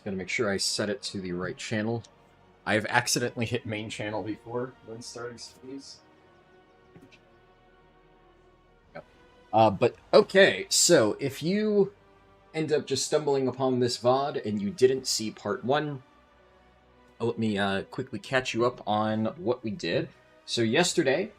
Gotta make sure I set it to the right channel. I've accidentally hit main channel before when starting these. But okay, so if you end up just stumbling upon this VOD and you didn't see part 1, let me quickly catch you up on what we did. So yesterday,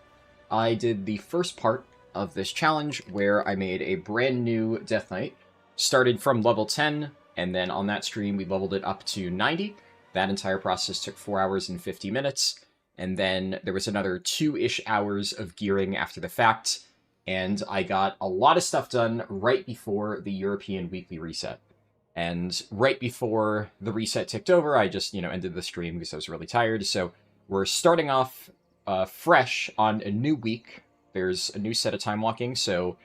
I did the first part of this challenge where I made a brand new Death Knight. Started from level 10, and then on that stream we leveled it up to 90. That entire process took 4 hours and 50 minutes, and then there was another 2-ish hours of gearing after the fact, and I got a lot of stuff done right before the European weekly reset. And right before the reset ticked over, I just, ended the stream because I was really tired. So we're starting off fresh on a new week. There's a new set of time walking, so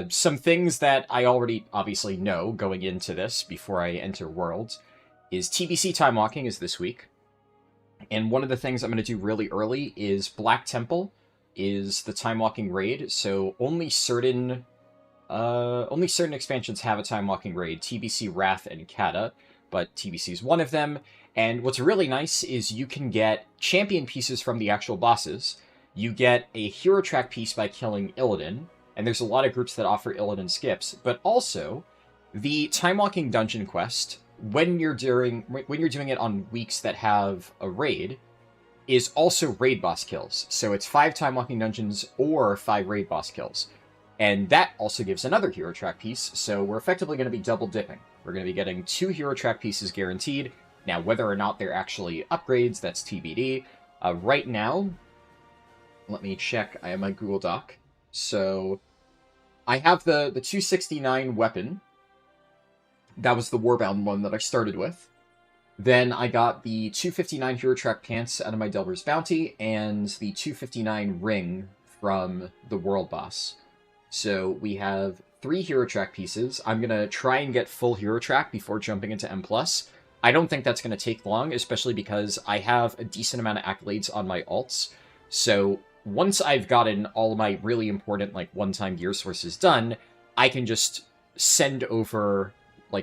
some things that I already obviously know going into this before I enter Worlds is TBC time walking is this week. And one of the things I'm going to do really early is Black Temple is the time walking raid, so only certain expansions have a time walking raid, TBC, Wrath, and Kata, but TBC is one of them. And what's really nice is you can get champion pieces from the actual bosses. You get a hero track piece by killing Illidan, and there's a lot of groups that offer Illidan skips, but also the time walking dungeon quest, when you're doing it on weeks that have a raid, is also raid boss kills. So it's 5 time walking dungeons or 5 raid boss kills. And that also gives another hero track piece, so we're effectively going to be double dipping. We're going to be getting 2 hero track pieces guaranteed. Now, whether or not they're actually upgrades, that's TBD. Right now, let me check. I have my Google Doc. So I have the 269 weapon. That was the Warbound one that I started with. Then I got the 259 hero track pants out of my Delver's Bounty, and the 259 ring from the World Boss. So we have 3 hero track pieces. I'm going to try and get full hero track before jumping into M+. I don't think that's going to take long, especially because I have a decent amount of accolades on my alts. So once I've gotten all my really important, one-time gear sources done, I can just send over,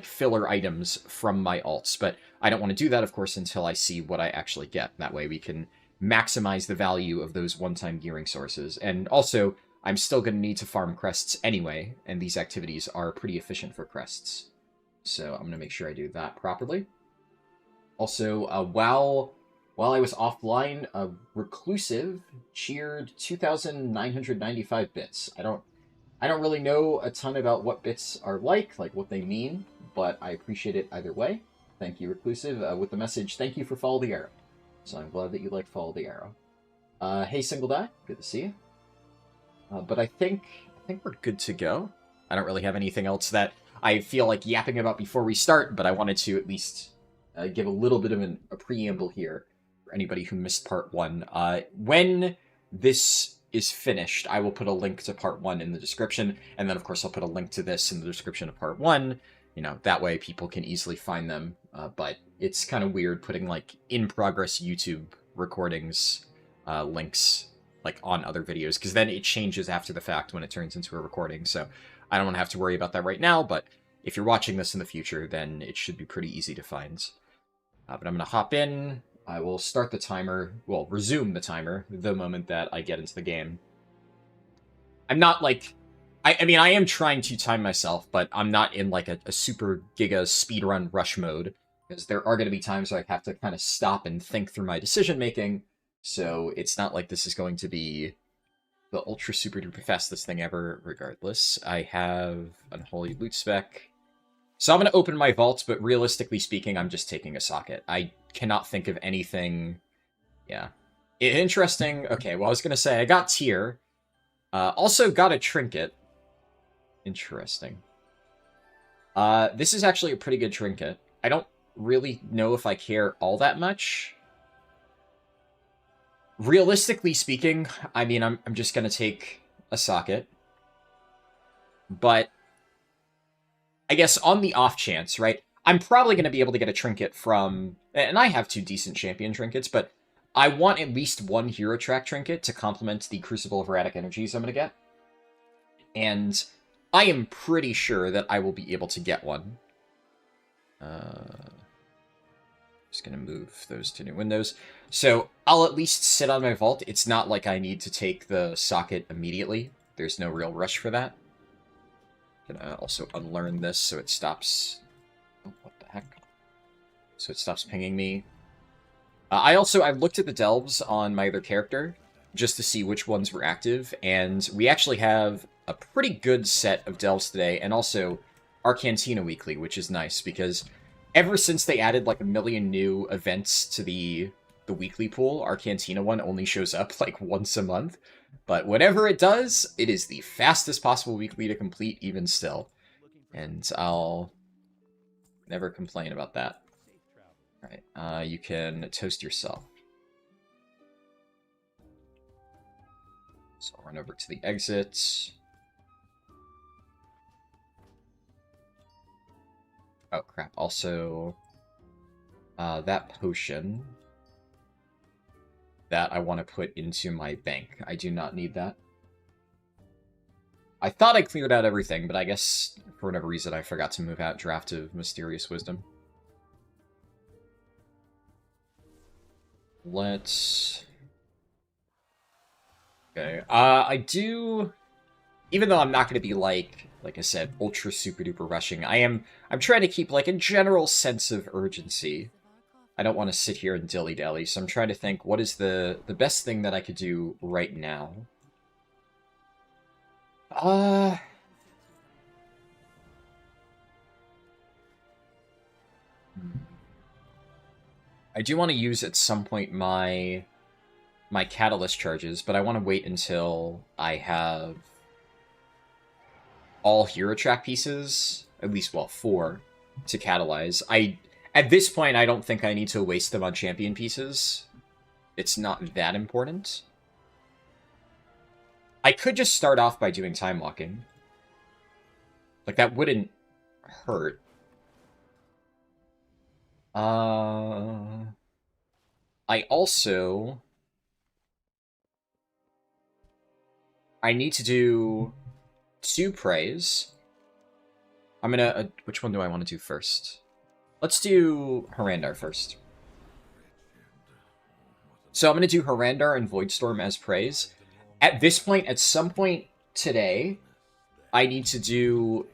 filler items from my alts. But I don't want to do that, of course, until I see what I actually get. That way we can maximize the value of those one-time gearing sources. And also, I'm still going to need to farm crests anyway, and these activities are pretty efficient for crests. So I'm going to make sure I do that properly. Also, while I was offline, Reclusive cheered 2,995 bits. I don't really know a ton about what bits are like what they mean, but I appreciate it either way. Thank you, Reclusive, with the message, thank you for Follow the Arrow. So I'm glad that you like Follow the Arrow. Hey, Single Die, good to see you. But I think we're good to go. I don't really have anything else that I feel like yapping about before we start, but I wanted to at least give a little bit of a preamble here for anybody who missed part 1. When this is finished, I will put a link to part 1 in the description, and then of course I'll put a link to this in the description of part 1. That way people can easily find them. But it's kind of weird putting in progress YouTube recordings links on other videos, because then it changes after the fact when it turns into a recording. So I don't want to have to worry about that right now, but if you're watching this in the future, then it should be pretty easy to find. But I'm going to hop in. I will start the timer, resume the timer the moment that I get into the game. I'm not I mean, I am trying to time myself, but I'm not in a super giga speedrun rush mode, because there are going to be times where I have to kind of stop and think through my decision making. So it's not like this is going to be the ultra super duper fastest thing ever, regardless. I have Unholy Loot Spec. So I'm going to open my vaults, but realistically speaking, I'm just taking a socket. I cannot think of anything. Yeah. Interesting. Okay, well, I was going to say I got tier. Also got a trinket. Interesting. This is actually a pretty good trinket. I don't really know if I care all that much. Realistically speaking, I mean, I'm just going to take a socket. But I guess on the off chance, right, I'm probably going to be able to get a trinket from... And I have 2 decent champion trinkets, but I want at least 1 hero track trinket to complement the Crucible of Erratic Energies I'm going to get. And I am pretty sure that I will be able to get one. Just gonna move those to new windows. So I'll at least sit on my vault. It's not like I need to take the socket immediately. There's no real rush for that. Gonna also unlearn this so it stops... Oh, what the heck? So it stops pinging me. I looked at the delves on my other character just to see which ones were active, and we actually have a pretty good set of delves today, and also our Cantina weekly, which is nice, because ever since they added like 1 million new events to the weekly pool, our Cantina one only shows up like once a month. But whenever it does, it is the fastest possible weekly to complete even still. And I'll never complain about that. Alright, you can toast yourself. So I'll run over to the exit. Oh, crap. Also, that potion that I want to put into my bank. I do not need that. I thought I cleared out everything, but I guess for whatever reason I forgot to move out Draft of Mysterious Wisdom. Let's... Okay, I do... Even though I'm not going to be like I said, ultra super duper rushing, I'm trying to keep like a general sense of urgency. I don't want to sit here and dilly-dally, so I'm trying to think what is the best thing that I could do right now. I do want to use at some point my catalyst charges, but I want to wait until I have all hero track pieces, at least, well, 4, to catalyze. At this point, I don't think I need to waste them on champion pieces. It's not that important. I could just start off by doing time walking. Like, that wouldn't hurt. I need to do 2 praise. I'm gonna... which one do I want to do first? Let's do Harrandar first. So I'm going to do Harrandar and Voidstorm as praise. At this point, at some point today, I need to do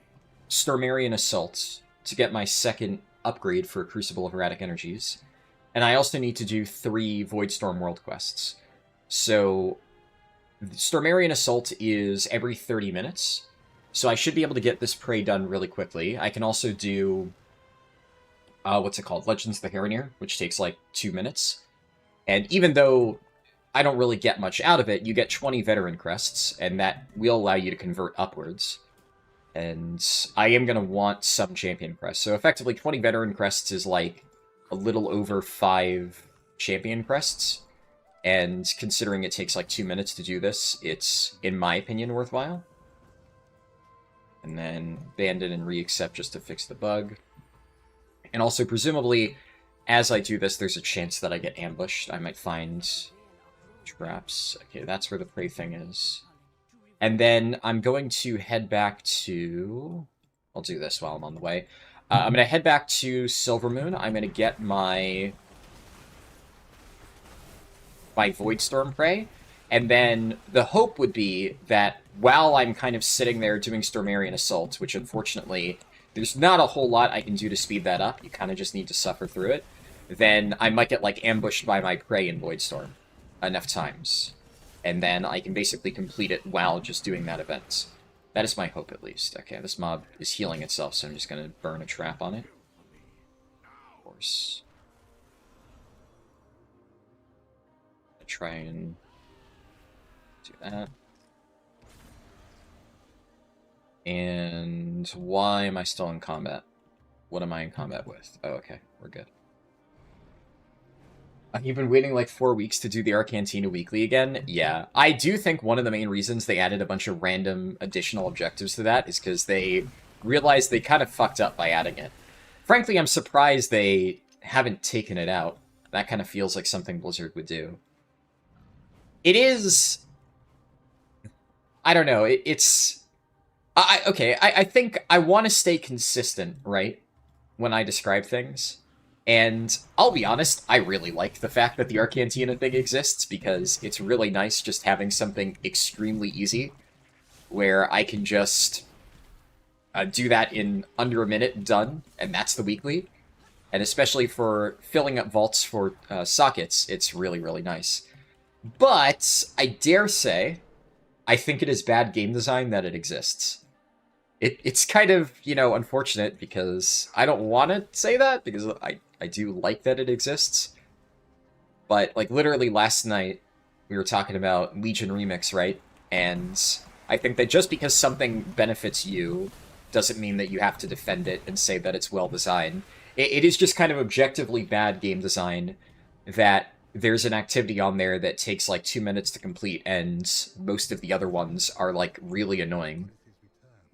Stormarian Assault to get my second upgrade for Crucible of Erratic Energies. And I also need to do 3 Voidstorm World Quests. So Stormarian Assault is every 30 minutes. So I should be able to get this prey done really quickly. I can also do... what's it called? Legends of the Heronir, which takes like 2 minutes. And even though I don't really get much out of it, you get 20 veteran crests, and that will allow you to convert upwards. And I am going to want some champion crests. So effectively, 20 veteran crests is like a little over 5 champion crests. And considering it takes like 2 minutes to do this, it's, in my opinion, worthwhile. And then Bandit and Reaccept just to fix the bug. And also, presumably, as I do this, there's a chance that I get ambushed. I might find traps. Okay, that's where the prey thing is. And then I'm going to head back to... I'll do this while I'm on the way. I'm going to head back to Silvermoon. I'm going to get my Voidstorm prey. And then the hope would be that while I'm kind of sitting there doing Stormarian Assault, which unfortunately... there's not a whole lot I can do to speed that up. You kind of just need to suffer through it. Then I might get, like, ambushed by my prey in Voidstorm enough times. And then I can basically complete it while just doing that event. That is my hope, at least. Okay, this mob is healing itself, so I'm just going to burn a trap on it. Of course. Try and do that. And why am I still in combat? What am I in combat with? Oh, okay. We're good. You've been waiting like 4 weeks to do the Arcantina Weekly again? Yeah. I do think one of the main reasons they added a bunch of random additional objectives to that is because they realized they kind of fucked up by adding it. Frankly, I'm surprised they haven't taken it out. That kind of feels like something Blizzard would do. It is... I don't know. It's... I think I want to stay consistent, right? When I describe things. And I'll be honest, I really like the fact that the Arcantina thing exists, because it's really nice just having something extremely easy, where I can just do that in under a minute, done, and that's the weekly. And especially for filling up vaults for sockets, it's really, really nice. But I dare say, I think it is bad game design that it exists. It's kind of, unfortunate, because I don't want to say that, because I do like that it exists. But, like, literally last night, we were talking about Legion Remix, right? And I think that just because something benefits you doesn't mean that you have to defend it and say that it's well designed. It is just kind of objectively bad game design that there's an activity on there that takes like 2 minutes to complete, and most of the other ones are like really annoying.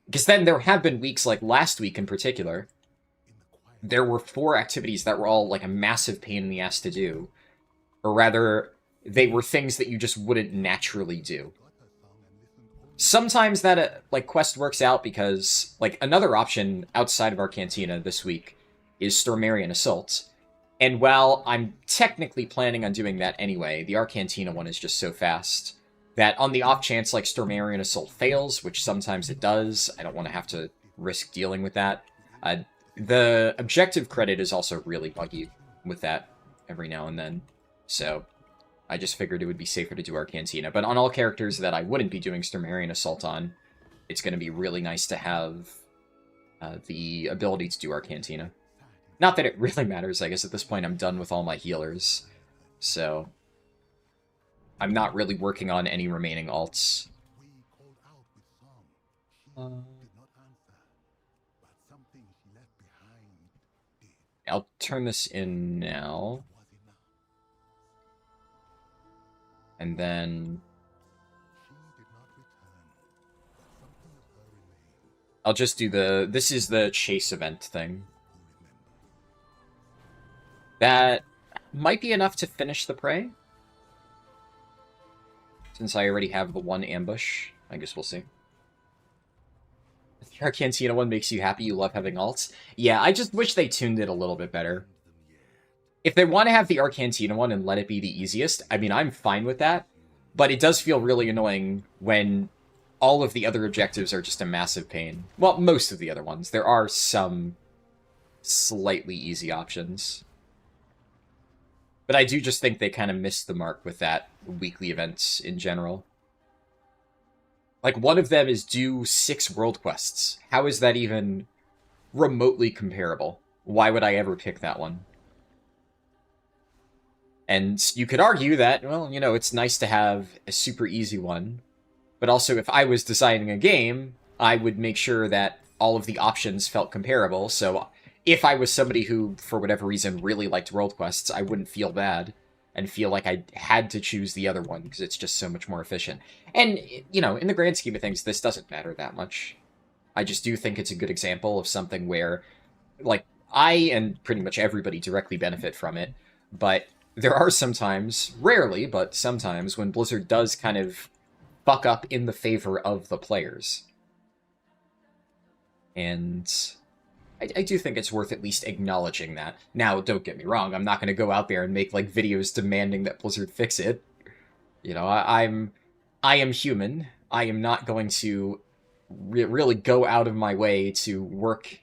Because then there have been weeks, like last week in particular, there were 4 activities that were all like a massive pain in the ass to do. Or rather, they were things that you just wouldn't naturally do. Sometimes that like quest works out because like another option outside of Arcantina this week is Stormarian Assault. And while I'm technically planning on doing that anyway, the Arcantina one is just so fast that on the off chance like Stormarian Assault fails, which sometimes it does, I don't want to have to risk dealing with that. The objective credit is also really buggy with that every now and then. So I just figured it would be safer to do Arcantina. But on all characters that I wouldn't be doing Stormarian Assault on, it's going to be really nice to have the ability to do Arcantina. Not that it really matters, I guess at this point I'm done with all my healers. So I'm not really working on any remaining alts. I'll turn this in now. And then I'll just do this is the chase event thing. That might be enough to finish the prey. Since I already have the one ambush. I guess we'll see. The Arcantina one makes you happy, you love having alts. Yeah, I just wish they tuned it a little bit better. If they want to have the Arcantina one and let it be the easiest, I mean, I'm fine with that. But it does feel really annoying when all of the other objectives are just a massive pain. Well, most of the other ones. There are some slightly easy options. But I do just think they kind of missed the mark with that weekly events in general. Like, one of them is do 6 world quests. How is that even remotely comparable? Why would I ever pick that one? And you could argue that, well, it's nice to have a super easy one. But also, if I was designing a game, I would make sure that all of the options felt comparable. So if I was somebody who, for whatever reason, really liked world quests, I wouldn't feel bad and feel like I had to choose the other one because it's just so much more efficient. And, in the grand scheme of things, this doesn't matter that much. I just do think it's a good example of something where, like, I and pretty much everybody directly benefit from it, but there are sometimes, rarely, but sometimes, when Blizzard does kind of fuck up in the favor of the players. And I do think it's worth at least acknowledging that. Now, don't get me wrong, I'm not going to go out there and make, like, videos demanding that Blizzard fix it. I am human. I am not going to really go out of my way to work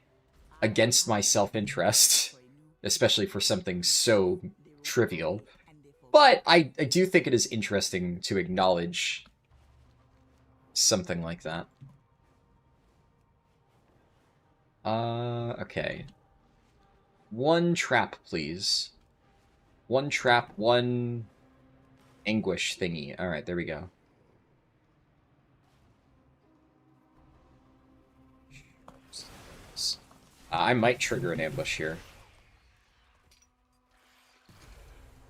against my self-interest, especially for something so trivial. But I do think it is interesting to acknowledge something like that. Okay. 1 trap, please. 1 trap, 1 anguish thingy. Alright, there we go. I might trigger an ambush here.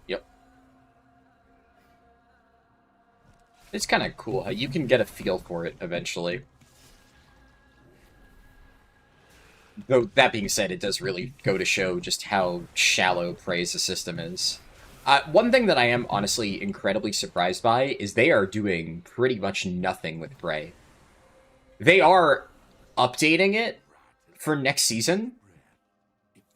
Yep. It's kind of cool how you can get a feel for it eventually. Though, that being said, it does really go to show just how shallow Prey's system is. One thing that I am honestly incredibly surprised by is they are doing pretty much nothing with Prey. They are updating it for next season,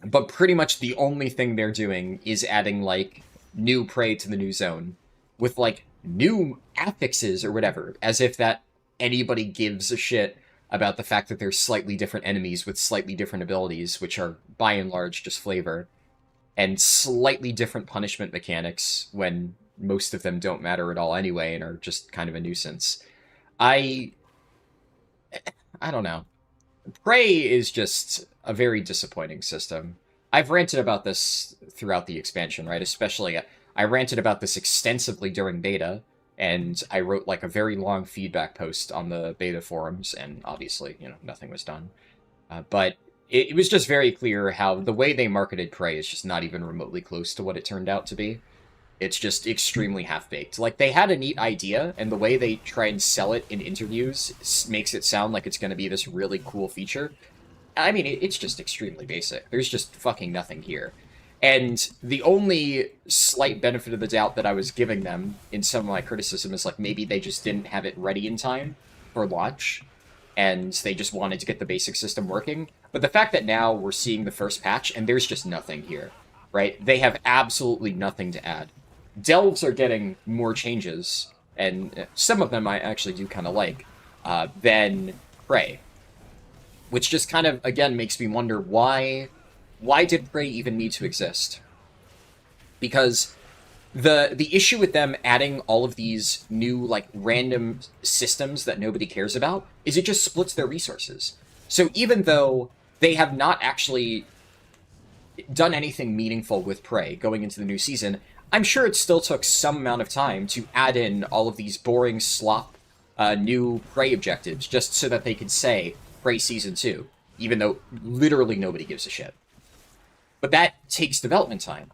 But pretty much the only thing they're doing is adding, like, new prey to the new zone with, like, new affixes or whatever, as if that anybody gives a shit about the fact that there's slightly different enemies with slightly different abilities, which are, by and large, just flavor, and slightly different punishment mechanics when most of them don't matter at all anyway and are just kind of a nuisance. I don't know. Prey is just a very disappointing system. I've ranted about this throughout the expansion, right? Especially, I ranted about this extensively during beta, and I wrote, like, a very long feedback post on the beta forums, and obviously, you know, nothing was done. But it was just very clear how the way they marketed Prey is just not even remotely close to what it turned out to be. It's just extremely half-baked. Like, they had a neat idea, and the way they try and sell it in interviews makes it sound like it's going to be this really cool feature. I mean, it's just extremely basic. There's just fucking nothing here. And the only slight benefit of the doubt that I was giving them in some of my criticism is, like, maybe they just didn't have it ready in time for launch, and they just wanted to get the basic system working. But the fact that now we're seeing the first patch, and there's just nothing here, right? They have absolutely nothing to add. Delves are getting more changes, and some of them I actually do kind of like, than Prey. Which just kind of, again, makes me wonder why did Prey even need to exist? Because the issue with them adding all of these new, like, random systems that nobody cares about is it just splits their resources. So even though they have not actually done anything meaningful with Prey going into the new season, I'm sure it still took some amount of time to add in all of these boring slop new Prey objectives just so that they could say Prey Season 2, even though literally nobody gives a shit. But that takes development time.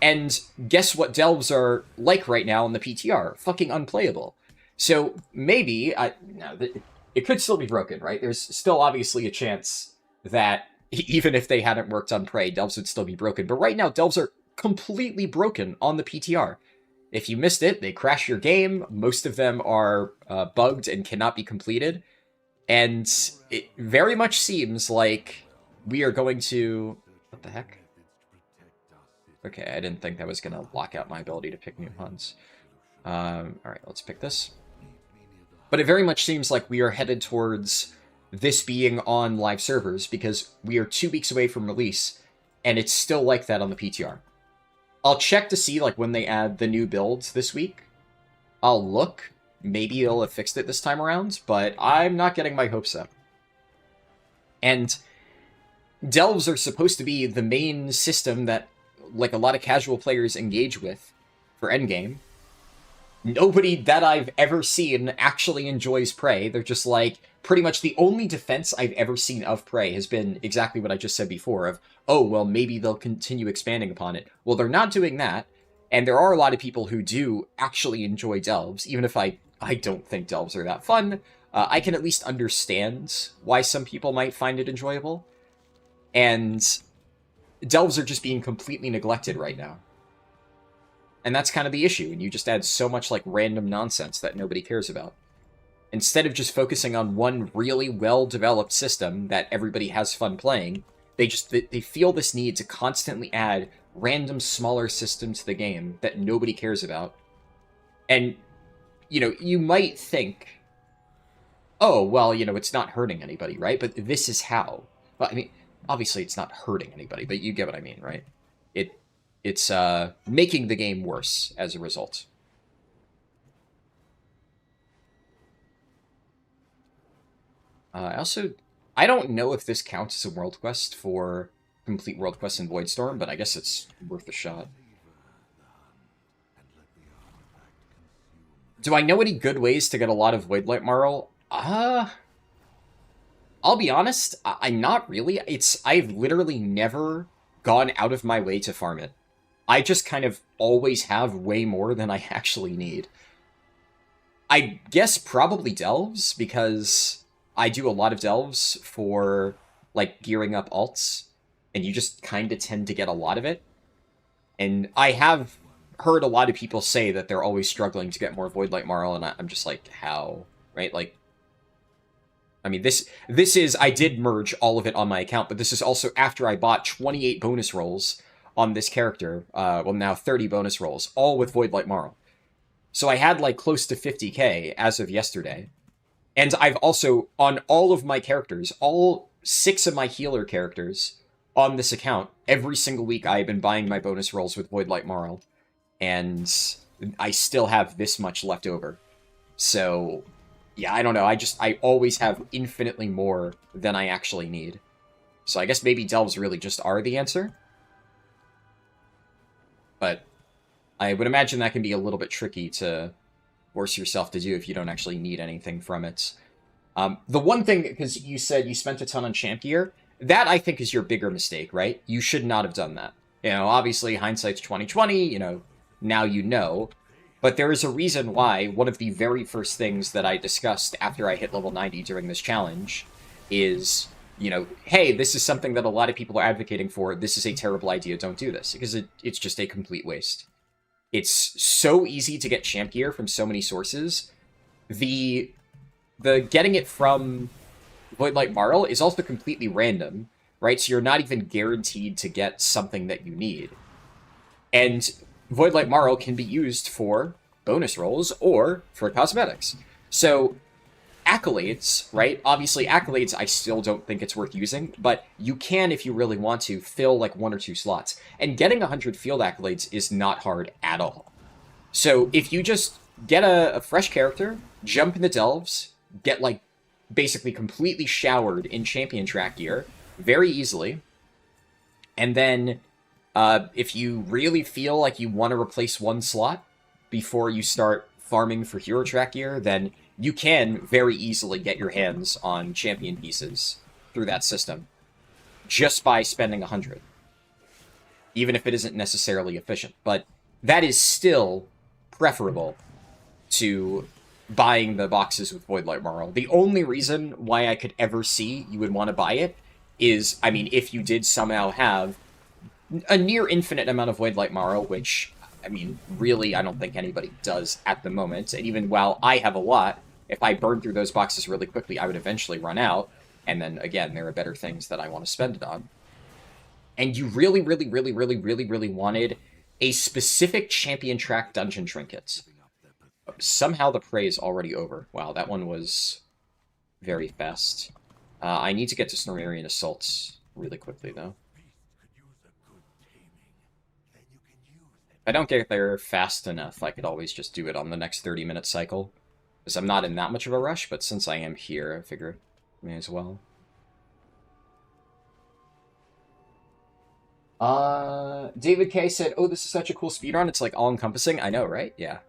And guess what delves are like right now in the PTR? Fucking unplayable. So maybe, it could still be broken, right? There's still obviously a chance that even if they hadn't worked on Prey, delves would still be broken. But right now, delves are completely broken on the PTR. If you missed it, they crash your game. Most of them are bugged and cannot be completed. And it very much seems like we are going to... What the heck? Okay, I didn't think that was going to lock out my ability to pick new hunts. Alright, let's pick this. But it very much seems like we are headed towards this being on live servers, because we are 2 weeks away from release, and it's still like that on the PTR. I'll check to see, like, when they add the new builds this week. I'll look. Maybe they'll have fixed it this time around, but I'm not getting my hopes up. And delves are supposed to be the main system that, like, a lot of casual players engage with for endgame. Nobody that I've ever seen actually enjoys Prey. They're just like, pretty much the only defense I've ever seen of Prey has been exactly what I just said before of, oh, well, maybe they'll continue expanding upon it. Well, they're not doing that, and there are a lot of people who do actually enjoy delves, even if I don't think delves are that fun. I can at least understand why some people might find it enjoyable. And delves are just being completely neglected right now. And that's kind of the issue, and you just add so much, like, random nonsense that nobody cares about. Instead of just focusing on one really well-developed system that everybody has fun playing, they feel this need to constantly add random smaller systems to the game that nobody cares about. And, you know, you might think, oh, well, you know, it's not hurting anybody, right? But this is how. Well, I mean, obviously it's not hurting anybody, but you get what I mean, right? It's making the game worse as a result. I don't know if this counts as a world quest for complete world quest in Voidstorm, but I guess it's worth a shot. Do I know any good ways to get a lot of Voidlight Marl? I'll be honest, I'm not really. I've literally never gone out of my way to farm it. I just kind of always have way more than I actually need. I guess probably delves, because I do a lot of delves for, like, gearing up alts, and you just kind of tend to get a lot of it. And I have heard a lot of people say that they're always struggling to get more Voidlight Marl, and I'm just like, how? Right? Like, I mean, this is, I did merge all of it on my account, but this is also after I bought 28 bonus rolls on this character. Well, now 30 bonus rolls, all with Voidlight Marl. So I had like close to 50k as of yesterday. And I've also, on all of my characters, all 6 of my healer characters on this account, every single week I have been buying my bonus rolls with Voidlight Marl. And I still have this much left over. So, yeah, I don't know. I always have infinitely more than I actually need. So I guess maybe delves really just are the answer. But I would imagine that can be a little bit tricky to force yourself to do if you don't actually need anything from it. The one thing, because you said you spent a ton on champ gear, that I think is your bigger mistake, right? You should not have done that. You know, obviously hindsight's 20/20, you know, now you know. But there is a reason why one of the very first things that I discussed after I hit level 90 during this challenge is, you know, hey, this is something that a lot of people are advocating for. This is a terrible idea. Don't do this. Because it's just a complete waste. It's so easy to get champ gear from so many sources. The getting it from Voidlight Marl is also completely random, right? So you're not even guaranteed to get something that you need. And Voidlight Marl can be used for bonus rolls or for cosmetics. So accolades, right? Obviously accolades I still don't think it's worth using, but you can, if you really want to, fill like 1 or 2 slots. And getting 100 field accolades is not hard at all. So if you just get a fresh character, jump in the delves, get like basically completely showered in champion track gear very easily, and then if you really feel like you want to replace 1 slot before you start farming for hero track gear, then you can very easily get your hands on champion pieces through that system just by spending 100, even if it isn't necessarily efficient. But that is still preferable to buying the boxes with Voidlight Marl. The only reason why I could ever see you would want to buy it is, I mean, if you did somehow have a near infinite amount of Voidlight Marl, which, I mean, really, I don't think anybody does at the moment. And even while I have a lot, if I burn through those boxes really quickly, I would eventually run out. And then, again, there are better things that I want to spend it on. And you really, really, really, really, really, really wanted a specific champion track dungeon trinket. Somehow the prey is already over. Wow, that one was very fast. I need to get to Snormarian Assaults really quickly, though. If I don't get there fast enough, I could always just do it on the next 30-minute cycle. Because I'm not in that much of a rush, but since I am here, I figure may as well. David K said, oh, this is such a cool speedrun. It's like all-encompassing. I know, right? Yeah.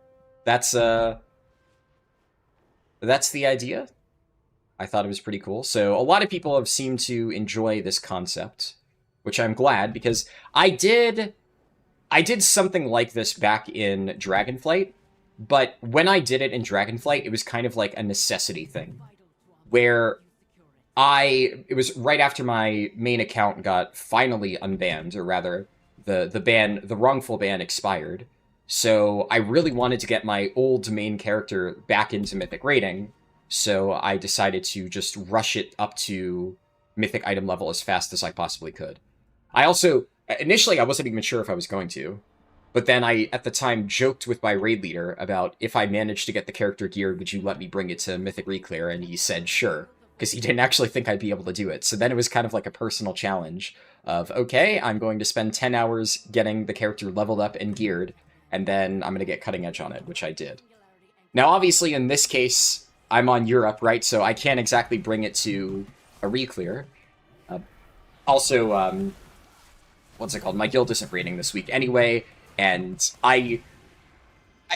That's the idea. I thought it was pretty cool. So a lot of people have seemed to enjoy this concept, which I'm glad, because I did something like this back in Dragonflight, but when I did it in Dragonflight, it was kind of like a necessity thing, where it was right after my main account got finally unbanned, or rather, the wrongful ban expired. So I really wanted to get my old main character back into Mythic rating, so I decided to just rush it up to Mythic item level as fast as I possibly could. I also, initially I wasn't even sure if I was going to, but then I, at the time, joked with my raid leader about, if I managed to get the character geared, would you let me bring it to Mythic Reclear? And he said sure, because he didn't actually think I'd be able to do it. So then it was kind of like a personal challenge of, okay, I'm going to spend 10 hours getting the character leveled up and geared, and then I'm going to get cutting edge on it, which I did. Now, obviously, in this case, I'm on Europe, right? So I can't exactly bring it to a Reclear. Also, what's it called? My guild isn't raiding this week anyway, and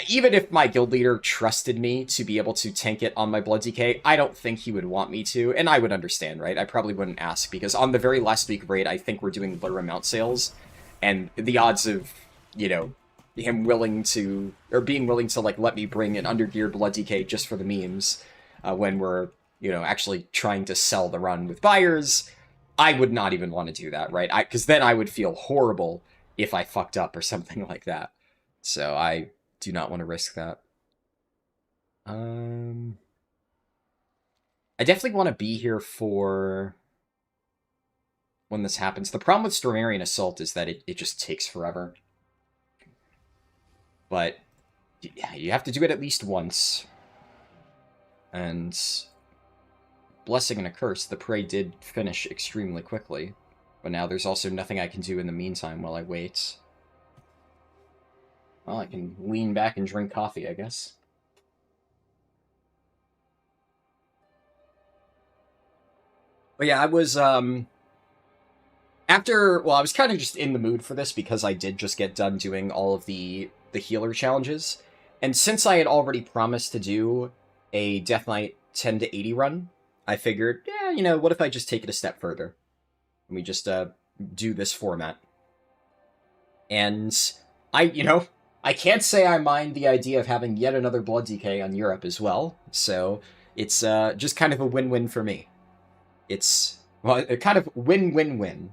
even if my guild leader trusted me to be able to tank it on my Blood DK, I don't think he would want me to, and I would understand, right? I probably wouldn't ask, because on the very last week of raid, I think we're doing Lure mount sales, and the odds of, you know, him being willing to, like, let me bring an undergeared Blood DK just for the memes, when we're, you know, actually trying to sell the run with buyers, I would not even want to do that, right? Because then I would feel horrible if I fucked up or something like that. So I do not want to risk that. I definitely want to be here for when this happens. The problem with Stormarian Assault is that it just takes forever. But yeah, you have to do it at least once. And Blessing and a Curse, the prey did finish extremely quickly. But now there's also nothing I can do in the meantime while I wait. Well, I can lean back and drink coffee, I guess. But yeah, I was, I was kind of just in the mood for this because I did just get done doing all of the healer challenges. And since I had already promised to do a Death Knight 10 to 80 run, I figured, yeah, you know, what if I just take it a step further? And we just, do this format. And I can't say I mind the idea of having yet another Blood DK on Europe as well. So it's, just kind of a win-win for me. It's, well, a kind of win-win-win.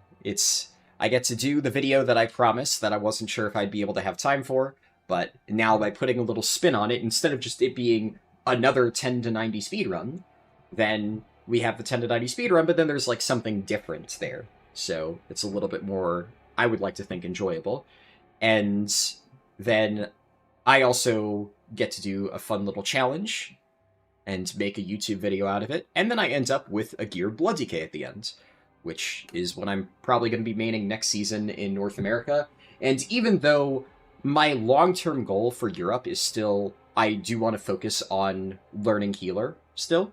I get to do the video that I promised that I wasn't sure if I'd be able to have time for, but now by putting a little spin on it, instead of just it being another 10 to 90 speedrun, then we have the 10 to 90 speedrun, but then there's like something different there. So it's a little bit more, I would like to think, enjoyable. And then I also get to do a fun little challenge and make a YouTube video out of it, and then I end up with a geared Blood DK at the end, which is what I'm probably going to be maining next season in North America. And even though my long-term goal for Europe is still, I do want to focus on learning healer still,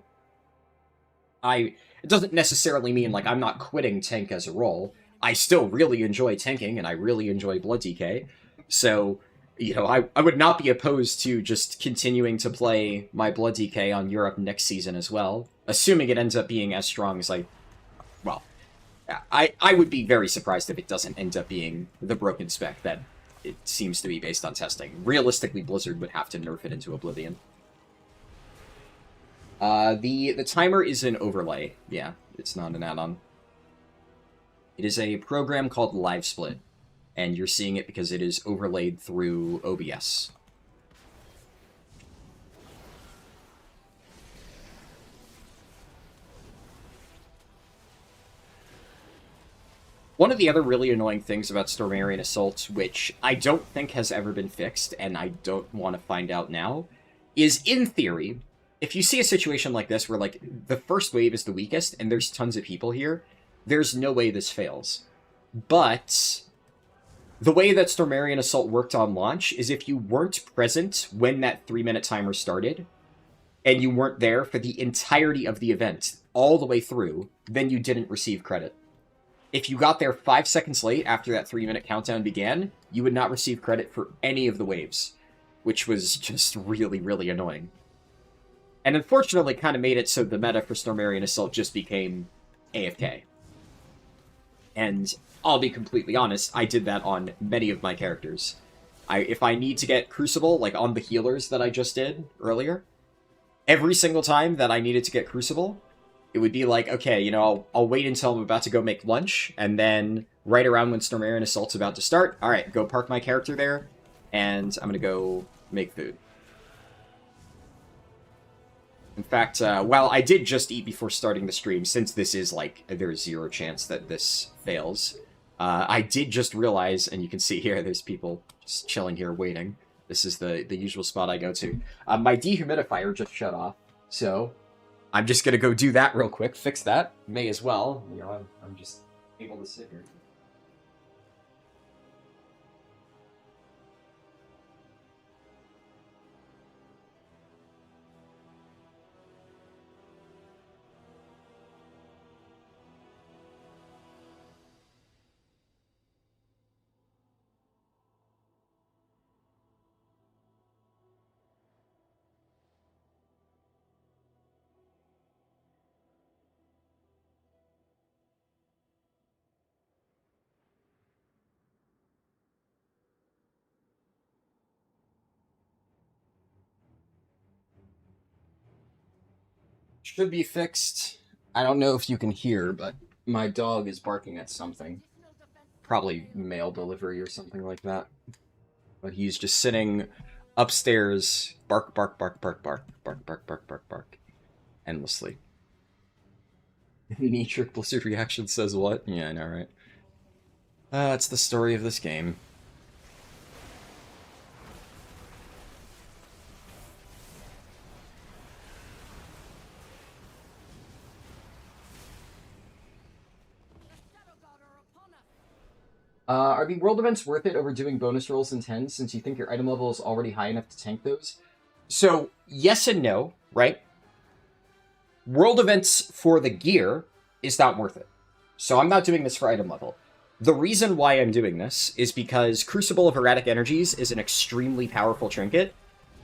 it doesn't necessarily mean, like, I'm not quitting tank as a role. I still really enjoy tanking, and I really enjoy Blood DK, so you know, I would not be opposed to just continuing to play my Blood DK on Europe next season as well, assuming it ends up being as strong as I would be very surprised if it doesn't end up being the broken spec that it seems to be based on testing. Realistically, Blizzard would have to nerf it into oblivion. The timer is an overlay. Yeah, it's not an add-on. It is a program called LiveSplit, and you're seeing it because it is overlaid through OBS. One of the other really annoying things about Stormarian Assault, which I don't think has ever been fixed, and I don't want to find out now, is, in theory, if you see a situation like this where, like, the first wave is the weakest, and there's tons of people here, there's no way this fails. But the way that Stormarian Assault worked on launch is if you weren't present when that 3-minute timer started, and you weren't there for the entirety of the event, all the way through, then you didn't receive credit. If you got there 5 seconds late after that 3-minute countdown began, you would not receive credit for any of the waves, which was just really, really annoying. And unfortunately kind of made it so the meta for Stormarian Assault just became AFK. And I'll be completely honest, I did that on many of my characters. If I need to get Crucible, like on the healers that I just did earlier, every single time that I needed to get Crucible, it would be like, okay, you know, I'll wait until I'm about to go make lunch, and then right around when Stormarian Assault's about to start, alright, go park my character there, and I'm gonna go make food. In fact, while I did just eat before starting the stream, since this is, like, there's zero chance that this fails, I did just realize, and you can see here, there's people just chilling here waiting. This is the usual spot I go to. My dehumidifier just shut off, so I'm just gonna go do that real quick, fix that. May as well. You know, I'm just able to sit here. Should be fixed. I don't know if you can hear, but my dog is barking at something. Probably mail delivery or something like that. But he's just sitting upstairs, bark, bark, bark, bark, bark, bark, bark, bark, bark, bark, endlessly. Leatrix Blizzard reaction says what? Yeah, I know, right? That's the story of this game. Are the world events worth it over doing bonus rolls in 10 since you think your item level is already high enough to tank those? So, yes and no, right? World events for the gear is not worth it. So I'm not doing this for item level. The reason why I'm doing this is because Crucible of Erratic Energies is an extremely powerful trinket,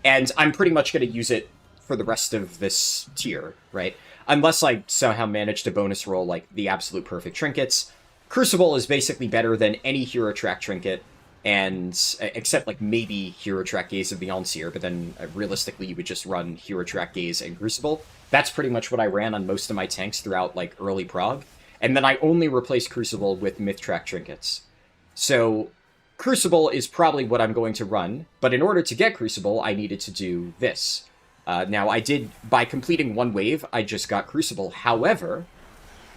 and I'm pretty much going to use it for the rest of this tier, right? Unless I somehow manage to bonus roll, like, the absolute perfect trinkets. Crucible is basically better than any Hero Track trinket, and except, like, maybe Hero Track Gaze of the Allseer, but then realistically you would just run Hero Track Gaze and Crucible. That's pretty much what I ran on most of my tanks throughout, like, early prog. And then I only replaced Crucible with Myth Track trinkets. So, Crucible is probably what I'm going to run, but in order to get Crucible, I needed to do this. Now, I did, by completing one wave, I just got Crucible. However,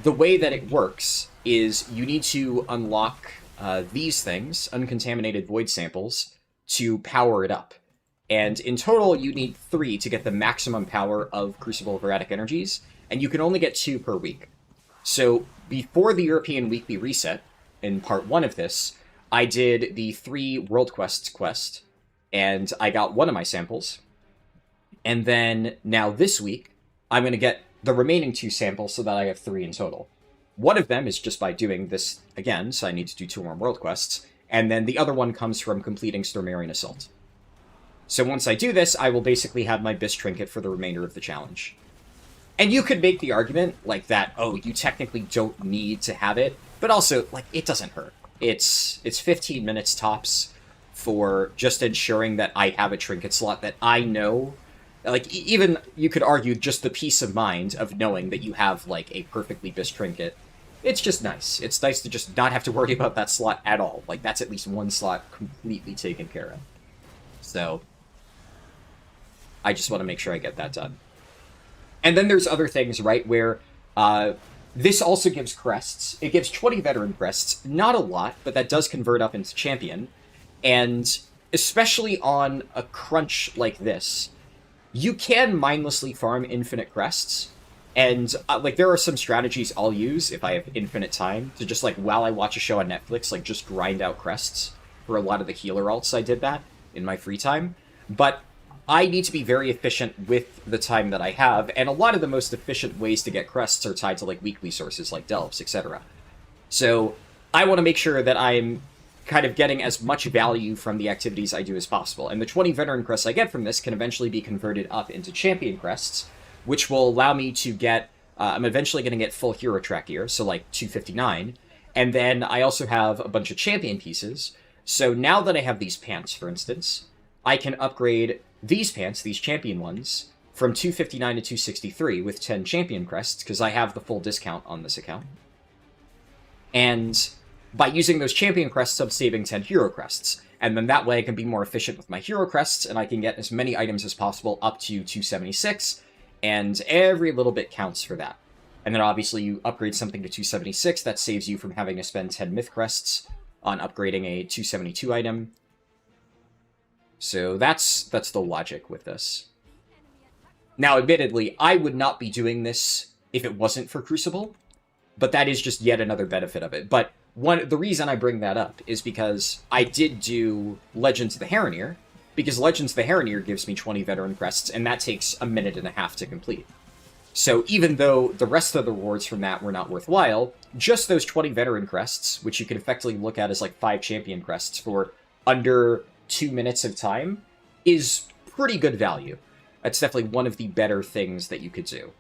the way that it works is you need to unlock these things, uncontaminated void samples, to power it up. And in total, you need 3 to get the maximum power of Crucible of Erratic Energies, and you can only get 2 per week. So, before the European Weekly Reset, in part 1 of this, I did the 3 World Quests quest, and I got 1 of my samples. And then, now this week, I'm going to get the remaining 2 samples so that I have 3 in total. One of them is just by doing this again, so I need to do 2 more World Quests, and then the other one comes from completing Stormarian Assault. So once I do this, I will basically have my Bis Trinket for the remainder of the challenge. And you could make the argument, like, that, oh, you technically don't need to have it, but also, like, it doesn't hurt. It's 15 minutes tops for just ensuring that I have a trinket slot that I know. Like, even, you could argue, just the peace of mind of knowing that you have, like, a perfectly Bis Trinket. It's just nice. It's nice to just not have to worry about that slot at all. Like, that's at least one slot completely taken care of. So, I just want to make sure I get that done. And then there's other things, right, where this also gives crests. It gives 20 veteran crests. Not a lot, but that does convert up into champion. And especially on a crunch like this, you can mindlessly farm infinite crests. And, like, there are some strategies I'll use if I have infinite time to just, like, while I watch a show on Netflix, like, just grind out crests. For a lot of the healer alts, I did that in my free time. But I need to be very efficient with the time that I have, and a lot of the most efficient ways to get crests are tied to, like, weekly sources, like delves, etc. So, I want to make sure that I'm kind of getting as much value from the activities I do as possible. And the 20 veteran crests I get from this can eventually be converted up into champion crests, which will allow me to get, I'm eventually going to get full hero track gear, so like 259, and then I also have a bunch of champion pieces. So now that I have these pants, for instance, I can upgrade these pants, these champion ones, from 259 to 263 with 10 champion crests, because I have the full discount on this account. And by using those champion crests, I'm saving 10 hero crests. And then that way I can be more efficient with my hero crests, and I can get as many items as possible up to 276, and every little bit counts for that. And then obviously you upgrade something to 276, that saves you from having to spend 10 myth crests on upgrading a 272 item. So that's the logic with this. Now, admittedly, I would not be doing this if it wasn't for Crucible, but that is just yet another benefit of it. But the reason I bring that up is because I did do Legends of the Harroneer, because Legends of the Harroneer gives me 20 veteran crests, and that takes a minute and a half to complete. So even though the rest of the rewards from that were not worthwhile, just those 20 veteran crests, which you can effectively look at as like 5 champion crests for under 2 minutes of time, is pretty good value. That's definitely one of the better things that you could do.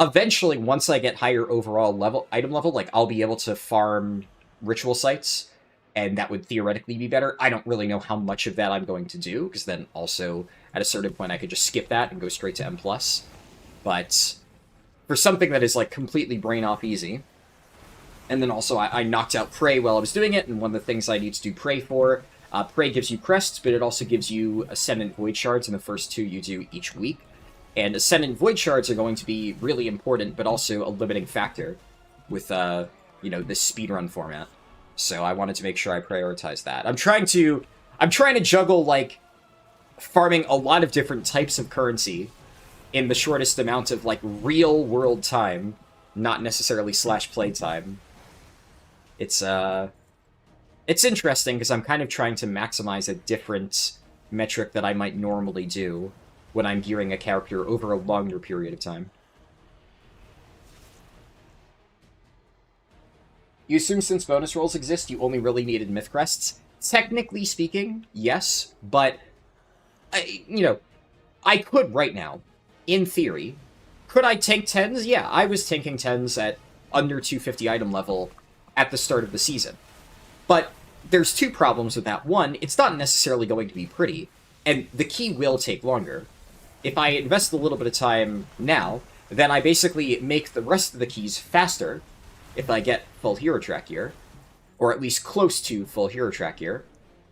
Eventually, once I get higher overall item level, like, I'll be able to farm ritual sites, and that would theoretically be better. I don't really know how much of that I'm going to do, because then also, at a certain point, I could just skip that and go straight to M+. But for something that is, like, completely brain-off easy, and then also I knocked out Prey while I was doing it, and one of the things I need to do Prey for, Prey gives you crests, but it also gives you Ascendant Void Shards in the first 2 you do each week. And Ascendant Void Shards are going to be really important, but also a limiting factor. with, you know, this speedrun format. So I wanted to make sure I prioritize that. I'm trying to juggle, like, farming a lot of different types of currency in the shortest amount of, like, real-world time, not necessarily /play time. It's interesting, because I'm kind of trying to maximize a different metric that I might normally do when I'm gearing a character over a longer period of time. You assume since bonus rolls exist, you only really needed myth crests? Technically speaking, yes, but, you know, I could right now, in theory. Could I tank 10s? Yeah, I was tanking 10s at under 250 item level at the start of the season. But there's two problems with that. One, it's not necessarily going to be pretty, and the key will take longer. If I invest a little bit of time now, then I basically make the rest of the keys faster if I get full hero track gear, or at least close to full hero track gear.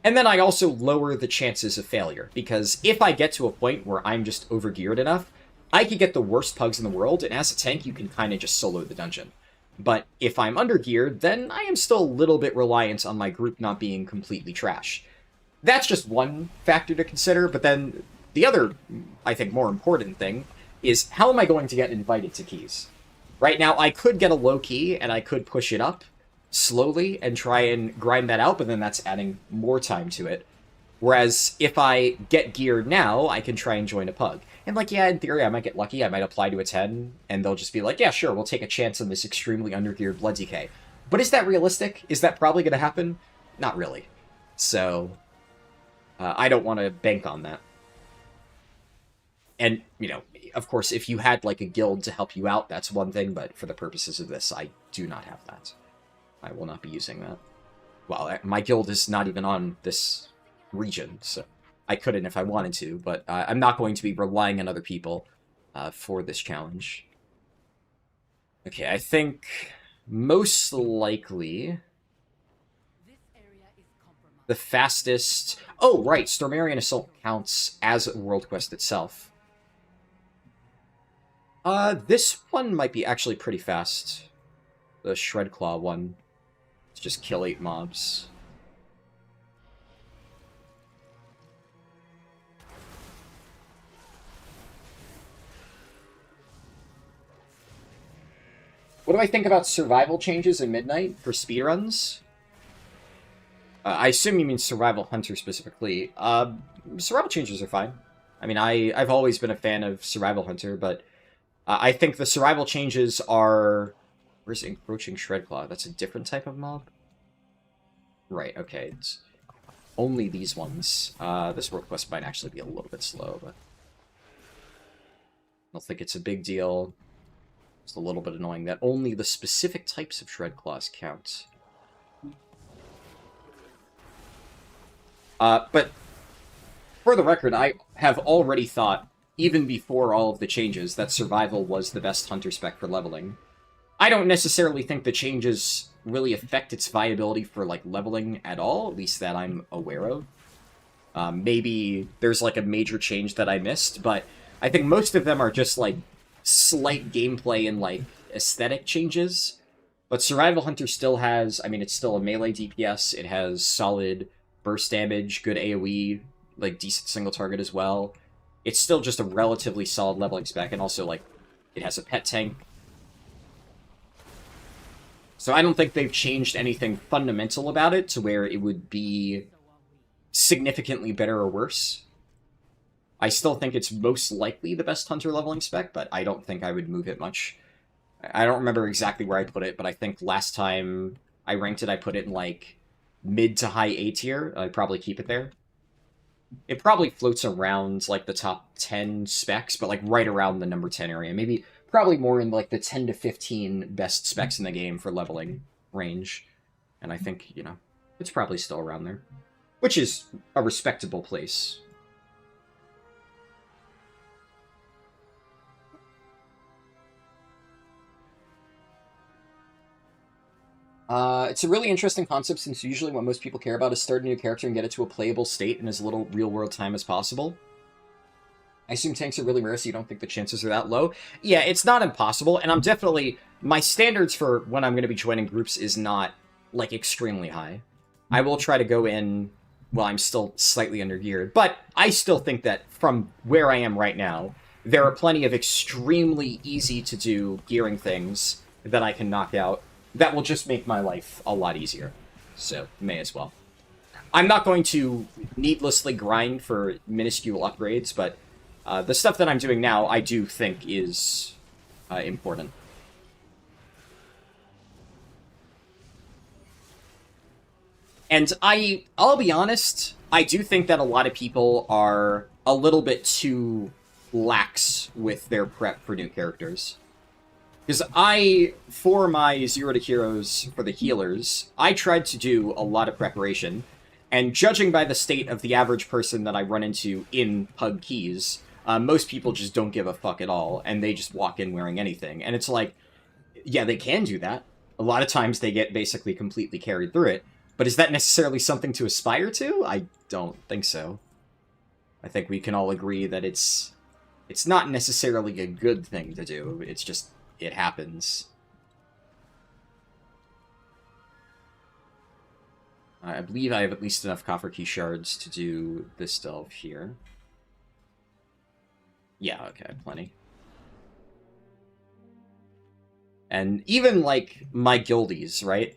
And then I also lower the chances of failure, because if I get to a point where I'm just overgeared enough, I could get the worst pugs in the world, and as a tank, you can kind of just solo the dungeon. But if I'm undergeared, then I am still a little bit reliant on my group not being completely trash. That's just one factor to consider, but then the other, I think, more important thing is how am I going to get invited to keys? Right now, I could get a low key, and I could push it up slowly and try and grind that out, but then that's adding more time to it. Whereas if I get geared now, I can try and join a pug. And, like, yeah, in theory, I might get lucky. I might apply to a 10, and they'll just be like, yeah, sure, we'll take a chance on this extremely undergeared Blood DK. But is that realistic? Is that probably going to happen? Not really. So, I don't want to bank on that. And, you know, of course, if you had, like, a guild to help you out, that's one thing, but for the purposes of this, I do not have that. I will not be using that. Well, my guild is not even on this region, so I couldn't if I wanted to, but I'm not going to be relying on other people for this challenge. Okay, I think most likely the fastest... Oh, right, Stormarian Assault counts as a world quest itself. This one might be actually pretty fast. The Shredclaw one. Let's just kill 8 mobs. What do I think about survival changes in Midnight for speedruns? I assume you mean Survival Hunter specifically. Survival changes are fine. I mean, I've always been a fan of Survival Hunter, but I think the survival changes are... Where's Encroaching Shredclaw? That's a different type of mob? Right, okay. It's only these ones. This world quest might actually be a little bit slow, but... I don't think it's a big deal. It's a little bit annoying that only the specific types of Shredclaws count. But for the record, I have already thought, even before all of the changes, that Survival was the best Hunter spec for leveling. I don't necessarily think the changes really affect its viability for, like, leveling at all, at least that I'm aware of. Maybe there's, like, a major change that I missed, but I think most of them are just, like, slight gameplay and, like, aesthetic changes. But Survival Hunter still has, I mean, it's still a melee DPS, it has solid burst damage, good AoE, like, decent single target as well. It's still just a relatively solid leveling spec, and also, like, it has a pet tank. So I don't think they've changed anything fundamental about it to where it would be significantly better or worse. I still think it's most likely the best Hunter leveling spec, but I don't think I would move it much. I don't remember exactly where I put it, but I think last time I ranked it, I put it in, like, mid to high A tier. I'd probably keep it there. It probably floats around, like, the top 10 specs, but, like, right around the number 10 area. Maybe, probably more in, like, the 10 to 15 best specs in the game for leveling range. And I think, you know, it's probably still around there. Which is a respectable place. It's a really interesting concept, since usually what most people care about is start a new character and get it to a playable state in as little real-world time as possible. I assume tanks are really rare, so you don't think the chances are that low? Yeah, it's not impossible, and I'm definitely... my standards for when I'm going to be joining groups is not, like, extremely high. I will try to go in while I'm still slightly undergeared, but I still think that from where I am right now, there are plenty of extremely easy-to-do gearing things that I can knock out that will just make my life a lot easier. So, may as well. I'm not going to needlessly grind for minuscule upgrades, but the stuff that I'm doing now, I do think is important. And I'll be honest, I do think that a lot of people are a little bit too lax with their prep for new characters. Because for my Zero to Heroes for the healers, I tried to do a lot of preparation, and judging by the state of the average person that I run into in pub keys, most people just don't give a fuck at all, and they just walk in wearing anything. And it's like, yeah, they can do that. A lot of times they get basically completely carried through it, but is that necessarily something to aspire to? I don't think so. I think we can all agree that it's not necessarily a good thing to do, it's just, it happens. I believe I have at least enough copper key shards to do this delve here. Yeah, okay, plenty. And even, like, my guildies, right?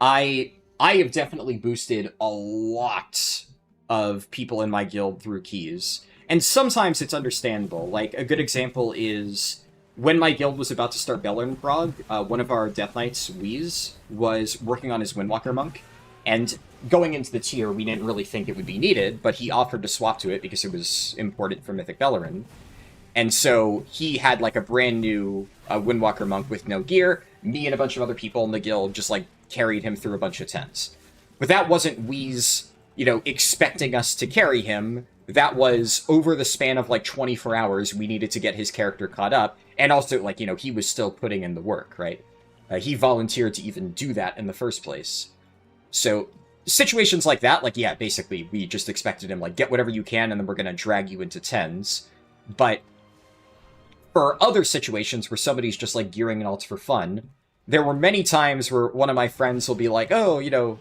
I have definitely boosted a lot of people in my guild through keys. And sometimes it's understandable. Like, a good example is when my guild was about to start Belern Prog, one of our Death Knights, Wheeze, was working on his Windwalker Monk. And going into the tier, we didn't really think it would be needed, but he offered to swap to it because it was important for Mythic Beleren. And so he had, like, a brand new Windwalker Monk with no gear. Me and a bunch of other people in the guild just, like, carried him through a bunch of tents. But that wasn't Wheeze, expecting us to carry him. That was, over the span of, like, 24 hours, we needed to get his character caught up. And also, like, he was still putting in the work, right? He volunteered to even do that in the first place. So, situations like that, like, yeah, basically, we just expected him, like, get whatever you can, and then we're gonna drag you into tens. But for other situations where somebody's just, like, gearing an alt for fun, there were many times where one of my friends will be like, oh,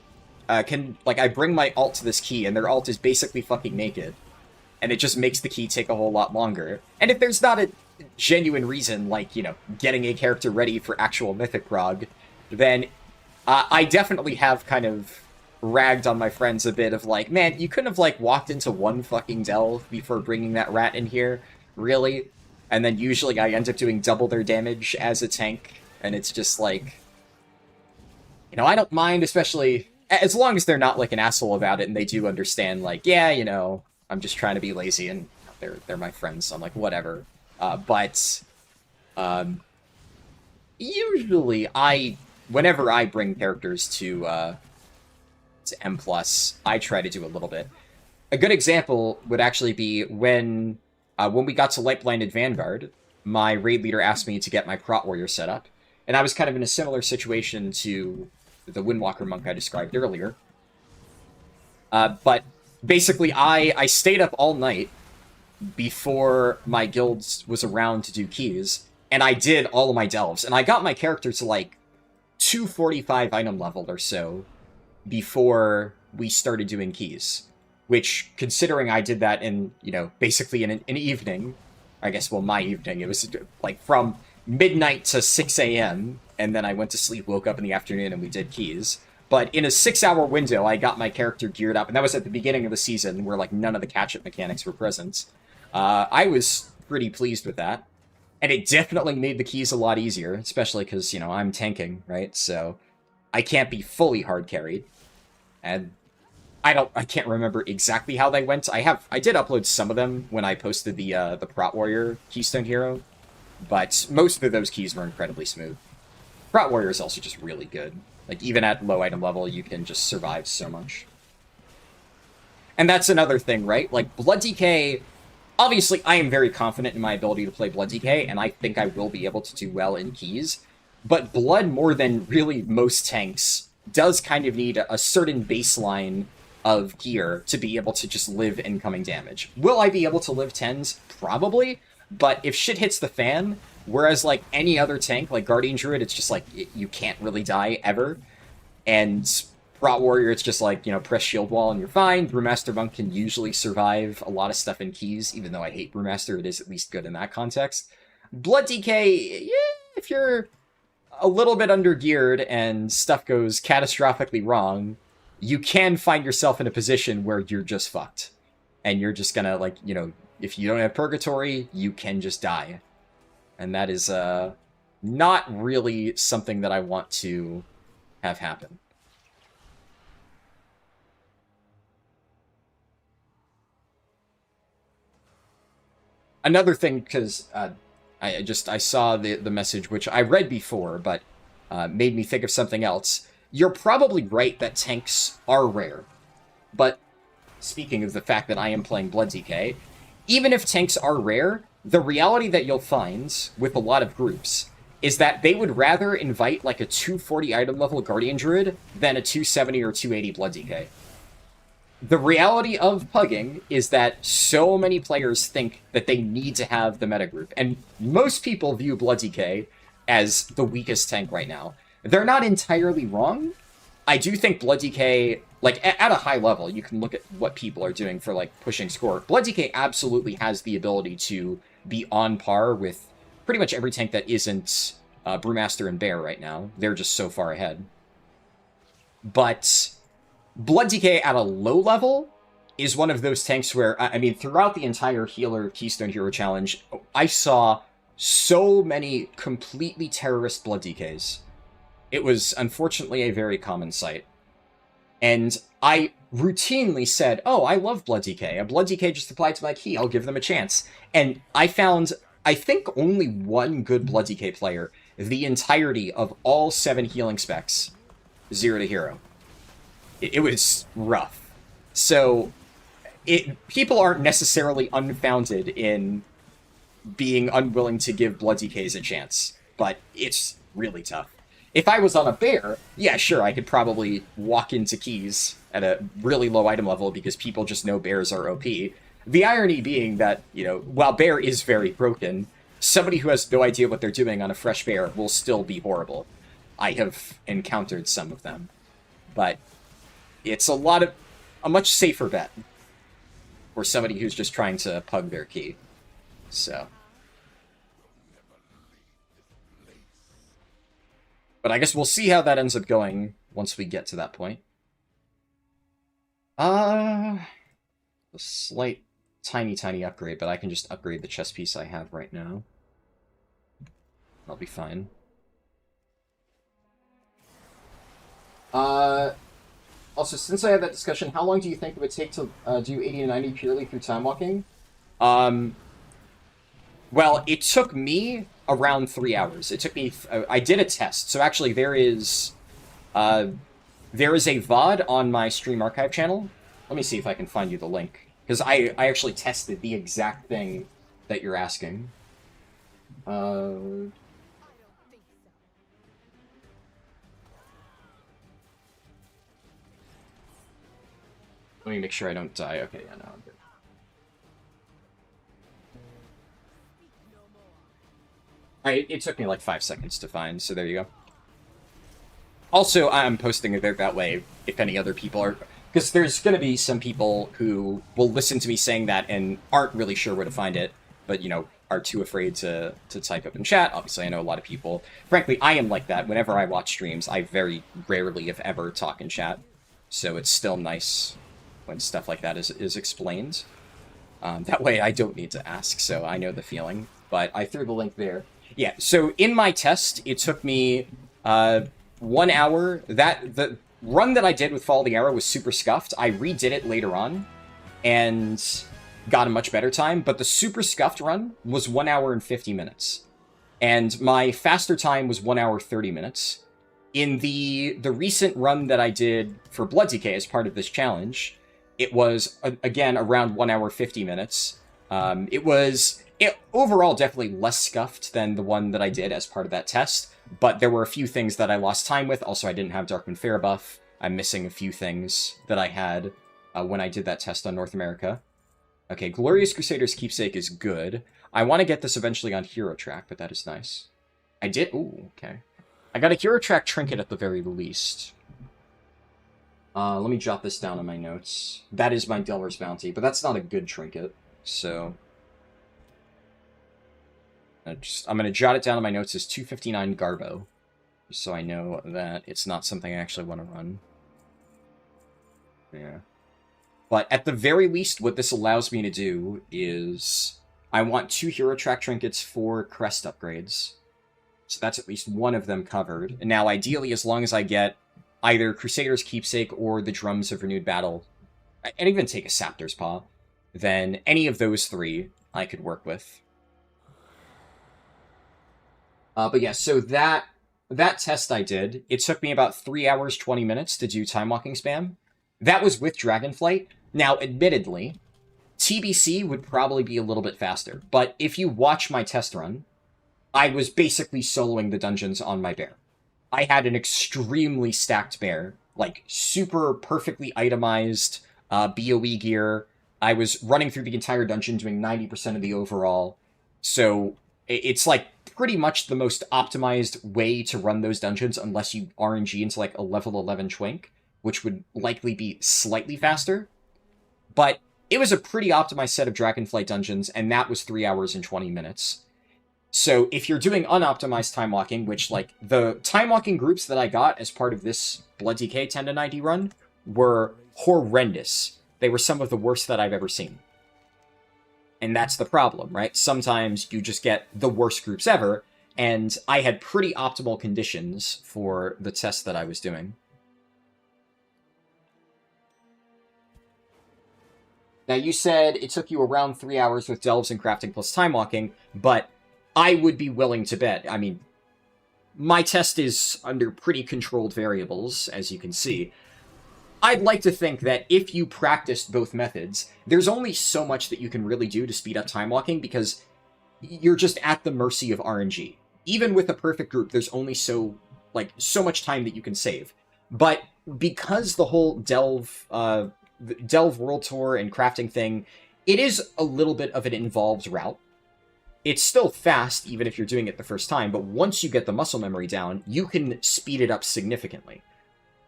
I bring my alt to this key, and their alt is basically fucking naked. And it just makes the key take a whole lot longer. And if there's not a genuine reason, like, getting a character ready for actual Mythic Prog, then I definitely have kind of ragged on my friends a bit of like, man, you couldn't have, like, walked into one fucking delve before bringing that rat in here? Really? And then usually I end up doing double their damage as a tank, and it's just like, I don't mind, especially as long as they're not, like, an asshole about it and they do understand, like, yeah, I'm just trying to be lazy and they're my friends, so I'm like, whatever. But usually whenever I bring characters to M+, I try to do a little bit. A good example would actually be when we got to Light Blinded Vanguard, my raid leader asked me to get my Prot Warrior set up, and I was kind of in a similar situation to the Windwalker Monk I described earlier. But basically, I stayed up all night before my guild was around to do keys, and I did all of my delves, and I got my character to, like, 245 item level or so before we started doing keys. Which, considering I did that in, basically in an evening, I guess, well, my evening, it was, like, from midnight to 6 a.m., and then I went to sleep, woke up in the afternoon, and we did keys. But in a 6-hour window, I got my character geared up, and that was at the beginning of the season, where, like, none of the catch-up mechanics were present. I was pretty pleased with that. And it definitely made the keys a lot easier, especially because, I'm tanking, right? So I can't be fully hard carried. And I can't remember exactly how they went. I did upload some of them when I posted the Prot Warrior Keystone Hero, but most of those keys were incredibly smooth. Prot Warrior is also just really good. Like, even at low item level, you can just survive so much. And that's another thing, right? Like, Blood DK, obviously, I am very confident in my ability to play Blood DK, and I think I will be able to do well in keys. But Blood, more than really most tanks, does kind of need a certain baseline of gear to be able to just live incoming damage. Will I be able to live 10s? Probably. But if shit hits the fan, Whereas, like, any other tank, like Guardian Druid, it's just, like, you can't really die ever. And Rot Warrior, it's just, like, you know, press Shield Wall and you're fine. Brewmaster Monk can usually survive a lot of stuff in keys, even though I hate Brewmaster, it is at least good in that context. Blood DK, yeah, if you're a little bit under-geared and stuff goes catastrophically wrong, you can find yourself in a position where you're just fucked. And you're just gonna, like, you know, if you don't have Purgatory, you can just die. And that is not really something that I want to have happen. Another thing, because I saw the message, which I read before, but made me think of something else. You're probably right that tanks are rare. But speaking of the fact that I am playing Blood DK, even if tanks are rare, the reality that you'll find with a lot of groups is that they would rather invite like a 240 item level Guardian Druid than a 270 or 280 Blood DK. The reality of pugging is that so many players think that they need to have the meta group, and most people view Blood DK as the weakest tank right now. They're not entirely wrong. I do think Blood DK, like, at a high level, you can look at what people are doing for, like, pushing score. Blood DK absolutely has the ability to be on par with pretty much every tank that isn't Brewmaster and Bear right now. They're just so far ahead. But Blood DK at a low level is one of those tanks where, I mean, throughout the entire Healer Keystone Hero Challenge, I saw so many completely terrorist Blood DKs. It was, unfortunately, a very common sight. And I routinely said, oh, I love Blood DK. A Blood DK just applied to my key. I'll give them a chance. And I found, I think, only one good Blood DK player the entirety of all 7 healing specs, 0 to hero. It was rough. So, people aren't necessarily unfounded in being unwilling to give Blood DKs a chance. But it's really tough. If I was on a Bear, yeah, sure, I could probably walk into keys at a really low item level because people just know Bears are OP. The irony being that, you know, while Bear is very broken, somebody who has no idea what they're doing on a fresh Bear will still be horrible. I have encountered some of them. But it's a much safer bet for somebody who's just trying to pug their key. So. But I guess we'll see how that ends up going once we get to that point. A slight, tiny upgrade, but I can just upgrade the chess piece I have right now. I'll be fine. Also, since I had that discussion, how long do you think it would take to do 80 to 90 purely through time walking? Well, it took me around 3 hours. It took me... I did a test. So actually, there is a VOD on my Stream Archive channel. Let me see if I can find you the link. Because I actually tested the exact thing that you're asking. Let me make sure I don't die. Okay, yeah, no, I'm good. It took me like 5 seconds to find, so there you go. Also, I'm posting it there that way if any other people are... Because there's going to be some people who will listen to me saying that and aren't really sure where to find it, but, you know, are too afraid to type up in chat. Obviously, I know a lot of people... Frankly, I am like that. Whenever I watch streams, I very rarely, if ever, talk in chat. So it's still nice when stuff like that is explained. That way I don't need to ask, so I know the feeling. But I threw the link there. Yeah, so in my test, it took me 1 hour. The run that I did with Fall of the Arrow was super scuffed. I redid it later on and got a much better time, but the super scuffed run was 1 hour and 50 minutes. And my faster time was 1 hour 30 minutes. In the recent run that I did for Blood DK as part of this challenge, it was, again, around 1 hour 50 minutes. It overall definitely less scuffed than the one that I did as part of that test, but there were a few things that I lost time with. Also, I didn't have Darkwind Fair buff. I'm missing a few things that I had when I did that test on North America. Okay, Glorious Crusader's Keepsake is good. I want to get this eventually on Hero Track, but that is nice. I did... Ooh, okay. I got a Hero Track trinket at the very least. Let me jot this down in my notes. That is my Delver's Bounty, but that's not a good trinket, so... I'm going to jot it down in my notes as 259 Garbo, so I know that it's not something I actually want to run. Yeah. But at the very least, what this allows me to do is... I want 2 Hero Track trinkets for crest upgrades. So that's at least one of them covered. And now, ideally, as long as I get either Crusader's Keepsake or the Drums of Renewed Battle, and even take a Saptor's Paw, then any of those 3 I could work with. But yeah, so that test I did, it took me about 3 hours, 20 minutes to do time walking spam. That was with Dragonflight. Now, admittedly, TBC would probably be a little bit faster, but if you watch my test run, I was basically soloing the dungeons on my bear. I had an extremely stacked bear, like super perfectly itemized BOE gear. I was running through the entire dungeon doing 90% of the overall, so it's like pretty much the most optimized way to run those dungeons unless you RNG into like a level 11 Twink, which would likely be slightly faster. But it was a pretty optimized set of Dragonflight dungeons, and that was 3 hours and 20 minutes. So if you're doing unoptimized time walking, which, like, the time walking groups that I got as part of this Blood DK 10 to 90 run were horrendous. They were some of the worst that I've ever seen. And that's the problem, right? Sometimes you just get the worst groups ever, and I had pretty optimal conditions for the test that I was doing. Now, you said it took you around 3 hours with delves and crafting plus time walking, but I would be willing to bet. I mean, my test is under pretty controlled variables, as you can see. I'd like to think that if you practiced both methods, there's only so much that you can really do to speed up time walking, because you're just at the mercy of RNG. Even with a perfect group, there's only so much time that you can save. But because the whole Delve World Tour and crafting thing, it is a little bit of an involved route. It's still fast, even if you're doing it the first time, but once you get the muscle memory down, you can speed it up significantly.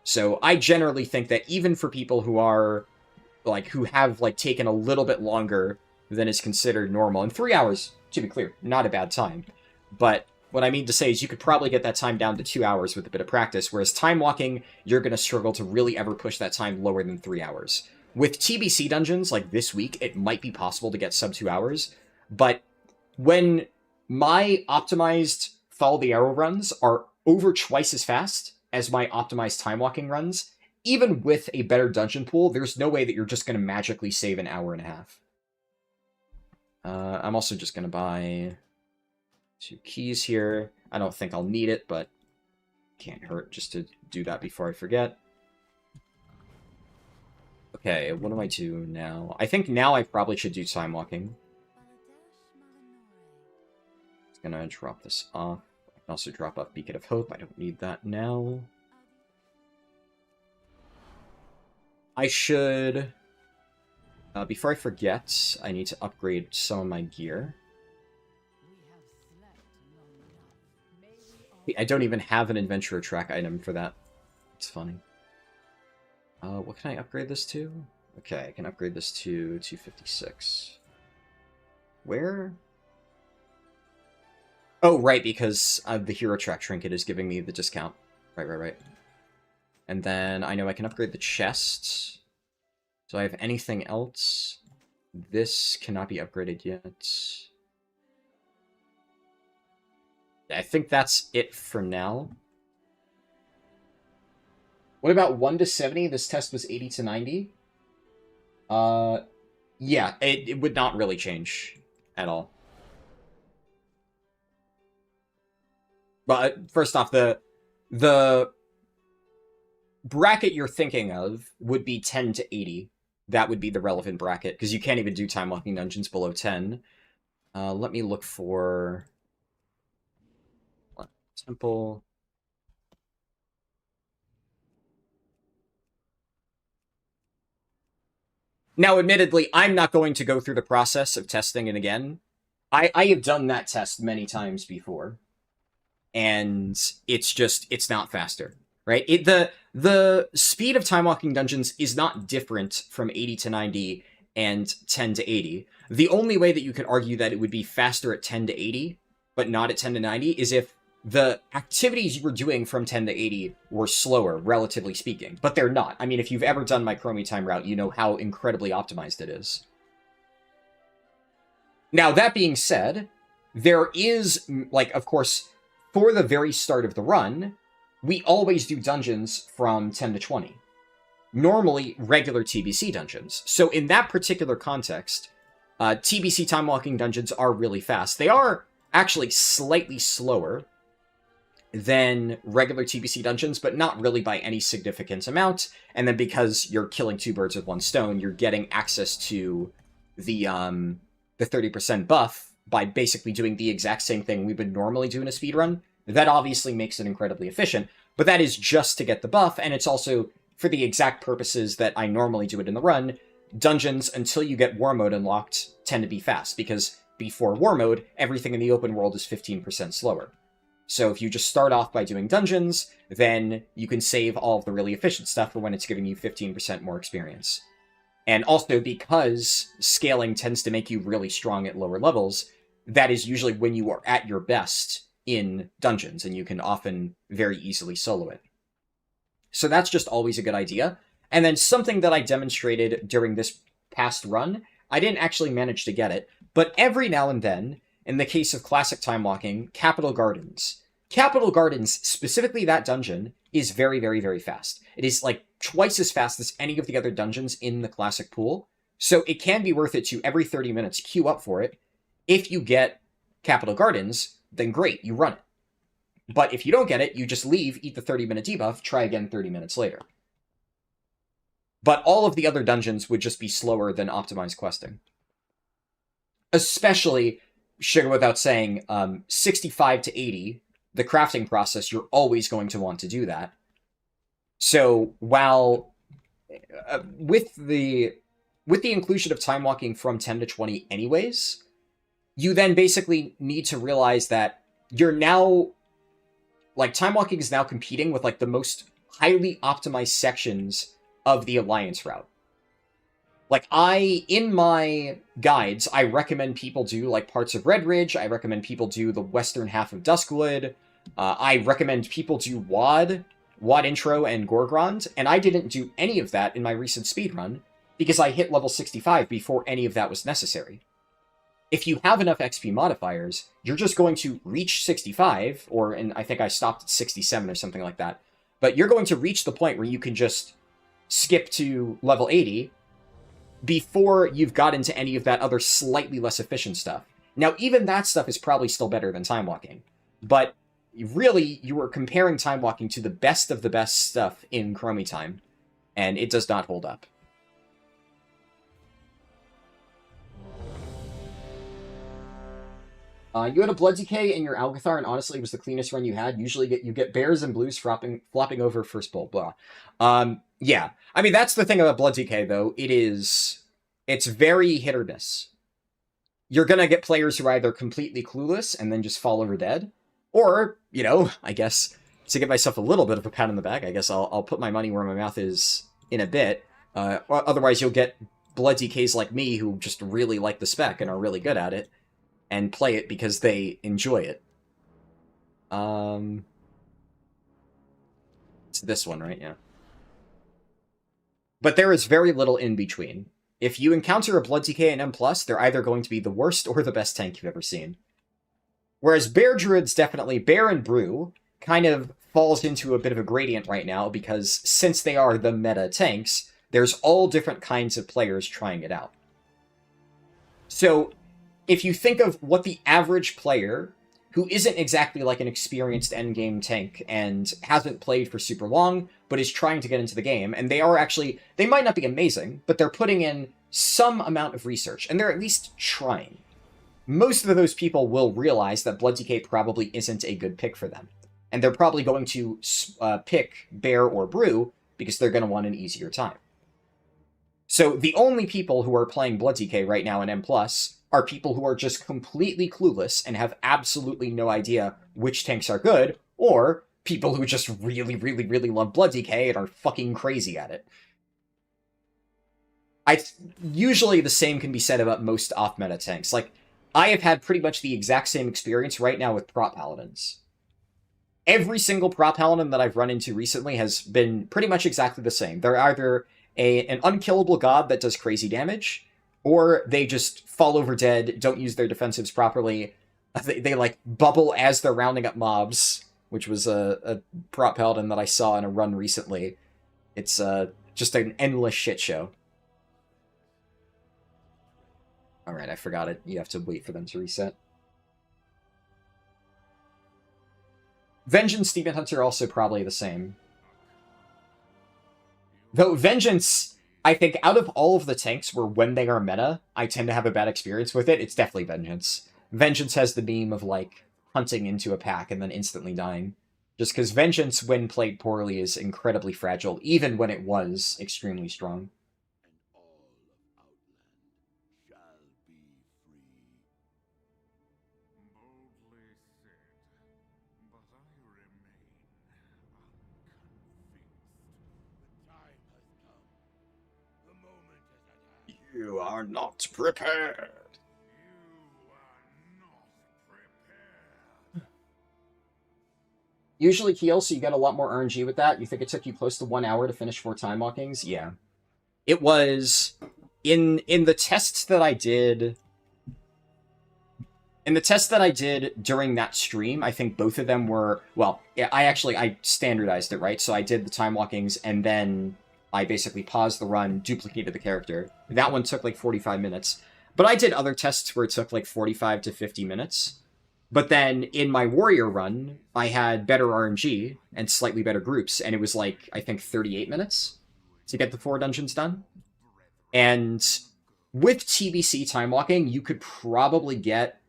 So I generally think that even for people who are, who have, taken a little bit longer than is considered normal, and 3 hours, to be clear, not a bad time, but what I mean to say is you could probably get that time down to 2 hours with a bit of practice, whereas time walking, you're going to struggle to really ever push that time lower than 3 hours. With TBC dungeons, like this week, it might be possible to get sub 2 hours, but when my optimized Follow the Arrow runs are over twice as fast as my optimized time walking runs, even with a better dungeon pool, there's no way that you're just going to magically save an hour and a half. I'm also just going to buy 2 keys here. I don't think I'll need it, but can't hurt just to do that before I forget. Okay, what do I do now? I think now I probably should do time walking. Just gonna drop this off. I can also drop off Beacon of Hope. I don't need that now. I should... before I forget, I need to upgrade some of my gear. I don't even have an adventurer track item for that. It's funny. What can I upgrade this to? Okay, I can upgrade this to 256. Where? Oh, right, because the hero track trinket is giving me the discount. Right. And then I know I can upgrade the chest. Do I have anything else? This cannot be upgraded yet. I think that's it for now. What about 1 to 70? This test was 80 to 90. Yeah, it would not really change at all. But first off, the bracket you're thinking of would be 10 to 80. That would be the relevant bracket, because you can't even do time walking dungeons below 10. Let me look for temple. Now, admittedly, I'm not going to go through the process of testing it again. I have done that test many times before, and it's not faster, right? The speed of time walking dungeons is not different from 80 to 90 and 10 to 80. The only way that you could argue that it would be faster at 10 to 80, but not at 10 to 90, is if the activities you were doing from 10 to 80 were slower, relatively speaking. But they're not. I mean, if you've ever done my Chromie time route, you know how incredibly optimized it is. Now, that being said, there is, like, of course, for the very start of the run, we always do dungeons from 10 to 20. Normally, regular TBC dungeons. So in that particular context, TBC time walking dungeons are really fast. They are actually slightly slower than regular TBC dungeons, but not really by any significant amount. And then because you're killing two birds with one stone, you're getting access to the 30% buff by basically doing the exact same thing we would normally do in a speedrun. That obviously makes it incredibly efficient, but that is just to get the buff, and it's also for the exact purposes that I normally do it in the run. Dungeons, until you get war mode unlocked, tend to be fast, because before war mode, everything in the open world is 15% slower. So if you just start off by doing dungeons, then you can save all of the really efficient stuff for when it's giving you 15% more experience. And also, because scaling tends to make you really strong at lower levels, that is usually when you are at your best in dungeons, and you can often very easily solo it. So that's just always a good idea. And then something that I demonstrated during this past run, I didn't actually manage to get it, but every now and then, in the case of classic time walking, Capital Gardens. Capital Gardens, specifically that dungeon, is very, very, very fast. It is like twice as fast as any of the other dungeons in the classic pool. So it can be worth it to every 30 minutes queue up for it. If you get Capital Gardens, then great, you run it. But if you don't get it, you just leave, eat the 30-minute debuff, try again 30 minutes later. But all of the other dungeons would just be slower than optimized questing. Especially, should go without saying, 65 to 80, the crafting process, you're always going to want to do that. So while with the inclusion of time walking from 10 to 20 anyways, you then basically need to realize that you're now, like, time walking is now competing with, like, the most highly optimized sections of the Alliance route. Like, in my guides, I recommend people do, like, parts of Red Ridge, I recommend people do the western half of Duskwood, I recommend people do WoD Intro, and Gorgrond, and I didn't do any of that in my recent speedrun, because I hit level 65 before any of that was necessary. If you have enough XP modifiers, you're just going to reach 65, and I think I stopped at 67 or something like that, but you're going to reach the point where you can just skip to level 80 before you've got into any of that other slightly less efficient stuff. Now, even that stuff is probably still better than time walking, but really, you are comparing time walking to the best of the best stuff in Chromie time, and it does not hold up. You had a Blood Decay in your Algathar, and honestly, it was the cleanest run you had. Usually you get bears and blues flopping over first bolt, blah. Yeah. I mean, that's the thing about Blood Decay, though. It's very hit or miss. You're gonna get players who are either completely clueless and then just fall over dead, or, you know, I guess, to give myself a little bit of a pat on the back, I guess I'll put my money where my mouth is in a bit. Otherwise, you'll get Blood Decays like me who just really like the spec and are really good at it, and play it because they enjoy it. It's this one, right? Yeah. But there is very little in between. If you encounter a Blood Decay in M+, they're either going to be the worst or the best tank you've ever seen. Whereas Bear Druids definitely, Bear and Brew, kind of falls into a bit of a gradient right now, because since they are the meta tanks, there's all different kinds of players trying it out. So, if you think of what the average player, who isn't exactly like an experienced endgame tank and hasn't played for super long, but is trying to get into the game, and they might not be amazing, but they're putting in some amount of research, and they're at least trying. Most of those people will realize that Blood Decay probably isn't a good pick for them, and they're probably going to pick Bear or Brew because they're going to want an easier time. So the only people who are playing Blood DK right now in M+, are people who are just completely clueless and have absolutely no idea which tanks are good, or people who just really, really, really love Blood DK and are fucking crazy at it. Usually the same can be said about most off-meta tanks. Like, I have had pretty much the exact same experience right now with prop paladins. Every single prop paladin that I've run into recently has been pretty much exactly the same. They're either an unkillable god that does crazy damage, or they just fall over dead, don't use their defensives properly. They like bubble as they're rounding up mobs, which was a prop paladin that I saw in a run recently. It's just an endless shit show. Alright, I forgot it. You have to wait for them to reset. Vengeance, Demon Hunter also probably the same. Though Vengeance, I think out of all of the tanks where when they are meta, I tend to have a bad experience with it, it's definitely Vengeance. Vengeance has the meme of, like, hunting into a pack and then instantly dying. Just because Vengeance, when played poorly, is incredibly fragile, even when it was extremely strong. You are not prepared. Usually heal, so you get a lot more RNG with that. You think it took you close to 1 hour to finish 4 time walkings? Yeah. It was... In the tests that I did... In the test that I did during that stream, I think both of them were... Well, I standardized it, right? So I did the time walkings, and then I basically paused the run, duplicated the character. That one took like 45 minutes. But I did other tests where it took like 45 to 50 minutes. But then in my warrior run, I had better RNG and slightly better groups, and it was like, I think 38 minutes to get the 4 dungeons done. And with TBC time walking, you could probably get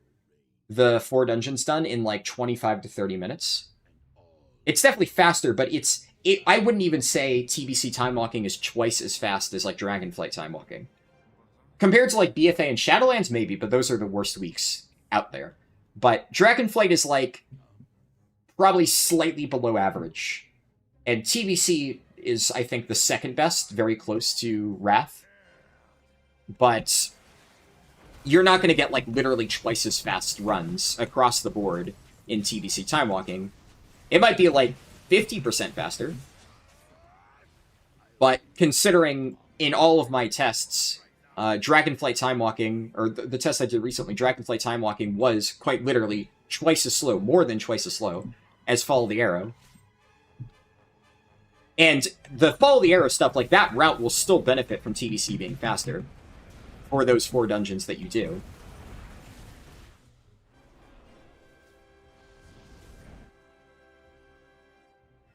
the 4 dungeons done in like 25 to 30 minutes. It's definitely faster, but I wouldn't even say TBC time walking is twice as fast as like Dragonflight time walking. Compared to like BFA and Shadowlands, maybe, but those are the worst weeks out there. But Dragonflight is like probably slightly below average. And TBC is, I think, the second best, very close to Wrath. But you're not going to get like literally twice as fast runs across the board in TBC time walking. It might be like 50% faster. But considering in all of my tests, Dragonflight time walking, or the test I did recently, Dragonflight time walking was quite literally twice as slow, more than twice as slow, as Follow the Arrow. And the Follow the Arrow stuff, like that route will still benefit from TBC being faster for those 4 dungeons that you do.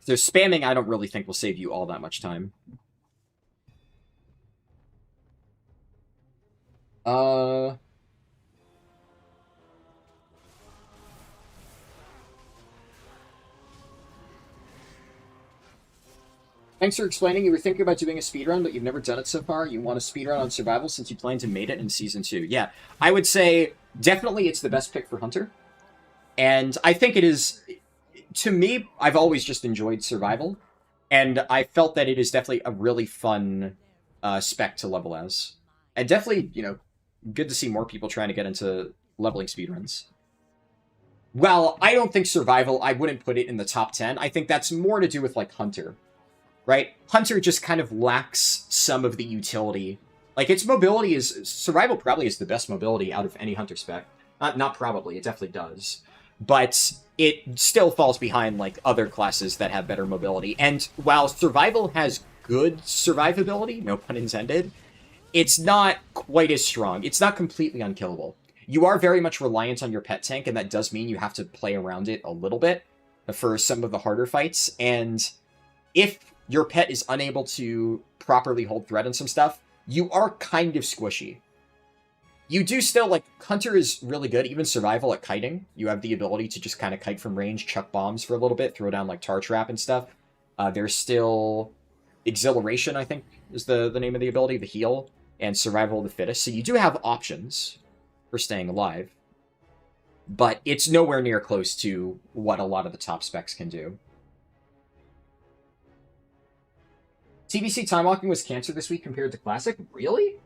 So spamming, I don't really think will save you all that much time. Thanks for explaining. You were thinking about doing a speedrun, but you've never done it so far. You want a speedrun on survival since you plan to made it in Season 2. Yeah, I would say definitely it's the best pick for Hunter. And I think it is... To me, I've always just enjoyed survival. And I felt that it is definitely a really fun spec to level as. And definitely, you know, good to see more people trying to get into leveling speedruns. Well, I don't think survival, I wouldn't put it in the top 10. I think that's more to do with, like, Hunter. Right? Hunter just kind of lacks some of the utility. Like, its mobility is... Survival probably is the best mobility out of any Hunter spec. Not probably, it definitely does. But it still falls behind, like, other classes that have better mobility. And while survival has good survivability, no pun intended, it's not quite as strong. It's not completely unkillable. You are very much reliant on your pet tank, and that does mean you have to play around it a little bit for some of the harder fights. And if your pet is unable to properly hold threat on some stuff, you are kind of squishy. You do still, like, Hunter is really good, even survival at kiting. You have the ability to just kind of kite from range, chuck bombs for a little bit, throw down, like, tar trap and stuff. There's still Exhilaration, I think, is the name of the ability, the heal, and Survival of the Fittest. So you do have options for staying alive, but it's nowhere near close to what a lot of the top specs can do. TBC time walking was cancer this week compared to Classic? Really?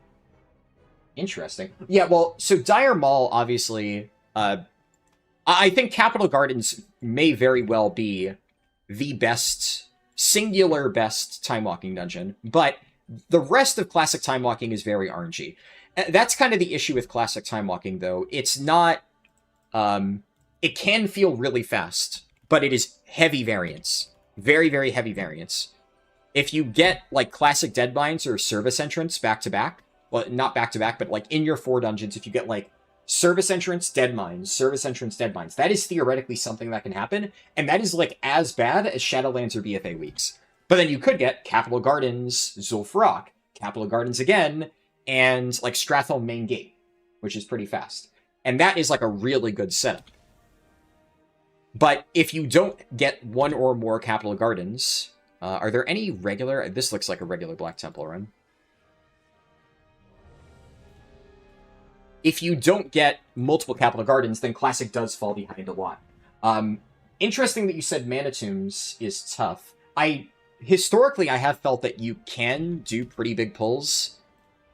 Interesting. Yeah, well, so Dire Maul, obviously, I think Capital Gardens may very well be the best, singular best time walking dungeon, but the rest of Classic time walking is very RNG. That's kind of the issue with Classic time walking, though. It's not, it can feel really fast, but it is heavy variance. Very, very heavy variance. If you get, like, Classic Deadmines or Service Entrance back-to-back, well, not back-to-back, but, like, in your 4 dungeons, if you get, like, Service Entrance, Deadmines, Service Entrance, Deadmines, that is theoretically something that can happen, and that is, like, as bad as Shadowlands or BFA weeks. But then you could get Capital Gardens, Zul'jin, Capital Gardens again, and, like, Stratholme Main Gate, which is pretty fast. And that is, like, a really good setup. But if you don't get one or more Capital Gardens... are there any regular... This looks like a regular Black Temple run. If you don't get multiple Capital Gardens, then Classic does fall behind a lot. Interesting that you said Mana Tombs is tough. Historically, I have felt that you can do pretty big pulls.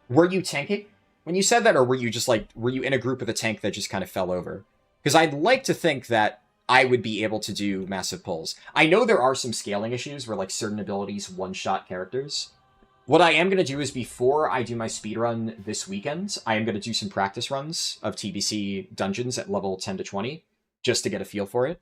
Were you tanking when you said that, or were you just like... Were you in a group with a tank that just kind of fell over? Because I'd like to think that I would be able to do massive pulls. I know there are some scaling issues where, like, certain abilities one-shot characters. What I am going to do is, before I do my speedrun this weekend, I am going to do some practice runs of TBC dungeons at level 10 to 20, just to get a feel for it.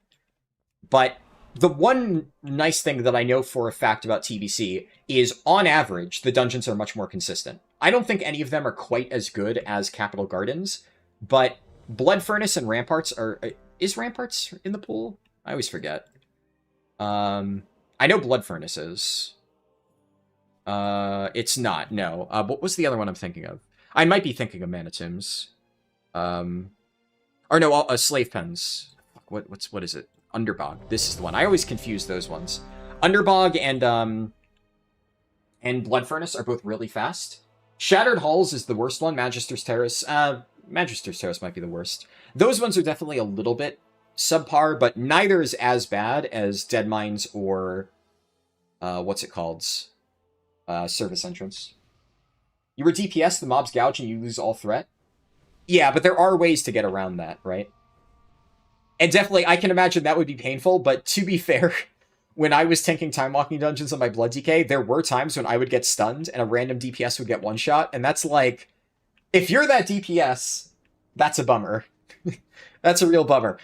But the one nice thing that I know for a fact about TBC is, on average, the dungeons are much more consistent. I don't think any of them are quite as good as Capital Gardens, but Blood Furnace and Ramparts are... Is Ramparts in the pool? I always forget. I know Blood Furnace is. It's not, no. What was the other one I'm thinking of? I might be thinking of Mana Tombs. Or no, Slave Pens. What is it? Underbog. This is the one. I always confuse those ones. Underbog and Blood Furnace are both really fast. Shattered Halls is the worst one. Magister's Terrace. Magister's Terrace might be the worst. Those ones are definitely a little bit subpar, but neither is as bad as Deadmines or, what's it called? Service Entrance. You were DPS, the mobs gouge, and you lose all threat? Yeah, but there are ways to get around that, right? And definitely, I can imagine that would be painful, but to be fair, when I was tanking time walking dungeons on my Blood DK, there were times when I would get stunned and a random DPS would get one shot, and that's like... If you're that DPS, that's a bummer. That's a real bummer.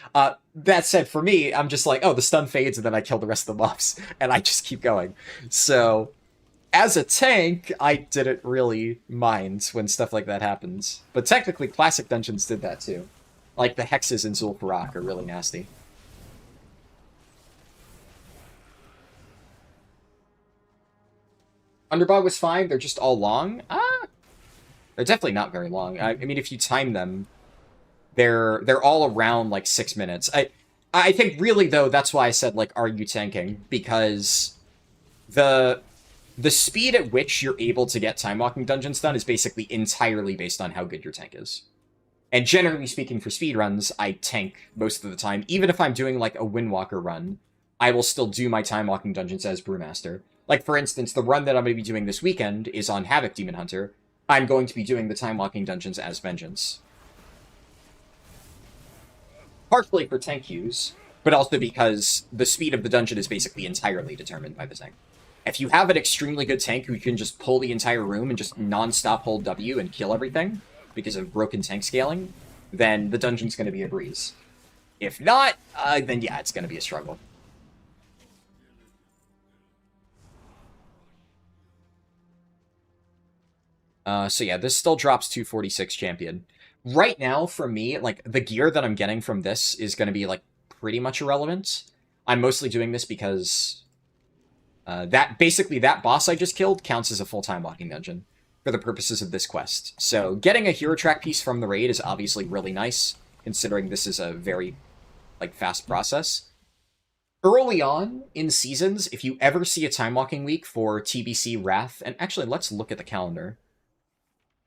That said, for me, I'm just like, oh, the stun fades, and then I kill the rest of the mobs, and I just keep going. So, as a tank, I didn't really mind when stuff like that happens. But technically, Classic dungeons did that too. Like, the hexes in Zul'jin are really nasty. Underbog was fine, they're just all long? They're definitely not very long. I mean, if you time them, they're all around, like, 6 minutes. I think, really, though, that's why I said, like, are you tanking? Because the speed at which you're able to get time-walking dungeons done is basically entirely based on how good your tank is. And generally speaking, for speedruns, I tank most of the time. Even if I'm doing, like, a Windwalker run, I will still do my time-walking dungeons as Brewmaster. Like, for instance, the run that I'm going to be doing this weekend is on Havoc Demon Hunter. I'm going to be doing the time-walking dungeons as Vengeance. Partially for tank use, but also because the speed of the dungeon is basically entirely determined by the tank. If you have an extremely good tank who can just pull the entire room and just non-stop hold W and kill everything because of broken tank scaling, then the dungeon's going to be a breeze. If not, then yeah, it's going to be a struggle. So yeah, this still drops 246 champion. Right now, for me, like, the gear that I'm getting from this is going to be, like, pretty much irrelevant. I'm mostly doing this because that boss I just killed counts as a full-time walking dungeon for the purposes of this quest. So getting a hero track piece from the raid is obviously really nice, considering this is a very, like, fast process. Early on in seasons, if you ever see a time walking week for TBC Wrath, and actually let's look at the calendar.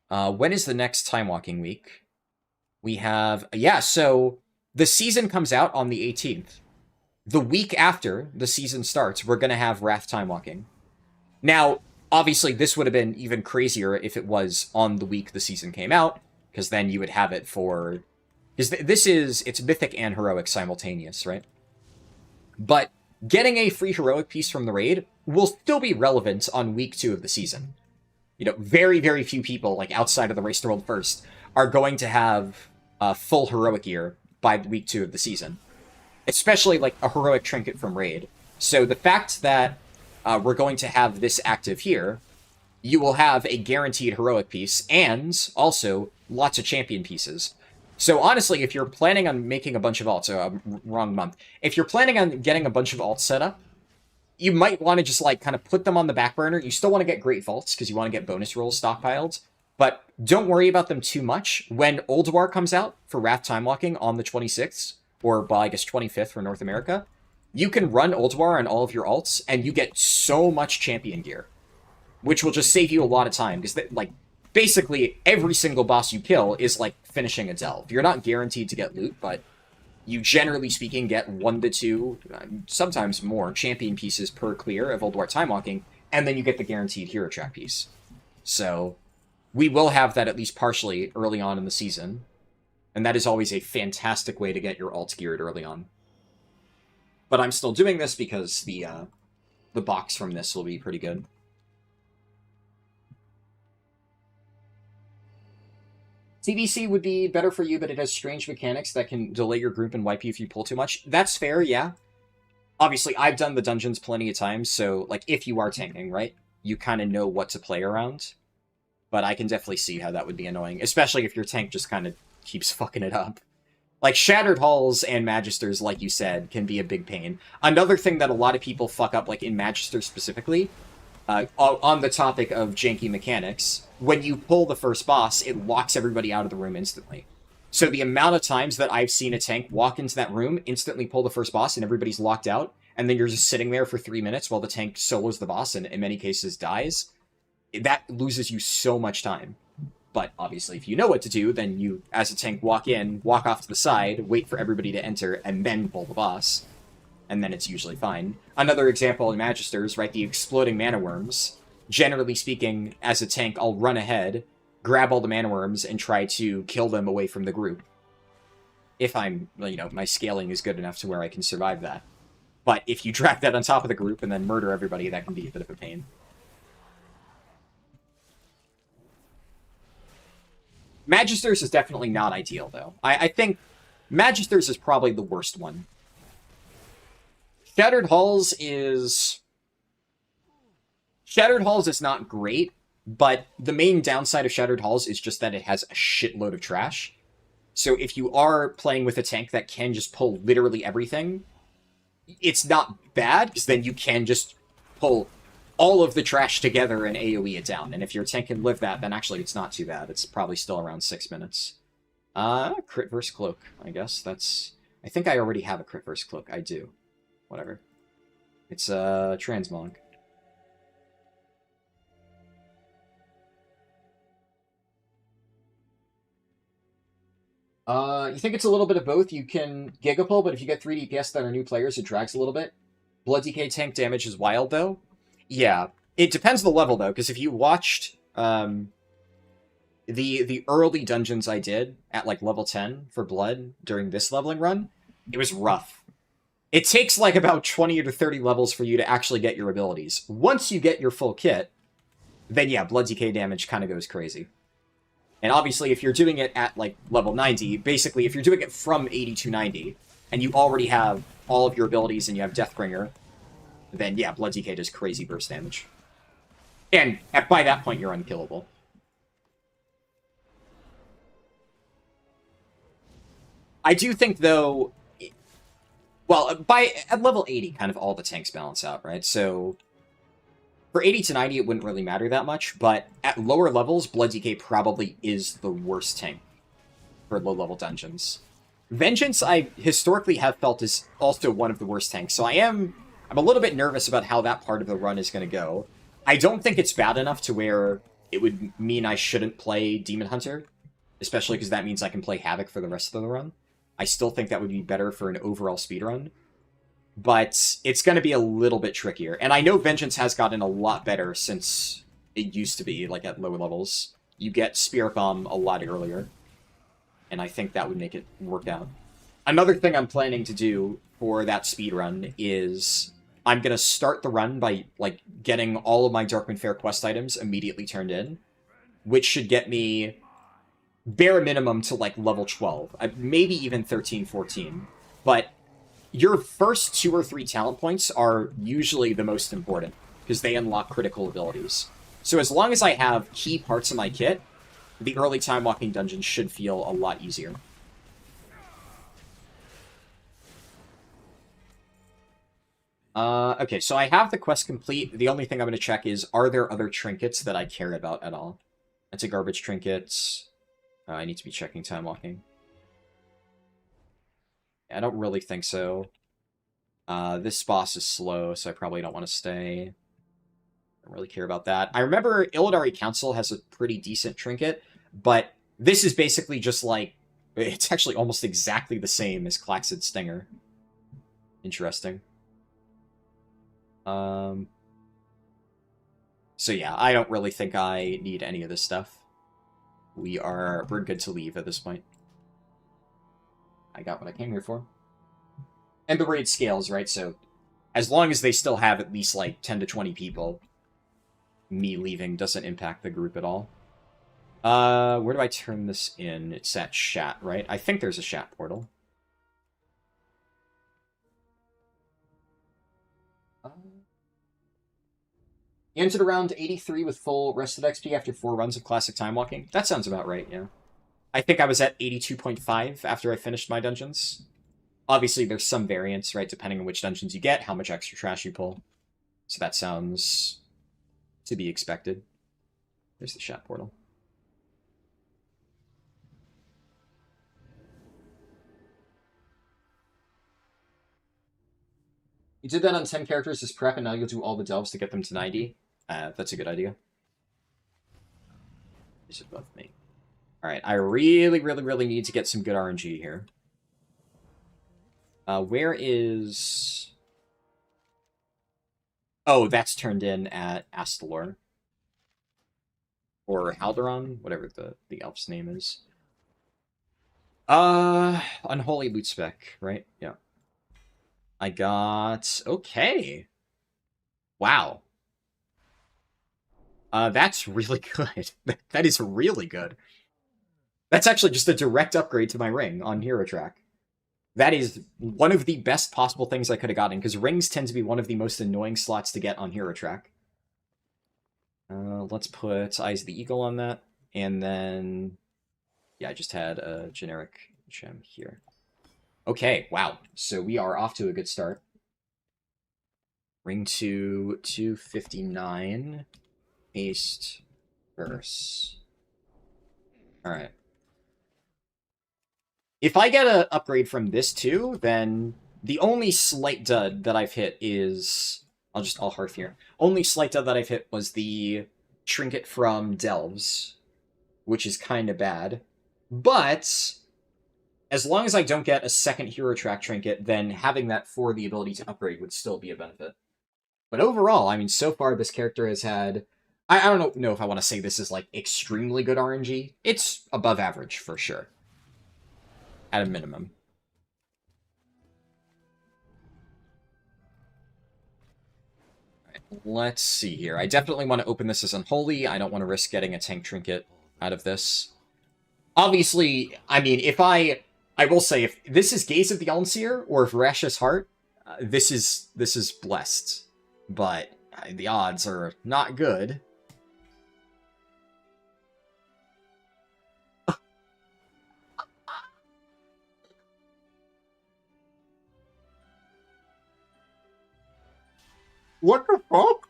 When is the next time walking week? We have, yeah, so the season comes out on the 18th. The week after the season starts, we're going to have Wrath time walking. Now, obviously, this would have been even crazier if it was on the week the season came out, because then you would have it for... Because it's Mythic and Heroic simultaneous, right? But getting a free Heroic piece from the raid will still be relevant on week 2 of the season. You know, very, very few people, like outside of the Race to World First, are going to have full Heroic gear by week 2 of the season. Especially, like, a Heroic trinket from raid. So the fact that we're going to have this active here, you will have a guaranteed Heroic piece, and also lots of champion pieces. So honestly, if you're planning on making a bunch of alts, wrong month. If you're planning on getting a bunch of alts set up, you might want to just like kind of put them on the back burner. You still want to get great vaults because you want to get bonus rolls stockpiled, but don't worry about them too much. When Ulduar comes out for Wrath Time Walking on the 26th, or well, I guess 25th for North America, you can run Ulduar on all of your alts, and you get so much champion gear, which will just save you a lot of time because like basically every single boss you kill is like finishing a delve. You're not guaranteed to get loot, but you generally speaking get 1 to 2, sometimes more, champion pieces per clear of Ulduar Time Walking, and then you get the guaranteed hero track piece. So we will have that at least partially early on in the season, and that is always a fantastic way to get your alts geared early on. But I'm still doing this because the box from this will be pretty good. TBC would be better for you, but it has strange mechanics that can delay your group and wipe you if you pull too much. That's fair, yeah. Obviously, I've done the dungeons plenty of times, so, like, if you are tanking, right, you kind of know what to play around. But I can definitely see how that would be annoying, especially if your tank just kind of keeps fucking it up. Like, Shattered Halls and Magisters, like you said, can be a big pain. Another thing that a lot of people fuck up, like in Magister specifically, on the topic of janky mechanics, when you pull the first boss, it locks everybody out of the room instantly. So the amount of times that I've seen a tank walk into that room, instantly pull the first boss, and everybody's locked out, and then you're just sitting there for 3 minutes while the tank solos the boss and in many cases dies, that loses you so much time. But obviously, if you know what to do, then you, as a tank, walk in, walk off to the side, wait for everybody to enter, and then pull the boss. And then it's usually fine. Another example in Magisters, right, the exploding mana worms. Generally speaking, as a tank, I'll run ahead, grab all the mana worms, and try to kill them away from the group. If I'm, you know, my scaling is good enough to where I can survive that. But if you drag that on top of the group and then murder everybody, that can be a bit of a pain. Magisters is definitely not ideal, though. I think Magisters is probably the worst one. Shattered Halls is not great, but the main downside of Shattered Halls is just that it has a shitload of trash. So if you are playing with a tank that can just pull literally everything, it's not bad, because then you can just pull all of the trash together and AoE it down. And if your tank can live that, then actually it's not too bad. It's probably still around 6 minutes. Crit versus Cloak, I guess. I think I already have a Crit versus Cloak. I do. Whatever. It's Transmog. You think it's a little bit of both? You can Gigapull, but if you get 3 DPS that are new players, it drags a little bit. Blood DK tank damage is wild, though. Yeah. It depends on the level, though, because if you watched the early dungeons I did at, like, level 10 for Blood during this leveling run, it was rough. It takes, like, about 20 to 30 levels for you to actually get your abilities. Once you get your full kit, then, yeah, Blood DK damage kind of goes crazy. And obviously, if you're doing it at, like, level 90, basically, if you're doing it from 80 to 90, and you already have all of your abilities and you have Deathbringer, then, yeah, Blood DK does crazy burst damage. And by that point, you're unkillable. I do think, though... Well, at level 80, kind of all the tanks balance out, right? So, for 80 to 90, it wouldn't really matter that much, but at lower levels, Blood DK probably is the worst tank for low-level dungeons. Vengeance, I historically have felt is also one of the worst tanks, so I'm a little bit nervous about how that part of the run is going to go. I don't think it's bad enough to where it would mean I shouldn't play Demon Hunter, especially because that means I can play Havoc for the rest of the run. I still think that would be better for an overall speedrun, but it's going to be a little bit trickier. And I know Vengeance has gotten a lot better since it used to be, like, at lower levels. You get Spirit Bomb a lot earlier, and I think that would make it work out. Another thing I'm planning to do for that speedrun is I'm going to start the run by, like, getting all of my Darkwind Fair quest items immediately turned in, which should get me bare minimum to, like, level 12, maybe even 13, 14. But your first 2 or 3 talent points are usually the most important, because they unlock critical abilities. So as long as I have key parts of my kit, the early time walking dungeons should feel a lot easier. Okay, so I have the quest complete. The only thing I'm going to check is, are there other trinkets that I care about at all? That's a garbage trinket. I need to be checking time walking. I don't really think so. This boss is slow, so I probably don't want to stay. I don't really care about that. I remember Illidari Council has a pretty decent trinket, but this is basically just like... It's actually almost exactly the same as Claxid Stinger. Interesting. So yeah, I don't really think I need any of this stuff. We're good to leave at this point. I got what I came here for. And the raid scales, right? So as long as they still have at least like 10 to 20 people, me leaving doesn't impact the group at all. Where do I turn this in? It's at chat, right? I think there's a chat portal. You entered around 83 with full rested XP after 4 runs of classic time walking. That sounds about right, yeah. I think I was at 82.5 after I finished my dungeons. Obviously, there's some variance, right, depending on which dungeons you get, how much extra trash you pull. So that sounds to be expected. There's the chat portal. You did that on 10 characters as prep, and now you'll do all the delves to get them to 90. That's a good idea. Is above me. Alright, I really, really, really need to get some good RNG here. Where is... Oh, that's turned in at Astalor. Or Harldan, whatever the elf's name is. Unholy Loot Spec, right? Yeah. I got... Okay. Wow. That's really good. That is really good. That's actually just a direct upgrade to my ring on Hero Track. That is one of the best possible things I could have gotten, because rings tend to be one of the most annoying slots to get on Hero Track. Let's put Eyes of the Eagle on that, and then... Yeah, I just had a generic gem here. Okay, wow. So we are off to a good start. Ring 2, 259. Haste. Verse. Alright. If I get an upgrade from this too, then the only slight dud that I've hit is... I'll hearth here. Only slight dud that I've hit was the trinket from Delves, which is kind of bad. But as long as I don't get a second Hero Track trinket, then having that for the ability to upgrade would still be a benefit. But overall, I mean, so far this character has had... I don't know if I want to say this is, like, extremely good RNG. It's above average, for sure. At a minimum. Right, let's see here. I definitely want to open this as Unholy. I don't want to risk getting a tank trinket out of this. Obviously, I mean, if I will say, if this is Gaze of the Elnseer, or if Rasha's Heart, this is blessed. But the odds are not good. What the fuck?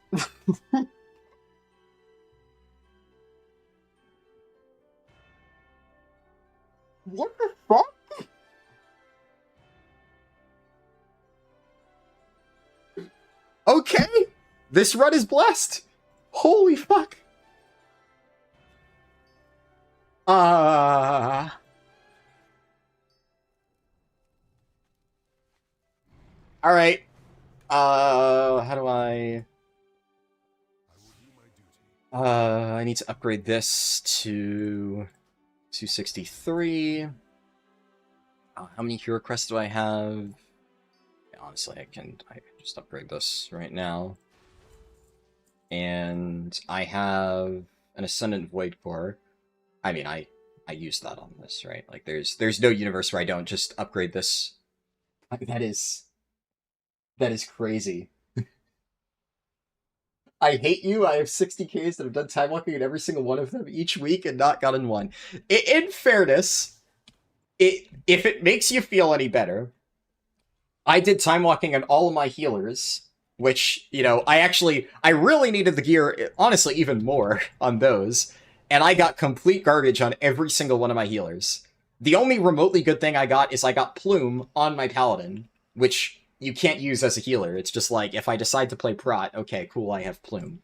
What the fuck? Okay! This run is blessed! Holy fuck! Alright. How do I... I need to upgrade this to 263. How many hero crests do I have? Yeah, honestly, I can just upgrade this right now. And I have an Ascendant Void Core. I mean, I use that on this, right? Like, there's no universe where I don't just upgrade this. That is crazy. I hate you. I have 60Ks that have done time walking in every single one of them each week and not gotten one. In fairness, if it makes you feel any better, I did time walking on all of my healers, which, you know, I really needed the gear, honestly, even more on those. And I got complete garbage on every single one of my healers. The only remotely good thing I got is I got Plume on my Paladin, which you can't use as a healer. It's just like, if I decide to play Prot, okay, cool, I have Plume.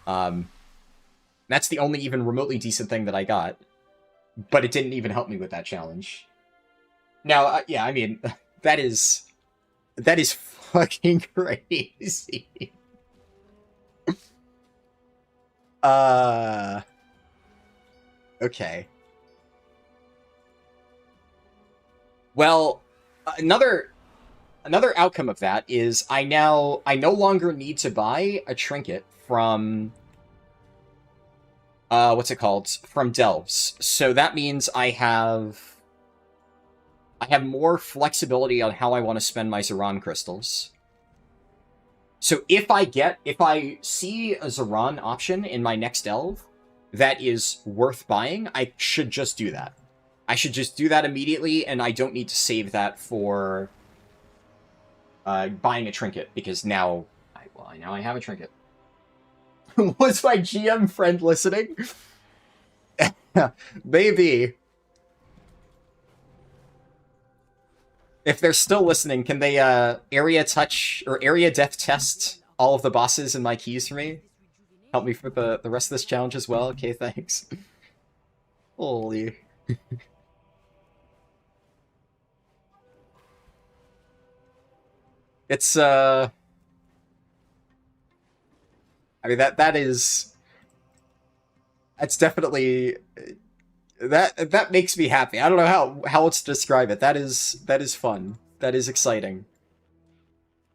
That's the only even remotely decent thing that I got. But it didn't even help me with that challenge. Now, yeah, I mean, that is fucking crazy. Okay. Well, another outcome of that is I no longer need to buy a trinket from what's it called? From Delves. So that means I have more flexibility on how I want to spend my Zeron crystals. So if I see a Zeron option in my next delve that is worth buying, I should just do that. I should just do that immediately, and I don't need to save that for buying a trinket, because now I have a trinket. Was my GM friend listening? Maybe. If they're still listening, can they area touch or area death test all of the bosses and my keys for me? Help me for the rest of this challenge as well? Okay, thanks. Holy. It's I mean that's definitely that makes me happy. I don't know how else to describe it. That is fun. That is exciting.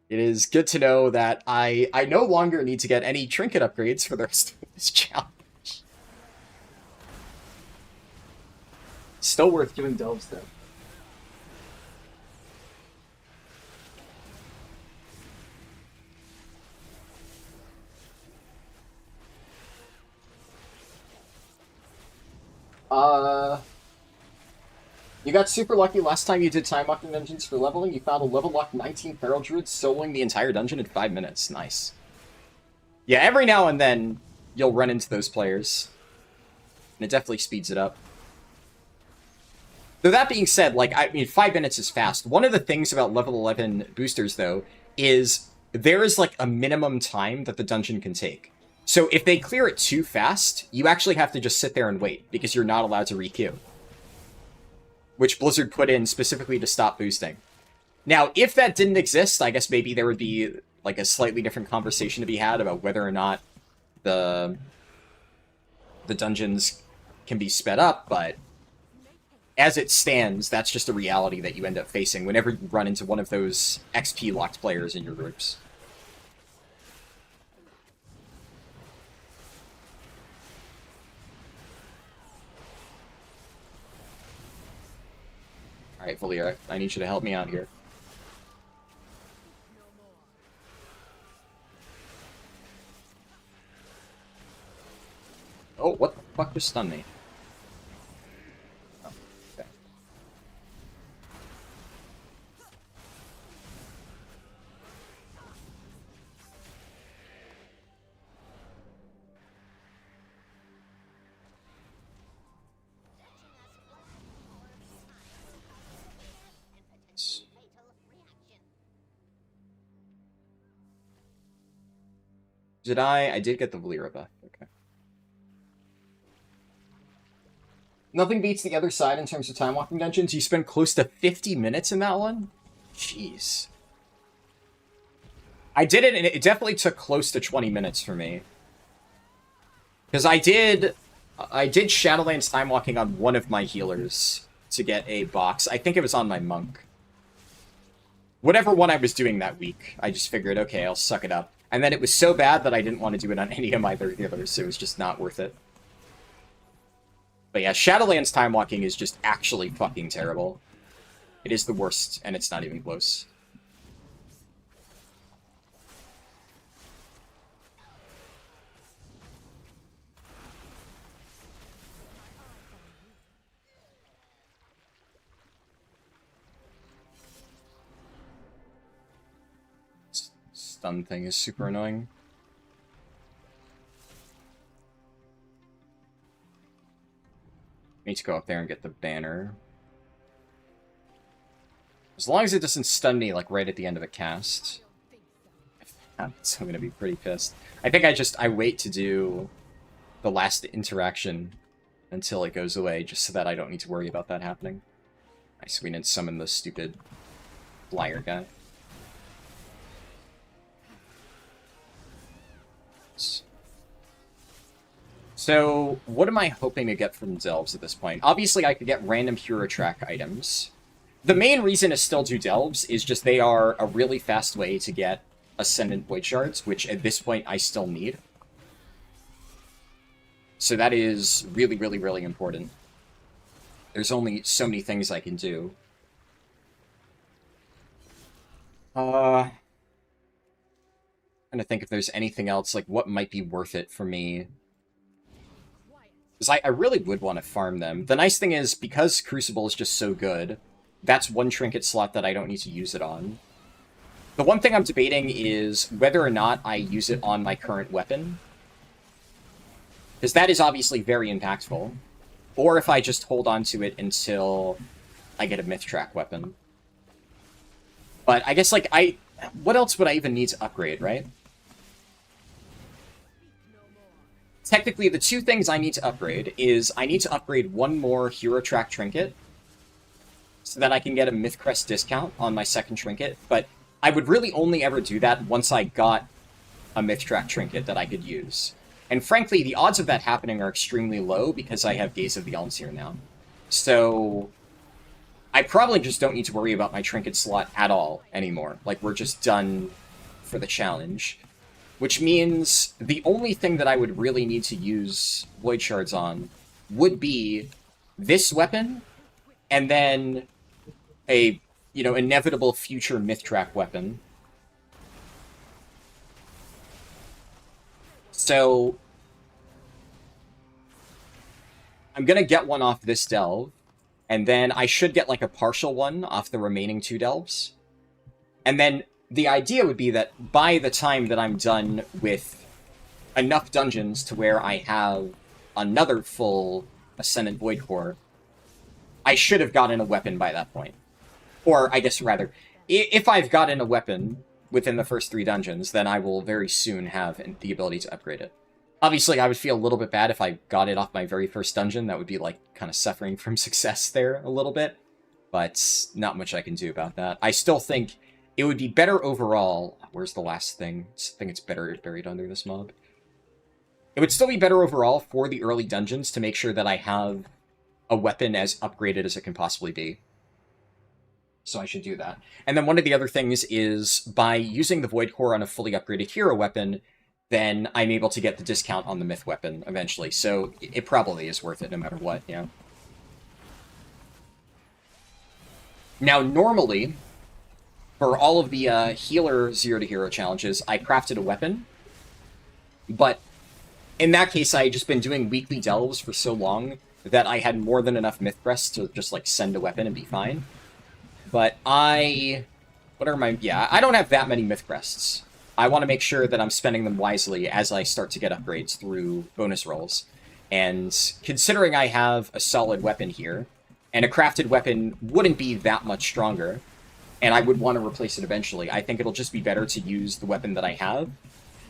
It is good to know that I no longer need to get any trinket upgrades for the rest of this challenge. Still worth doing delves though. You got super lucky last time you did time walking dungeons for leveling. You found a level locked 19 feral druid soloing the entire dungeon in 5 minutes. Nice. Yeah, every now and then you'll run into those players. And it definitely speeds it up. Though that being said, like, I mean, 5 minutes is fast. One of the things about level 11 boosters, though, is there is, like, a minimum time that the dungeon can take. So if they clear it too fast, you actually have to just sit there and wait, because you're not allowed to re-queue. Which Blizzard put in specifically to stop boosting. Now, if that didn't exist, I guess maybe there would be, like, a slightly different conversation to be had about whether or not the dungeons can be sped up, but as it stands, that's just a reality that you end up facing whenever you run into one of those XP-locked players in your groups. Alright, Valir, I need you to help me out here. Oh, what the fuck just stunned me? Oh, okay. Did I? I did get the Valera buff. Okay. Nothing beats the other side in terms of time walking dungeons. You spend close to 50 minutes in that one? Jeez. I did it, and it definitely took close to 20 minutes for me. Because I did Shadowlands time walking on one of my healers to get a box. I think it was on my monk. Whatever one I was doing that week, I just figured, okay, I'll suck it up. And then it was so bad that I didn't want to do it on any of my other healers, so it was just not worth it. But yeah, Shadowlands time walking is just actually fucking terrible. It is the worst, and it's not even close. Stun thing is super annoying. Need to go up there and get the banner. As long as it doesn't stun me, like, right at the end of a cast. If it happens, I'm gonna be pretty pissed. I think I wait to do the last interaction until it goes away, just so that I don't need to worry about that happening. Nice, we didn't summon the stupid flyer guy. So, what am I hoping to get from Delves at this point? Obviously, I could get random hero track items. The main reason to still do Delves is just they are a really fast way to get Ascendant Void Shards, which at this point I still need. So that is really, really, really important. There's only so many things I can do. Trying to think if there's anything else, like, what might be worth it for me. Because I really would want to farm them. The nice thing is, because Crucible is just so good, that's one trinket slot that I don't need to use it on. The one thing I'm debating is whether or not I use it on my current weapon. Because that is obviously very impactful. Or if I just hold on to it until I get a myth track weapon. But I guess, like, what else would I even need to upgrade, right? Technically, the two things I need to upgrade is I need to upgrade one more Hero Track Trinket so that I can get a Myth Crest discount on my second trinket, but I would really only ever do that once I got a Myth Track Trinket that I could use. And frankly, the odds of that happening are extremely low because I have Gaze of the Elves here now. So I probably just don't need to worry about my trinket slot at all anymore. Like, we're just done for the challenge. Which means the only thing that I would really need to use Void Shards on would be this weapon, and then a, inevitable future Myth Track weapon. So I'm gonna get one off this delve, and then I should get, like, a partial one off the remaining two delves. And then the idea would be that by the time that I'm done with enough dungeons to where I have another full Ascendant Void Core, I should have gotten a weapon by that point. Or, I guess, rather, if I've gotten a weapon within the first 3 dungeons, then I will very soon have the ability to upgrade it. Obviously, I would feel a little bit bad if I got it off my very first dungeon. That would be, like, kind of suffering from success there a little bit. But not much I can do about that. I still think it would be better overall. Where's the last thing? I think it's better buried under this mob. It would still be better overall for the early dungeons to make sure that I have a weapon as upgraded as it can possibly be. So I should do that. And then one of the other things is, by using the Void Core on a fully upgraded hero weapon, then I'm able to get the discount on the Myth weapon eventually. So it probably is worth it no matter what, yeah. Now, normally, for all of the healer 0 to hero challenges, I crafted a weapon. But in that case, I had just been doing weekly delves for so long that I had more than enough Myth Crests to just, like, send a weapon and be fine. But I don't have that many Myth Crests. I want to make sure that I'm spending them wisely as I start to get upgrades through bonus rolls. And considering I have a solid weapon here, and a crafted weapon wouldn't be that much stronger, and I would want to replace it eventually, I think it'll just be better to use the weapon that I have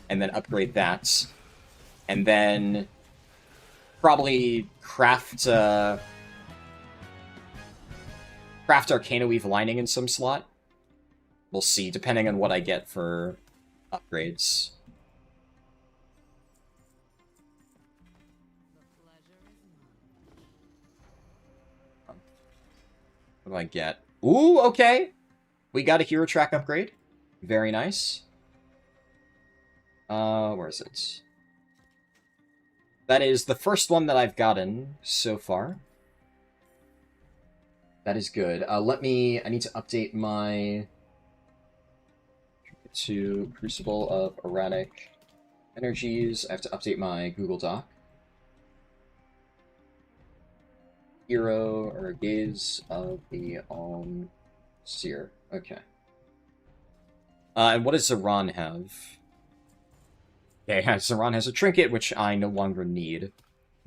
and then upgrade that. And then probably craft Arcana Weave Lining in some slot. We'll see, depending on what I get for upgrades. What do I get? Ooh, okay! We got a hero track upgrade. Very nice. Where is it? That is the first one that I've gotten so far. That is good. I need to update my... to Crucible of Erratic Energies. I have to update my Google Doc. Hero, or Gaze of the Seer. Okay. And what does Zaran have? Yeah, Zaran has a trinket, which I no longer need.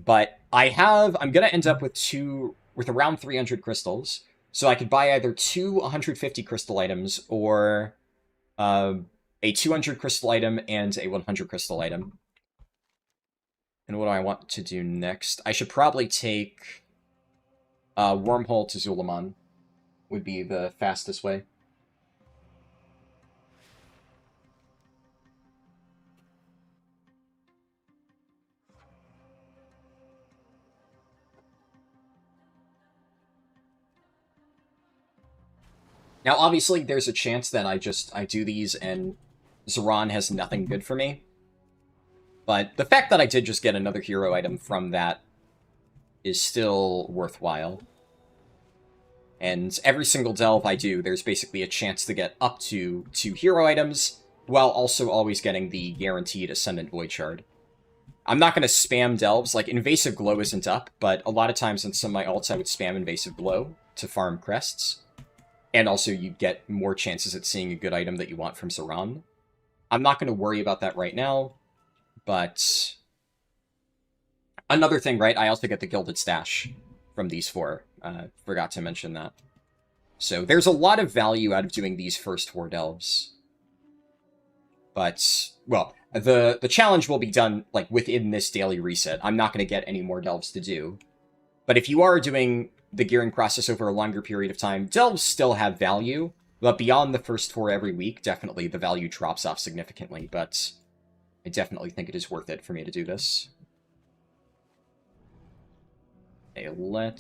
But I'm gonna end up with around 300 crystals. So I could buy either 2 150 crystal items, or a 200 crystal item and a 100 crystal item. And what do I want to do next? I should probably take Wormhole to Zul'jin. Would be the fastest way. Now, obviously, there's a chance that I do these and Zaran has nothing good for me. But the fact that I did just get another hero item from that is still worthwhile. And every single delve I do, there's basically a chance to get up to 2 hero items, while also always getting the guaranteed Ascendant Void Shard. I'm not going to spam delves, like Invasive Glow isn't up, but a lot of times in some of my ults I would spam Invasive Glow to farm crests. And also you get more chances at seeing a good item that you want from Zaran. I'm not going to worry about that right now, but... Another thing, right, I also get the Gilded Stash from these 4. Forgot to mention that. So there's a lot of value out of doing these first 4 delves. But, well, the challenge will be done, like, within this daily reset. I'm not going to get any more delves to do. But if you are doing the gearing process over a longer period of time, delves still have value, but beyond the first 4 every week, definitely the value drops off significantly, but I definitely think it is worth it for me to do this. Okay, I'm gonna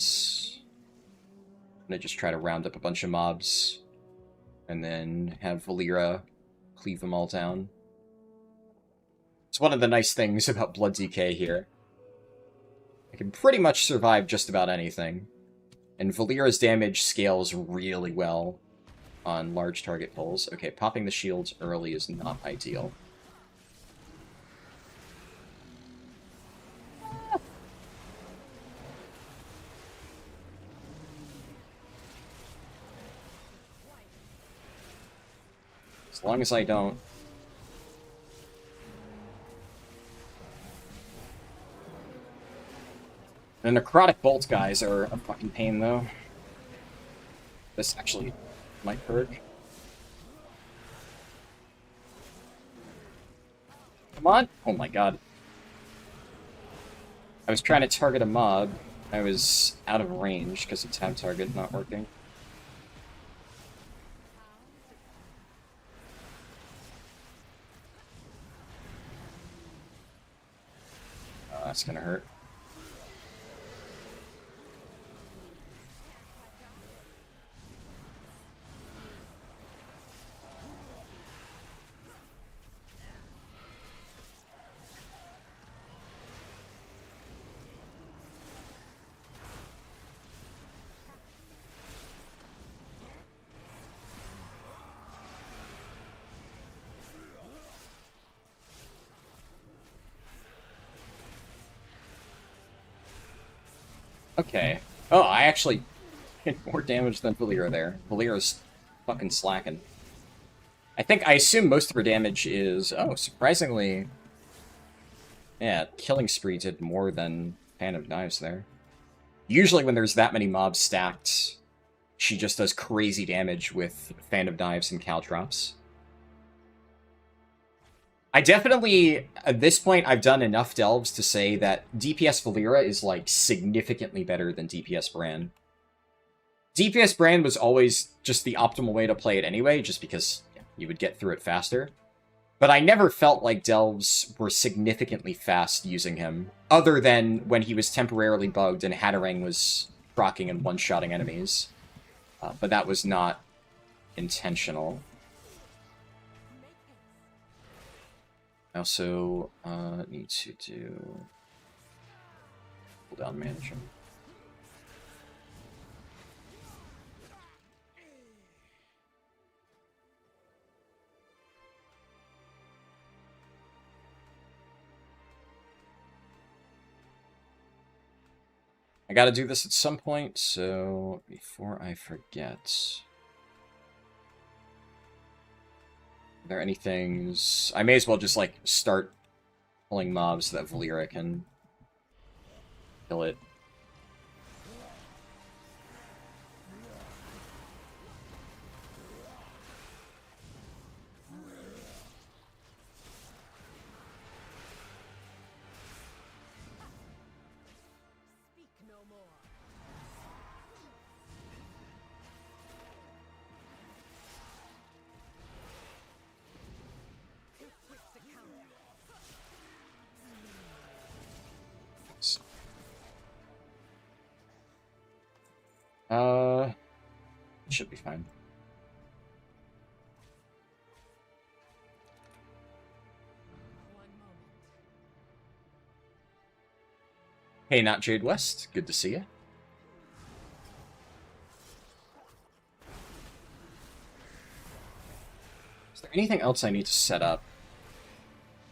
just try to round up a bunch of mobs, and then have Valeera cleave them all down. It's one of the nice things about Blood DK here. I can pretty much survive just about anything. And Valeera's damage scales really well on large target pulls. Okay, popping the shields early is not ideal. As long as I don't... The Necrotic Bolt guys are a fucking pain, though. This actually might hurt. Come on! Oh my god. I was trying to target a mob. I was out of range because of tab target not working. That's gonna hurt. Okay. Oh, I actually did more damage than Valeera there. Valeera's fucking slacking. I assume most of her damage is... Oh, surprisingly... Yeah, Killing Spree did more than Fan of Knives there. Usually when there's that many mobs stacked, she just does crazy damage with Fan of Knives and Caltrops. I definitely, at this point, I've done enough delves to say that DPS Valeera is, like, significantly better than DPS Bran. DPS Bran was always just the optimal way to play it anyway, just because you would get through it faster. But I never felt like delves were significantly fast using him, other than when he was temporarily bugged and Hatterang was proccing and one-shotting enemies. But that was not intentional. I also need to do cooldown management. I gotta do this at some point, so before I forget... Are there any things... I may as well just, like, start pulling mobs so that Valeera can kill it. Should be fine. Hey, not Jade West. Good to see you. Is there anything else I need to set up?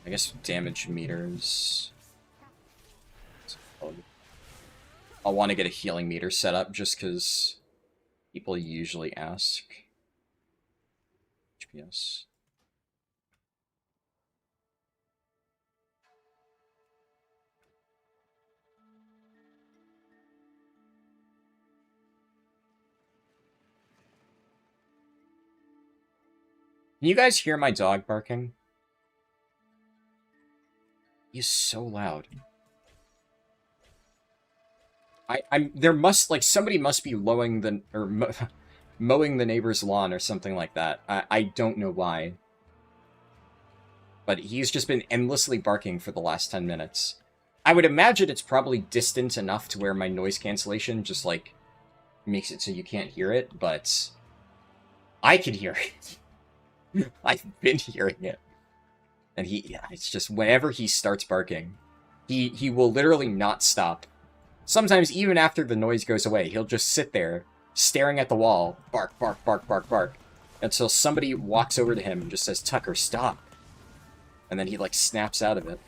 I guess damage meters. I'll want to get a healing meter set up just because people usually ask. HPS. Can you guys hear my dog barking? He's so loud. There must, like, somebody must be mowing the neighbor's lawn or something like that. I don't know why. But he's just been endlessly barking for the last 10 minutes. I would imagine it's probably distant enough to where my noise cancellation just, like, makes it so you can't hear it, but I can hear it. I've been hearing it. And it's just, whenever he starts barking, he will literally not stop. Sometimes, even after the noise goes away, he'll just sit there, staring at the wall, bark, bark, bark, bark, bark, until somebody walks over to him and just says, "Tucker, stop." And then he, like, snaps out of it.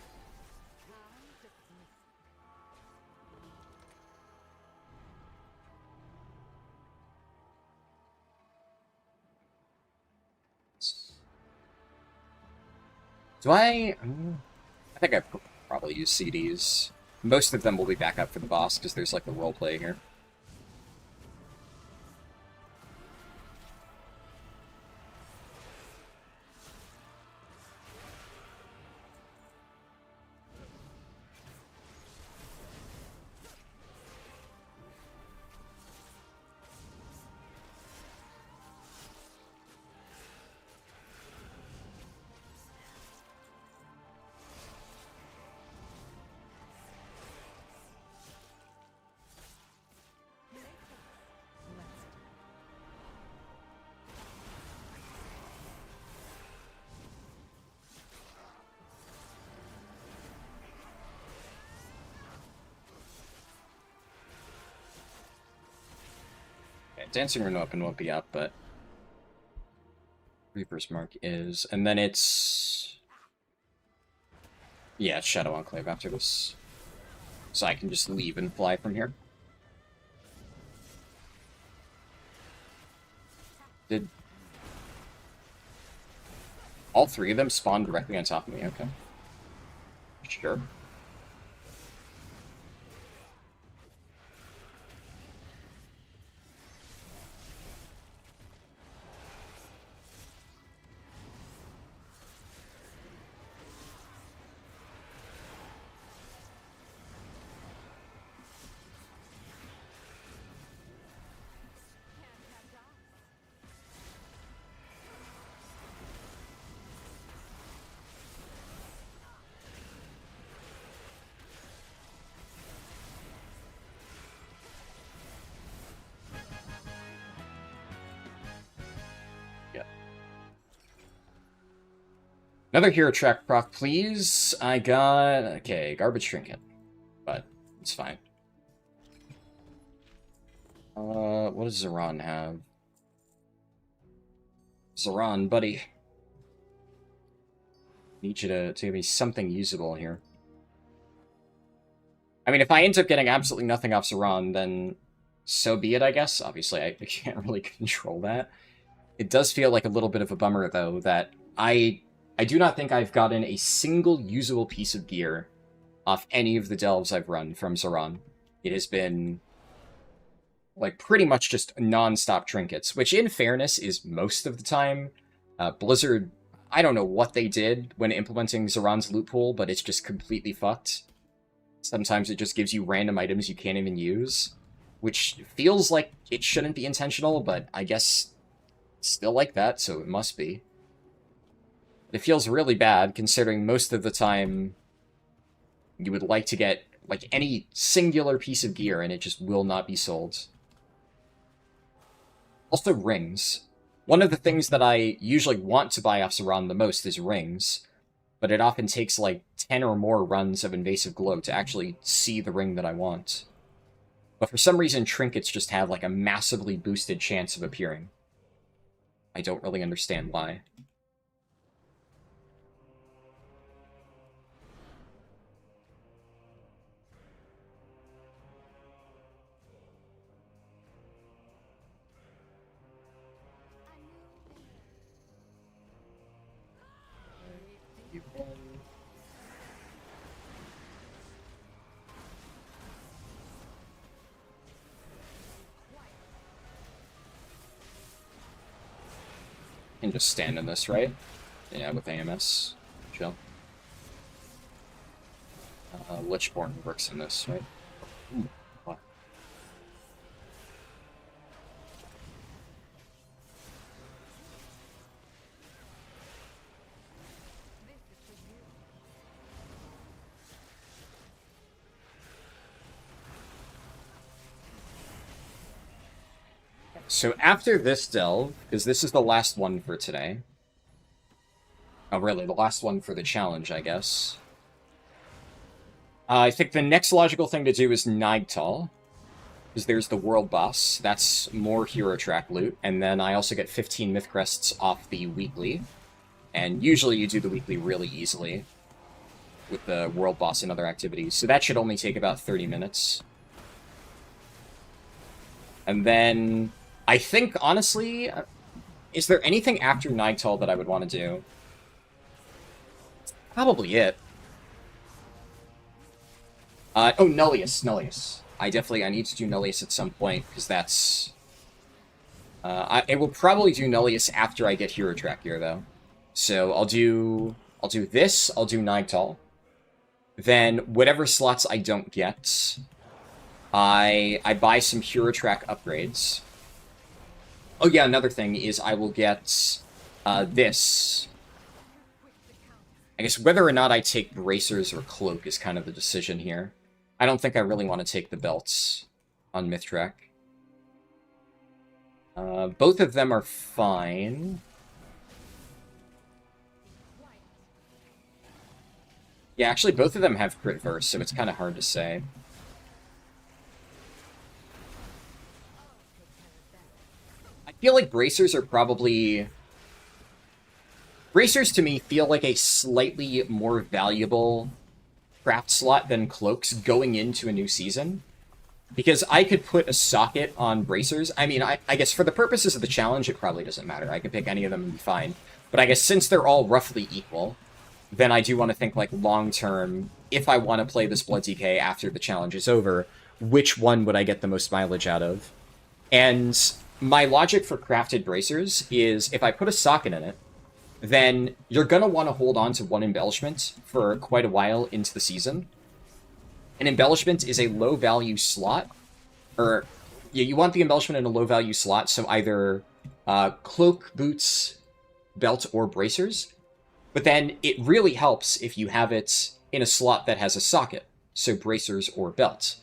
I think I probably use CDs. Most of them will be back up for the boss, because there's, like, the roleplay here. Dancing Rune Open won't be up, but Reaper's Mark is. And then it's... Yeah, it's Shadow Enclave after this. So I can just leave and fly from here. Did... All three of them spawn directly on top of me? Okay. Sure. Another hero track proc, please. I got... Okay, garbage trinket. But it's fine. What does Zoran have? Zoran, buddy. Need you to give me something usable here. I mean, if I end up getting absolutely nothing off Zoran, then so be it, I guess. Obviously, I can't really control that. It does feel like a little bit of a bummer, though, that I do not think I've gotten a single usable piece of gear off any of the delves I've run from Zoran. It has been, like, pretty much just non-stop trinkets, which, in fairness, is most of the time. Blizzard, I don't know what they did when implementing Zoran's loot pool, but it's just completely fucked. Sometimes it just gives you random items you can't even use, which feels like it shouldn't be intentional, but I guess it's still like that, so it must be. It feels really bad, considering most of the time you would like to get, like, any singular piece of gear, and it just will not be sold. Also, rings. One of the things that I usually want to buy off Zoran the most is rings, but it often takes, like, 10 or more runs of Invasive Glow to actually see the ring that I want. But for some reason, trinkets just have, like, a massively boosted chance of appearing. I don't really understand why. Can just stand in this, right? Yeah, with AMS. Chill. Lichborn works in this, right? Ooh, what? So after this delve, because this is the last one for today. Oh, really, the last one for the challenge, I guess. I think the next logical thing to do is Nightall, because there's the world boss. That's more hero track loot, and then I also get 15 myth crests off the weekly. And usually you do the weekly really easily with the world boss and other activities, so that should only take about 30 minutes. And then I think, honestly, is there anything after Nightall that I would want to do? Probably it. Oh, Nullius. I need to do Nullius at some point, because that's... I will probably do Nullius after I get Hero Track here, though. So I'll do this, I'll do Nightall. Then, whatever slots I don't get, I buy some Hero Track upgrades. Oh yeah, another thing is I will get this. I guess whether or not I take Bracers or Cloak is kind of the decision here. I don't think I really want to take the belts on Mythtrack. Both of them are fine. Yeah, actually both of them have crit verse, so it's kind of hard to say. I feel like Bracers are probably... Bracers, to me, feel like a slightly more valuable craft slot than Cloaks going into a new season. Because I could put a socket on Bracers. I mean, I guess for the purposes of the challenge, it probably doesn't matter. I could pick any of them and be fine. But I guess since they're all roughly equal, then I do want to think, like, long-term, if I want to play this Blood DK after the challenge is over, which one would I get the most mileage out of? And my logic for crafted Bracers is, if I put a socket in it, then you're going to want to hold on to one embellishment for quite a while into the season. An embellishment is a low-value slot, or yeah, you want the embellishment in a low-value slot, so either cloak, boots, belt, or bracers. But then it really helps if you have it in a slot that has a socket, so bracers or belt.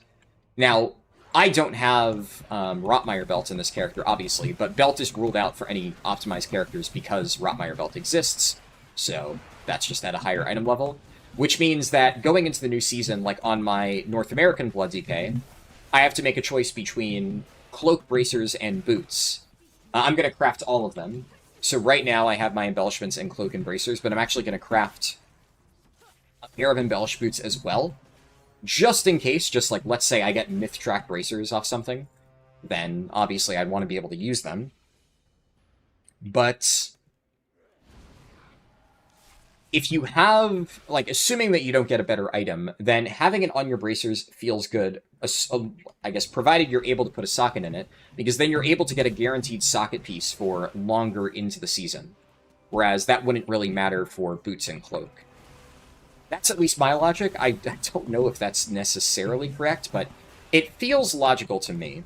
Now, I don't have Rotmire belt in this character, obviously, but belt is ruled out for any optimized characters because Rotmire belt exists. So That's just at a higher item level, which means that going into the new season, like on my North American Blood DK, I have to make a choice between cloak, bracers, and boots. I'm going to craft all of them. So right now I have my embellishments and cloak and bracers, but I'm actually going to craft a pair of embellished boots as well. Just in case, just like, let's say I get myth track bracers off something, then obviously I'd want to be able to use them. But if you have, like, assuming that you don't get a better item, then having it on your bracers feels good, I guess, provided you're able to put a socket in it, because then you're able to get a guaranteed socket piece for longer into the season. Whereas that wouldn't really matter for boots and cloak. That's at least my logic. I don't know if that's necessarily correct, but it feels logical to me.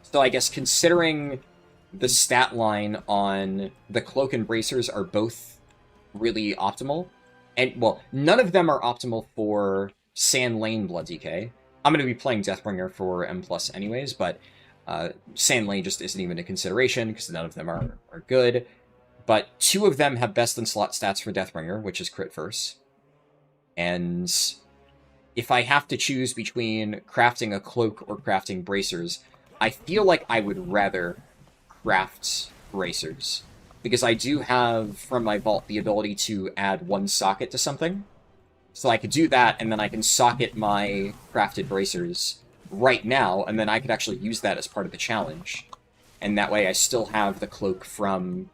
So I guess considering the stat line on the cloak and bracers are both really optimal, and, well, none of them are optimal for Sand Lane Blood DK. I'm going to be playing Deathbringer for M+ anyways, but Sand Lane just isn't even a consideration because none of them are good. But 2 of them have best in slot stats for Deathbringer, which is crit verse. And if I have to choose between crafting a cloak or crafting bracers, I feel like I would rather craft bracers. Because I do have, from my vault, the ability to add 1 socket to something. So I could do that, and then I can socket my crafted bracers right now, and then I could actually use that as part of the challenge. And that way I still have the cloak from...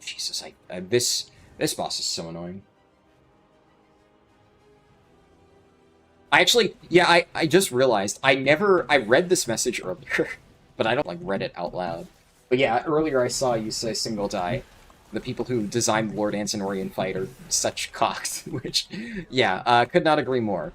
Jesus, this boss is so annoying. I actually, yeah, I just realized, I read this message earlier, but I don't, like, read it out loud. But yeah, earlier I saw you say single die. The people who designed the Lord Antinorian fight are such cocks, which, yeah, could not agree more.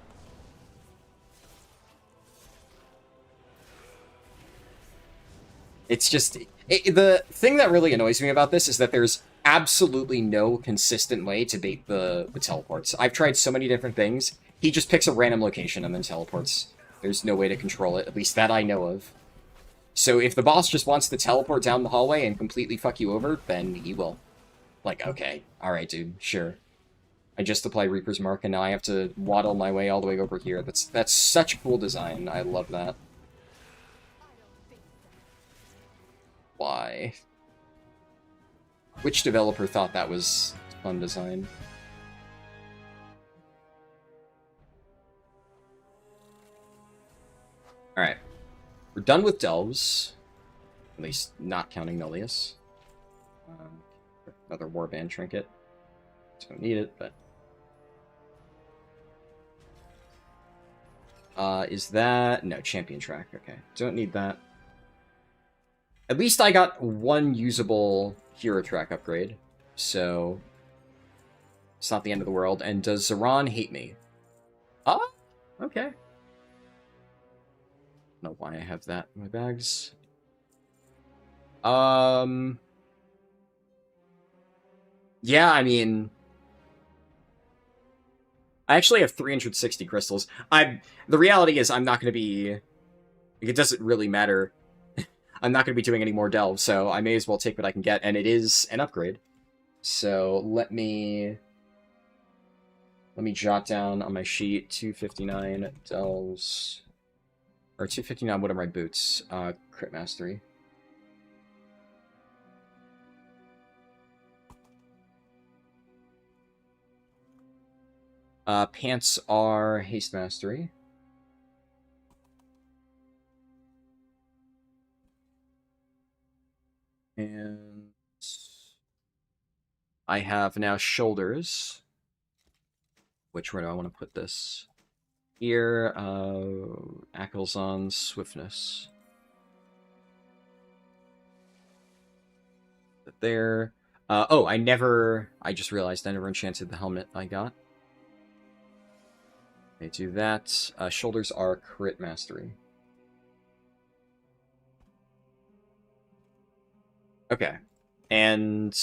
It's just... the thing that really annoys me about this is that there's absolutely no consistent way to bait the teleports. I've tried so many different things. He just picks a random location and then teleports. There's no way to control it, at least that I know of. So if the boss just wants to teleport down the hallway and completely fuck you over, then he will. Like, okay, alright, dude, sure. I just applied Reaper's Mark, and now I have to waddle my way all the way over here. That's such cool design. I love that. Why? Which developer thought that was fun design? Alright. We're done with delves. At least not counting Nullius. Another Warband trinket. Don't need it, but... is that... No, Champion Track. Okay. Don't need that. At least I got 1 usable hero track upgrade, so it's not the end of the world. And does Zeron hate me? Oh, okay. I don't know why I have that in my bags. Yeah, I mean... I actually have 360 crystals. The reality is I'm not going to be... It doesn't really matter. I'm not going to be doing any more delves, so I may as well take what I can get, and it is an upgrade. So let me jot down on my sheet 259 delves, or 259. What are my boots? Crit mastery. Pants are haste mastery. And I have now shoulders. Where do I want to put this? Here, Akelzon swiftness. There. Oh, I just realized I never enchanted the helmet I got. Okay, do that. Shoulders are crit mastery. Okay. And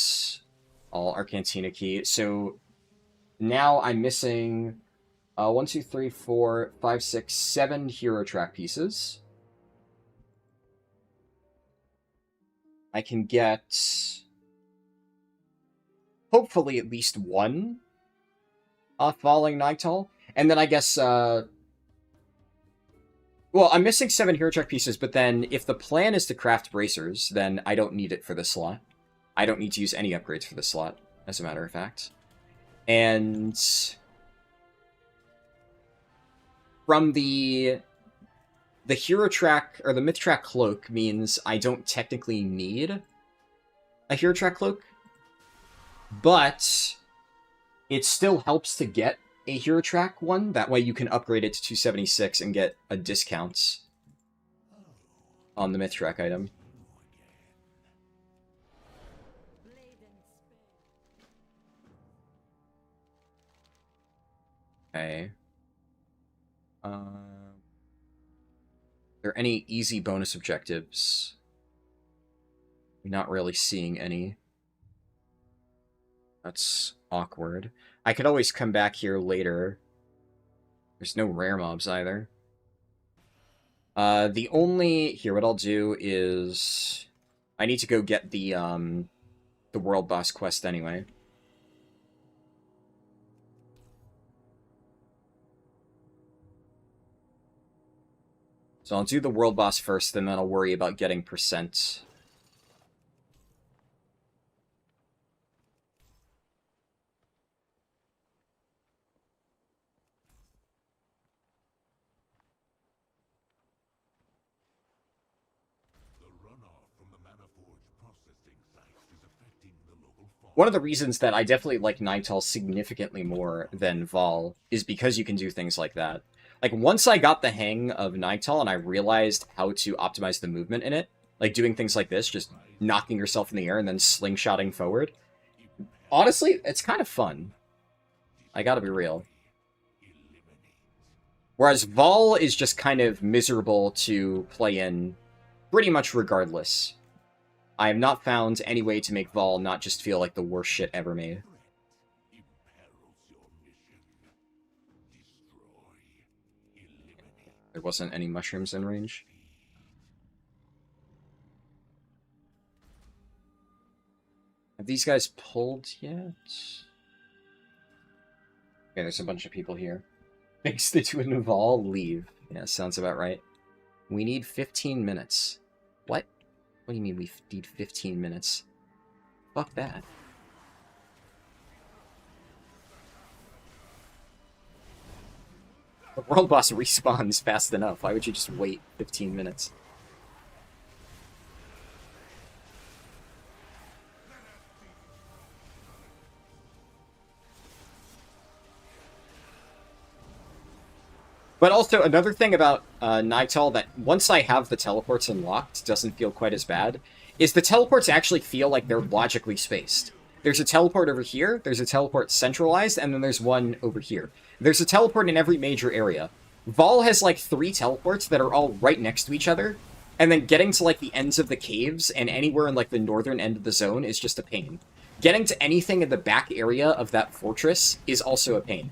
all Arcantina key. So now I'm missing 1, 2, 3, 4, 5, 6, 7 hero track pieces. I can get hopefully at least one falling Nightall. And then I guess, well, I'm missing 7 hero track pieces, but then if the plan is to craft bracers, then I don't need it for this slot. I don't need to use any upgrades for this slot, as a matter of fact. And from the hero track, or the myth track cloak means I don't technically need a hero track cloak, but it still helps to get a hero track one. That way you can upgrade it to 276 and get a discount on the myth track item. Okay. Are there any easy bonus objectives? Not really seeing any. That's awkward. I could always come back here later. There's no rare mobs either. The only... Here, what I'll do is... I need to go get the world boss quest anyway. So I'll do the world boss first, and then I'll worry about getting percent. One of the reasons that I definitely like Nightall significantly more than Vol is because you can do things like that. Like, once I got the hang of Nightall and I realized how to optimize the movement in it, like doing things like this, just knocking yourself in the air and then slingshotting forward, honestly, it's kind of fun. I gotta be real. Whereas Vol is just kind of miserable to play in pretty much regardless. I have not found any way to make Vol not just feel like the worst shit ever made. There wasn't any mushrooms in range. Have these guys pulled yet? Okay, there's a bunch of people here. Makes the two in Vol leave. Yeah, sounds about right. We need 15 minutes. What? What do you mean we need 15 minutes? Fuck that. The world boss respawns fast enough. Why would you just wait 15 minutes? But also, another thing about Nightall that once I have the teleports unlocked doesn't feel quite as bad, is the teleports actually feel like they're logically spaced. There's a teleport over here, there's a teleport centralized, and then there's one over here. There's a teleport in every major area. Vol has like 3 teleports that are all right next to each other, and then getting to like the ends of the caves and anywhere in like the northern end of the zone is just a pain. Getting to anything in the back area of that fortress is also a pain.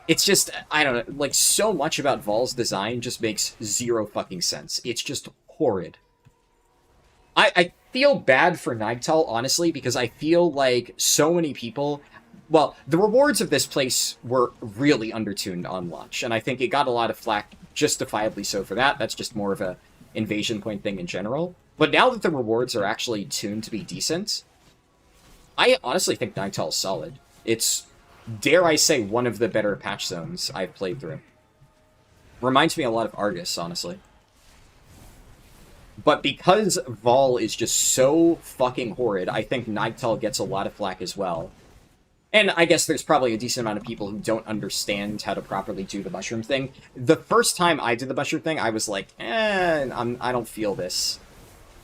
It's just, I don't know, like, so much about Vol's design just makes zero fucking sense. It's just horrid. I feel bad for Nightall, honestly, because I feel like so many people... Well, the rewards of this place were really undertuned on launch, and I think it got a lot of flack, justifiably so for that. That's just more of a invasion point thing in general. But now that the rewards are actually tuned to be decent, I honestly think Nightall's solid. It's... dare I say, one of the better patch zones I've played through. Reminds me a lot of Argus, honestly. But because Vol is just so fucking horrid, I think Nightall gets a lot of flack as well. And I guess there's probably a decent amount of people who don't understand how to properly do the mushroom thing. The first time I did the mushroom thing, I was like, I don't feel this.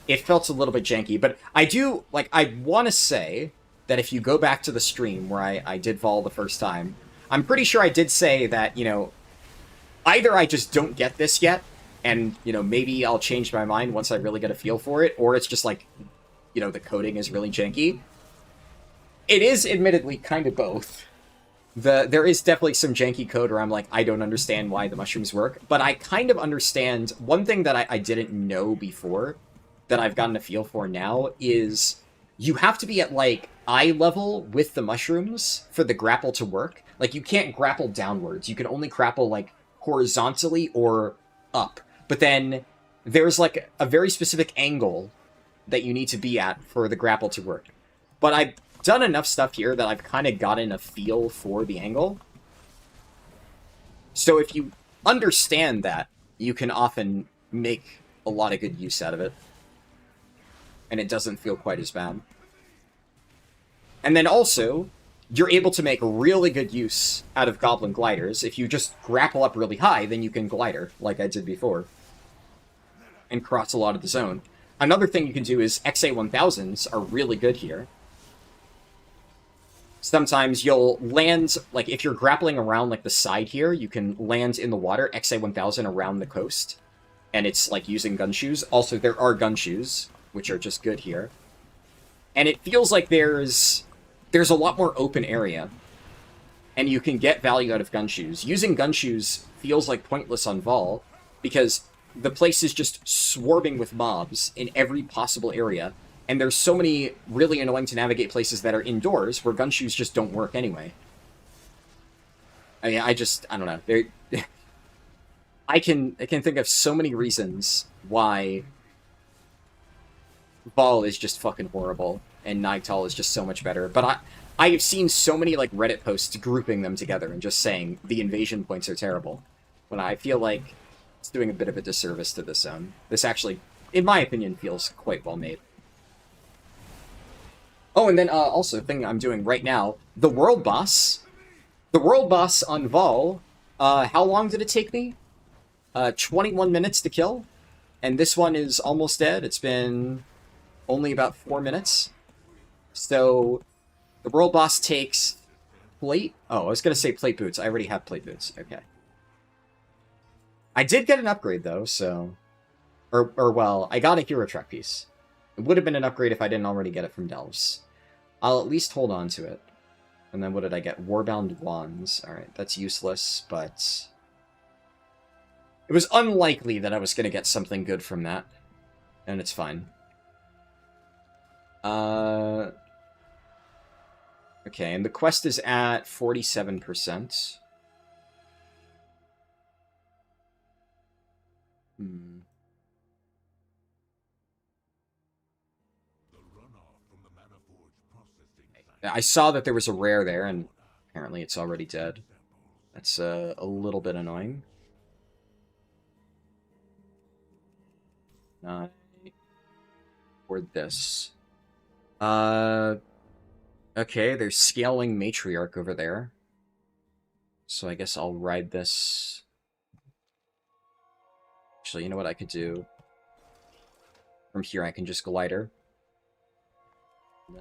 It felt a little bit janky, but I do, like, I want to say that if you go back to the stream where I did Vol the first time, I'm pretty sure I did say that, you know, either I just don't get this yet, and, you know, maybe I'll change my mind once I really get a feel for it, or it's just like, you know, the coding is really janky. It is admittedly kind of both. There is definitely some janky code where I'm like, I don't understand why the mushrooms work, but I kind of understand. One thing that I didn't know before, that I've gotten a feel for now, is you have to be at, like, eye level with the mushrooms for the grapple to work. Like, you can't grapple downwards. You can only grapple, like, horizontally or up. But then there's, like, a very specific angle that you need to be at for the grapple to work. But I've done enough stuff here that I've kind of gotten a feel for the angle. So if you understand that, you can often make a lot of good use out of it. And it doesn't feel quite as bad. And then also, you're able to make really good use out of Goblin Gliders. If you just grapple up really high, then you can glider, like I did before. And cross a lot of the zone. Another thing you can do is XA1000s are really good here. Sometimes you'll land, like if you're grappling around like the side here, you can land in the water, XA1000 around the coast. And it's like using gun shoes. Also, there are gun shoes, which are just good here. And it feels like there's a lot more open area. And you can get value out of gun shoes. Using gun shoes feels like pointless on Vol, because the place is just swarming with mobs in every possible area. And there's so many really annoying to navigate places that are indoors where gun shoes just don't work anyway. I mean, I don't know. I can think of so many reasons why Vol is just fucking horrible and Nightall is just so much better. But I have seen so many like Reddit posts grouping them together and just saying the invasion points are terrible. When I feel like it's doing a bit of a disservice to this zone. This actually, in my opinion, feels quite well made. Oh, and then also, the thing I'm doing right now, the world boss. The world boss on Vol, how long did it take me? 21 minutes to kill. And this one is almost dead. It's been only about 4 minutes. So, the world boss takes plate. Oh, I was going to say plate boots. I already have plate boots. Okay. I did get an upgrade, though, so... Or well, I got a hero track piece. It would have been an upgrade if I didn't already get it from Delves. I'll at least hold on to it. And then what did I get? Warbound Wands. Alright, that's useless, but... It was unlikely that I was going to get something good from that. And it's fine. Okay, and the quest is at 47%. I saw that there was a rare there, and apparently it's already dead. That's a little bit annoying. Or this. Okay, there's Scaling Matriarch over there. So I guess I'll ride this. Actually, you know what I could do? From here, I can just glider. Is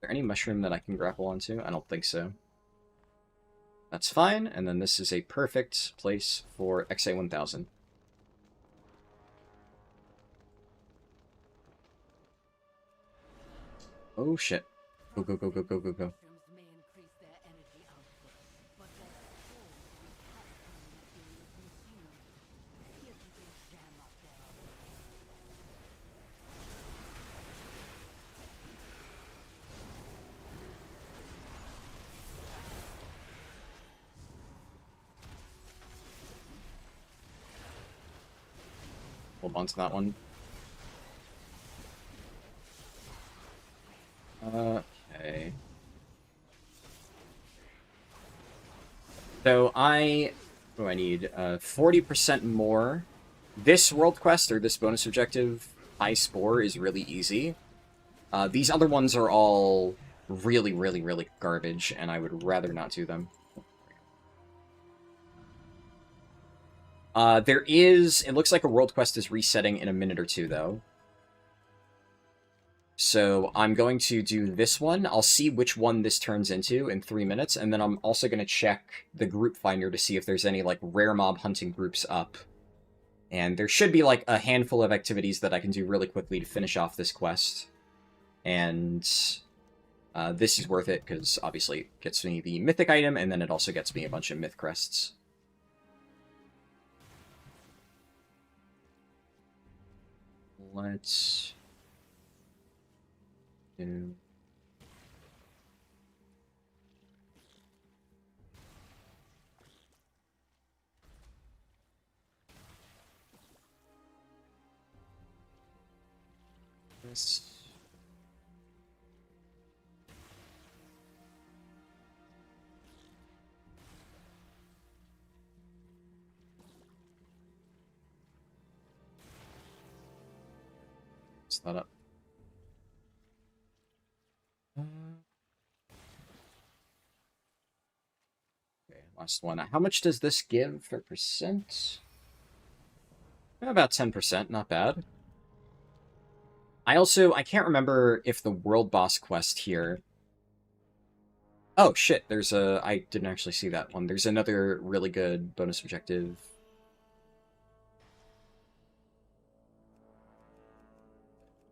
there any mushroom that I can grapple onto? I don't think so. That's fine, and then this is a perfect place for XA1000. Oh shit. Go, go, go, go, go, go, go. Hold on to that one. Okay. So what do I need? 40% more. This world quest, or this bonus objective, High Spore, is really easy. These other ones are all really, really, really garbage, and I would rather not do them. It looks like a world quest is resetting in a minute or two, though. So I'm going to do this one. I'll see which one this turns into in 3 minutes, and then I'm also going to check the group finder to see if there's any, like, rare mob hunting groups up. And there should be, like, a handful of activities that I can do really quickly to finish off this quest. And this is worth it, because obviously it gets me the mythic item, and then it also gets me a bunch of myth crests. Let's do... this. That up. Okay, last one. How much does this give for percent? About 10%, not bad. I can't remember if the world boss quest here... Oh, shit, there's a... I didn't actually see that one. There's another really good bonus objective.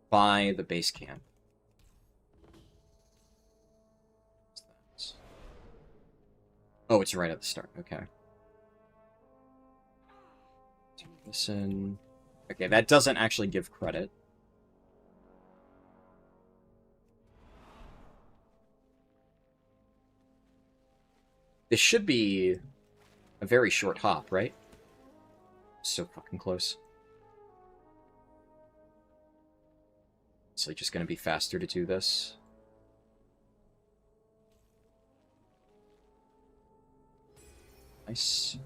By the base camp. Oh, it's right at the start. Okay. Listen. Okay, that doesn't actually give credit. This should be a very short hop, right? So fucking close. It's like just gonna be faster to do this. Nice.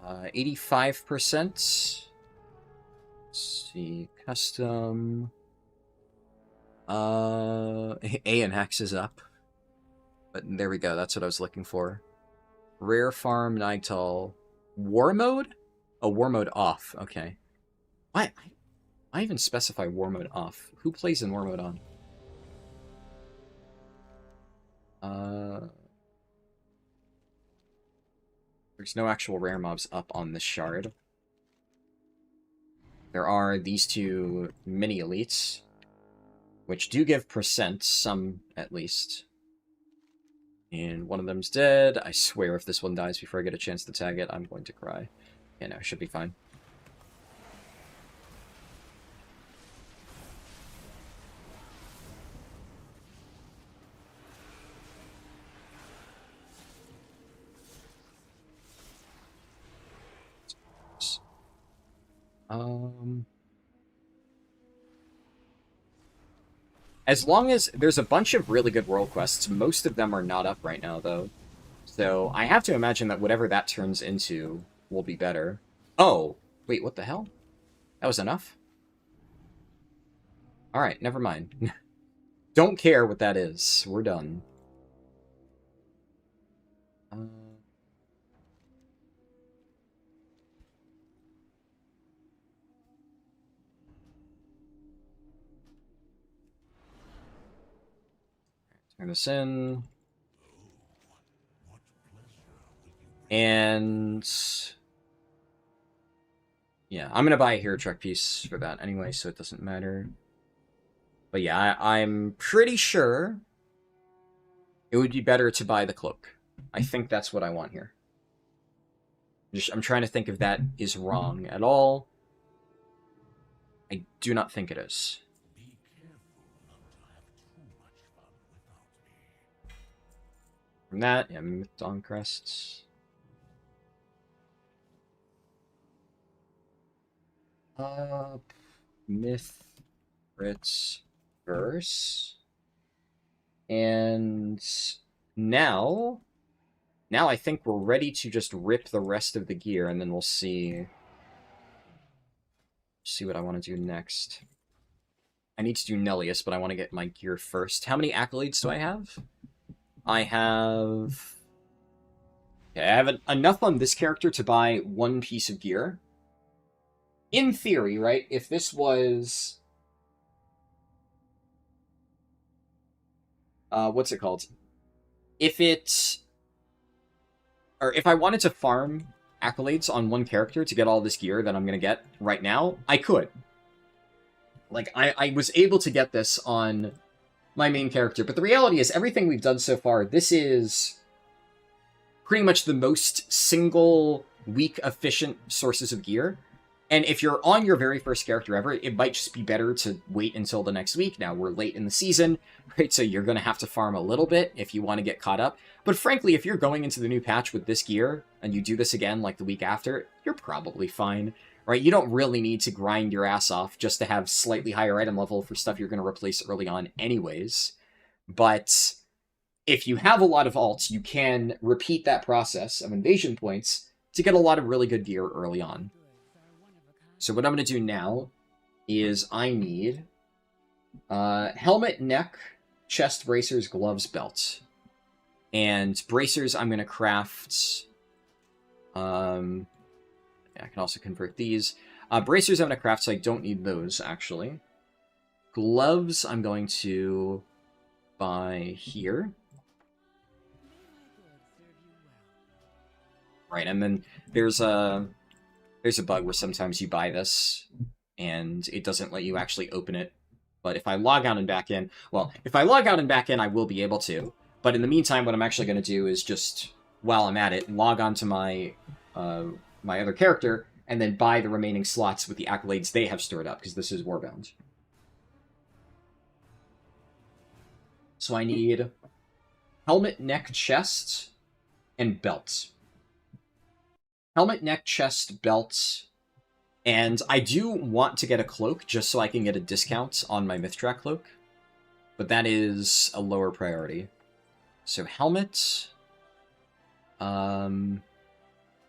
85%. Let's see, custom. A and Hex is up. But there we go, that's what I was looking for. Rare Farm, Nightall. War mode? Oh, war mode off, okay. Why? I even specify war mode off. Who plays in war mode on? There's no actual rare mobs up on this shard. There are these two mini elites, which do give percent, some at least. And one of them's dead. I swear if this one dies before I get a chance to tag it, I'm going to cry. Yeah, no, it should be fine. As long as there's a bunch of really good world quests, most of them are not up right now, though. So I have to imagine that whatever that turns into will be better. Oh, wait, what the hell? That was enough? Alright, never mind. Don't care what that is. We're done. Turn this in. And... yeah, I'm gonna buy a hero truck piece for that anyway, so it doesn't matter. But yeah, I'm pretty sure it would be better to buy the cloak. I think that's what I want here. I'm trying to think if that is wrong at all. I do not think it is. From that, yeah, Myth Dawn Crests. Myth Ritz Verse. And now I think we're ready to just rip the rest of the gear, and then we'll see what I want to do next. I need to do Nellius, but I want to get my gear first. How many accolades do I have? I have enough on this character to buy one piece of gear. In theory, right, if this was... what's it called? If I wanted to farm accolades on one character to get all this gear that I'm going to get right now, I could. Like, I was able to get this on my main character, but the reality is everything we've done so far, this is pretty much the most single, weak, efficient sources of gear. And if you're on your very first character ever, it might just be better to wait until the next week. Now, we're late in the season, right? So you're going to have to farm a little bit if you want to get caught up. But frankly, if you're going into the new patch with this gear, and you do this again like the week after, you're probably fine, right? You don't really need to grind your ass off just to have slightly higher item level for stuff you're going to replace early on anyways. But if you have a lot of alts, you can repeat that process of invasion points to get a lot of really good gear early on. So what I'm going to do now is I need helmet, neck, chest, bracers, gloves, belt. And bracers I'm going to craft... I can also convert these. Bracers I'm going to craft, so I don't need those, actually. Gloves I'm going to buy here. Right, and then there's a bug where sometimes you buy this, and it doesn't let you actually open it. But if I log out and back in... Well, if I log out and back in, I will be able to. But in the meantime, what I'm actually going to do is just, while I'm at it, log on to my my other character, and then buy the remaining slots with the accolades they have stored up, because this is Warbound. So I need helmet, neck, chest, and belt. Helmet, neck, chest, belt, and I do want to get a cloak just so I can get a discount on my Mythtrack cloak, but that is a lower priority. So helmet,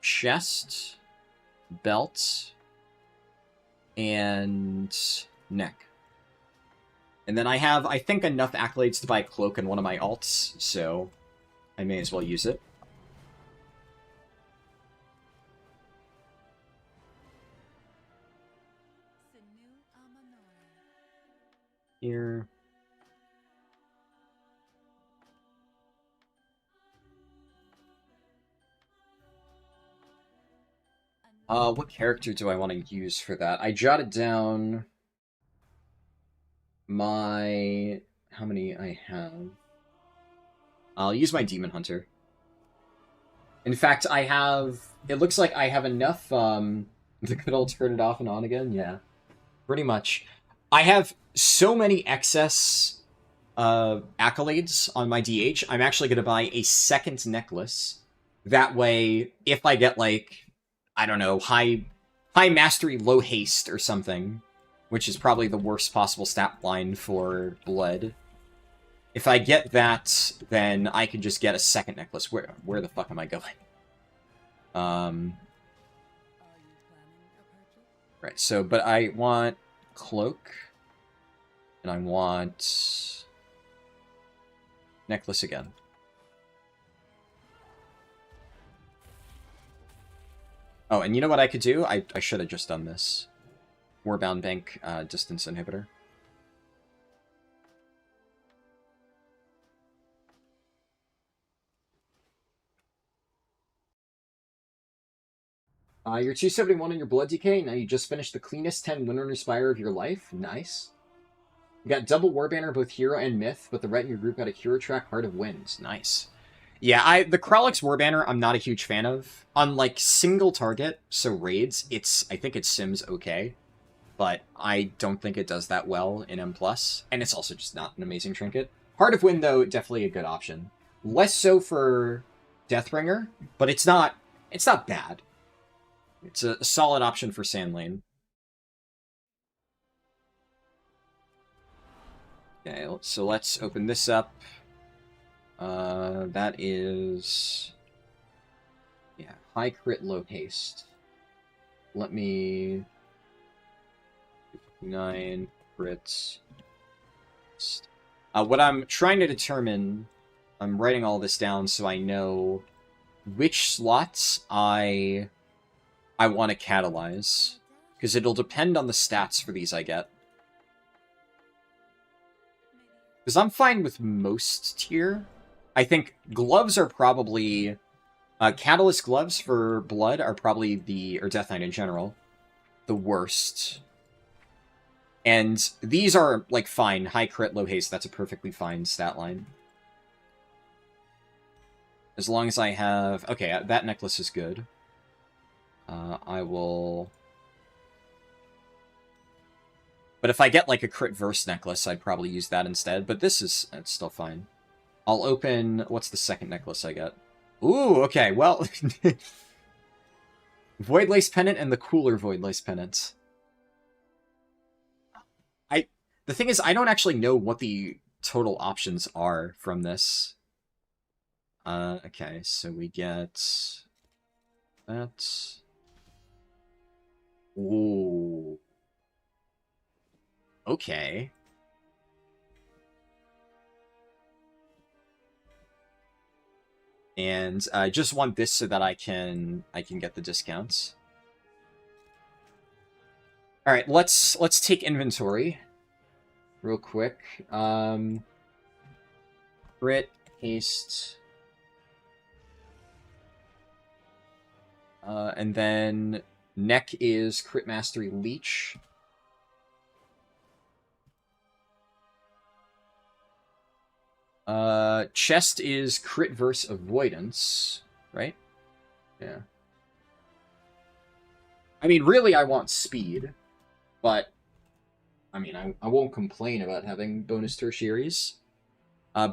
chest, belt, and neck. And then I have, I think, enough accolades to buy a cloak in one of my alts, so I may as well use it. Here. What character do I want to use for that? I jotted down my... how many I have. I'll use my Demon Hunter. In fact, I have... it looks like I have enough, the good old turn it off and on again? Yeah. Pretty much. I have so many excess accolades on my DH, I'm actually going to buy a second necklace. That way, if I get, like, I don't know, high mastery, low haste or something, which is probably the worst possible stat line for Blood, if I get that, then I can just get a second necklace. Where the fuck am I going? Right, so, but I want cloak, and I want necklace again. Oh, and you know what I could do? I should have just done this. Warbound Bank distance inhibitor. You're 271 on your blood decay. Now you just finished the cleanest 10 Windrunner Spire of your life. Nice. You got double Warbanner, both Hero and Myth, but the ret in your group got a Hero Track Heart of Winds. Nice. Yeah, the Kralix Warbanner I'm not a huge fan of. On, like, single target, so raids, I think it sims okay. But I don't think it does that well in M+, and it's also just not an amazing trinket. Heart of Wind, though, definitely a good option. Less so for Deathbringer, but it's not bad. It's a solid option for Sandlane. Okay, so let's open this up. That is... yeah, high crit, low haste. Let me... 9 crits. What I'm trying to determine... I'm writing all this down so I know which slots I want to catalyze. Because it'll depend on the stats for these I get. Because I'm fine with most tier. I think gloves are probably... Catalyst gloves for Blood are probably or Death Knight in general, the worst. And these are, like, fine. High crit, low haste, that's a perfectly fine stat line. As long as I have... okay, that necklace is good. I will But if I get, like, a crit verse necklace, I'd probably use that instead. But it's still fine. I'll open... What's the second necklace I get? Ooh, okay, well... Void Lace Pendant and the cooler Void Lace Pendant. The thing is, I don't actually know what the total options are from this. Okay, so we get... that... Ooh. Okay. And I just want this so that I can get the discounts. All right, let's take inventory real quick. Crit, haste, and then neck is crit mastery leech. Chest is crit verse avoidance, right? Yeah. I mean, really, I want speed, but I mean, I won't complain about having bonus tertiaries.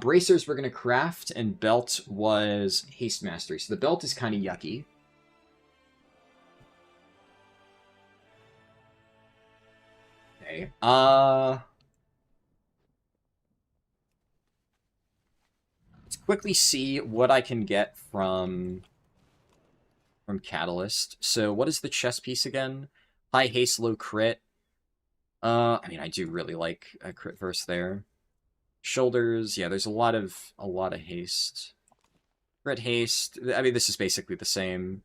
Bracers we're going to craft, and belt was haste mastery. So the belt is kind of yucky. Okay. Let's quickly see what I can get from Catalyst. So what is the chest piece again? High haste, low crit. I mean, I do really like a crit verse there. Shoulders, yeah, there's a lot of haste. Crit haste. I mean, this is basically the same.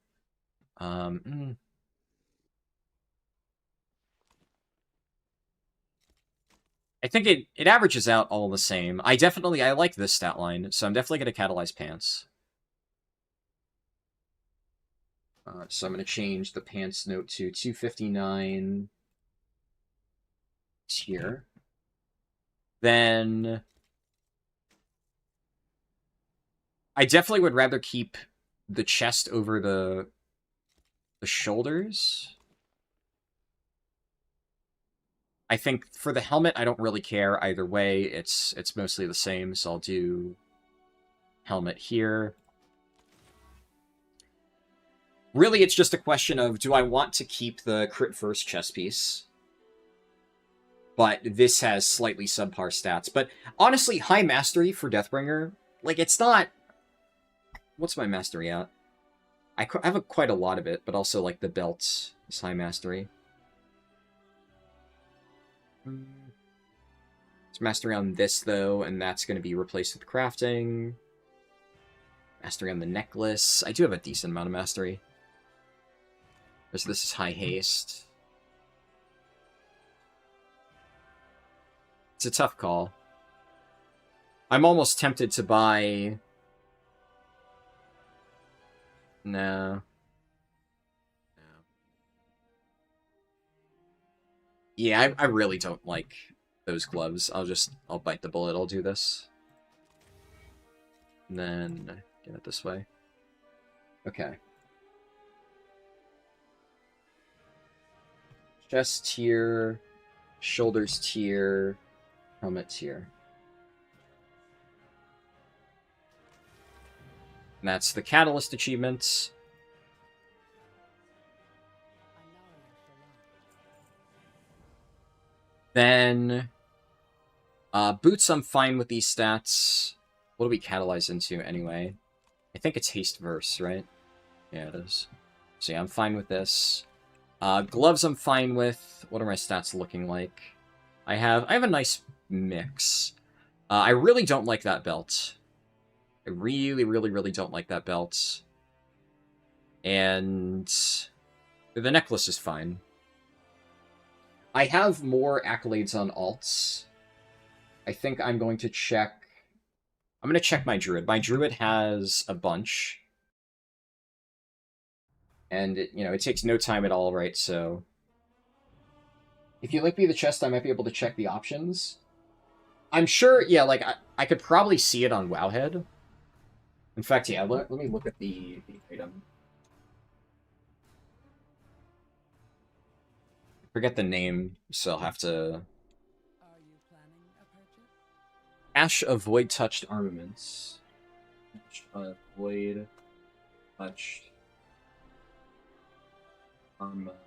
I think it averages out all the same. I like this stat line, so I'm definitely going to catalyze pants. So I'm going to change the pants note to 259 tier. Then I definitely would rather keep the chest over the shoulders. I think for the helmet, I don't really care either way. It's mostly the same, so I'll do helmet here. Really, it's just a question of, do I want to keep the crit first chest piece? But this has slightly subpar stats. But honestly, high mastery for Deathbringer, like, it's not... What's my mastery at? I have quite a lot of it, but also, like, the belt is high mastery. It's mastery on this, though, and that's going to be replaced with crafting. Mastery on the necklace. I do have a decent amount of mastery. So this is high haste. It's a tough call. I'm almost tempted to buy... No. Yeah, I really don't like those gloves. I'll bite the bullet. I'll do this. And then get it this way. Okay. Chest tier, shoulders tier, helmet tier. And that's the Catalyst achievements. Then, boots, I'm fine with these stats. What do we catalyze into anyway? I think it's haste verse, right? Yeah, it is. So yeah, I'm fine with this. Gloves I'm fine with. What are my stats looking like? I have a nice mix. I really don't like that belt. I really, really, really don't like that belt. And the necklace is fine. I have more accolades on alts. I think I'm going to check... I'm going to check my druid. My druid has a bunch. And, it takes no time at all, right? So, if you link me the chest, I might be able to check the options. I'm sure, yeah, like, I could probably see it on Wowhead. In fact, yeah, let me look at the item. I forget the name, so I'll have to Ash of Void-touched armaments. Ash of Void-touched armaments.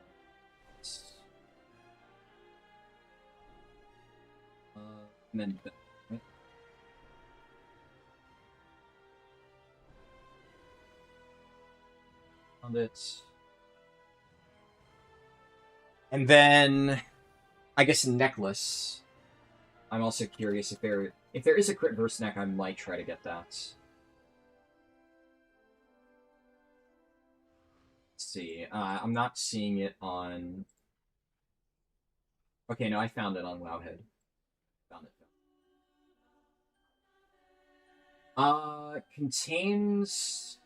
And then, right? On it. And then, I guess necklace. I'm also curious if there is a crit verse neck, I might try to get that. Let's see. I'm not seeing it on. Okay, no, I found it on Wowhead. Found it. Contains.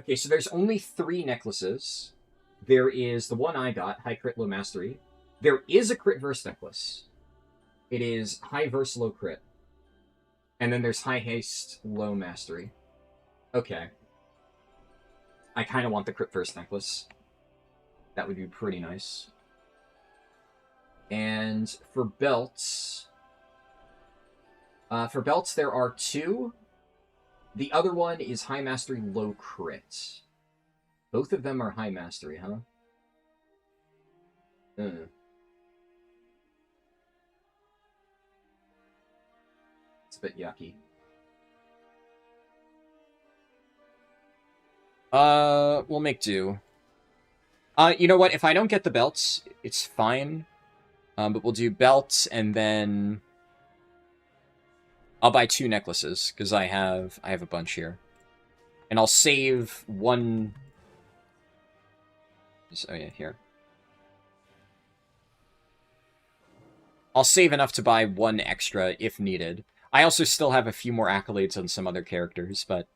Okay, so there's only 3 necklaces. There is the one I got, high crit, low mastery. There is a crit verse necklace. It is high verse, low crit. And then there's high haste, low mastery. Okay. I kind of want the crit verse necklace. That would be pretty nice. And for belts... there are 2. The other one is high mastery, low crit. Both of them are high mastery, huh? It's a bit yucky. We'll make do. You know what? If I don't get the belts, it's fine. But we'll do belts, and then I'll buy 2 necklaces, because I have a bunch here. And I'll save 1... Oh yeah, here. I'll save enough to buy 1 extra if needed. I also still have a few more accolades on some other characters, but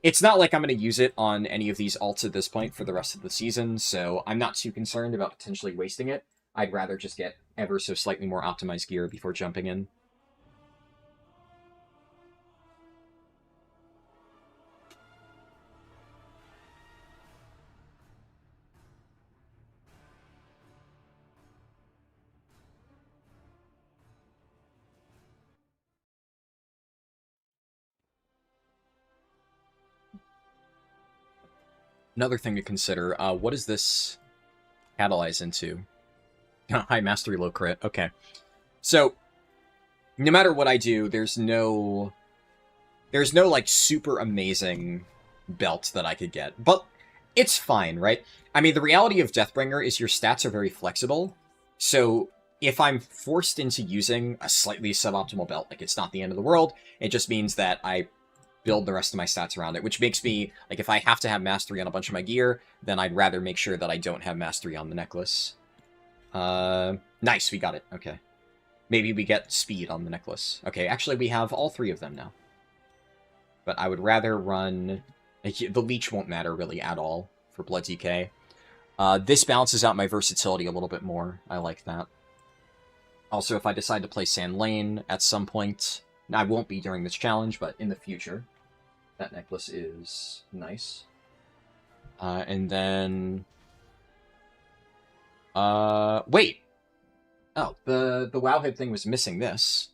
it's not like I'm going to use it on any of these alts at this point for the rest of the season, so I'm not too concerned about potentially wasting it. I'd rather just get ever so slightly more optimized gear before jumping in. Another thing to consider, what does this catalyze into? High mastery, low crit. Okay. So, no matter what I do, there's no, like, super amazing belt that I could get. But it's fine, right? I mean, the reality of Deathbringer is your stats are very flexible. So, if I'm forced into using a slightly suboptimal belt, like, it's not the end of the world. It just means that I build the rest of my stats around it, which makes me, like, if I have to have mastery on a bunch of my gear, then I'd rather make sure that I don't have mastery on the necklace. Nice, we got it. Okay. Maybe we get speed on the necklace. Okay, actually, we have all 3 of them now. But I would rather run... The leech won't matter, really, at all for Blood DK. This balances out my versatility a little bit more. I like that. Also, if I decide to play Sand Lane at some point... I won't be during this challenge, but in the future... That necklace is nice. And then... wait! Oh, the Wowhead thing was missing this.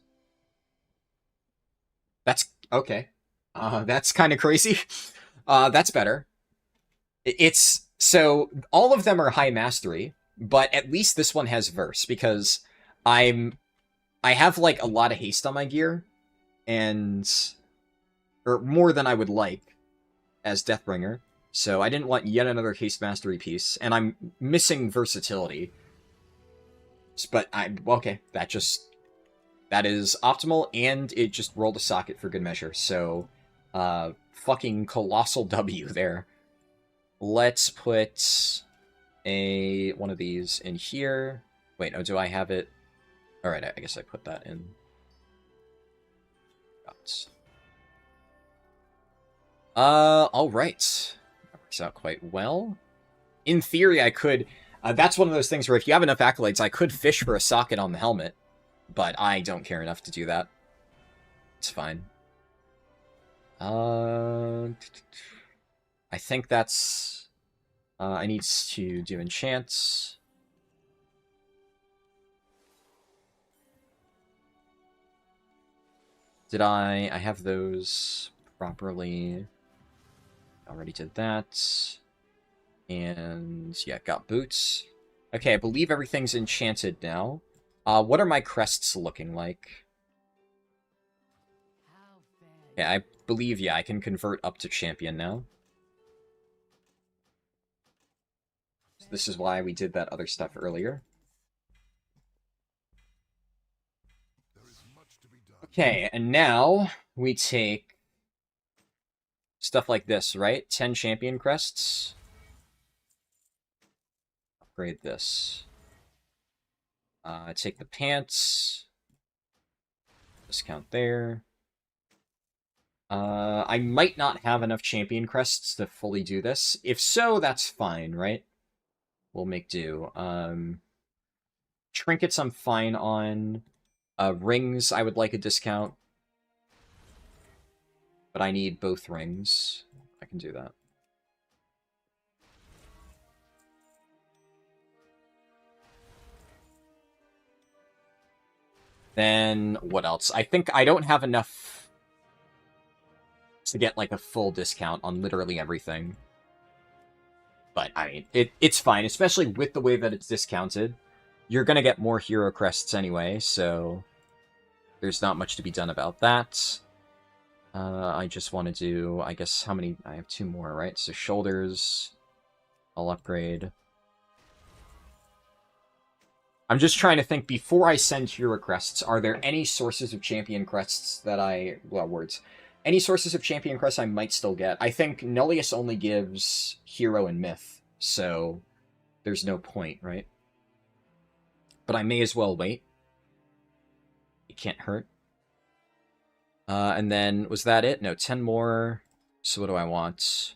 That's... okay. That's kind of crazy. That's better. It's... So, all of them are high mastery, but at least this one has verse, because I have, like, a lot of haste on my gear, and... or more than I would like as Deathbringer. So I didn't want yet another haste mastery piece, and I'm missing versatility. But okay, that is optimal, and it just rolled a socket for good measure. So, fucking colossal W there. Let's put one of these in here. Wait, no, do I have it? All right, I guess I put that in. All right. That works out quite well. In theory, I could... that's one of those things where if you have enough accolades, I could fish for a socket on the helmet, but I don't care enough to do that. It's fine. I think that's... I need to do enchants. Did I have those properly? Already did that. And yeah, got boots. Okay, I believe everything's enchanted now. What are my crests looking like? Yeah, I believe, yeah, I can convert up to champion now. So this is why we did that other stuff earlier. Okay, and now we take stuff like this, right? 10 champion crests. Upgrade this. Take the pants. Discount there. I might not have enough champion crests to fully do this. If so, that's fine, right? We'll make do. Trinkets I'm fine on. Rings, I would like a discount. But I need both rings. I can do that. Then, what else? I think I don't have enough to get, like, a full discount on literally everything. But, I mean, it's fine, especially with the way that it's discounted. You're gonna get more hero crests anyway, so there's not much to be done about that. I just want to do, I guess, how many? I have 2 more, right? So shoulders, I'll upgrade. I'm just trying to think, before I send hero crests, are there any sources of champion crests that any sources of champion crests I might still get? I think Nullius only gives hero and myth, so there's no point, right? But I may as well wait. It can't hurt. And then, was that it? No, 10 more. So what do I want?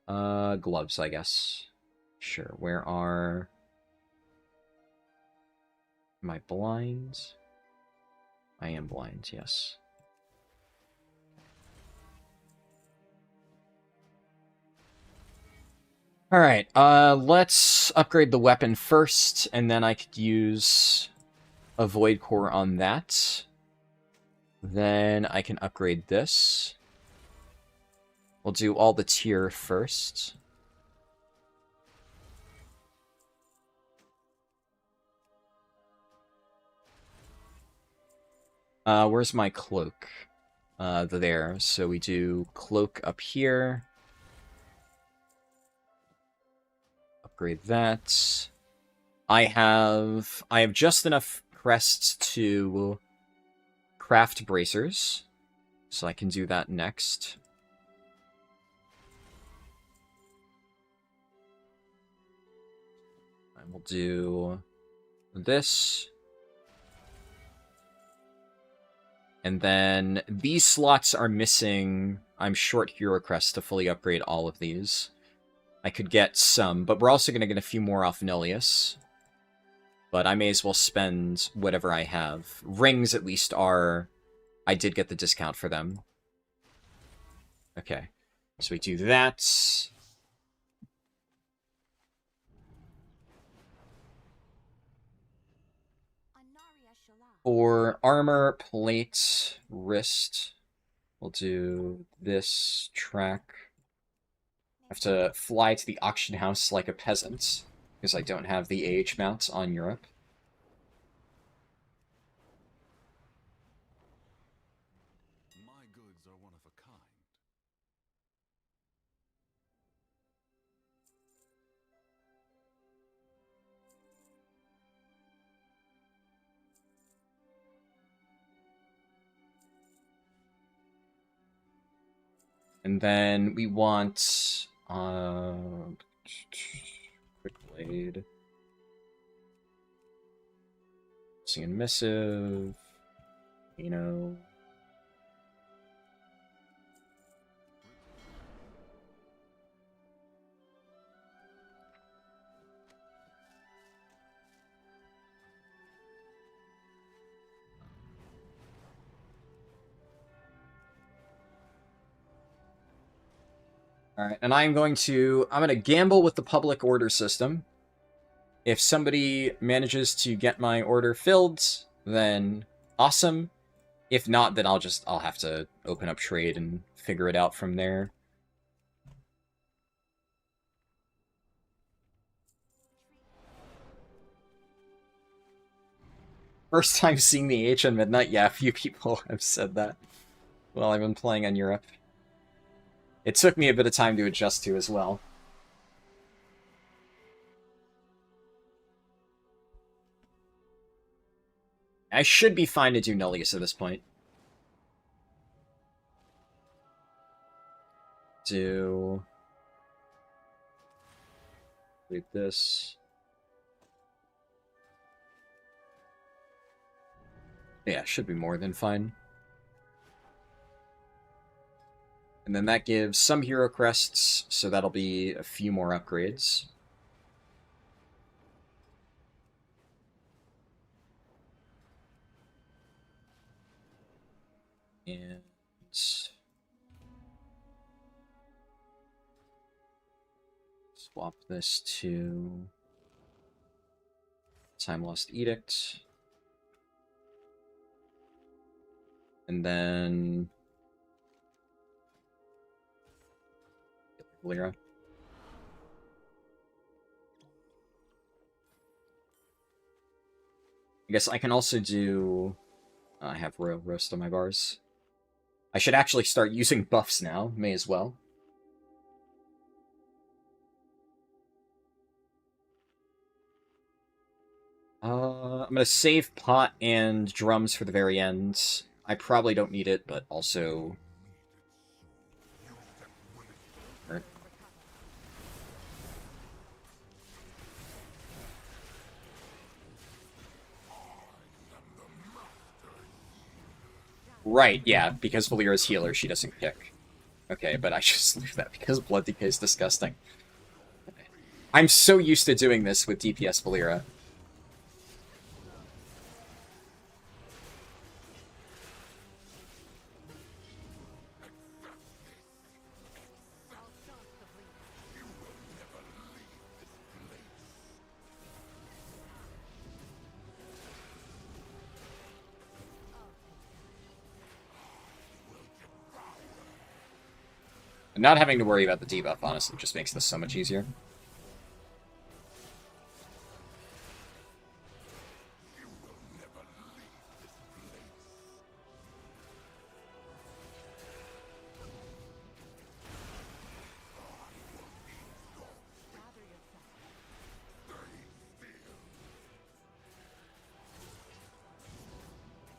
Gloves, I guess. Sure, where are... Am I blind? I am blind, yes. Alright, let's upgrade the weapon first, and then I could use a Void Core on that. Then I can upgrade this. We'll do all the tier first. Where's my cloak? There. So we do cloak up here. Upgrade that. I have just enough crests to craft bracers, so I can do that next. I will do this. And then these slots are missing. I'm short hero crests to fully upgrade all of these. I could get some, but we're also going to get a few more off Nullius. But I may as well spend whatever I have. Rings, at least, are... I did get the discount for them. Okay. So we do that. For armor, plate, wrist, we'll do this track. I have to fly to the auction house like a peasant, because I don't have the AH mount on Europe. My goods are one of a kind. And then we want quick blade. See in missive. You know. Alright, and I'm going to gamble with the public order system. If somebody manages to get my order filled, then awesome. If not, then I'll have to open up trade and figure it out from there. First time seeing the H on Midnight? Yeah, a few people have said that while I've been playing on Europe. It took me a bit of time to adjust to as well. I should be fine to do Nullius at this point. Do... Leave this. Yeah, should be more than fine. And then that gives some hero crests, so that'll be a few more upgrades. And swap this to Time Lost Edict. And then Lyra. I guess I can also do... I have roast on my bars. I should actually start using buffs now. May as well. I'm gonna save pot and drums for the very end. I probably don't need it, but also... Right, yeah, because Valera's healer, she doesn't kick. Okay, but I just leave that because Blood Decay is disgusting. I'm so used to doing this with DPS Valera. Not having to worry about the debuff, honestly, just makes this so much easier.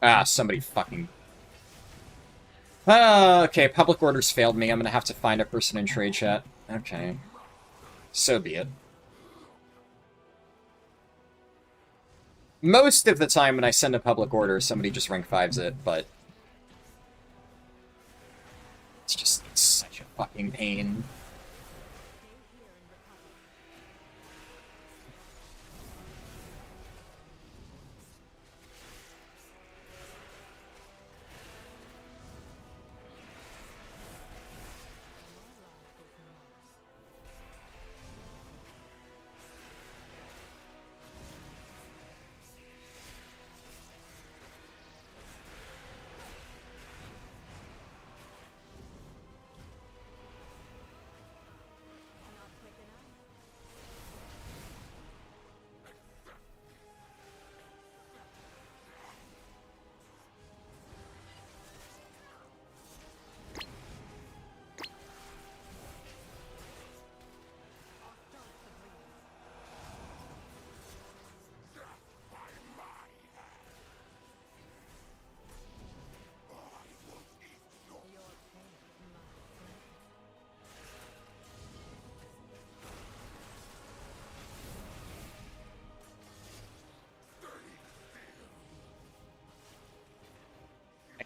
Ah, somebody fucking... okay, public orders failed me. I'm gonna have to find a person in trade chat. Okay. So be it. Most of the time when I send a public order, somebody just rank 5s it, but... It's just such a fucking pain.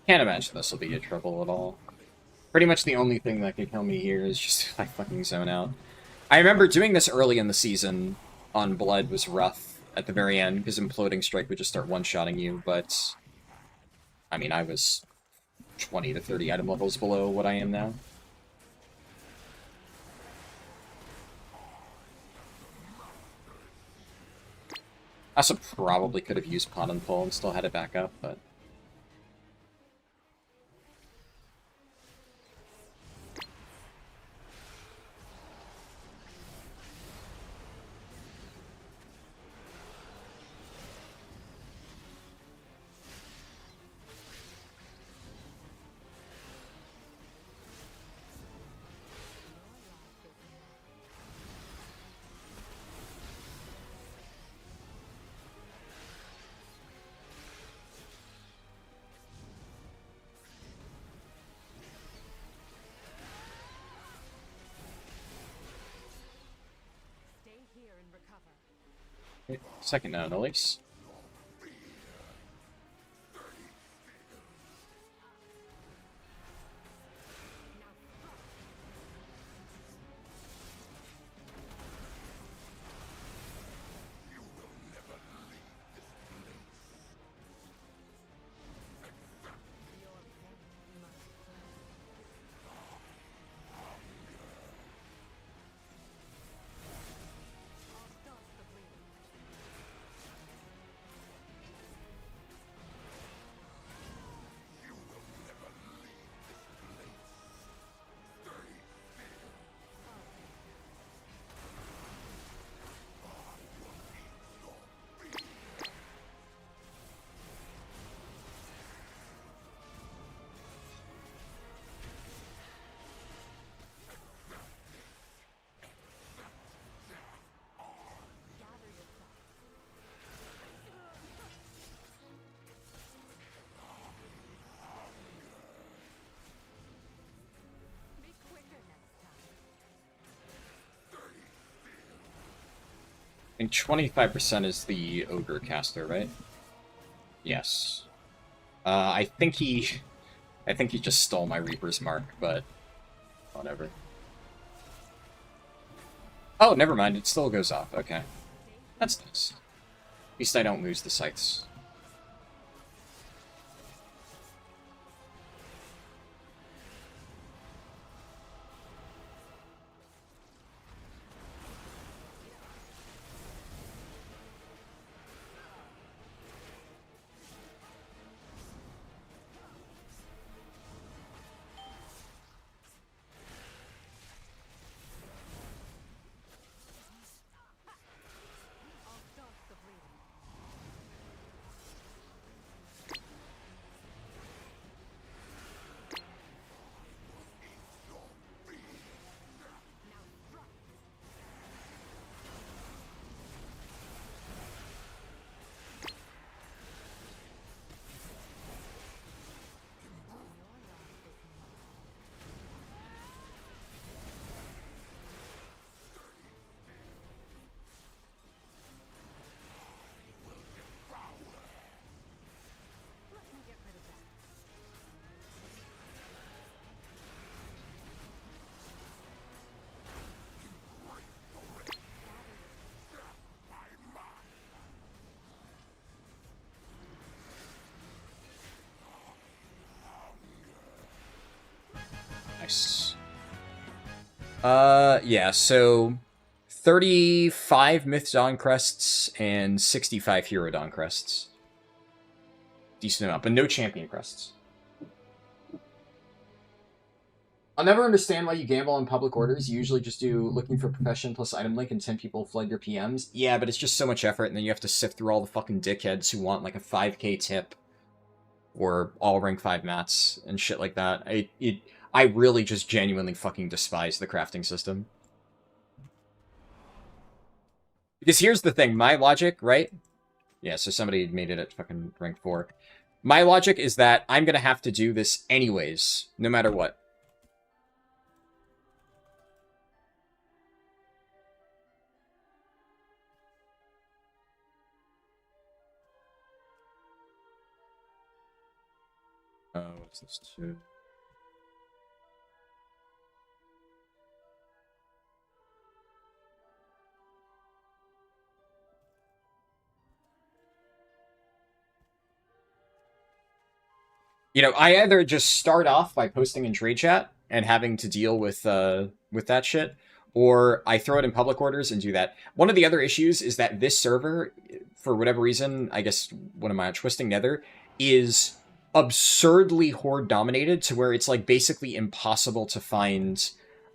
Can't imagine this will be a trouble at all. Pretty much the only thing that could kill me here is just if I fucking zone out. I remember doing this early in the season on Blood was rough at the very end, because Imploding Strike would just start one-shotting you, but... I mean, I was 20 to 30 item levels below what I am now. I also probably could have used Pot and Pull and still had it back up, but... Second now, at least. And 25% is the Ogre caster, right? Yes. I think he just stole my Reaper's Mark, but whatever. Oh, never mind. It still goes off. Okay. That's nice. At least I don't lose the scythes. Nice. Yeah, so 35 Myth Dawn Crests and 65 Hero Dawn Crests. Decent amount, but no Champion Crests. I'll never understand why you gamble on public orders. You usually just do looking for profession plus item link and 10 people flood your PMs. Yeah, but it's just so much effort, and then you have to sift through all the fucking dickheads who want, like, a 5k tip or all rank 5 mats and shit like that. I really just genuinely fucking despise the crafting system. Because here's the thing, my logic, right? Yeah, so somebody made it at fucking rank 4. My logic is that I'm gonna have to do this anyways, no matter what. What's this too? You know, I either just start off by posting in trade chat and having to deal with that shit, or I throw it in public orders and do that. One of the other issues is that this server, for whatever reason, I guess what am I twisting nether, is absurdly horde dominated to where it's like basically impossible to find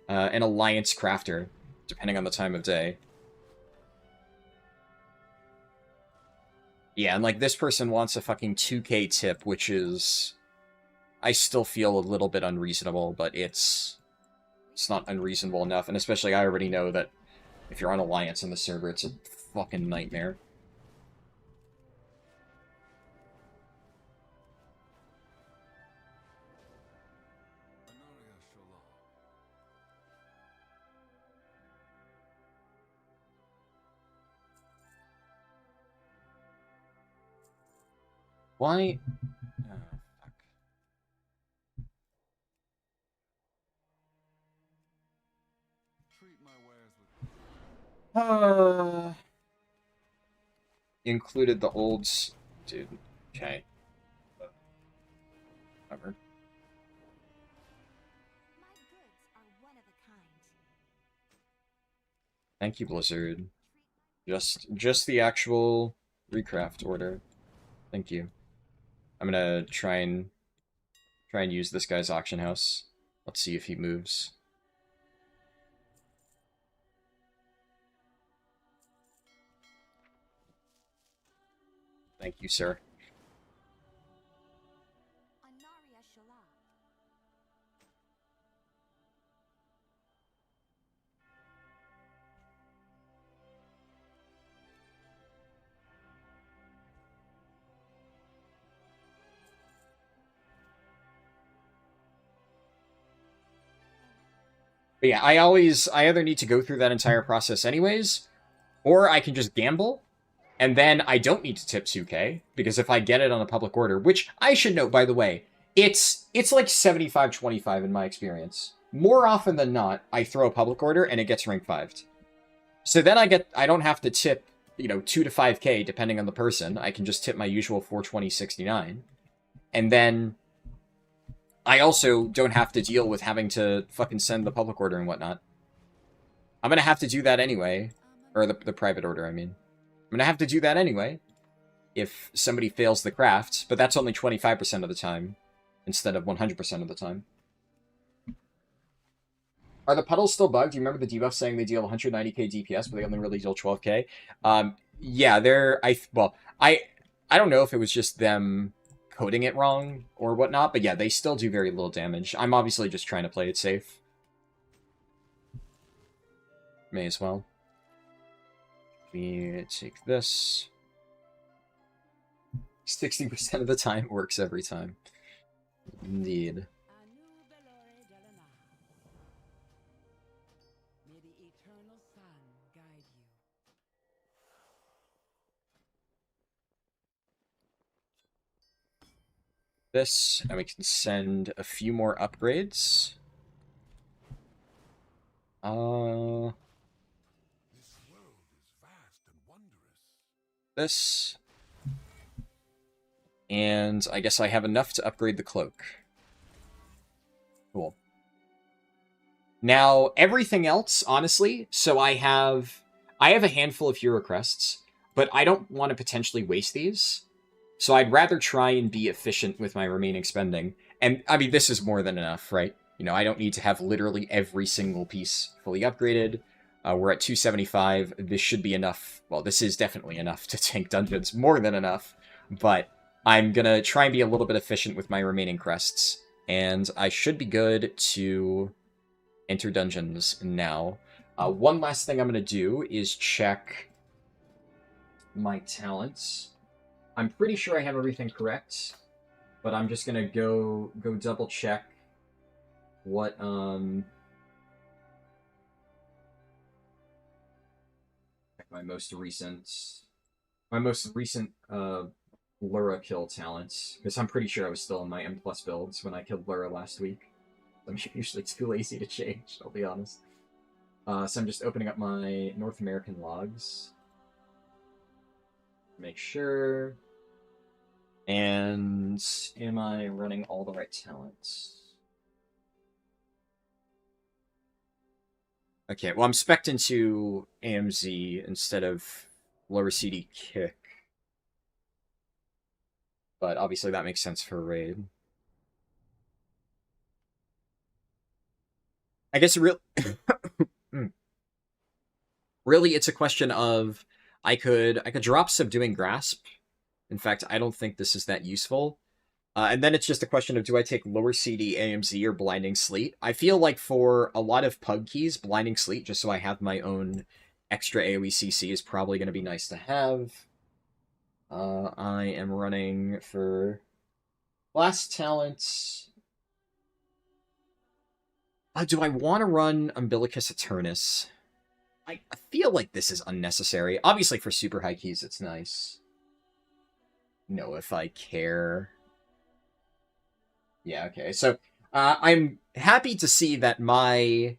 an alliance crafter, depending on the time of day. Yeah, and like this person wants a fucking 2k tip, which is, I still feel a little bit unreasonable, but it's not unreasonable enough, and especially I already know that if you're on alliance in the server, it's a fucking nightmare. Why? Oh, fuck. Treat my wares with Included the olds. Dude, okay. Whatever. My goods are one of a kind. Thank you, Blizzard. Just the actual recraft order. Thank you. I'm gonna try and use this guy's auction house. Let's see if he moves. Thank you, sir. Anaria Shala. But yeah, I either need to go through that entire process anyways, or I can just gamble, and then I don't need to tip 2K, because if I get it on a public order, which I should note, by the way, it's like 75-25 in my experience. More often than not, I throw a public order and it gets rank 5'd. So then I don't have to tip, 2 to 5K depending on the person. I can just tip my usual 420.69. And then I also don't have to deal with having to fucking send the public order and whatnot. I'm gonna have to do that anyway. Or the private order, I mean. I'm gonna have to do that anyway if somebody fails the craft, but that's only 25% of the time instead of 100% of the time. Are the puddles still bugged? Do you remember the debuff saying they deal 190k DPS, but they only really deal 12k? Yeah, I don't know if it was just them coding it wrong or whatnot, but yeah, they still do very little damage. I'm obviously just trying to play it safe. May as well. We take this. 60% of the time works every time. Indeed. May the eternal sun guide you. This, and we can send a few more upgrades. this world is vast and wondrous. This. And I guess I have enough to upgrade the cloak. Cool. Now, everything else, honestly, so I have a handful of hero crests, but I don't want to potentially waste these. So I'd rather try and be efficient with my remaining spending. And, I mean, this is more than enough, right? I don't need to have literally every single piece fully upgraded. We're at 275. This should be enough. Well, this is definitely enough to tank dungeons. More than enough. But I'm going to try and be a little bit efficient with my remaining crests. And I should be good to enter dungeons now. One last thing I'm going to do is check my talents. I'm pretty sure I have everything correct, but I'm just going to go double check what, check my most recent Lura kill talents, because I'm pretty sure I was still in my M+ builds when I killed Lura last week. I'm usually too lazy to change, I'll be honest. So I'm just opening up my North American logs. Make sure. And am I running all the right talents? Okay, well, I'm spec'd into AMZ instead of lower CD kick. But obviously that makes sense for a raid. I guess really it's a question of I could drop Subduing Grasp. In fact, I don't think this is that useful. And then it's just a question of, do I take lower CD, AMZ, or Blinding Sleet? I feel like for a lot of pug keys, Blinding Sleet, just so I have my own extra AoE CC, is probably going to be nice to have. I am running for last talent. Do I want to run Umbilicus Eternus? I feel like this is unnecessary. Obviously, for super high keys, it's nice. know if I care. Yeah, okay. So I'm happy to see that my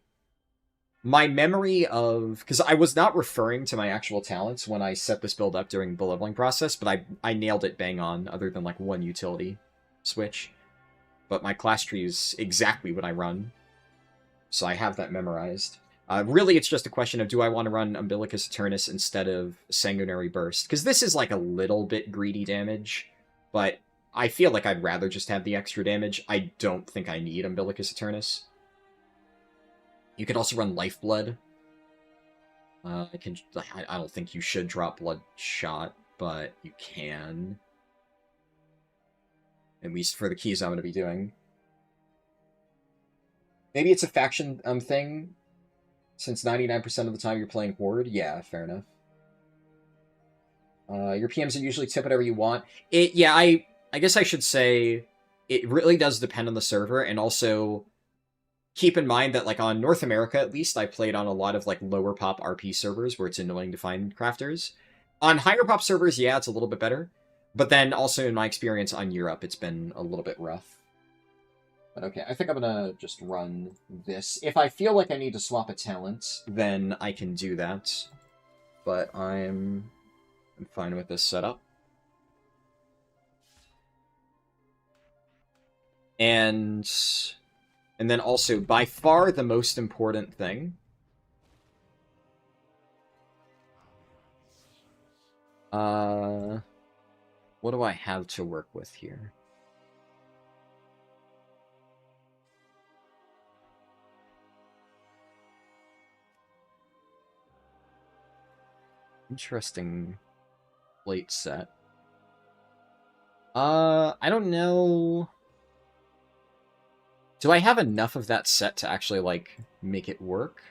memory of, because I was not referring to my actual talents when I set this build up during the leveling process, but I nailed it bang on, other than like one utility switch. But my class tree is exactly what I run, so I have that memorized. Really, it's just a question of, do I want to run Umbilicus Eternus instead of Sanguinary Burst? Because this is like a little bit greedy damage, but I feel like I'd rather just have the extra damage. I don't think I need Umbilicus Eternus. You could also run Lifeblood. I don't think you should drop Bloodshot, but you can. At least for the keys I'm going to be doing. Maybe it's a faction thing, since 99% of the time you're playing Horde. Yeah, fair enough. Your PMs are usually tip whatever you want. Yeah, I guess I should say it really does depend on the server, and also keep in mind that, like, on North America, at least, I played on a lot of, like, lower pop RP servers where it's annoying to find crafters. On higher pop servers, yeah, it's a little bit better. But then, also, in my experience on Europe, it's been a little bit rough. But okay, I think I'm gonna just run this. If I feel like I need to swap a talent, then I can do that. But I'm fine with this setup. And then also, by far the most important thing, what do I have to work with here? Interesting plate set. I don't know. Do I have enough of that set to actually, like, make it work?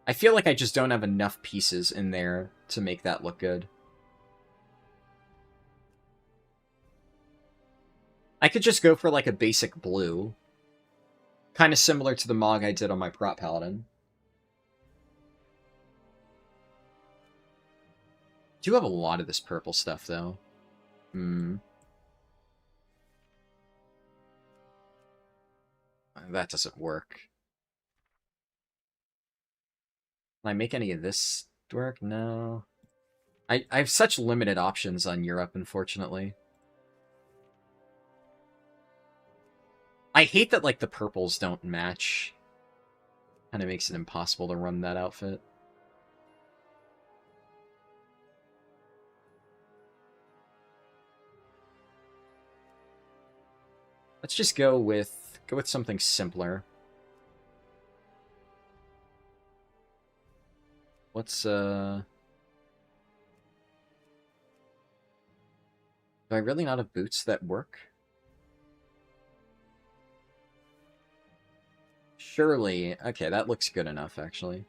I feel like I just don't have enough pieces in there to make that look good. I could just go for, like, a basic blue. Kind of similar to the Mog I did on my Prop Paladin. Do have a lot of this purple stuff, though. That doesn't work. Can I make any of this work? No. I have such limited options on Europe, unfortunately. I hate that, like, the purples don't match. Kind of makes it impossible to run that outfit. Let's just go with something simpler. Let's do I really not have boots that work? Surely. Okay, that looks good enough, actually.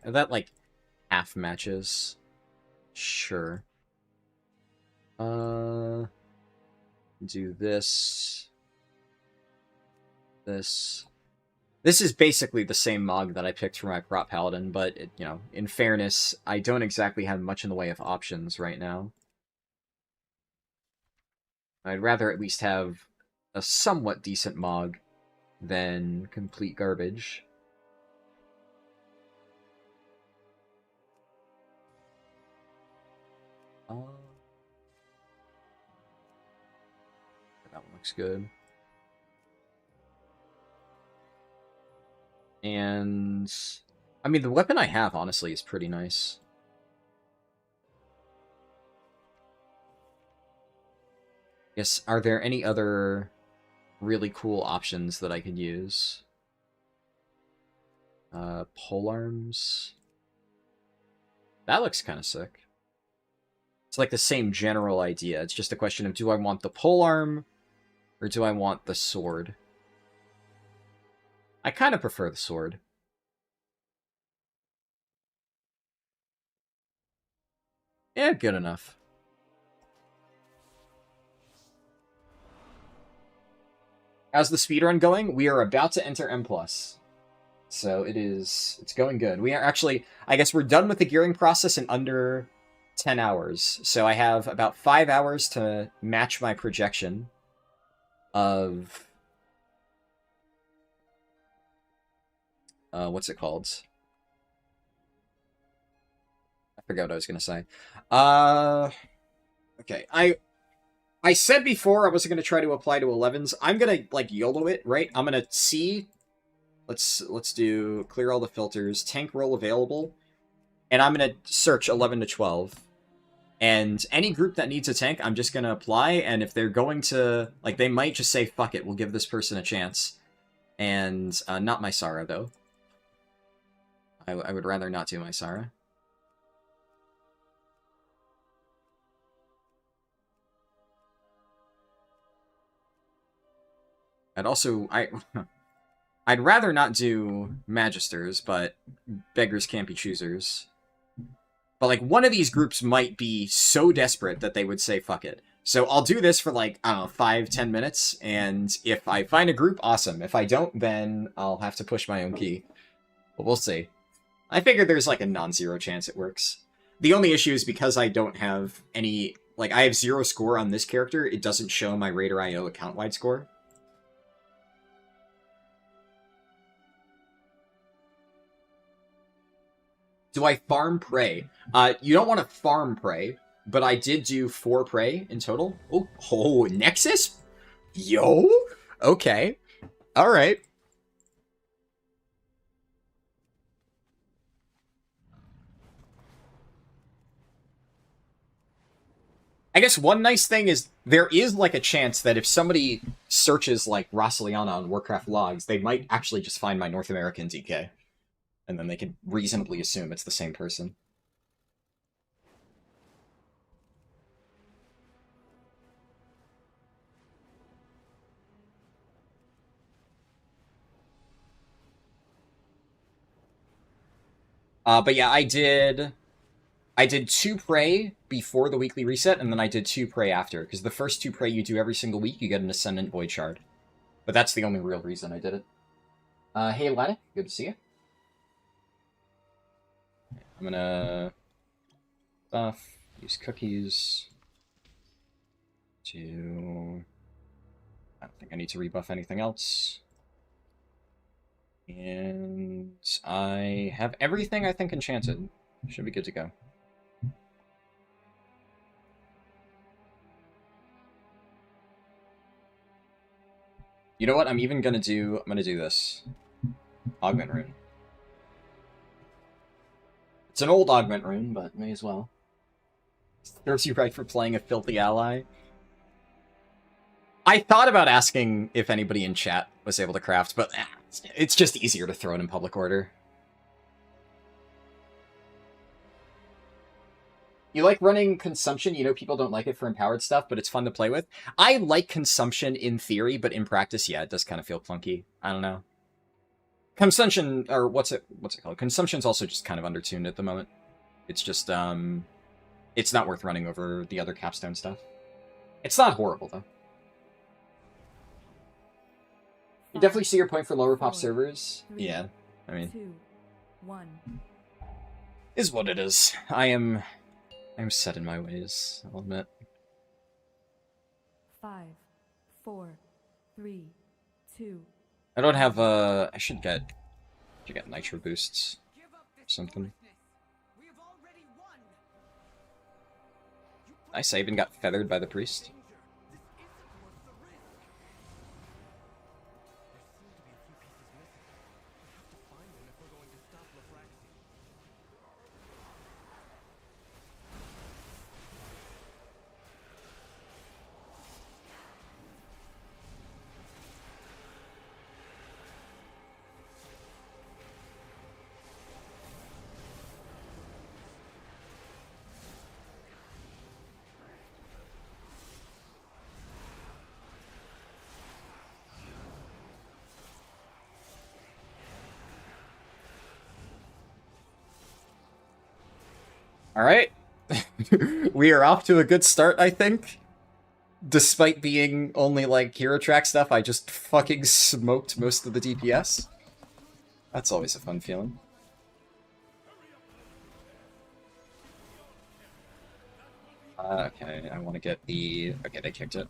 That, like, half matches. Sure. Do this. This. This is basically the same Mog that I picked for my Prop Paladin, but, you know, in fairness, I don't exactly have much in the way of options right now. I'd rather at least have a somewhat decent Mog than complete garbage. That one looks good. And I mean, the weapon I have, honestly, is pretty nice. Yes, are there any other really cool options that I could use? Polearms. That looks kind of sick. It's like the same general idea. It's just a question of, do I want the polearm or do I want the sword? I kind of prefer the sword. Yeah, good enough. How's the speedrun going? We are about to enter M+. So it's going good. We are actually, I guess we're done with the gearing process in under 10 hours. So I have about 5 hours to match my projection of, what's it called? I forgot what I was going to say. Okay, I said before I wasn't going to try to apply to 11s. I'm going to, like, YOLO it, right? I'm going to see... Let's do clear all the filters, tank role available, and I'm going to search 11 to 12. And any group that needs a tank, I'm just going to apply, and if they're going to... Like, they might just say, fuck it, we'll give this person a chance. And, not my Sara, though. I would rather not do my Sara. I'd rather not do Magisters, but beggars can't be choosers. But, like, one of these groups might be so desperate that they would say, fuck it. So I'll do this for, like, I don't know, 5-10 minutes, and if I find a group, awesome. If I don't, then I'll have to push my own key. But we'll see. I figure there's, like, a non-zero chance it works. The only issue is because I don't have any... Like, I have 0 score on this character, it doesn't show my Raider.io account-wide score. Do I farm Prey? You don't want to farm Prey, but I did do 4 Prey in total. Oh, Nexus? Yo? Okay. Alright. I guess one nice thing is there is, like, a chance that if somebody searches, like, Rossiliana on Warcraft logs, they might actually just find my North American DK. And then they can reasonably assume it's the same person. But yeah, I did 2 Prey before the weekly reset, and then I did 2 Prey after, because the first 2 Prey you do every single week, you get an Ascendant Void Shard. But that's the only real reason I did it. Hey, Latic, good to see you. I'm gonna use cookies to... I don't think I need to rebuff anything else. And I have everything I think enchanted. Should be good to go. You know what? I'm gonna do this. Augment Rune. It's an old Augment Rune, but may as well. Serves you right for playing a filthy ally. I thought about asking if anybody in chat was able to craft, but it's just easier to throw it in public order. You like running Consumption? You know people don't like it for empowered stuff, but it's fun to play with. I like Consumption in theory, but in practice, yeah, it does kind of feel clunky. I don't know. Consumption, or what's it called? Consumption's also just kind of undertuned at the moment. It's just, it's not worth running over the other capstone stuff. It's not horrible, though. You definitely see your point for lower pop servers. Yeah, I mean... 2, 1. Is what it is. I'm set in my ways, I'll admit. 5, 4, 3, 2. I don't have, I should get nitro boosts or something. Nice, I even got feathered by the priest. Alright. We are off to a good start, I think. Despite being only, like, hero track stuff, I just fucking smoked most of the DPS. That's always a fun feeling. Okay, I want to get the... Okay, they kicked it.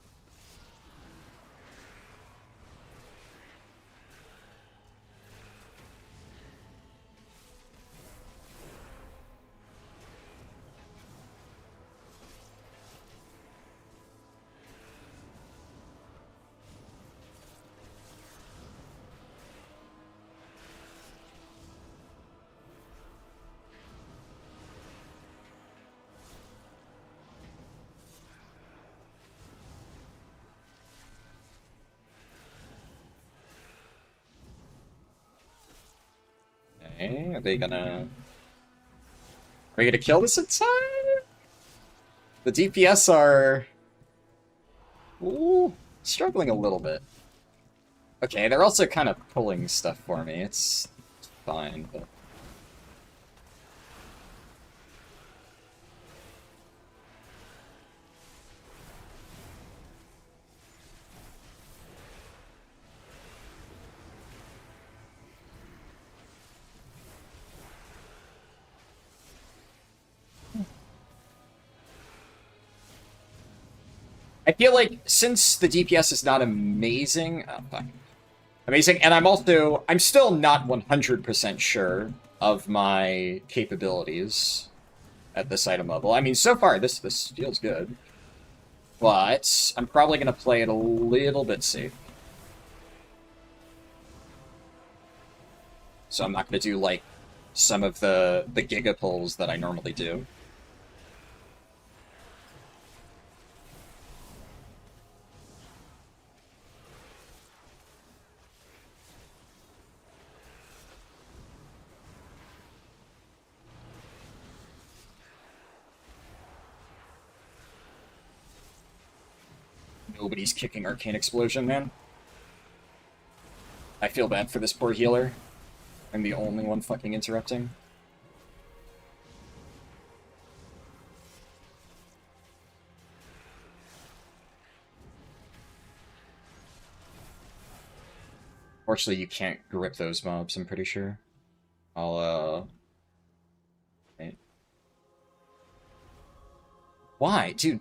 Okay, are they gonna... Are we gonna kill this in time? The DPS are... Ooh, struggling a little bit. Okay, they're also kind of pulling stuff for me. It's fine, but... I feel like since the DPS is not amazing, amazing, and I'm still not 100% sure of my capabilities at this item level. I mean, so far this feels good, but I'm probably gonna play it a little bit safe. So I'm not gonna do like some of the giga pulls that I normally do. Nobody's kicking Arcane Explosion, man. I feel bad for this poor healer. I'm the only one fucking interrupting. Fortunately, you can't grip those mobs, I'm pretty sure. Wait. Why? Dude...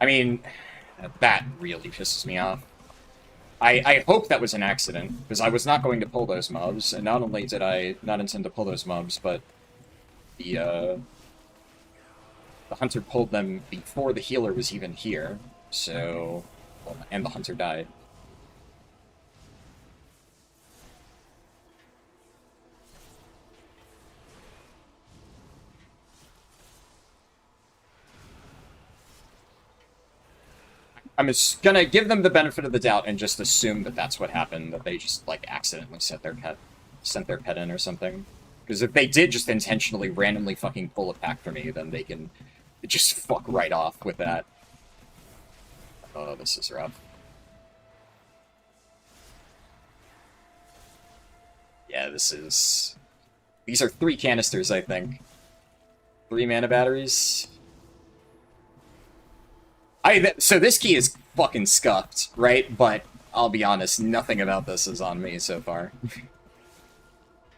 I mean, that really pisses me off. I hope that was an accident, because I was not going to pull those mobs, and not only did I not intend to pull those mobs, but the hunter pulled them before the healer was even here, so... Well, and the hunter died. I'm just gonna give them the benefit of the doubt and just assume that that's what happened, that they just, like, accidentally sent their pet in or something. Because if they did just intentionally, randomly fucking pull a pack for me, then they can just fuck right off with that. Oh, this is rough. Yeah, this is... These are 3 canisters, I think. 3 mana batteries. So this key is fucking scuffed, right? But I'll be honest, nothing about this is on me so far.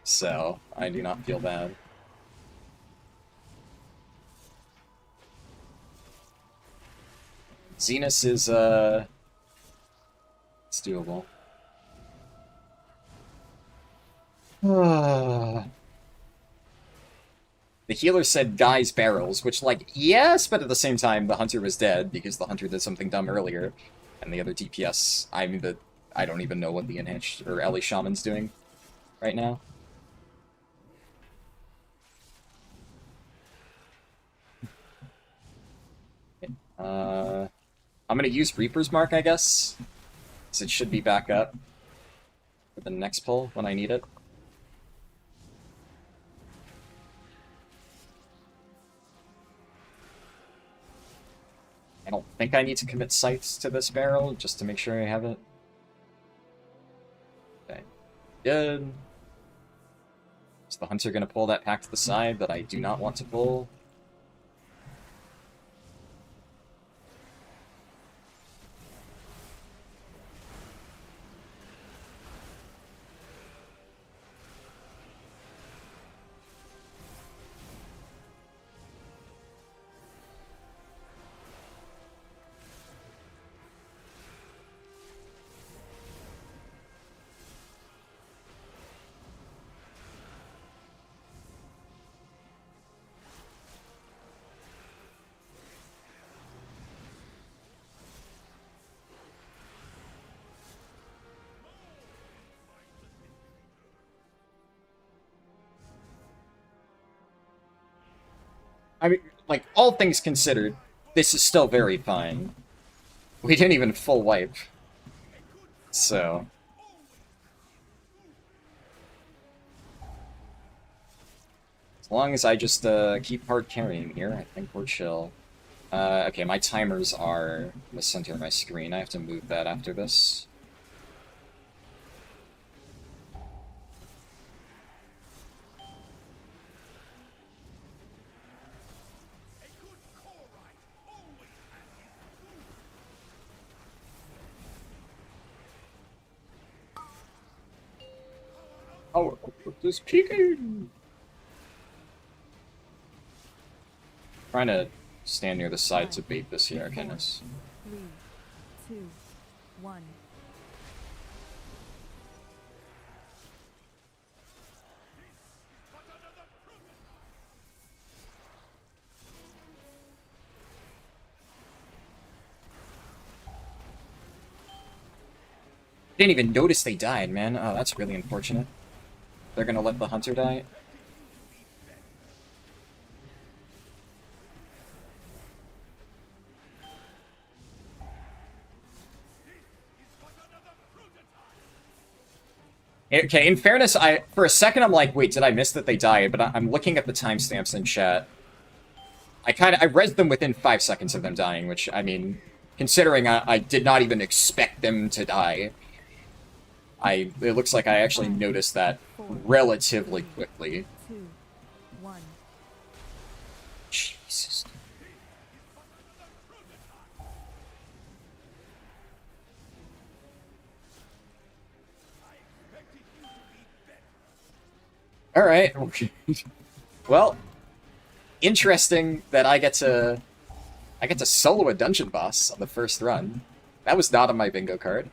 So, I do not feel bad. Zenus is, it's doable. The healer said Guy's barrels, which, like, yes, but at the same time, the hunter was dead because the hunter did something dumb earlier. And the other DPS, I mean, I don't even know what the enhanced, or Ellie Shaman's doing right now. I'm gonna use Reaper's Mark, I guess, because it should be back up for the next pull when I need it. I don't think I need to commit sights to this barrel, just to make sure I have it. Okay, good. Is the hunter gonna pull that pack to the side that I do not want to pull? I mean, like, all things considered, this is still very fine. We didn't even full wipe. So... as long as I just keep hard carrying here, I think we're chill. Okay, my timers are in the center of my screen. I have to move that after this. Oh, this peeking! Trying to stand near the side to bait this here, Kenneth. 3, 2, 1. Didn't even notice they died, man. Oh, that's really unfortunate. They're gonna let the hunter die? Okay, in fairness, for a second I'm like, wait, did I miss that they died? But I'm looking at the timestamps in chat. I rezzed them within 5 seconds of them dying, which, I mean, considering I did not even expect them to die, it looks like I actually noticed that relatively quickly. 2, 1. Jesus. Alright. Well, interesting that I get to solo a dungeon boss on the first run. That was not on my bingo card.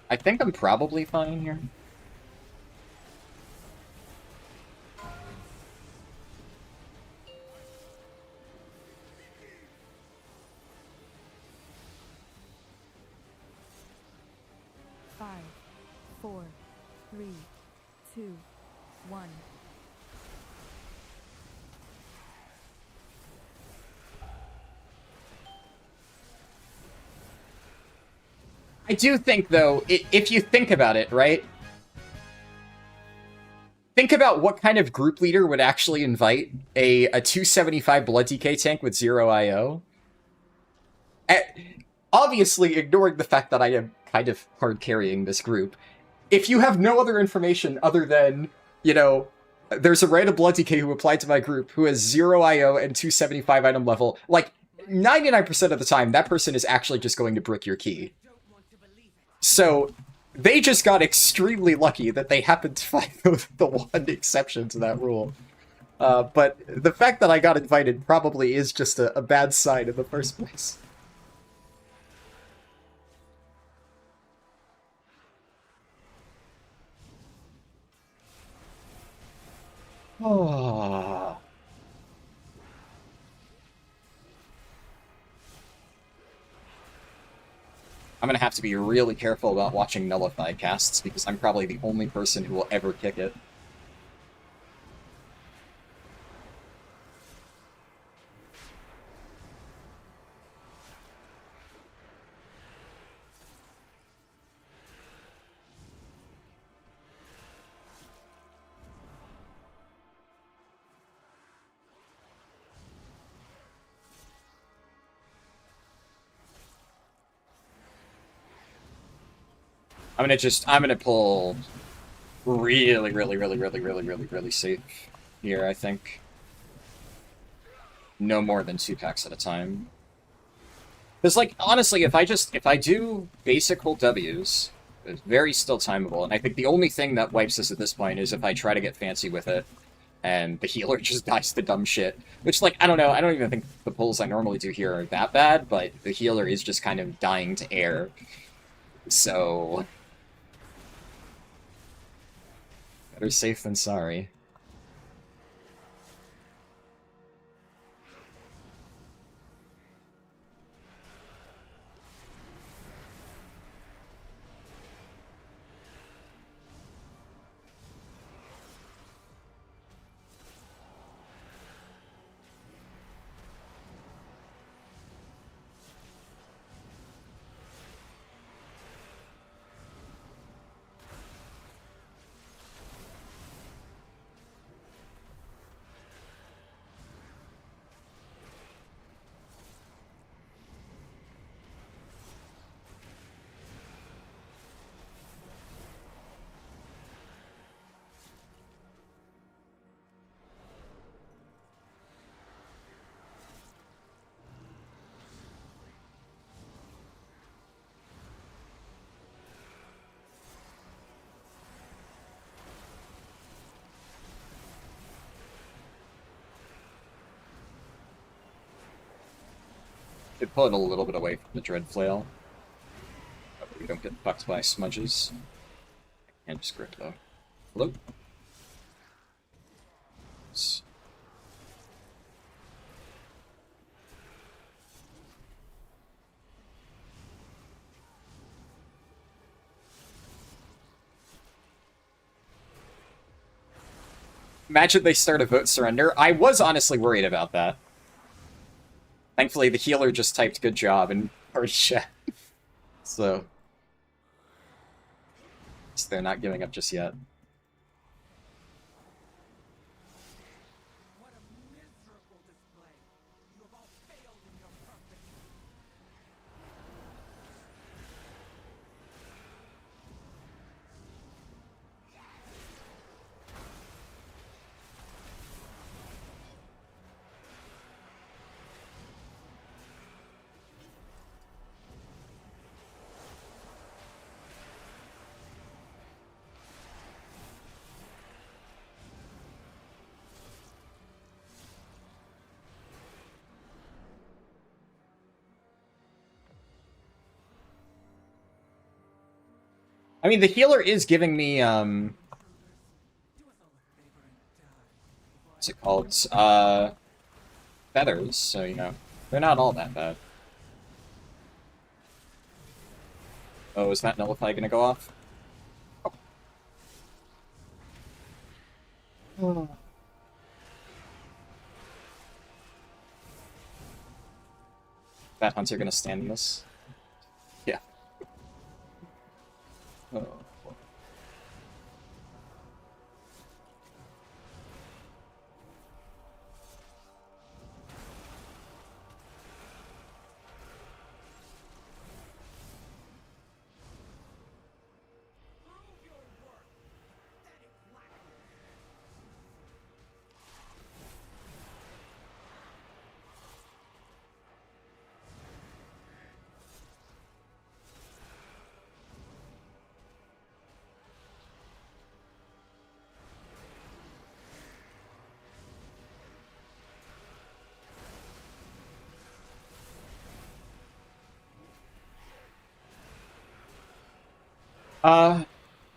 I think I'm probably fine here. Five, 4, 3, 2, 1. I do think, though, if you think about it, right? Think about what kind of group leader would actually invite a 275 Blood DK tank with 0 IO. Obviously, ignoring the fact that I am kind of hard carrying this group, if you have no other information other than, you know, there's a random Blood DK who applied to my group who has 0 IO and 275 item level, like, 99% of the time, that person is actually just going to brick your key. So, they just got extremely lucky that they happened to find the one exception to that rule. But the fact that I got invited probably is just a bad sign in the first place. Oh. I'm gonna have to be really careful about watching Nullify casts, because I'm probably the only person who will ever kick it. I'm gonna pull really safe here, I think. No more than 2 packs at a time. Because, like, honestly, if I do basic hold Ws, it's very still timeable, and I think the only thing that wipes us at this point is if I try to get fancy with it, and the healer just dies to dumb shit. Which, like, I don't know, I don't even think the pulls I normally do here are that bad, but the healer is just kind of dying to air. So... better safe than sorry. It pulled a little bit away from the Dread Flail. But we don't get fucked by smudges. And just grip though. Hello? Imagine they start a vote surrender. I was honestly worried about that. Thankfully, the healer just typed good job in party chat. So they're not giving up just yet. What a miserable display. You have all failed in your purpose. I mean, the healer is giving me, what's it called? Feathers, so, you know, they're not all that bad. Oh, is that Nullify gonna go off? Oh. Bat Hunter gonna stand in this? Yeah. Oh.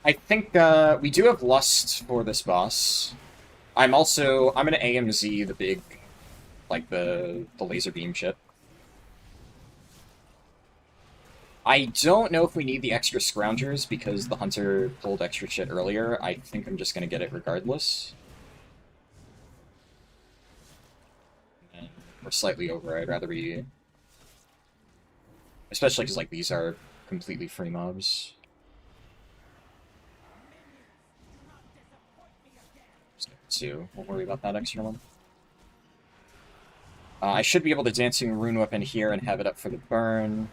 I think, we do have Lust for this boss. I'm gonna AMZ the big, like, the laser beam ship. I don't know if we need the extra scroungers because the hunter pulled extra shit earlier. I think I'm just gonna get it regardless. And we're slightly over. I'd rather be... Especially because, like, these are completely free mobs. Two. Won't worry about that extra one. I should be able to Dancing Rune Weapon here and have it up for the burn.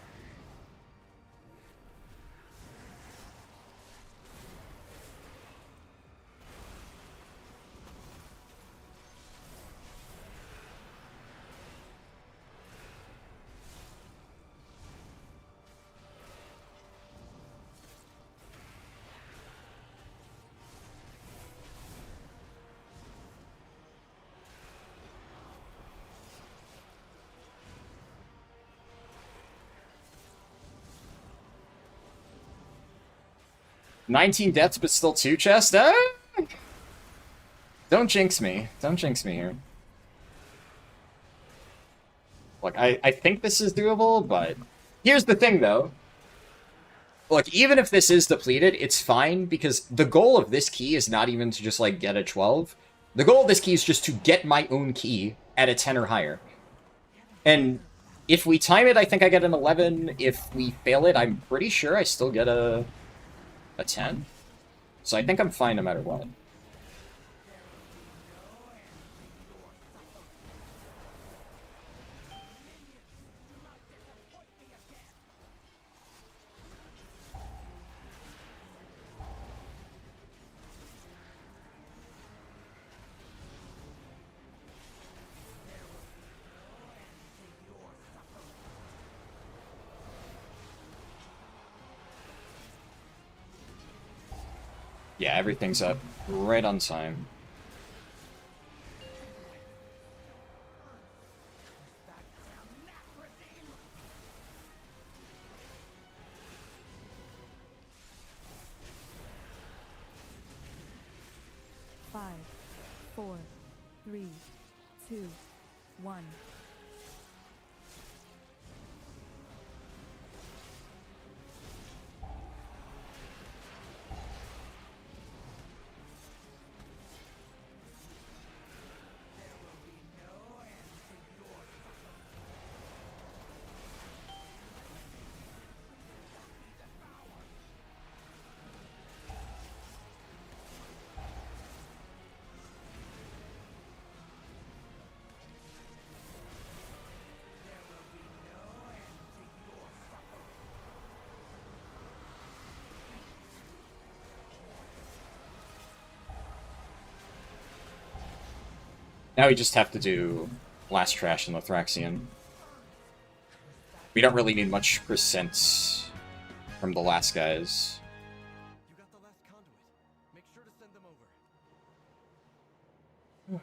"19 deaths, but still 2 chests? Don't jinx me. Don't jinx me here. Look, I think this is doable, but... Here's the thing, though. Look, even if this is depleted, it's fine, because the goal of this key is not even to just, like, get a 12. The goal of this key is just to get my own key at a 10 or higher. And if we time it, I think I get an 11. If we fail it, I'm pretty sure I still get a 10. So I think I'm fine no matter what. Yeah, everything's up right on time. 4, 3, 2, 1. Now we just have to do Last Trash and Leatraxian. We don't really need much percent from the last guys. You got the last conduit. Make sure to send them over.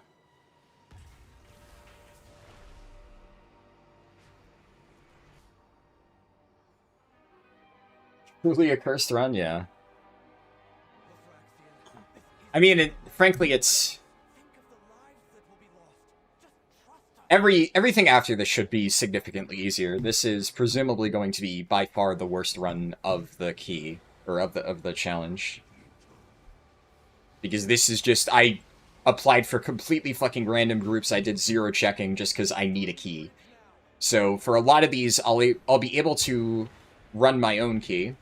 Truly a cursed run, yeah. Leatraxian, I mean, frankly, it's... think of the lives that will be lost. Just trust us. Everything after this should be significantly easier. This is presumably going to be by far the worst run of the key, or of the challenge. Because this is just, I applied for completely fucking random groups, I did 0 checking just because I need a key. So for a lot of these, I'll be able to run my own key.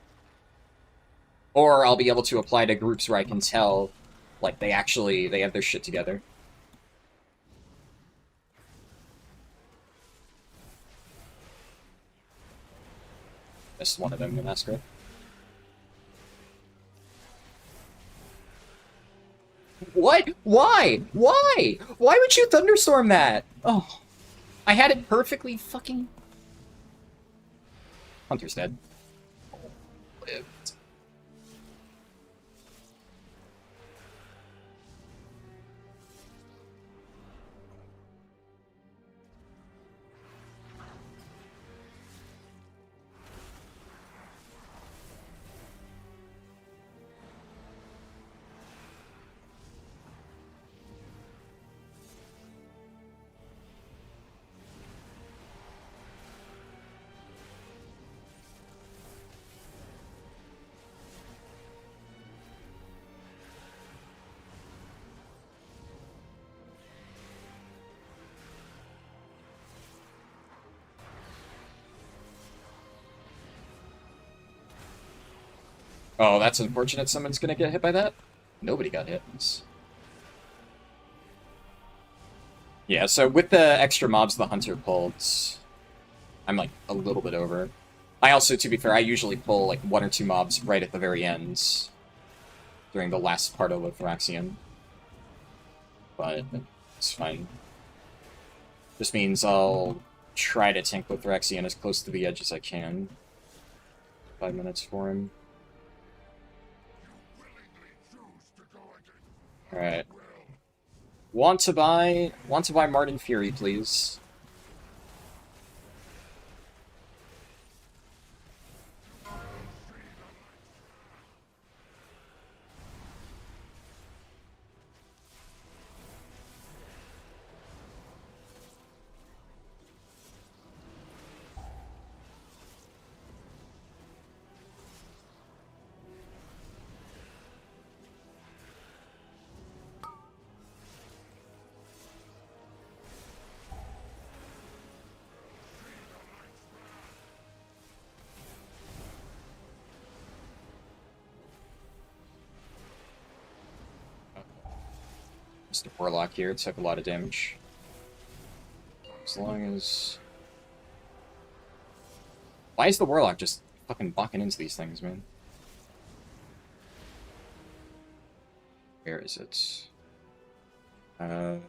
Or I'll be able to apply to groups where I can tell, like, they have their shit together. Missed one of them in Massacre. What? Why? Why? Why would you thunderstorm that? Oh. I had it perfectly fucking... Hunter's dead. Lived. Oh, that's unfortunate someone's gonna get hit by that. Nobody got hit. Yeah, so with the extra mobs the Hunter pulled, I'm like a little bit over. I also, to be fair, I usually pull like 1 or 2 mobs right at the very end during the last part of Leatraxian. But it's fine. Just means I'll try to tank Leatraxian as close to the edge as I can. 5 minutes for him. Alright. Want to buy Martin Fury, please. Mr. Warlock here took a lot of damage. As long as... Why is the Warlock just fucking bucking into these things, man? Where is it?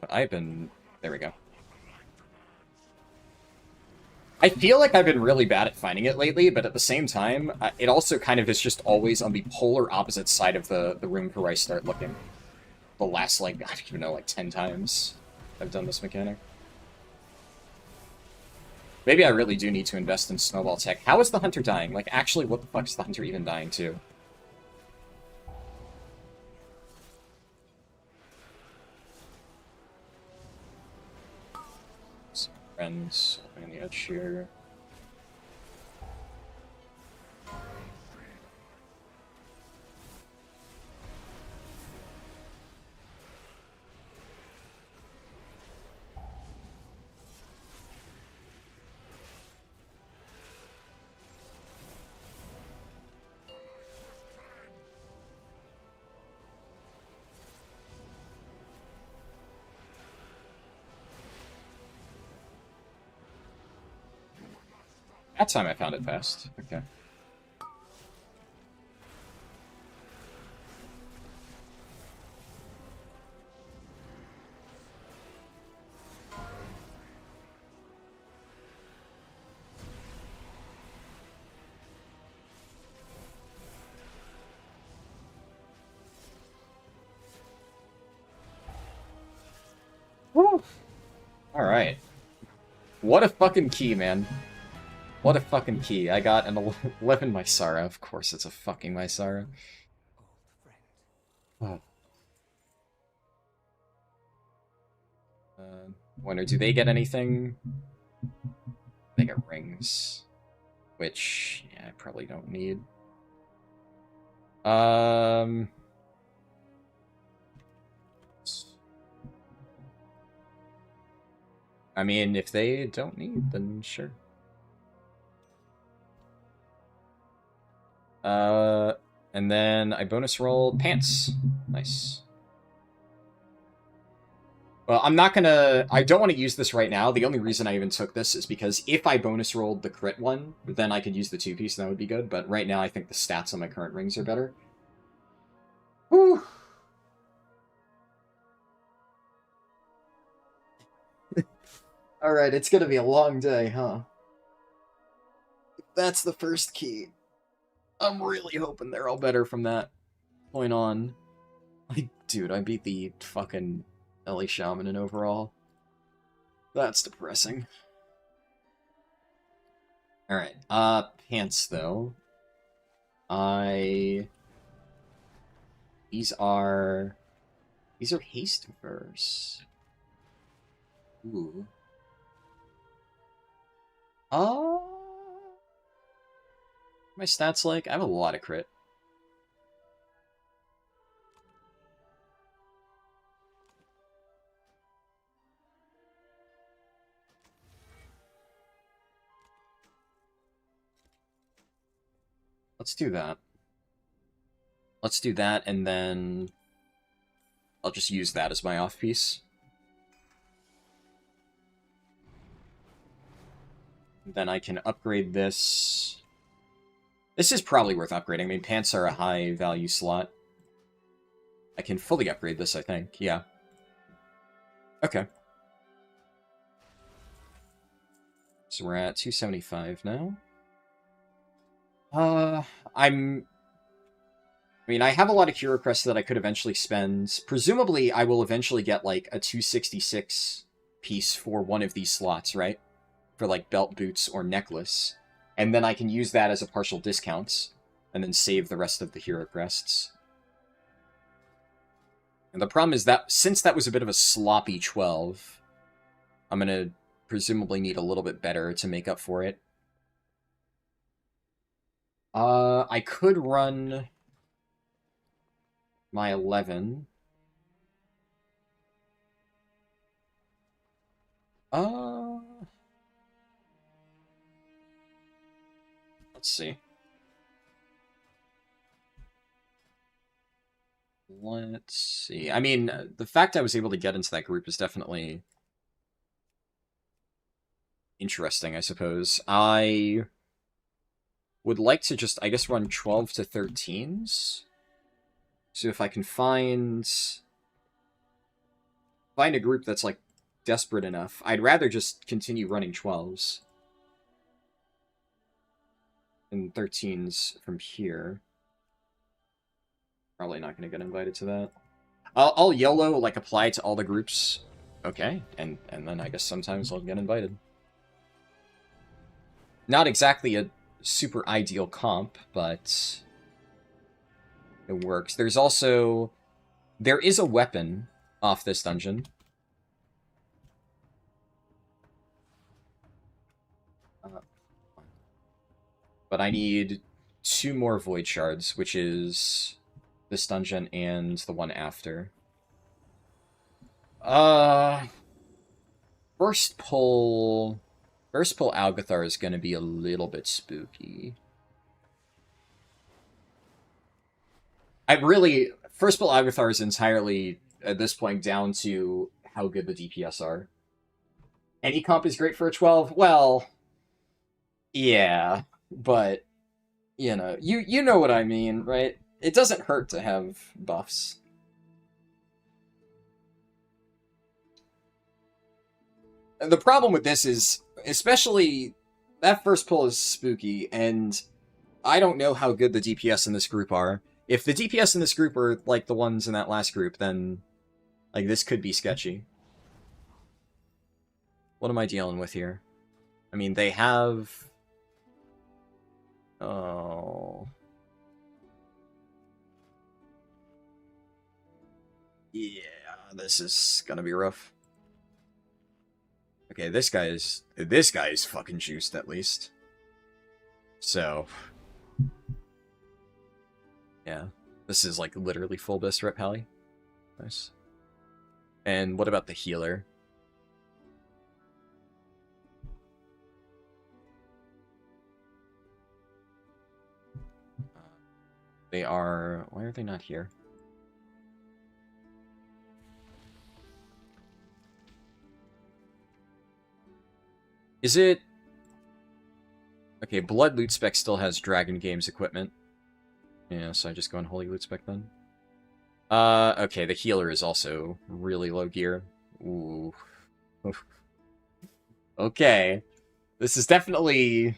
I've been... There we go. I feel like I've been really bad at finding it lately, but at the same time, it also kind of is just always on the polar opposite side of the room for where I start looking. The last, like, I don't even know, like 10 times I've done this mechanic. Maybe I really do need to invest in snowball tech. How is the Hunter dying? Like, actually, what the fuck is the Hunter even dying to? friends on the edge here. That time I found it fast. Okay. Woo! Alright. What a fucking key, man. What a fucking key. I got an 11 Mysara. Of course it's a fucking Mysara. Oh. Wonder, do they get anything? They get rings. Which, yeah, I probably don't need. I mean, if they don't need, then sure. And then I bonus rolled pants. Nice. Well, I'm not gonna... I don't want to use this right now. The only reason I even took this is because if I bonus rolled the crit one, then I could use the two-piece and that would be good. But right now I think the stats on my current rings are better. Whew. Alright, it's gonna be a long day, huh? That's the first key. I'm really hoping they're all better from that point on. Like, dude, I beat the fucking LA Shaman in overall. That's depressing. Alright, pants, though. These are haste verse. Ooh. My stats like? I have a lot of crit. Let's do that. Let's do that, and then I'll just use that as my off-piece. Then I can upgrade this. This is probably worth upgrading. I mean, pants are a high-value slot. I can fully upgrade this, I think. Yeah. Okay. So we're at 275 now. I mean, I have a lot of hero crests that I could eventually spend. Presumably, I will eventually get, like, a 266 piece for one of these slots, right? For, like, belt, boots, or necklace. And then I can use that as a partial discount, and then save the rest of the hero crests. And the problem is that, since that was a bit of a sloppy 12, I'm gonna presumably need a little bit better to make up for it. I could run my 11. Let's see. Let's see. I mean, the fact I was able to get into that group is definitely interesting, I suppose. I would like to just, I guess, run 12 to 13s. So if I can find a group that's, like, desperate enough, I'd rather just continue running 12s. And 13s from here. Probably not going to get invited to that. I'll YOLO, like, apply to all the groups. Okay, and then I guess sometimes I'll get invited. Not exactly a super ideal comp, but it works. There's also... There is a weapon off this dungeon. But I need 2 more Void Shards, which is this dungeon and the one after. First pull Algathar is going to be a little bit spooky. First pull Algathar is entirely, at this point, down to how good the DPS are. Any comp is great for a 12? Well, yeah, but, you know, you know what I mean, right? It doesn't hurt to have buffs. And the problem with this is, especially, that first pull is spooky, and I don't know how good the DPS in this group are. If the DPS in this group are like the ones in that last group, then, like, this could be sketchy. What am I dealing with here? I mean, they have... Oh... Yeah, this is gonna be rough. Okay, this guy is fucking juiced, at least. So... Yeah. This is, like, literally full best rep pally. Nice. And what about the healer? They are... Why are they not here? Is it... Okay, Blood Loot Spec still has Dragon Games equipment. Yeah, so I just go on Holy Loot Spec then. Okay, the healer is also really low gear. Ooh. Okay. This is definitely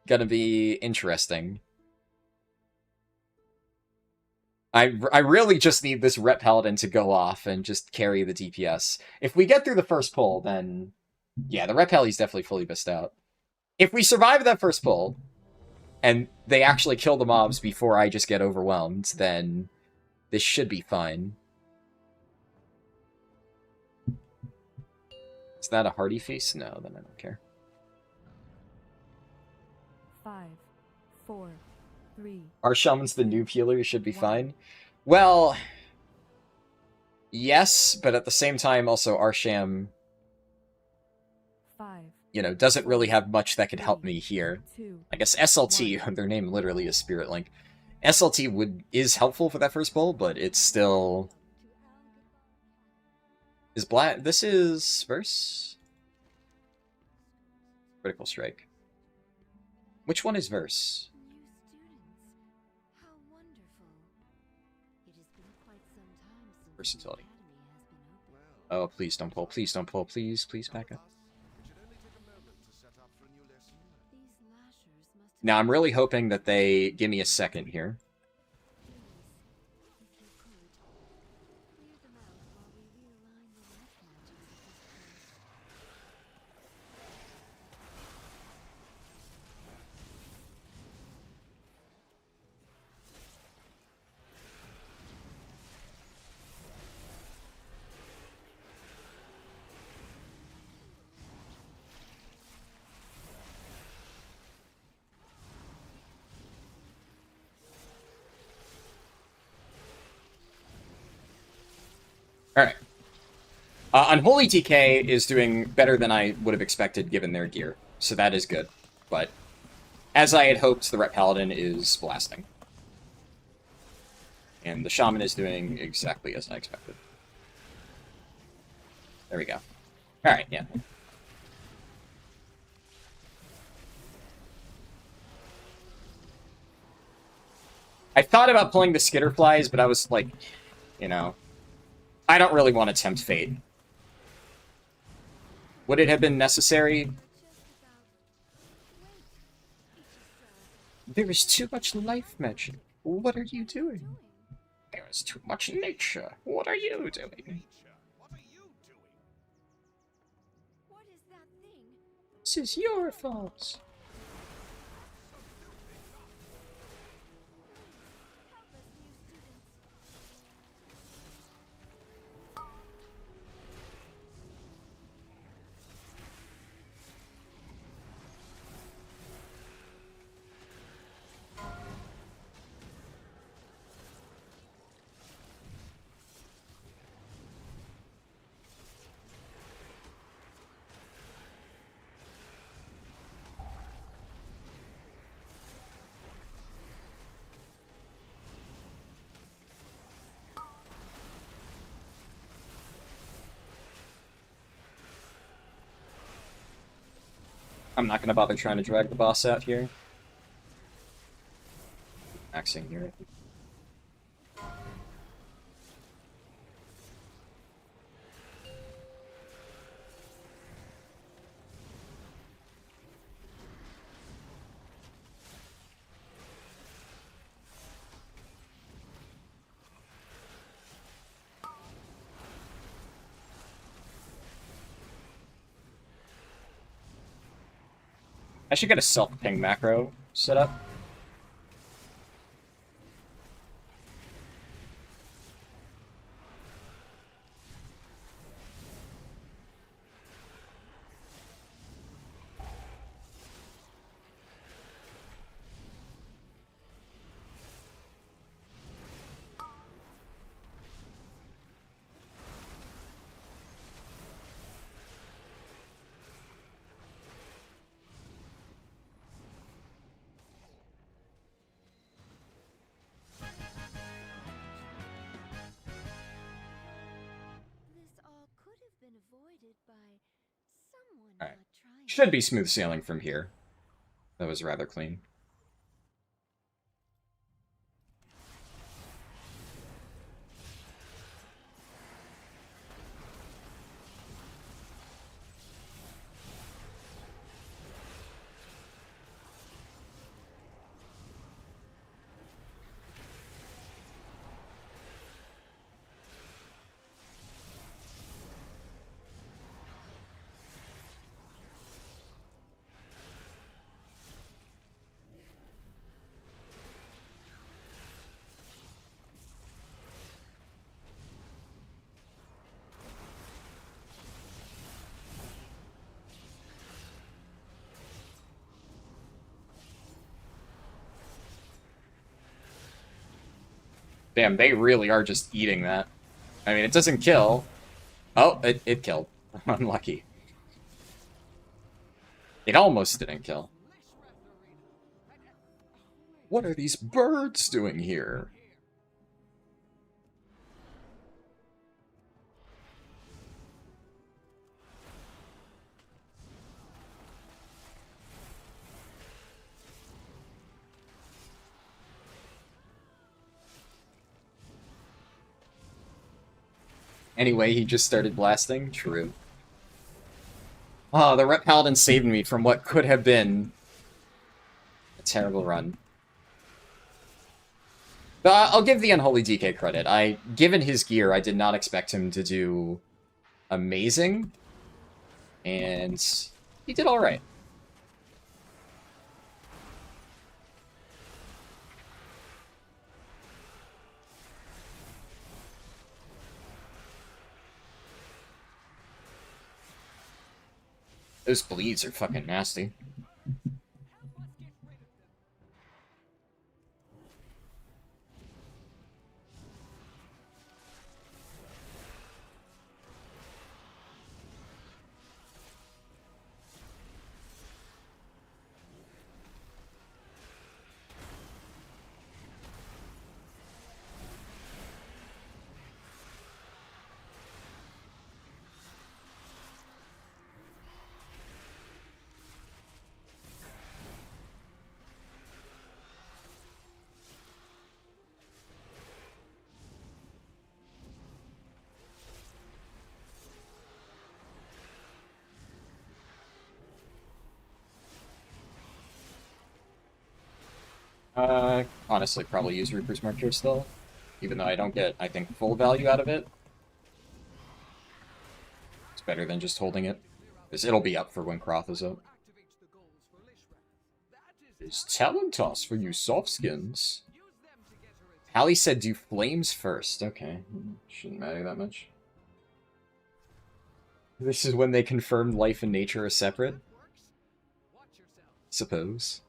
gonna be interesting. I really just need this Rep Paladin to go off and just carry the DPS. If we get through the first pull, then... Yeah, the Rep Pally is definitely fully bissed out. If we survive that first pull, and they actually kill the mobs before I just get overwhelmed, then this should be fine. Is that a Hardy face? No, then I don't care. 5, 4, 3. Our shaman's the noob healer, should be fine. Well, yes, but at the same time, also Arsham, 5, you know, doesn't really have much that could help me here. 2. I guess SLT, their name literally is Spirit Link. SLT is helpful for that first pull, but it's still... Is Black... This is... Verse? Critical Strike. Which one is Verse? Versatility. Oh, please don't pull, please don't pull, please back up. Now, I'm really hoping that they give me a second here. Alright. Unholy DK is doing better than I would have expected given their gear, so that is good. But, as I had hoped, the Rep Paladin is blasting. And the Shaman is doing exactly as I expected. There we go. Alright, yeah. I thought about pulling the Skitterflies, but I was like, you know... I don't really want to tempt fate. Would it have been necessary? There is too much life magic. What are you doing? There is too much nature. What are you doing? What is that thing? This is your fault. I'm not gonna bother trying to drag the boss out here. Maxing here. I should get a self-ping macro set up. This all could have been avoided by someone Alright. not trying. Should be smooth sailing from here. That was rather clean. Damn, they really are just eating that. I mean, it doesn't kill. Oh, it killed. Unlucky. It almost didn't kill. What are these birds doing here? Anyway, he just started blasting? True. Oh, the Rep Paladin saved me from what could have been a terrible run. But I'll give the Unholy DK credit. Given his gear, I did not expect him to do amazing. And he did alright. Those bleeds are fucking nasty. Honestly, probably use Reaper's Marker still. Even though I don't get, I think, full value out of it. It's better than just holding it. Because it'll be up for when Croth is up. There's talent toss for you soft skins. Hallie said do flames first. Okay. Shouldn't matter that much. This is when they confirmed life and nature are separate? Suppose.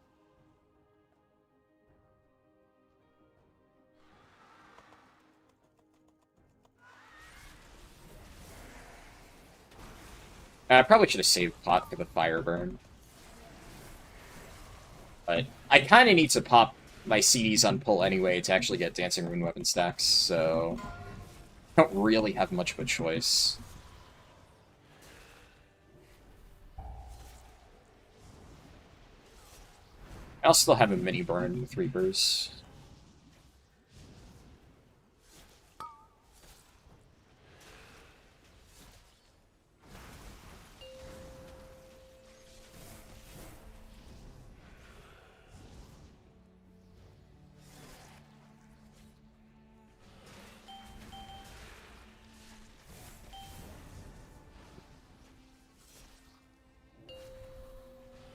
I probably should have saved Pot for the fire burn. But I kind of need to pop my CDs on pull anyway to actually get Dancing Rune weapon stacks, so I don't really have much of a choice. I'll still have a mini burn with Reapers.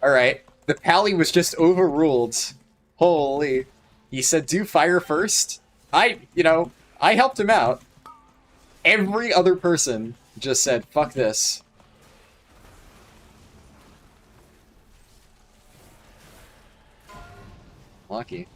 Alright, the pally was just overruled. Holy. He said do fire first. I helped him out. Every other person just said, fuck this. Lucky.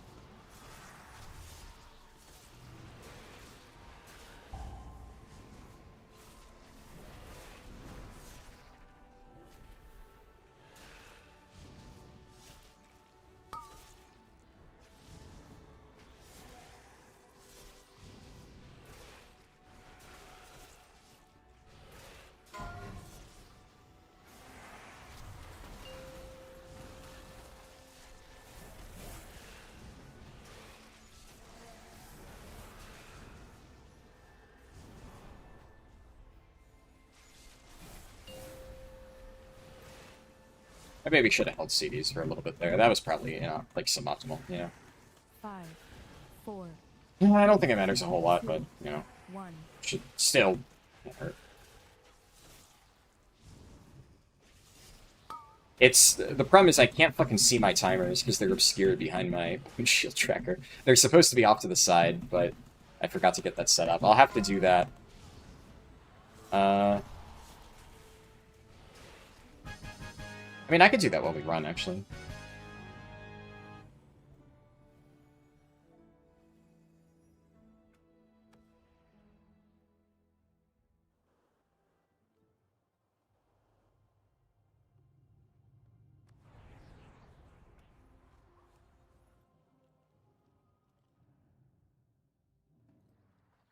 I maybe should have held CDs for a little bit there. That was probably, like suboptimal, 5, 4. I don't think it matters a whole lot, but, 1. should still hurt. The problem is I can't fucking see my timers because they're obscured behind my windshield tracker. They're supposed to be off to the side, but I forgot to get that set up. I'll have to do that. I mean, I could do that while we run, actually.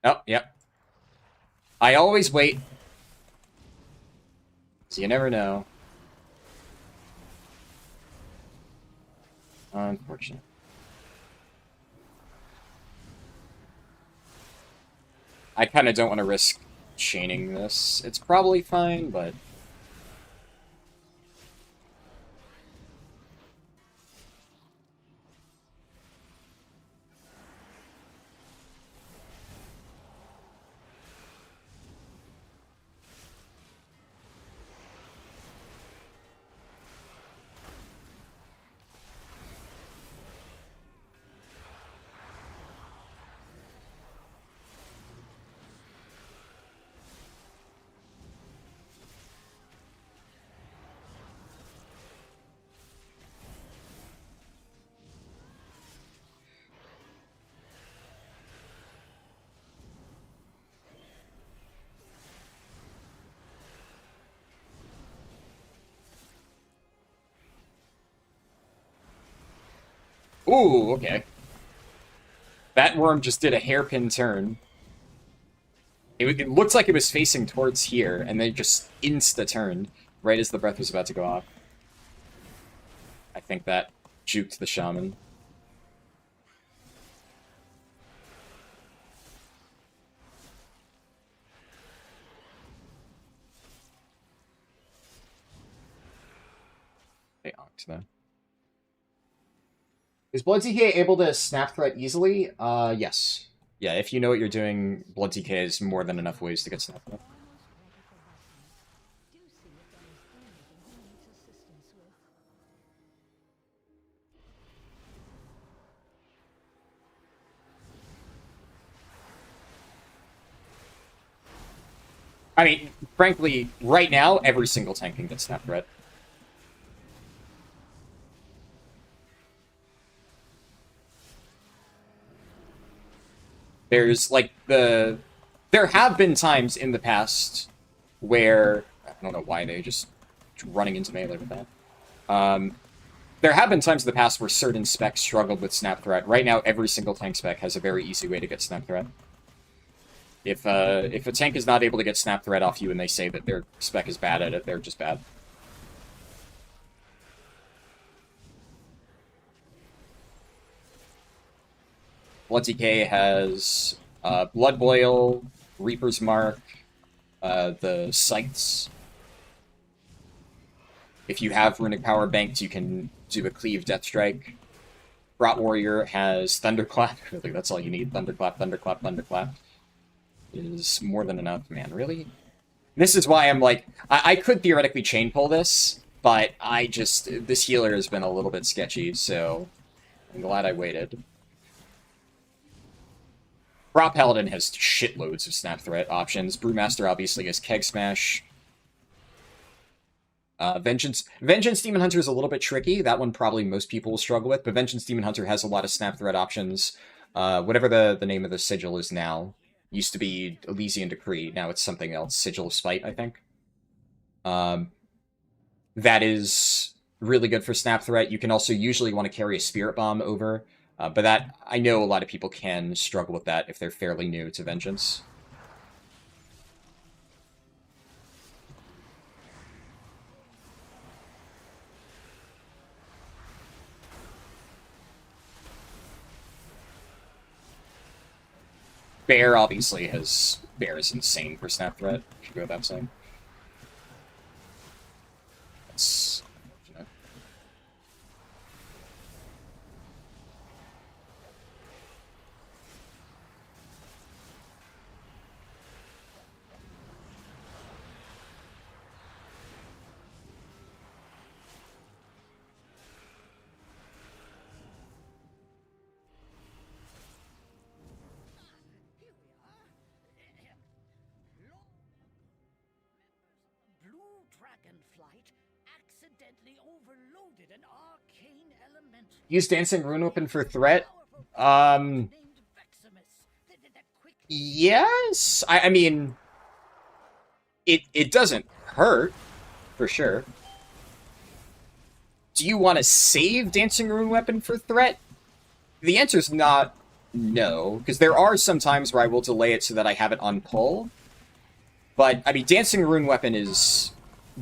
Oh, yep. I always wait. So you never know. Unfortunate. I kind of don't want to risk chaining this. It's probably fine, but... Ooh, okay. That worm just did a hairpin turn. It looked like it was facing towards here, and then just insta-turned, right as the breath was about to go off. I think that juked the shaman. They onked, though. Is Blood TK able to snap threat easily? Yes. Yeah, if you know what you're doing, Blood TK is more than enough ways to get snap threat. I mean, frankly, right now, every single tank can get snap threat. There's, like, there have been times in the past where... I don't know why they just running into melee with that. There have been times in the past where certain specs struggled with snap threat. Right now, every single tank spec has a very easy way to get snap threat. If a tank is not able to get snap threat off you and they say that their spec is bad at it, they're just bad. Blood Decay has Blood Boil, Reaper's Mark, the Scythes. If you have Runic Power banked, you can do a Cleave Death Strike. Brat Warrior has Thunderclap. Really, that's all you need. Thunderclap, Thunderclap, Thunderclap. Is more than enough, man. Really? This is why I'm like, I could theoretically chain pull this, but this healer has been a little bit sketchy, so I'm glad I waited. Prop Paladin has shitloads of Snap Threat options. Brewmaster obviously has Keg Smash. Vengeance Demon Hunter is a little bit tricky. That one probably most people will struggle with, but Vengeance Demon Hunter has a lot of Snap Threat options. Whatever the name of the sigil is now. Used to be Elysian Decree, now it's something else. Sigil of Spite, I think. That is really good for Snap Threat. You can also usually want to carry a Spirit Bomb over, but that, I know a lot of people can struggle with that if they're fairly new to Vengeance. Bear obviously has... Bear is insane for Snap Threat, if you go without saying. That's unfortunate. Blue Dragon Flight accidentally overloaded an arcane elemental. Use Dancing Rune Weapon for threat? Named Veximus. That quickly Yes? I mean... It doesn't hurt, for sure. Do you want to save Dancing Rune Weapon for threat? The answer's not no, because there are some times where I will delay it so that I have it on pull. But, I mean, Dancing Rune Weapon is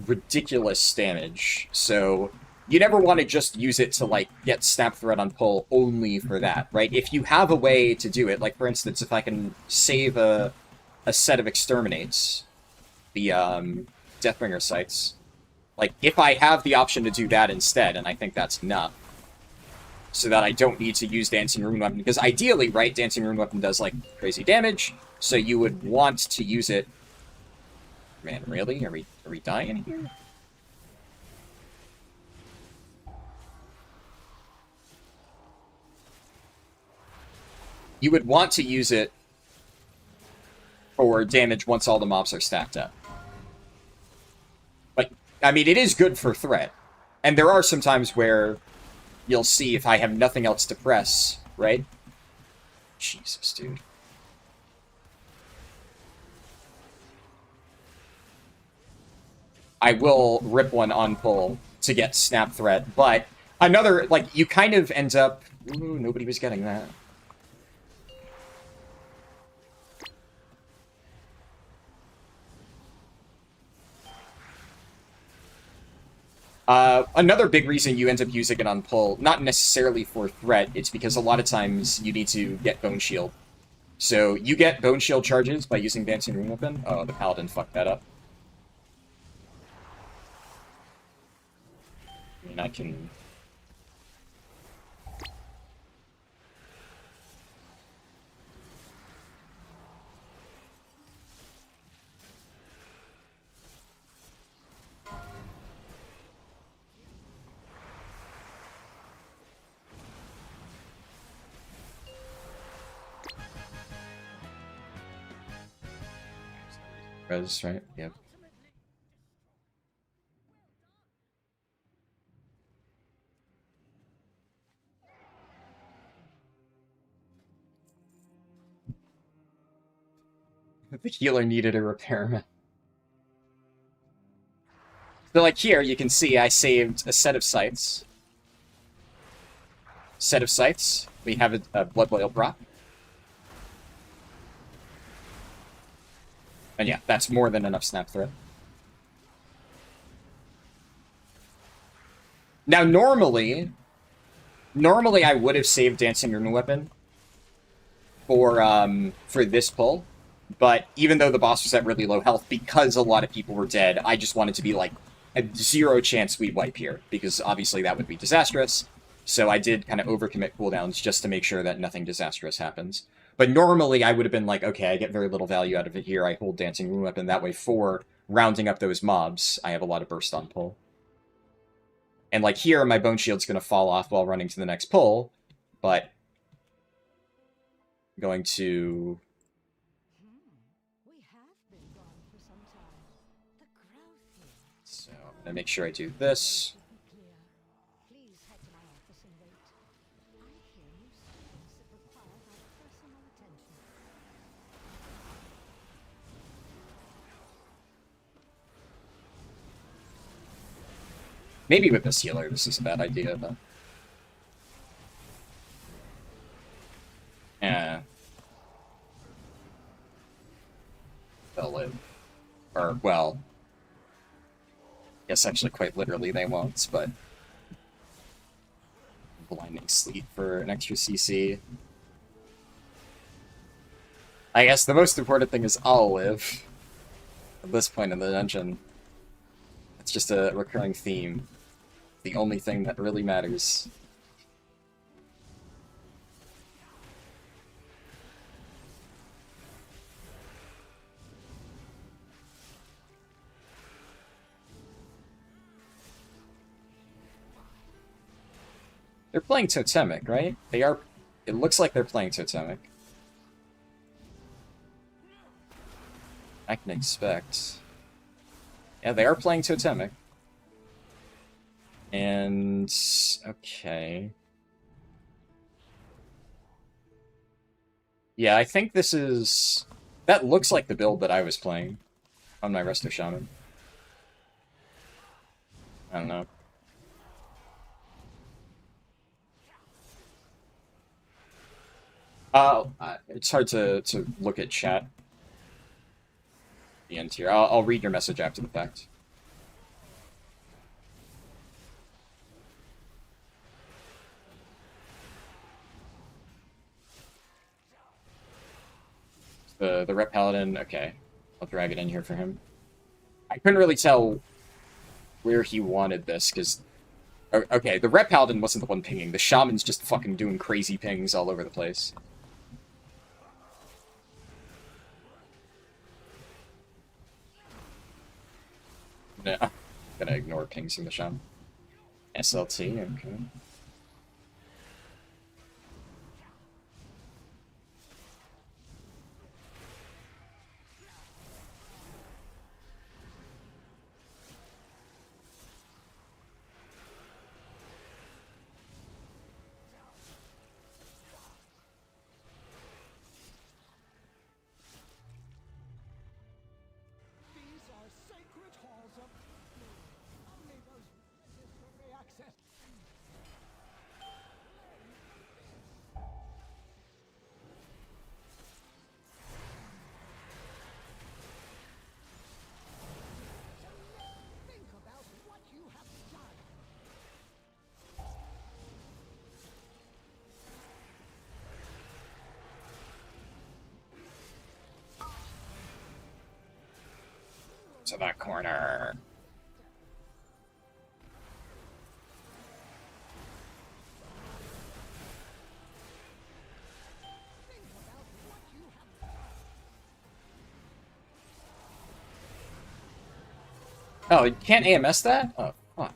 ridiculous damage, so you never want to just use it to, like, get Snap Threat on pull only for that, right? If you have a way to do it, like, for instance, if I can save a set of Exterminates, the Deathbringer sites, like, if I have the option to do that instead, and I think that's enough, so that I don't need to use Dancing Rune Weapon, because ideally, right, Dancing Rune Weapon does, like, crazy damage, so you would want to use it. Man, really? Are we dying here? You would want to use it for damage once all the mobs are stacked up. But, I mean, it is good for threat. And there are some times where you'll see if I have nothing else to press, right? Jesus, dude. I will rip one on pull to get Snap Threat, but another, like, you kind of end up... Ooh, nobody was getting that. Another big reason you end up using it on pull, not necessarily for threat, it's because a lot of times you need to get Bone Shield. So you get Bone Shield charges by using Dancing Rune Weapon. Oh, the Paladin fucked that up. I mean, I can... Res, right? Yep. The healer needed a repairman. So, like, here, you can see I saved a set of sights. Set of sights. We have a Blood Boil prop. And yeah, that's more than enough Snap Threat. Now, normally I would have saved Dancing Rune Weapon. for this pull. But even though the boss was at really low health, because a lot of people were dead, I just wanted to be like a 0 chance we wipe here, because obviously that would be disastrous. So I did kind of overcommit cooldowns just to make sure that nothing disastrous happens. But normally I would have been like, okay, I get very little value out of it here. I hold Dancing Moon Weapon that way for rounding up those mobs. I have a lot of burst on pull. And like here, my Bone Shield's going to fall off while running to the next pull, but I'm going to... We have been gone for some time. The growth here So I'm going to make sure I do this. will be clear. Please head to my office and wait. I hear new students that require my personal attention. Maybe with this healer, this is a bad idea, but... Yeah. They'll live. Or, well... Yes, actually, quite literally they won't, but... Blinding Sleep for an extra CC. I guess the most important thing is I'll live. At this point in the dungeon. It's just a recurring theme. The only thing that really matters. They're playing Totemic, right? They are... It looks like they're playing Totemic. I can expect... Yeah, they are playing Totemic. And... Okay... Yeah, I think this is... That looks like the build that I was playing on my Resto Shaman. I don't know. It's hard to look at chat. The end here. I'll read your message after the fact. The Rep Paladin, okay. I'll drag it in here for him. I couldn't really tell where he wanted this, because... Okay, the Rep Paladin wasn't the one pinging. The Shaman's just fucking doing crazy pings all over the place. No, I'm gonna ignore pings from the Shaman. SLT, okay. These are sacred halls of... Only those religious may access... Think about what you have done. To that corner. Oh, you can't AMS that? Oh, fuck.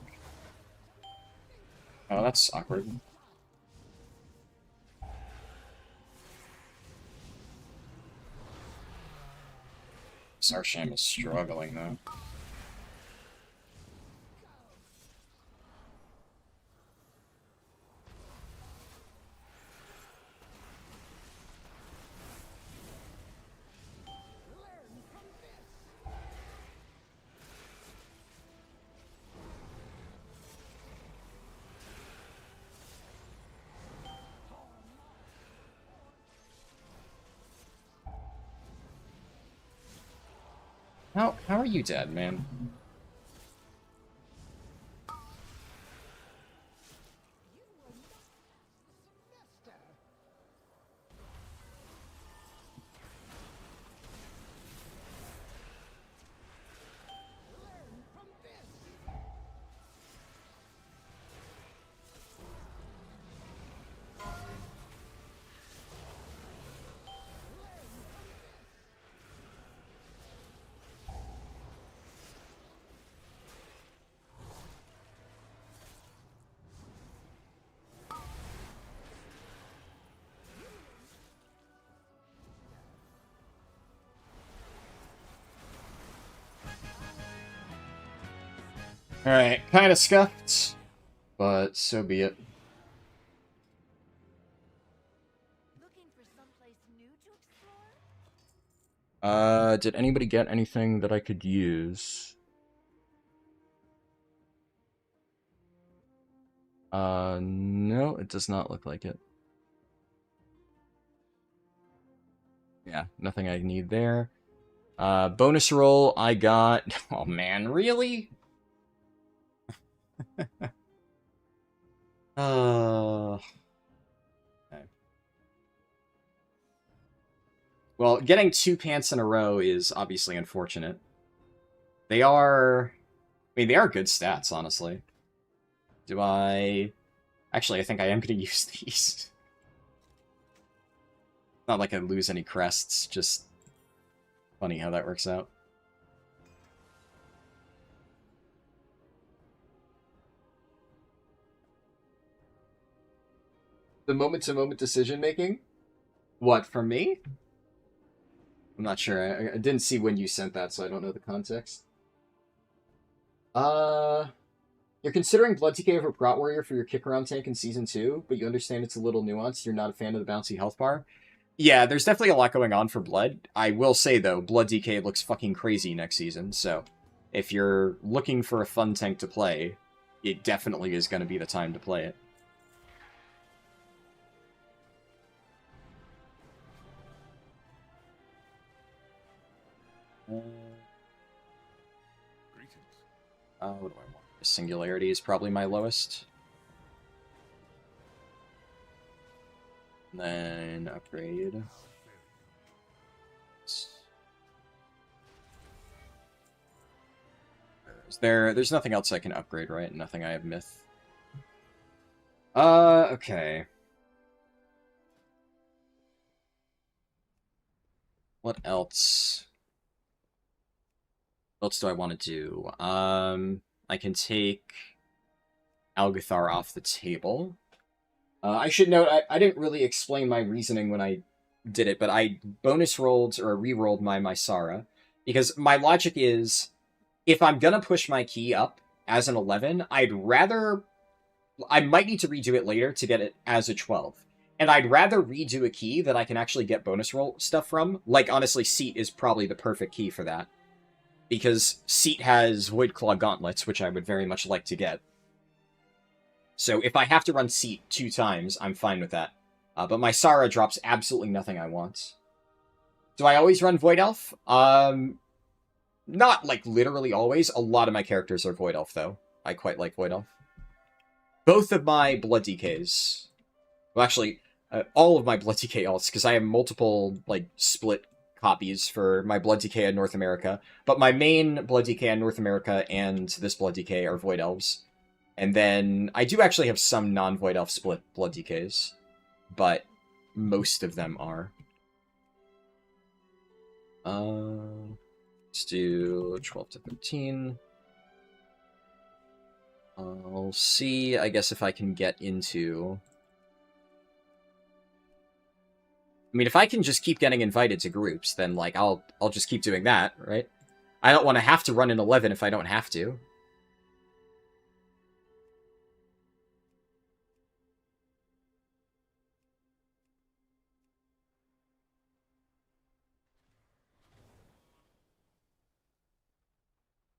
Oh, that's awkward. Sarsham is struggling, though. How are you dead, man? Alright, kind of scuffed, but so be it. Looking for someplace new to explore? Did anybody get anything that I could use? No, it does not look like it. Yeah, nothing I need there. Bonus roll, I got... Oh man, really? Okay. Well, getting 2 pants in a row is obviously unfortunate. They are... I mean, they are good stats, honestly. Do I... Actually, I think I am going to use these. Not like I lose any crests, just funny how that works out. The moment-to-moment decision-making? What, from me? I'm not sure. I didn't see when you sent that, so I don't know the context. You're considering Blood TK over Prot Warrior for your kick-around tank in Season 2, but you understand it's a little nuanced. You're not a fan of the bouncy health bar. Yeah, there's definitely a lot going on for Blood. I will say, though, Blood DK looks fucking crazy next season, so if you're looking for a fun tank to play, it definitely is going to be the time to play it. Greetings. What do I want? Singularity is probably my lowest. And then upgrade. There's nothing else I can upgrade, right? Nothing I have myth. Okay. What else? What else do I want to do? I can take Algathar off the table. I should note, I didn't really explain my reasoning when I did it, but I bonus rolled or re-rolled my Mysara, because my logic is, if I'm gonna push my key up as an 11, I might need to redo it later to get it as a 12. And I'd rather redo a key that I can actually get bonus roll stuff from. Like, honestly, Seat is probably the perfect key for that. Because Seat has Voidclaw Gauntlets, which I would very much like to get. So if I have to run Seat 2 times, I'm fine with that. But my Sara drops absolutely nothing I want. Do I always run Void Elf? Not, like, literally always. A lot of my characters are Void Elf, though. I quite like Void Elf. Both of my Blood DKs... Well, actually, all of my Blood DK alts, because I have multiple, like, split copies for my Blood DK in North America. But my main Blood DK in North America and this Blood DK are Void Elves. And then I do actually have some non-Void Elf split Blood DKs. But most of them are. Let's do 12 to 13. I'll see, I guess, if I can get into... I mean, if I can just keep getting invited to groups, then, like, I'll just keep doing that, right? I don't want to have to run an 11 if I don't have to.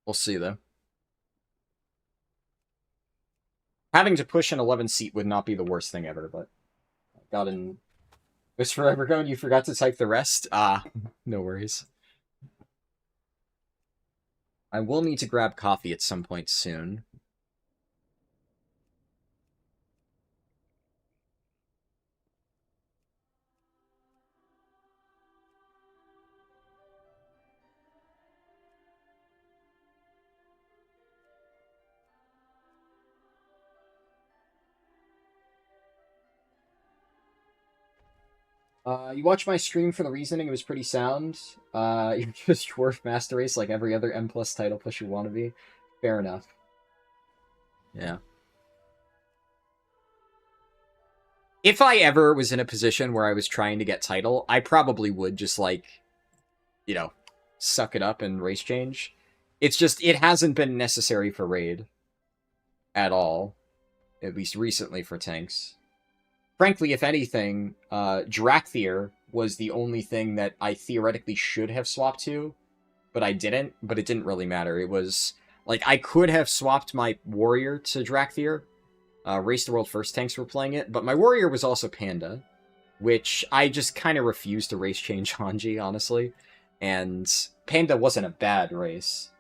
We'll see, though. Having to push an 11 seat would not be the worst thing ever, but... Got in... It's forever gone, you forgot to type the rest? Ah, no worries. I will need to grab coffee at some point soon. You watched my stream for the reasoning, it was pretty sound. You're just dwarf master race like every other M+ title pusher wannabe. Fair enough. Yeah. If I ever was in a position where I was trying to get title, I probably would just, like, you know, suck it up and race change. It's just, it hasn't been necessary for Raid. at all, at least recently for tanks. Frankly, if anything, Drakthir was the only thing that I theoretically should have swapped to, but I didn't, but it didn't really matter. It was, like, I could have swapped my warrior to Drakthir. Race the World First tanks were playing it, but my warrior was also Panda, which I just kind of refused to race change Hanji, honestly. And Panda wasn't a bad race.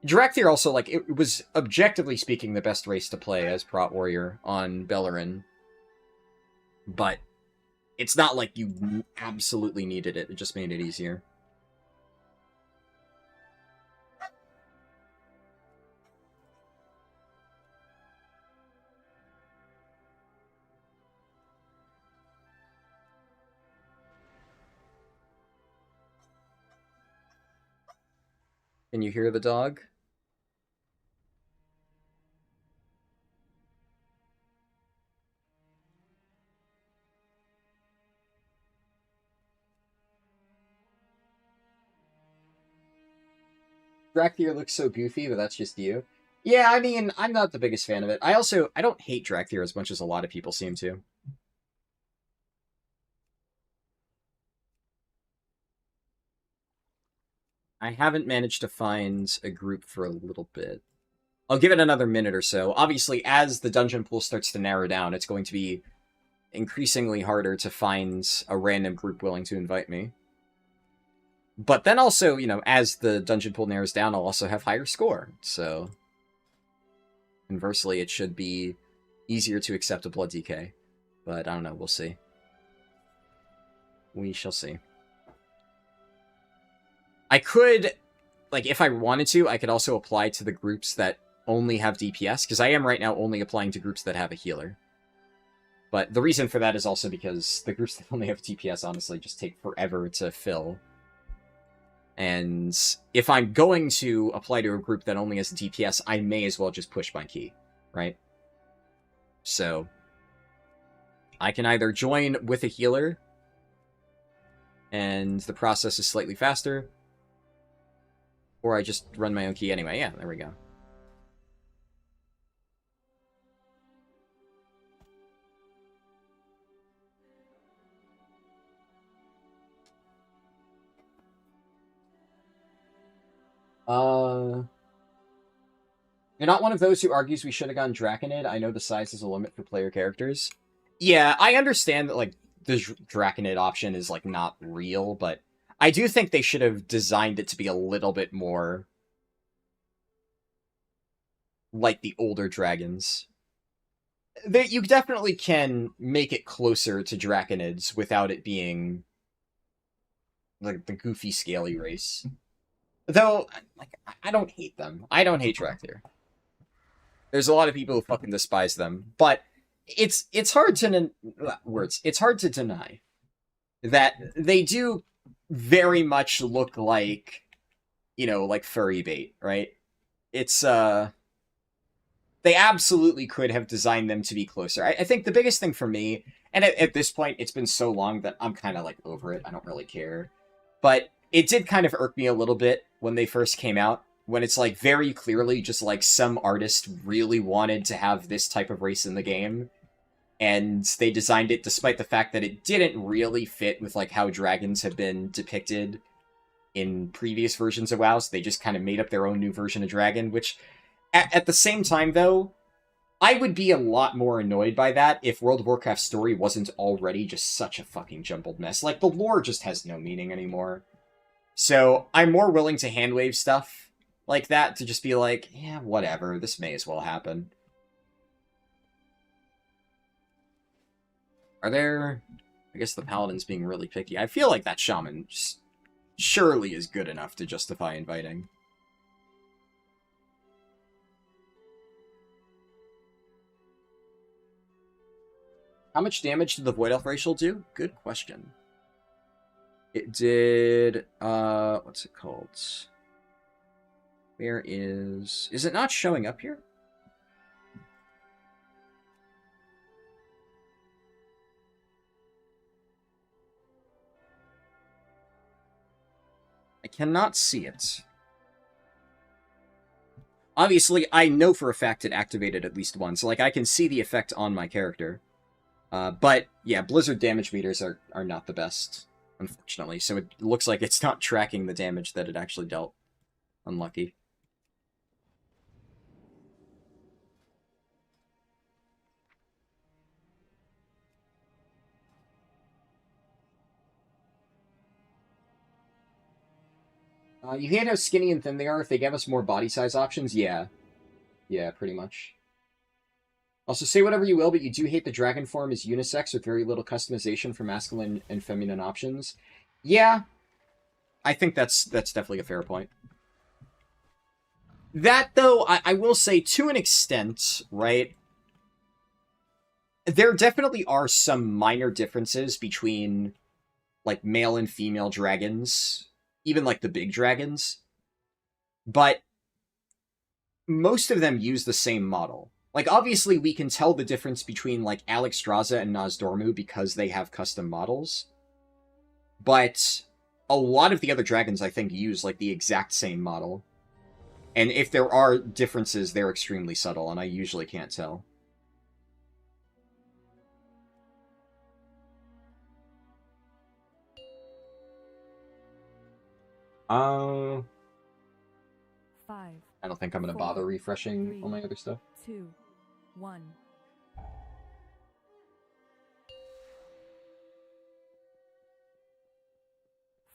Drakthir also, like, it was, objectively speaking, the best race to play as Prot Warrior on Beleren. But it's not like you absolutely needed it. It just made it easier. Can you hear the dog? Drakthir looks so goofy, but that's just you. Yeah, I mean, I'm not the biggest fan of it. I don't hate Drakthir as much as a lot of people seem to. I haven't managed to find a group for a little bit. I'll give it another minute or so. Obviously, as the dungeon pool starts to narrow down, it's going to be increasingly harder to find a random group willing to invite me. But then also, you know, as the dungeon pool narrows down, I'll also have higher score. So, conversely, it should be easier to accept a Blood DK. But I don't know, we'll see. We shall see. I could, like, if I wanted to, I could also apply to the groups that only have DPS, because I am right now only applying to groups that have a healer. But the reason for that is also because the groups that only have DPS honestly just take forever to fill. And if I'm going to apply to a group that only has DPS, I may as well just push my key, right? So, I can either join with a healer, and the process is slightly faster, or I just run my own key anyway. Yeah, there we go. You're not one of those who argues we should have gone Draconid. I know the size is a limit for player characters. Yeah, I understand that, like, the Draconid option is, like, not real, but I do think they should have designed it to be a little bit more like the older dragons. You definitely can make it closer to Draconids without it being like the goofy, scaly race. Though, like, I don't hate them. I don't hate Drakthir. There's a lot of people who fucking despise them, but it's hard to it's hard to deny that they do very much look like, you know, like furry bait, right? It's they absolutely could have designed them to be closer. I think the biggest thing for me, and at this point, it's been so long that I'm kind of like over it. I don't really care. But it did kind of irk me a little bit when they first came out, when it's like very clearly just like some artist really wanted to have this type of race in the game, and they designed it despite the fact that it didn't really fit with like how dragons have been depicted in previous versions of WoW, so they just kind of made up their own new version of dragon, which at the same time, though, I would be a lot more annoyed by that if World of Warcraft's story wasn't already just such a fucking jumbled mess. Like, the lore just has no meaning anymore. So, I'm more willing to handwave stuff like that to just be like, yeah, whatever, this may as well happen. Are there... I guess the Paladin's being really picky. I feel like that Shaman surely is good enough to justify inviting. How much damage did the Void Elf racial do? Good question. It did, what's it called? Where is it not showing up here? I cannot see it. Obviously, I know for a fact it activated at least once. Like, I can see the effect on my character. But, yeah, Blizzard damage meters are not the best, unfortunately. So it looks like it's not tracking the damage that it actually dealt. Unlucky. You hate how skinny and thin they are. If they gave us more body size options, yeah. Yeah, pretty much. Also, say whatever you will, but you do hate the dragon form is unisex with very little customization for masculine and feminine options. Yeah, I think that's definitely a fair point. That, though, I will say, to an extent, right, there definitely are some minor differences between, like, male and female dragons, even, like, the big dragons, but most of them use the same model. Like, obviously, we can tell the difference between, like, Alexstrasza and Nozdormu because they have custom models, but a lot of the other dragons, I think, use, like, the exact same model. And if there are differences, they're extremely subtle, and I usually can't tell. Uh, 5, I don't think I'm going to bother refreshing all my other stuff. 2, 1.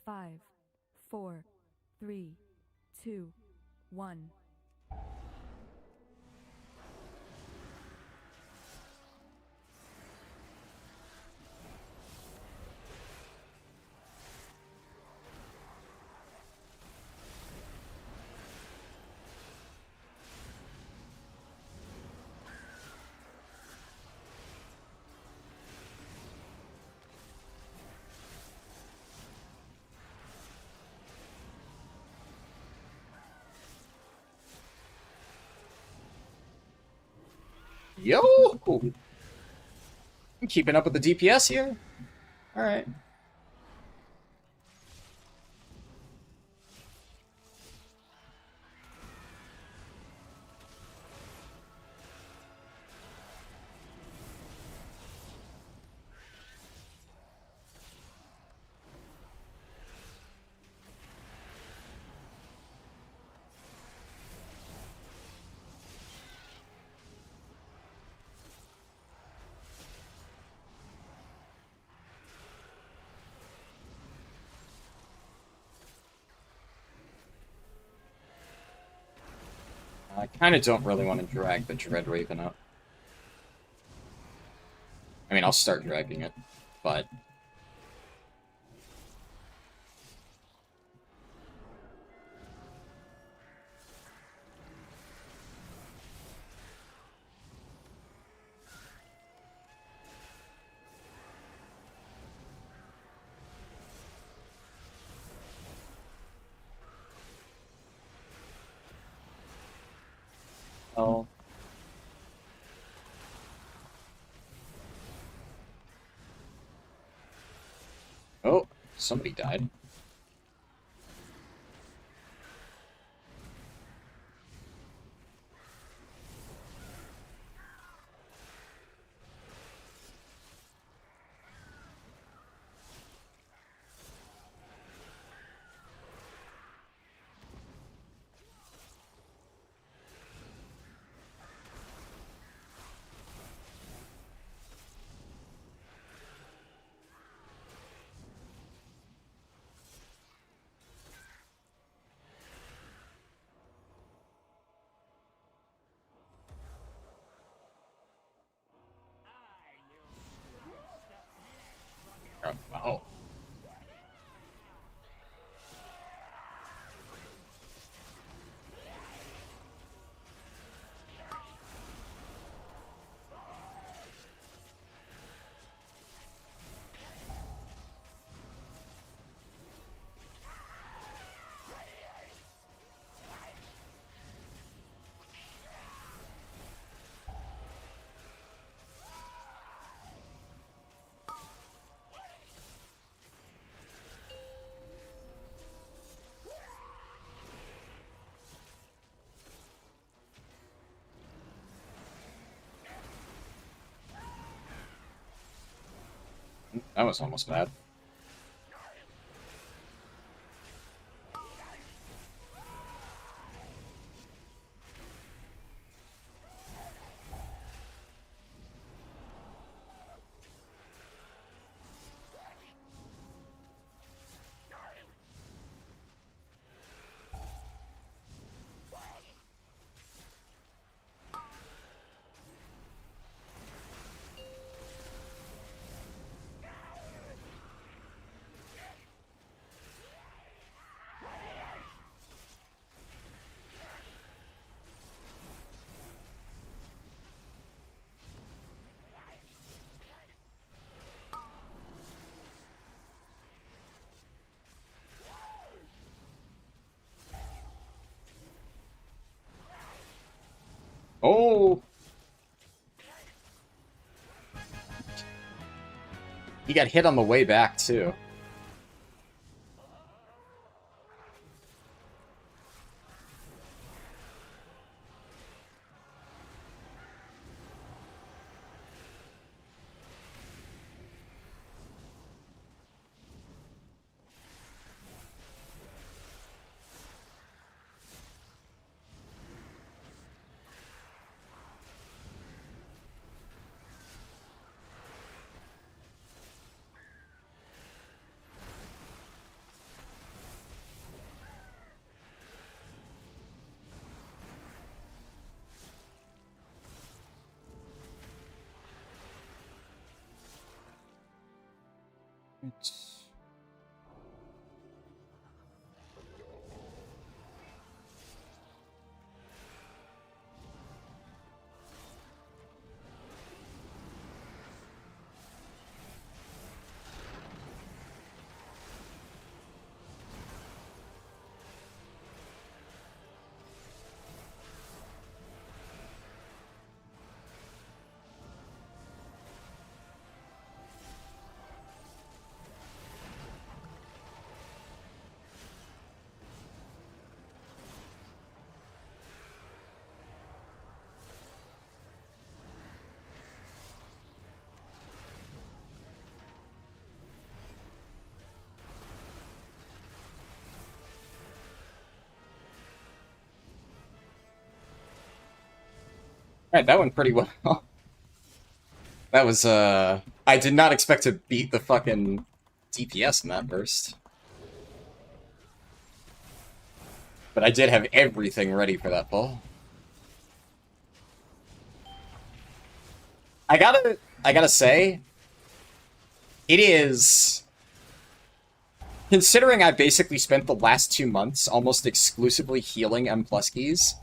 5, 4, 3, 2, 1. Yo! I'm keeping up with the DPS here. Alright. I kind of don't really want to drag the Dread Raven up. I mean, I'll start dragging it, but... Oh. Oh, somebody died. That was almost bad. Oh! He got hit on the way back, too. Alright, that went pretty well. That was, I did not expect to beat the fucking DPS in that burst. But I did have everything ready for that pull. I gotta say, it is... Considering I basically spent the last 2 months almost exclusively healing M+ keys,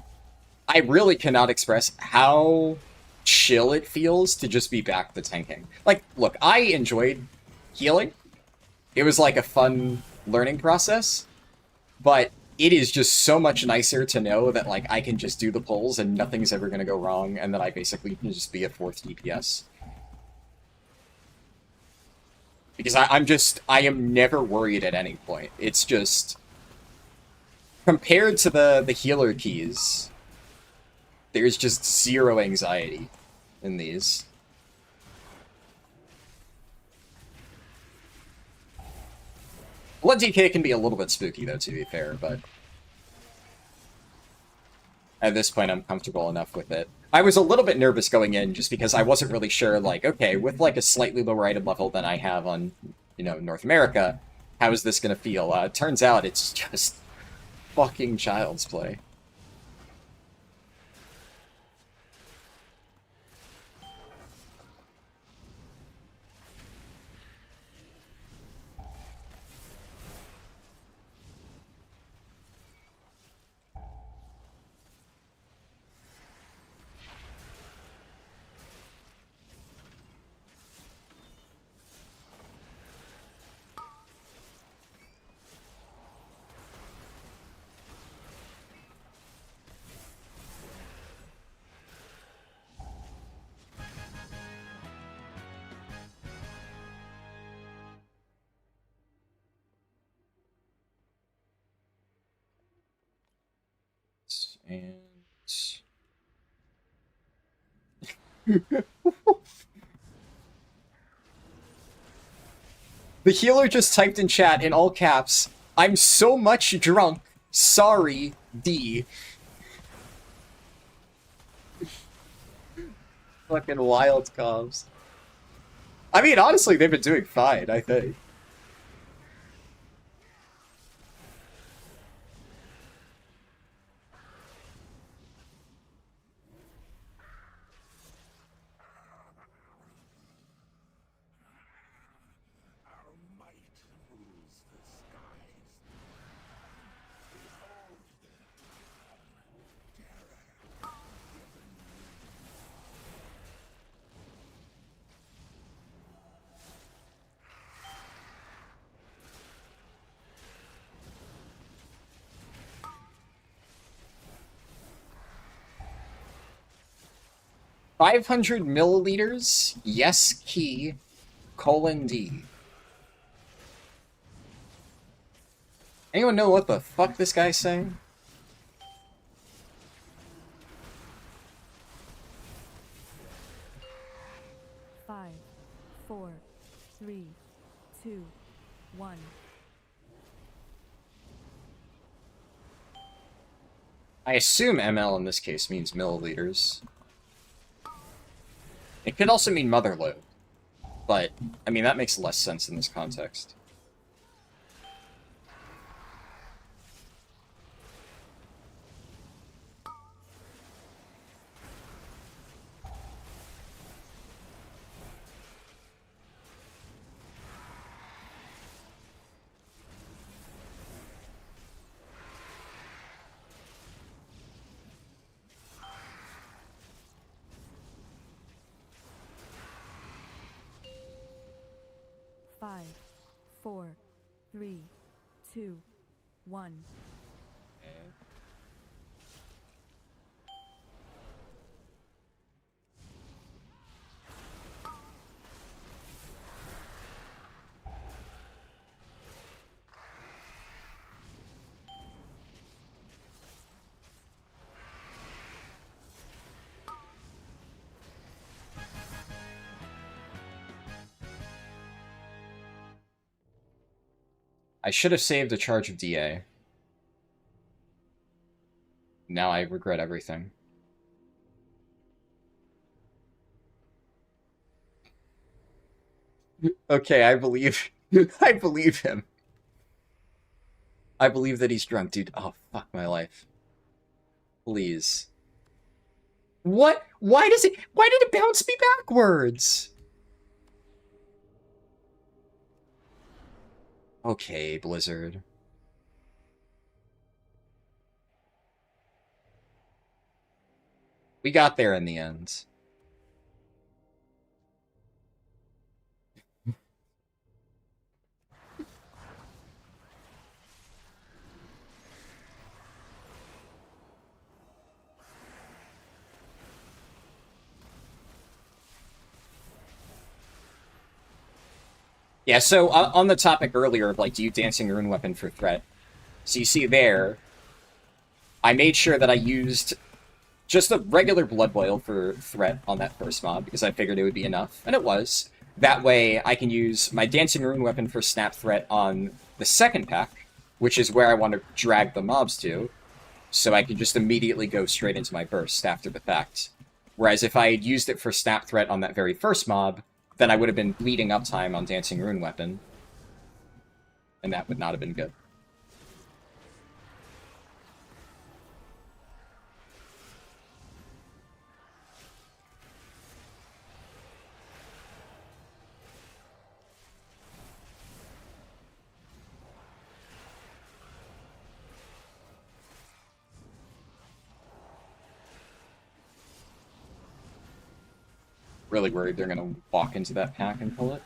I really cannot express how chill it feels to just be back to tanking. Like, look, I enjoyed healing. It was like a fun learning process, but it is just so much nicer to know that, like, I can just do the pulls and nothing's ever gonna go wrong, and that I basically can just be a 4th DPS. Because I am never worried at any point. It's just, compared to the healer keys, there's just zero anxiety in these. Blood DK can be a little bit spooky, though, to be fair, but at this point I'm comfortable enough with it. I was a little bit nervous going in, just because I wasn't really sure, like, okay, with, like, a slightly lower item level than I have on, you know, North America, how is this gonna feel? It turns out it's just fucking child's play. And... The healer just typed in chat in all caps, "I'm so much drunk. Sorry, D." Fucking wild comms. I mean, honestly, they've been doing fine, I think. Our might rules the skies. Behold, terror. 500 milliliters, yes key, colon D. Anyone know what the fuck this guy's saying? Five, 4, 3, 2, 1. I assume ml in this case means milliliters. It could also mean mother load, but, I mean, that makes less sense in this context. Five, 4, 3, 2, 1. I should have saved a charge of DA. Now I regret everything. Okay, I believe... I believe him. I believe that he's drunk, dude. Oh, fuck my life. Please. What? Why did it bounce me backwards? Okay, Blizzard. We got there in the end. Yeah, so on the topic earlier of, like, do you Dancing Rune Weapon for threat? So you see there, I made sure that I used just a regular Blood Boil for threat on that first mob, because I figured it would be enough, and it was. That way, I can use my Dancing Rune Weapon for snap threat on the second pack, which is where I want to drag the mobs to, so I can just immediately go straight into my burst after the fact. Whereas if I had used it for snap threat on that very first mob, then I would have been bleeding up time on Dancing Rune Weapon, and that would not have been good. Really worried they're gonna walk into that pack and pull it.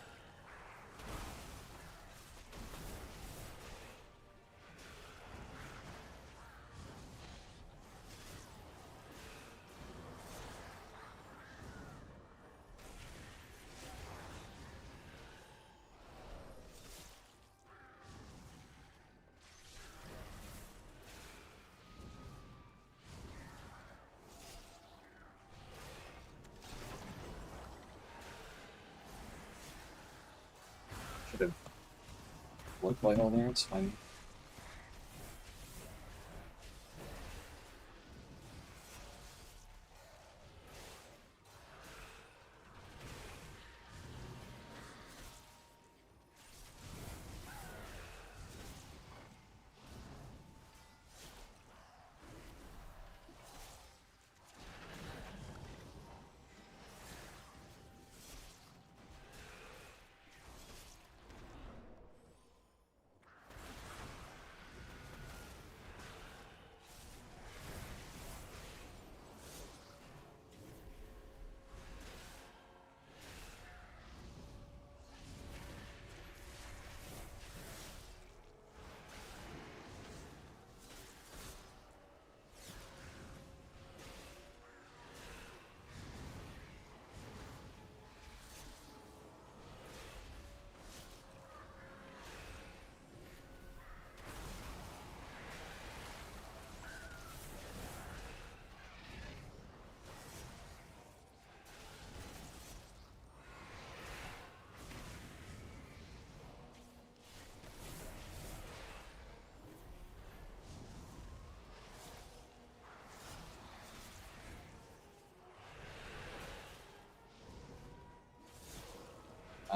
blood vial there, it's fine.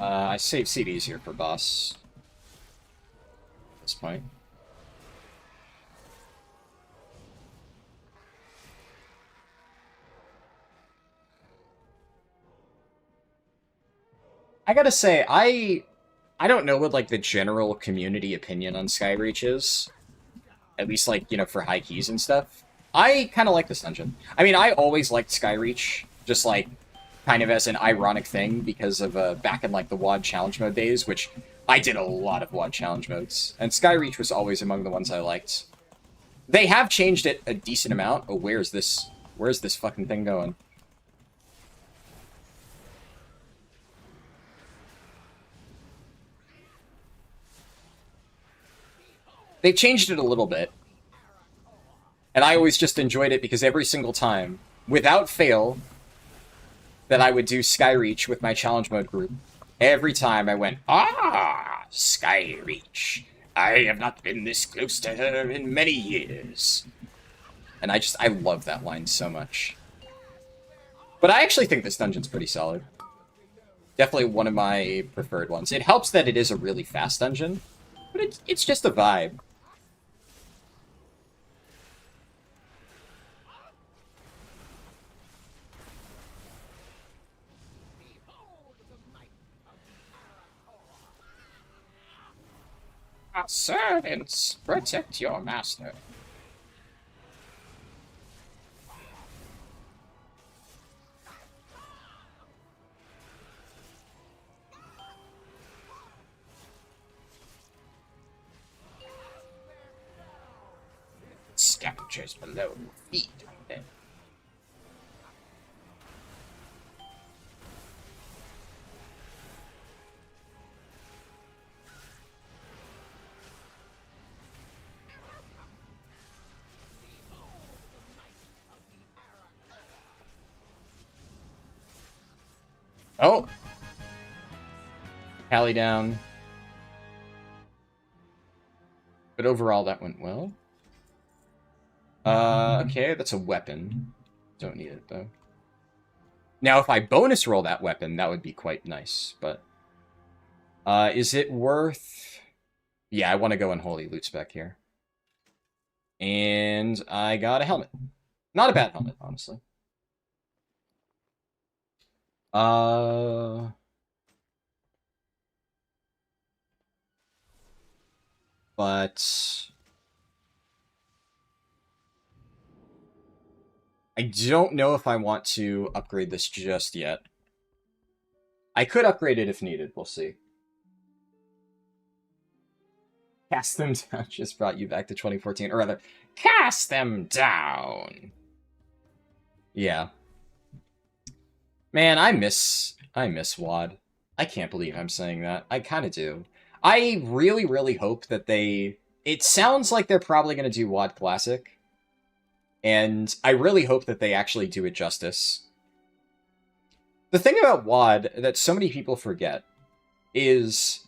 I save CDs here for boss. At this point. I gotta say, I don't know what, like, the general community opinion on Skyreach is. At least, like, you know, for high keys and stuff. I kind of like this dungeon. I mean, I always liked Skyreach, just, like, kind of as an ironic thing because of back in, like, the WoD challenge mode days, which I did a lot of WoD challenge modes. And Skyreach was always among the ones I liked. They have changed it a decent amount. Oh, where's this fucking thing going? They changed it a little bit. And I always just enjoyed it because every single time, without fail, that I would do Skyreach with my challenge mode group, every time I went, ah, Skyreach. I have not been this close to her in many years. And I love that line so much. But I actually think this dungeon's pretty solid. Definitely one of my preferred ones. It helps that it is a really fast dungeon, but it's just a vibe. Servants, protect your master. Scavengers below, feed them. Oh! Tally down. But overall, that went well. Okay, that's a weapon. Don't need it, though. Now, if I bonus roll that weapon, that would be quite nice, but... is it worth... Yeah, I want to go Unholy Loot Spec here. And I got a helmet. Not a bad helmet, honestly. But... I don't know if I want to upgrade this just yet. I could upgrade it if needed, we'll see. Cast them down just brought you back to 2014, or rather, cast them down! Yeah. Man, I miss WoD. I can't believe I'm saying that. I kind of do. I really, really hope that they... It sounds like they're probably going to do WoD Classic. And I really hope that they actually do it justice. The thing about WoD that so many people forget is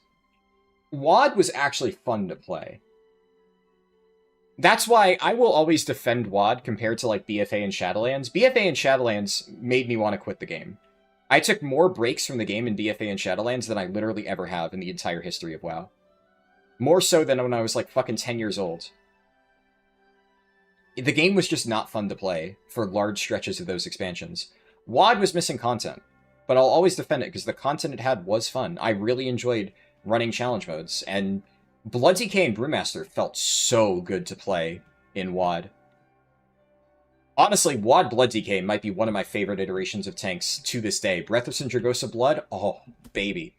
WoD was actually fun to play. That's why I will always defend WoD compared to, like, BFA and Shadowlands. BFA and Shadowlands made me want to quit the game. I took more breaks from the game in BFA and Shadowlands than I literally ever have in the entire history of WoW. More so than when I was, like, fucking 10 years old. The game was just not fun to play for large stretches of those expansions. WoD was missing content, but I'll always defend it because the content it had was fun. I really enjoyed running challenge modes, and Blood DK and Brewmaster felt so good to play in WoD. Honestly, WoD Blood DK might be one of my favorite iterations of tanks to this day. Breath of Sindragosa Blood, oh, baby.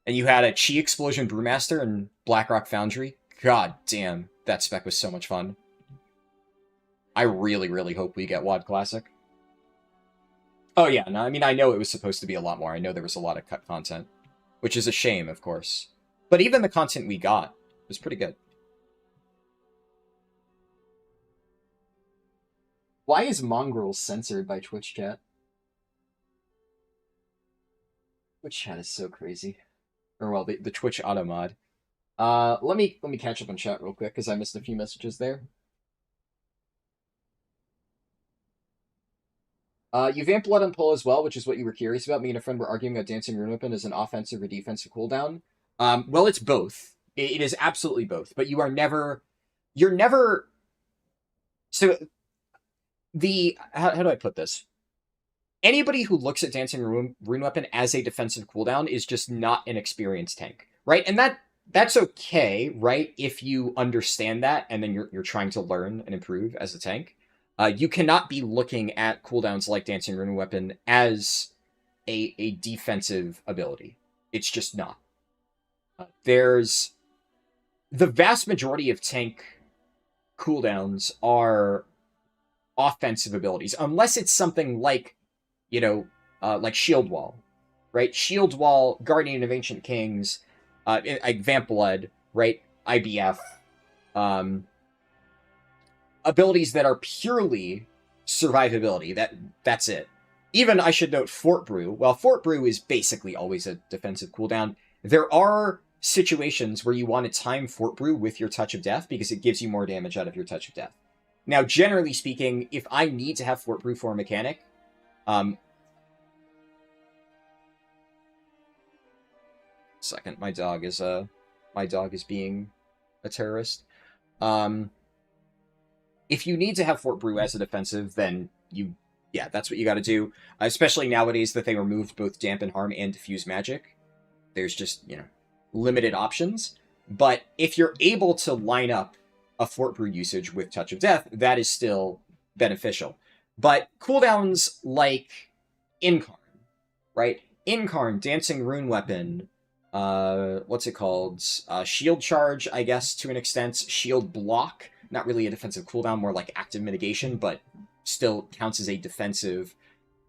And you had a Chi Explosion Brewmaster and Blackrock Foundry. God damn, that spec was so much fun. I really, really hope we get WoD Classic. Oh yeah, no, I mean, I know it was supposed to be a lot more. I know there was a lot of cut content, which is a shame, of course. But even the content we got was pretty good. Why is Mongrel censored by Twitch chat? Twitch chat is so crazy. Or, well, the Twitch auto mod. Let me catch up on chat real quick, because I missed a few messages there. You vamp Blood and Pull as well, which is what you were curious about. Me and a friend were arguing that Dancing Rune Weapon is an offensive or defensive cooldown. Well, it's both. It is absolutely both. But you are never... You're never... So, how do I put this? Anybody who looks at Dancing Rune Weapon as a defensive cooldown is just not an experienced tank, right? And that's okay, right? If you understand that, and then you're trying to learn and improve as a tank. You cannot be looking at cooldowns like Dancing Rune Weapon as a defensive ability. It's just not. There's... The vast majority of tank cooldowns are offensive abilities, unless it's something like, you know, like Shield Wall, right? Shield Wall, Guardian of Ancient Kings, like Vamp Blood, right? IBF, abilities that are purely survivability. That's it. Even, I should note, Fort Brew. While Fort Brew is basically always a defensive cooldown, there are situations where you want to time Fort Brew with your Touch of Death because it gives you more damage out of your Touch of Death. Now, generally speaking, if I need to have Fort Brew for a mechanic, second, my dog is being a terrorist. If you need to have Fort Brew as a defensive, then yeah, that's what you got to do. Especially nowadays that they removed both Dampen Harm and Diffuse Magic. There's just, you know, limited options. But if you're able to line up a Fort Brew usage with Touch of Death, that is still beneficial. But cooldowns like Incarn, right? Incarn, Dancing Rune Weapon, what's it called? Shield Charge, I guess, to an extent. Shield Block, not really a defensive cooldown, more like active mitigation, but still counts as a defensive.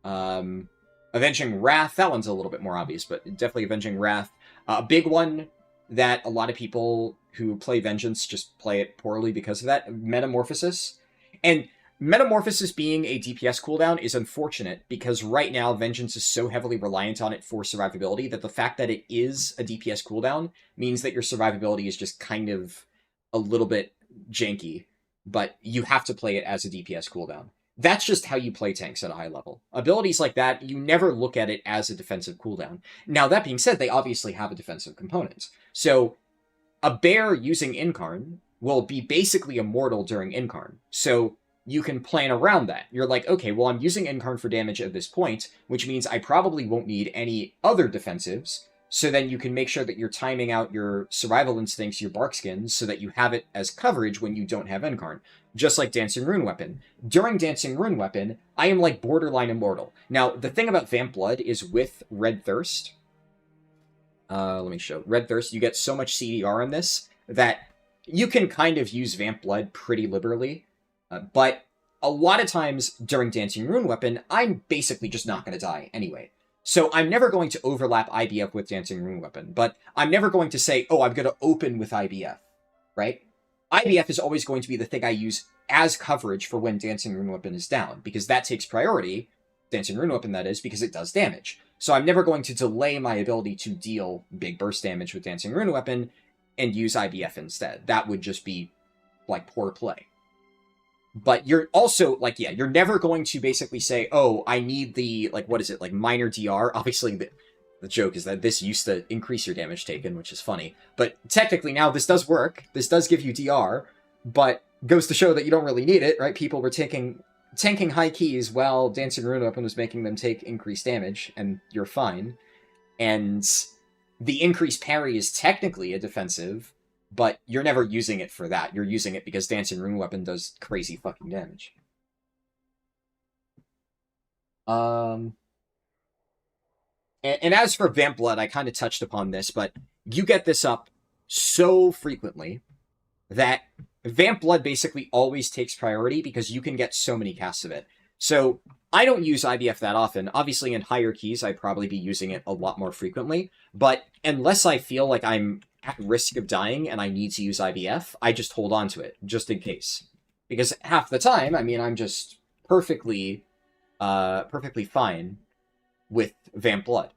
Avenging Wrath, that one's a little bit more obvious, but definitely Avenging Wrath. A big one that a lot of people who play Vengeance just play it poorly because of that, Metamorphosis. And Metamorphosis being a DPS cooldown is unfortunate because right now Vengeance is so heavily reliant on it for survivability that the fact that it is a DPS cooldown means that your survivability is just kind of a little bit janky, but you have to play it as a DPS cooldown. That's just how you play tanks at a high level. Abilities like that, you never look at it as a defensive cooldown. Now, that being said, they obviously have a defensive component. So, a bear using Incarn will be basically immortal during Incarn. So, you can plan around that. You're like, okay, well, I'm using Incarn for damage at this point, which means I probably won't need any other defensives. So then you can make sure that you're timing out your survival instincts, your barkskins, so that you have it as coverage when you don't have Incarn. Just like Dancing Rune Weapon. During Dancing Rune Weapon, I am like borderline immortal. Now, the thing about Vamp Blood is with Red Thirst. Let me show. Red Thirst, you get so much CDR in this that you can kind of use Vamp Blood pretty liberally. But a lot of times during Dancing Rune Weapon, I'm basically just not going to die anyway. So I'm never going to overlap IBF with Dancing Rune Weapon, but I'm never going to say, oh, I'm going to open with IBF, right? IBF is always going to be the thing I use as coverage for when Dancing Rune Weapon is down, because that takes priority, Dancing Rune Weapon that is, because it does damage. So I'm never going to delay my ability to deal big burst damage with Dancing Rune Weapon and use IBF instead. That would just be, like, poor play. But you're also, like, yeah, you're never going to basically say, oh, I need the, like, what is it, like, minor DR? Obviously, the joke is that this used to increase your damage taken, which is funny. But technically now this does work. This does give you DR, but goes to show that you don't really need it, right? People were tanking high keys while Dancing Rune Weapon was making them take increased damage, and you're fine. And the increased parry is technically a defensive, but you're never using it for that. You're using it because Dancing Rune Weapon does crazy fucking damage. And as for Vamp Blood, I kind of touched upon this, but you get this up so frequently that Vamp Blood basically always takes priority because you can get so many casts of it. So I don't use IBF that often. Obviously, in higher keys, I'd probably be using it a lot more frequently. But unless I feel like I'm at risk of dying and I need to use IBF, I just hold on to it, just in case. Because half the time, I mean, I'm just perfectly fine with Vamp Blood.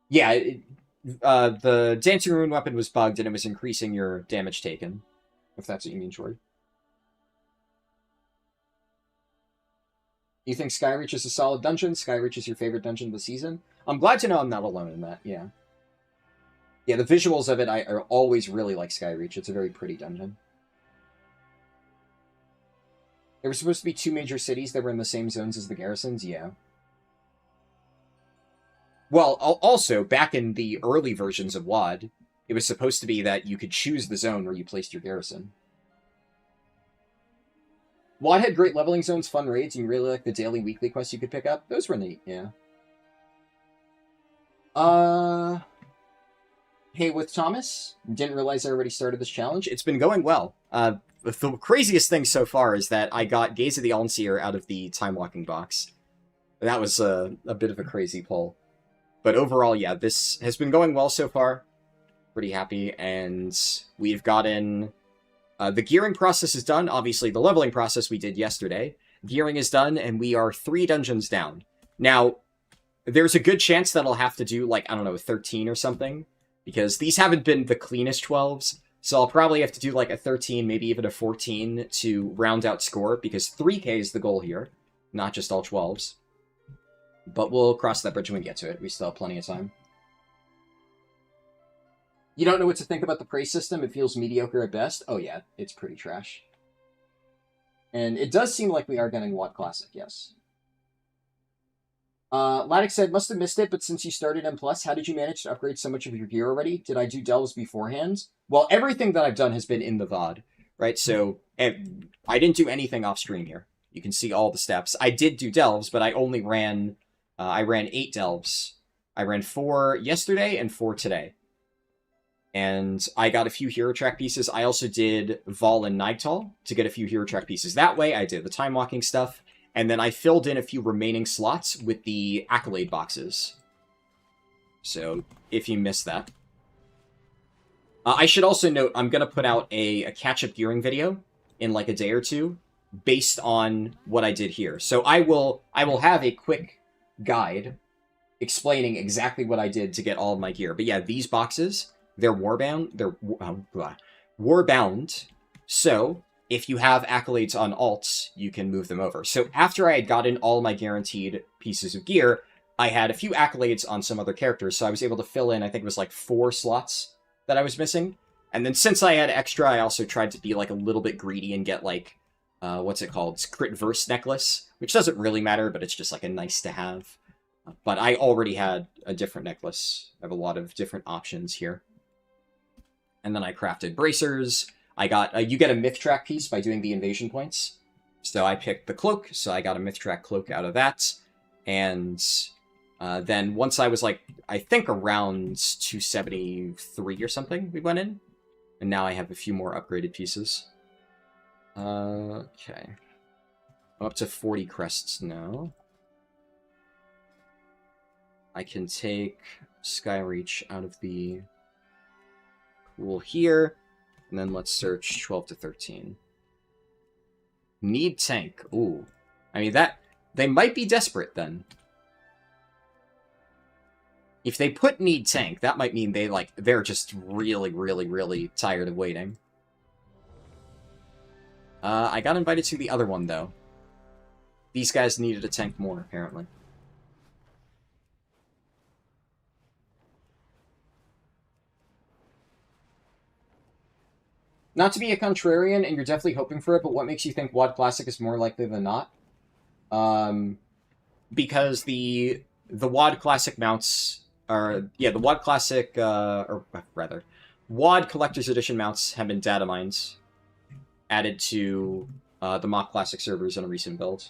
Yeah, the Dancing Rune Weapon was bugged and it was increasing your damage taken, if that's what you mean, Jordan. You think Skyreach is a solid dungeon? Skyreach is your favorite dungeon of the season? I'm glad to know I'm not alone in that, yeah. Yeah, the visuals of it, I always really like Skyreach. It's a very pretty dungeon. There were supposed to be 2 major cities that were in the same zones as the garrisons, yeah. Well, also, back in the early versions of WoD, it was supposed to be that you could choose the zone where you placed your garrison. WoD had great leveling zones, fun raids, and you really like the daily, weekly quests you could pick up. Those were neat, yeah. Hey, with Thomas, didn't realize I already started this challenge. It's been going well. The craziest thing so far is that I got Gaze of the Allseer out of the Time Walking box. That was a bit of a crazy pull. But overall, yeah, this has been going well so far. Pretty happy, and we've gotten... the gearing process is done. Obviously, the leveling process we did yesterday. Gearing is done, and we are 3 dungeons down. Now, there's a good chance that I'll have to do, like, I don't know, 13 or something. Because these haven't been the cleanest 12s. So I'll probably have to do, like, a 13, maybe even a 14 to round out score. Because 3K is the goal here, not just all 12s. But we'll cross that bridge when we get to it. We still have plenty of time. You don't know what to think about the praise system? It feels mediocre at best? Oh yeah, it's pretty trash. And it does seem like we are getting WoD Classic, yes. Laddick said, must have missed it, but since you started M+, how did you manage to upgrade so much of your gear already? Did I do delves beforehand? Well, everything that I've done has been in the VOD, right? So, I didn't do anything off stream here. You can see all the steps. I did do delves, but I only ran... I ran 8 delves. I ran 4 yesterday and 4 today. And I got a few hero track pieces. I also did Vol and Nightall to get a few hero track pieces that way. I did the time walking stuff. And then I filled in a few remaining slots with the accolade boxes. So, if you missed that. I should also note, I'm going to put out a catch-up gearing video in like a day or two based on what I did here. So I will have a quick guide explaining exactly what I did to get all of my gear. But yeah, these boxes, they're warbound. They're warbound. So if you have accolades on alts, you can move them over. So after I had gotten all my guaranteed pieces of gear, I had a few accolades on some other characters. So I was able to fill in, I think it was like 4 slots that I was missing. And then since I had extra, I also tried to be like a little bit greedy and get like, what's it called? Crit Verse necklace, which doesn't really matter, but it's just like a nice to have. But I already had a different necklace. I have a lot of different options here. And then I crafted bracers. I got, you get a myth track piece by doing the invasion points. So I picked the cloak, so I got a myth track cloak out of that. And then once I was like, I think around 273 or something, we went in. And now I have a few more upgraded pieces. Okay. I'm up to 40 crests now. I can take Skyreach out of the pool here. And then let's search 12 to 13. Need tank. Ooh. I mean, they might be desperate then. If they put need tank, that might mean they're just really, really, really tired of waiting. I got invited to the other one, though. These guys needed a tank more, apparently. Not to be a contrarian, and you're definitely hoping for it, but what makes you think WoD Classic is more likely than not? Because the WoD Classic mounts are... Yeah, the WoD Classic, or rather, WoD Collector's Edition mounts have been data mined, added to the Mock Classic servers in a recent build.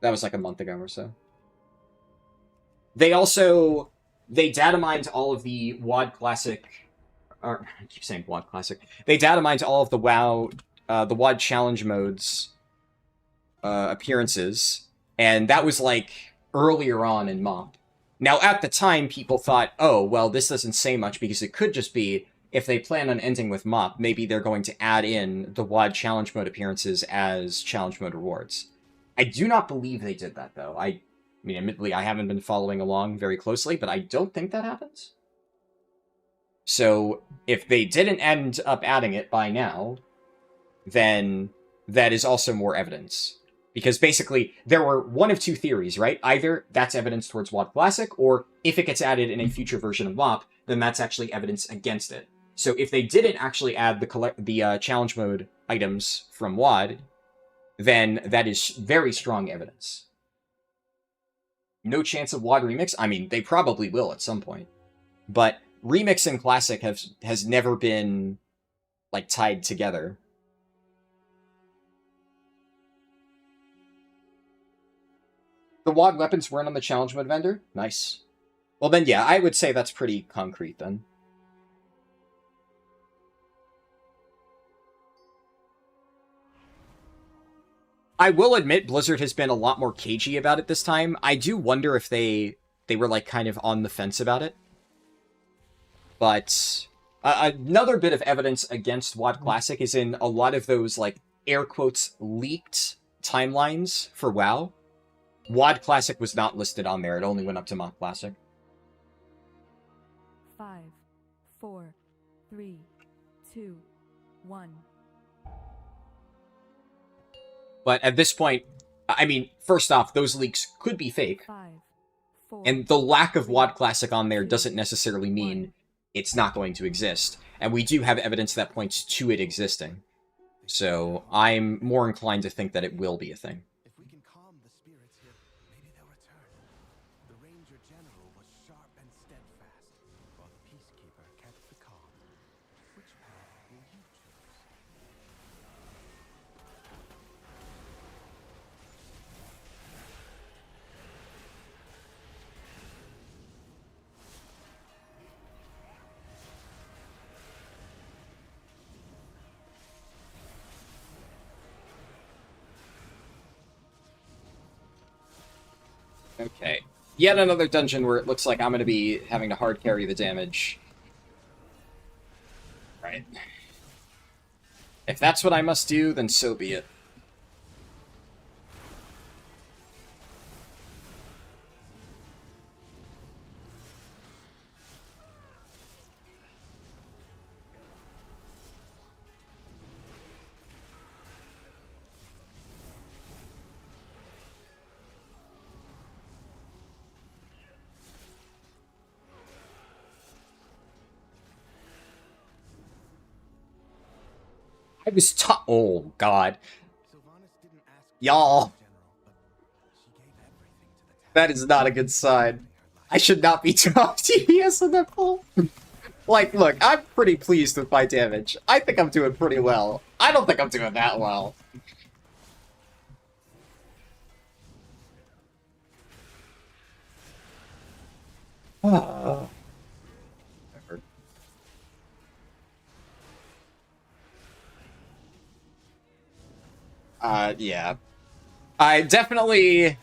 That was like a month ago or so. They data mined all of the WoD Classic... Or, I keep saying WoD Classic. They data mined all of the the WoD Challenge modes appearances, and that was like earlier on in MoP. Now, at the time, people thought, oh, well, this doesn't say much because it could just be, if they plan on ending with MoP, maybe they're going to add in the WoD Challenge mode appearances as Challenge mode rewards. I do not believe they did that, though. I mean, admittedly, I haven't been following along very closely, but I don't think that happens. So, if they didn't end up adding it by now, then that is also more evidence. Because basically, there were one of two theories, right? Either that's evidence towards WoD Classic, or if it gets added in a future version of MoP, then that's actually evidence against it. So if they didn't actually add the challenge mode items from WoD, then that is very strong evidence. No chance of WoD Remix? I mean, they probably will at some point. But Remix and Classic has never been, like, tied together. The WoD weapons weren't on the challenge mode vendor? Nice. Well then, yeah, I would say that's pretty concrete then. I will admit Blizzard has been a lot more cagey about it this time. I do wonder if they were, like, kind of on the fence about it. But another bit of evidence against WoD Classic is in a lot of those, like, air quotes, leaked timelines for WoW. WoD Classic was not listed on there. It only went up to MoP Classic. 5, 4, 3, 2, 1. But at this point, I mean, first off, those leaks could be fake. 5, 4, And the lack of WoD Classic on there doesn't necessarily mean it's not going to exist. And we do have evidence that points to it existing. So I'm more inclined to think that it will be a thing. If we can calm the spirits here, maybe they'll return. The Ranger General was sharp and steadfast, while the Peacekeeper kept the calm. Which path will you choose? Okay. Yet another dungeon where it looks like I'm going to be having to hard carry the damage. Right. If that's what I must do, then so be it. I was oh god. Sylvanas didn't ask Y'all. General, but she gave everything to the That is not a good sign. I should not be top TPS in that poll. Like, look, I'm pretty pleased with my damage. I think I'm doing pretty well. I don't think I'm doing that well. Yeah. I definitely...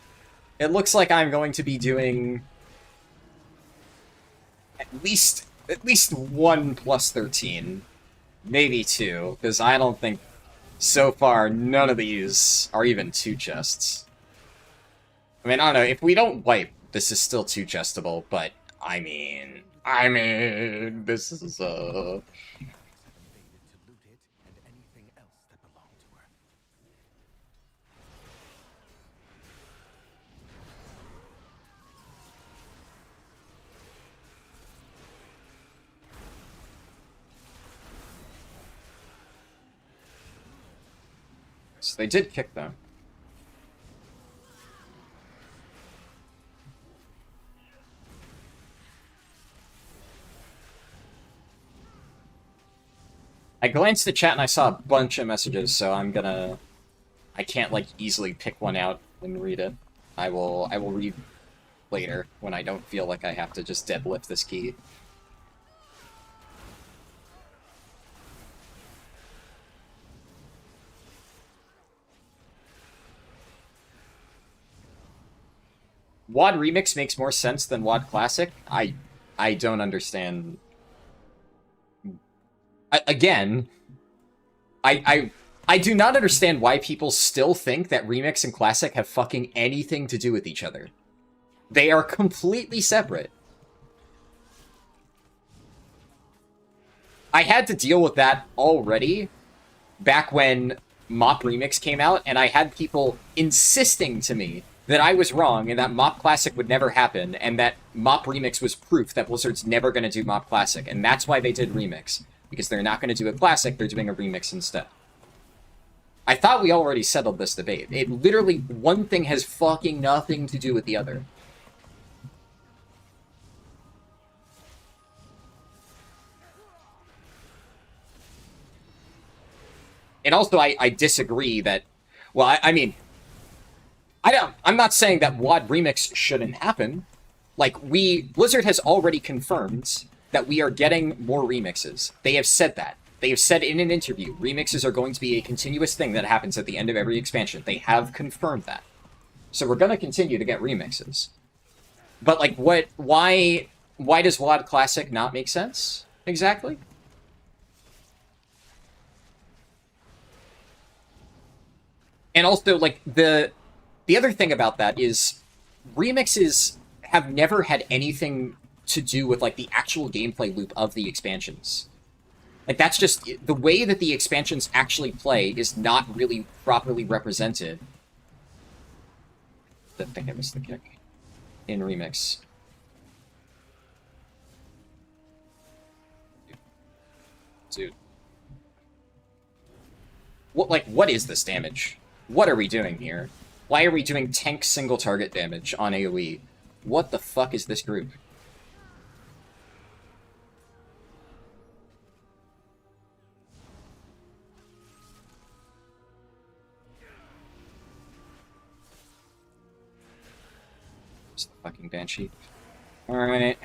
It looks like I'm going to be doing... At least 1 plus 13. Maybe 2, because I don't think... So far, none of these are even 2 chests. I mean, I don't know, if we don't wipe, this is still 2 chestable, but I mean, this is, Have invaded to loot it and anything else that belonged to her. So they did kick them. I glanced at chat and I saw a bunch of messages, so I can't, like, easily pick one out and read it. I will read later, when I don't feel like I have to just deadlift this key. WoD Remix makes more sense than WoD Classic? I don't understand. Again, I do not understand why people still think that Remix and Classic have fucking anything to do with each other. They are completely separate. I had to deal with that already back when Mop Remix came out, and I had people insisting to me that I was wrong and that Mop Classic would never happen, and that Mop Remix was proof that Blizzard's never going to do Mop Classic, and that's why they did Remix. Because they're not going to do a Classic, they're doing a Remix instead. I thought we already settled this debate. It literally, one thing has fucking nothing to do with the other. And also, I disagree that... Well, I mean... I'm not saying that WoD Remix shouldn't happen. Like, Blizzard has already confirmed that we are getting more remixes. They have said that. They have said in an interview, remixes are going to be a continuous thing that happens at the end of every expansion. They have confirmed that. So we're going to continue to get remixes. But, like, why does WoD Classic not make sense? Exactly? And also, like, the other thing about that is remixes have never had anything to do with, like, the actual gameplay loop of the expansions. Like, that's just... The way that the expansions actually play is not really properly represented. I think I missed the kick. In Remix. Dude. What is this damage? What are we doing here? Why are we doing tank single target damage on AoE? What the fuck is this group? It's the fucking Banshee. Alright.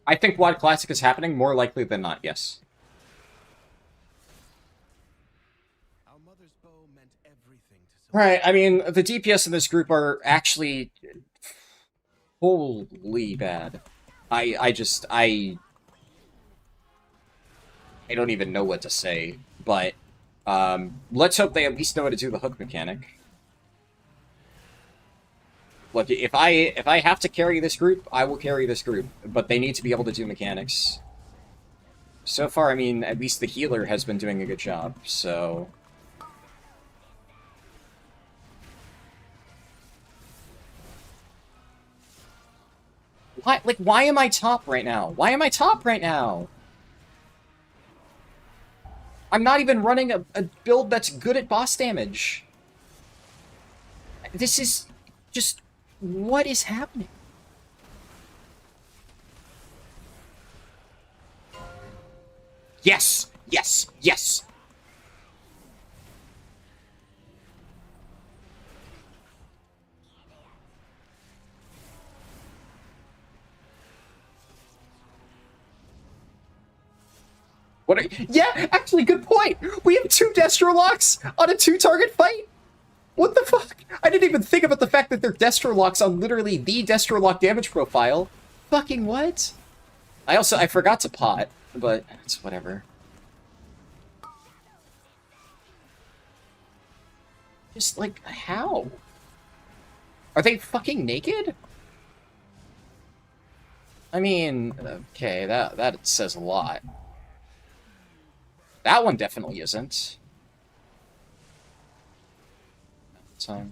I think WoD Classic is happening more likely than not, yes. Our mother's bow meant everything to Right, I mean, the DPS in this group are actually... holy bad. I don't even know what to say, but let's hope they at least know how to do the hook mechanic. Look, if I have to carry this group, I will carry this group, but they need to be able to do mechanics. So far, I mean, at least the healer has been doing a good job, so... Why am I top right now? Why am I top right now? I'm not even running a build that's good at boss damage. This is just... What is happening? Yes! Yes! Yes! Yeah, actually, good point. We have 2 Destro locks on a 2-target fight. What the fuck? I didn't even think about the fact that they're Destro locks on literally the Destro lock damage profile. Fucking what? I forgot to pot, but it's whatever. Just, like, how? Are they fucking naked? I mean, okay, that says a lot. That one definitely isn't. So...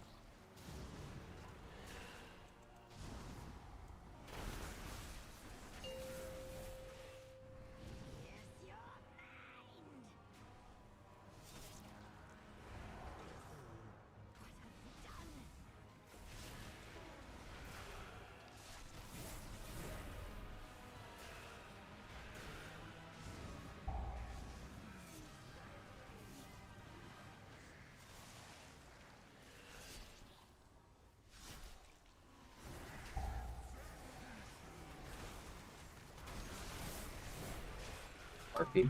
RP.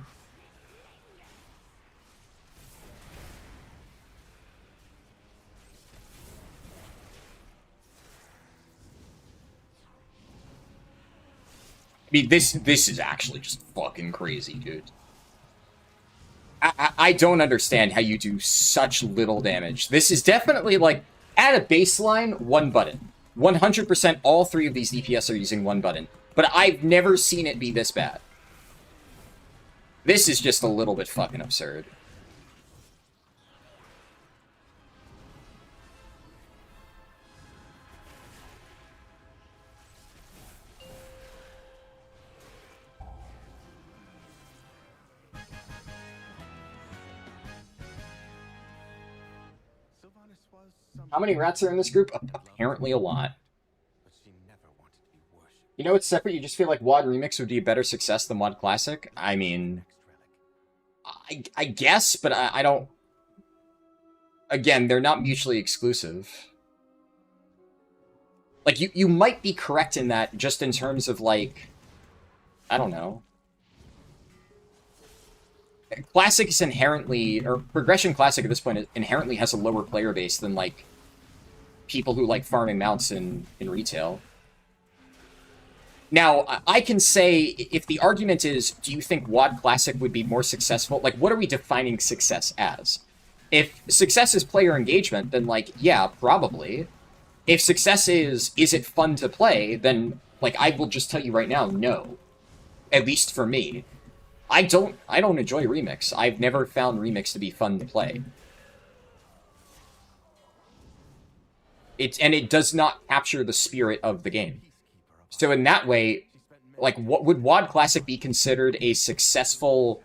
I mean, this is actually just fucking crazy, dude. I don't understand how you do such little damage. This is definitely, like, at a baseline, 1 button. 100% all 3 of these DPS are using 1 button. But I've never seen it be this bad. This is just a little bit fucking absurd. Sylvanas was some, How many rats are in this group? Apparently a lot. but she never wanted to be worshipped. You know, it's separate. You just feel like WoD Remix would be a better success than WoD Classic. I mean, Next relic. I guess, but I don't... Again, they're not mutually exclusive. Like, you might be correct in that, just in terms of, like... I don't know. Classic is inherently... Or Progression Classic at this point inherently has a lower player base than, like, people who like farming mounts in retail. Now, I can say, if the argument is, do you think WoD Classic would be more successful? Like, what are we defining success as? If success is player engagement, then, like, yeah, probably. If success is it fun to play, then, like, I will just tell you right now, no. At least for me. I don't enjoy Remix. I've never found Remix to be fun to play. It does not capture the spirit of the game. So in that way, like, what would WoD Classic be considered a successful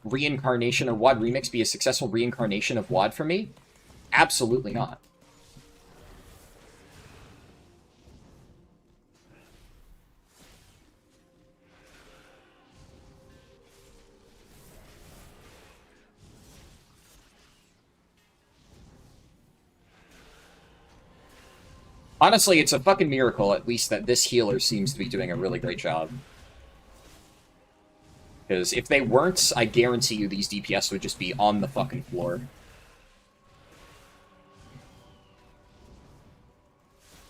reincarnation, or WoD Remix be a successful reincarnation of WoD for me? Absolutely not. Honestly, it's a fucking miracle, at least, that this healer seems to be doing a really great job. Because if they weren't, I guarantee you these DPS would just be on the fucking floor.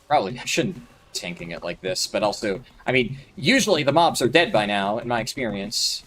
Probably, I shouldn't be tanking it like this, but also, I mean, usually the mobs are dead by now, in my experience.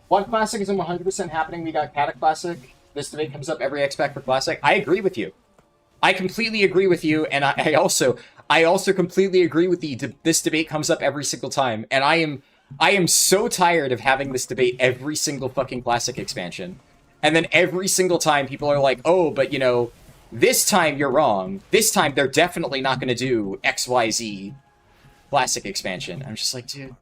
WoD Classic isn't 100% happening. We got Cata Classic. This debate comes up every X-Pack for Classic. I agree with you. I completely agree with you, and I also completely agree with this debate comes up every single time, and I am so tired of having this debate every single fucking Classic expansion. And then every single time people are like, oh, but you know, this time you're wrong. This time they're definitely not going to do XYZ Classic expansion. I'm just like, dude.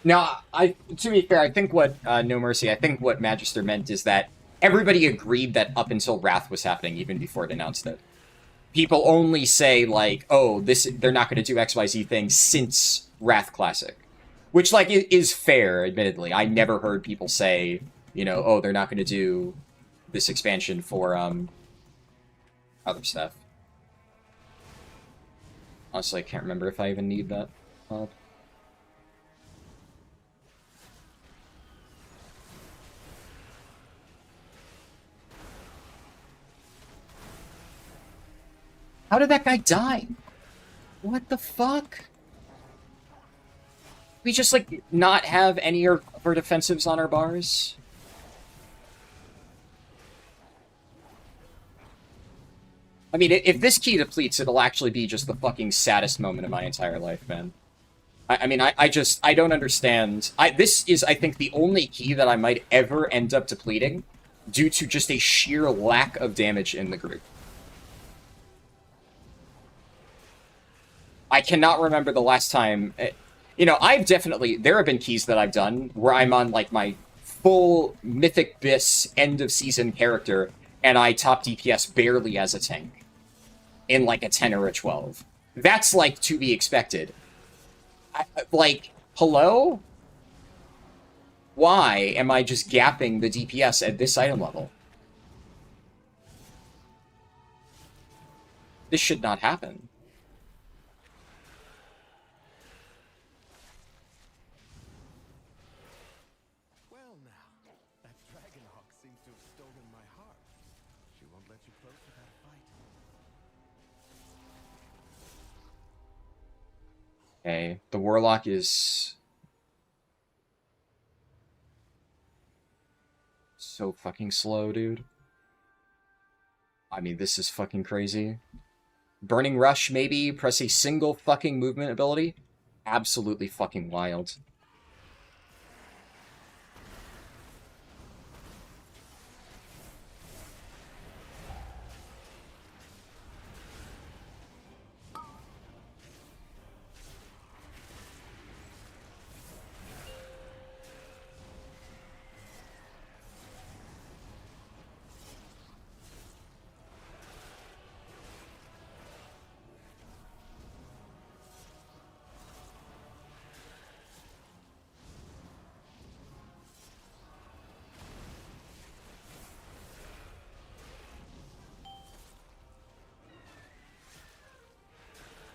Now, to be fair, I think what No Mercy, I think what Magister meant is that everybody agreed that up until Wrath was happening, even before it announced it. People only say like, oh, they're not going to do XYZ thing since Wrath Classic, which like is fair. Admittedly, I never heard people say, you know, oh, they're not going to do this expansion for other stuff. Honestly, I can't remember if I even need that. How did that guy die? What the fuck? We just, like, not have any of our defensives on our bars? I mean, if this key depletes, it'll actually be just the fucking saddest moment of my entire life, man. I mean, I don't understand. This is, I think, the only key that I might ever end up depleting due to just a sheer lack of damage in the group. I cannot remember the last time... You know, there have been keys that I've done where I'm on, like, my full Mythic Bis end-of-season character, and I top DPS barely as a tank. In, like, a 10 or a 12. That's, like, to be expected. Like, hello? Why am I just gapping the DPS at this item level? This should not happen. Okay, the Warlock is so fucking slow, dude. I mean, this is fucking crazy. Burning Rush, maybe? Press a single fucking movement ability? Absolutely fucking wild.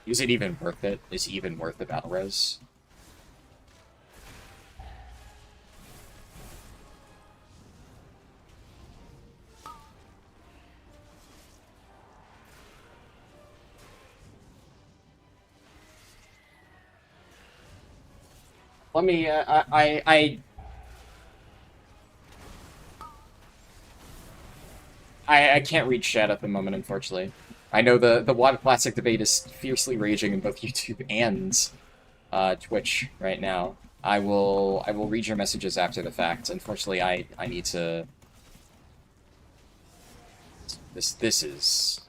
Is it even worth it? Is it even worth the battle res? Let me, I can't read chat at the moment, unfortunately. I know the WoD Classic debate is fiercely raging in both YouTube and Twitch right now. I will read your messages after the fact. Unfortunately, I need to. This is.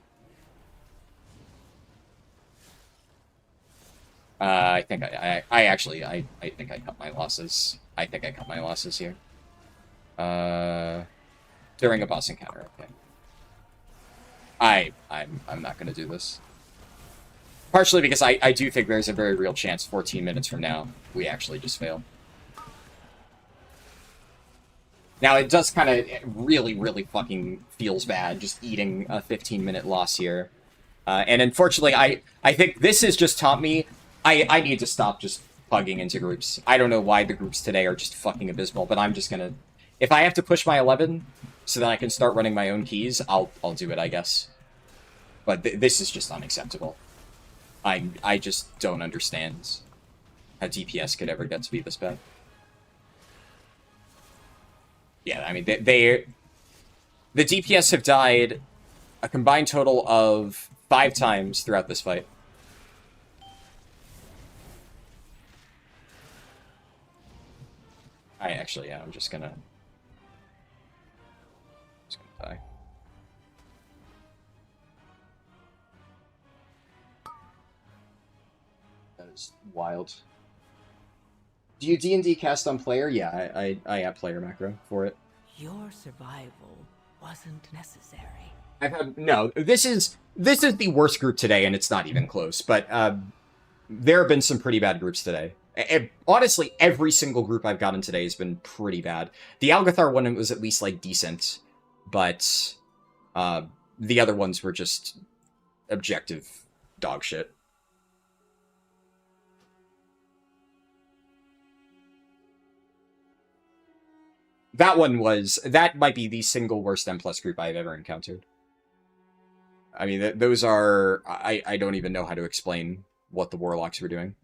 I think I think I cut my losses. I think I cut my losses here. During a boss encounter. Okay. I'm not gonna do this. Partially because I do think there's a very real chance 14 minutes from now we actually just fail. Now, it does kind of really, really fucking feels bad just eating a 15-minute loss here. And unfortunately, I think this has just taught me I need to stop just plugging into groups. I don't know why the groups today are just fucking abysmal, but I'm just gonna... If I have to push my 11 so that I can start running my own keys, I'll do it, I guess. But this is just unacceptable. I just don't understand how DPS could ever get to be this bad. Yeah, I mean, the DPS have died a combined total of 5 times throughout this fight. Yeah, I'm just gonna die. That is wild. Do you D&D cast on player? Yeah, I have player macro for it. Your survival wasn't necessary. No, this is the worst group today, and it's not even close. But there have been some pretty bad groups today. Honestly, every single group I've gotten today has been pretty bad. The Algathar one was at least, like, decent, but the other ones were just objective dog shit. That might be the single worst M+ group I've ever encountered. I mean, those are... I don't even know how to explain what the Warlocks were doing.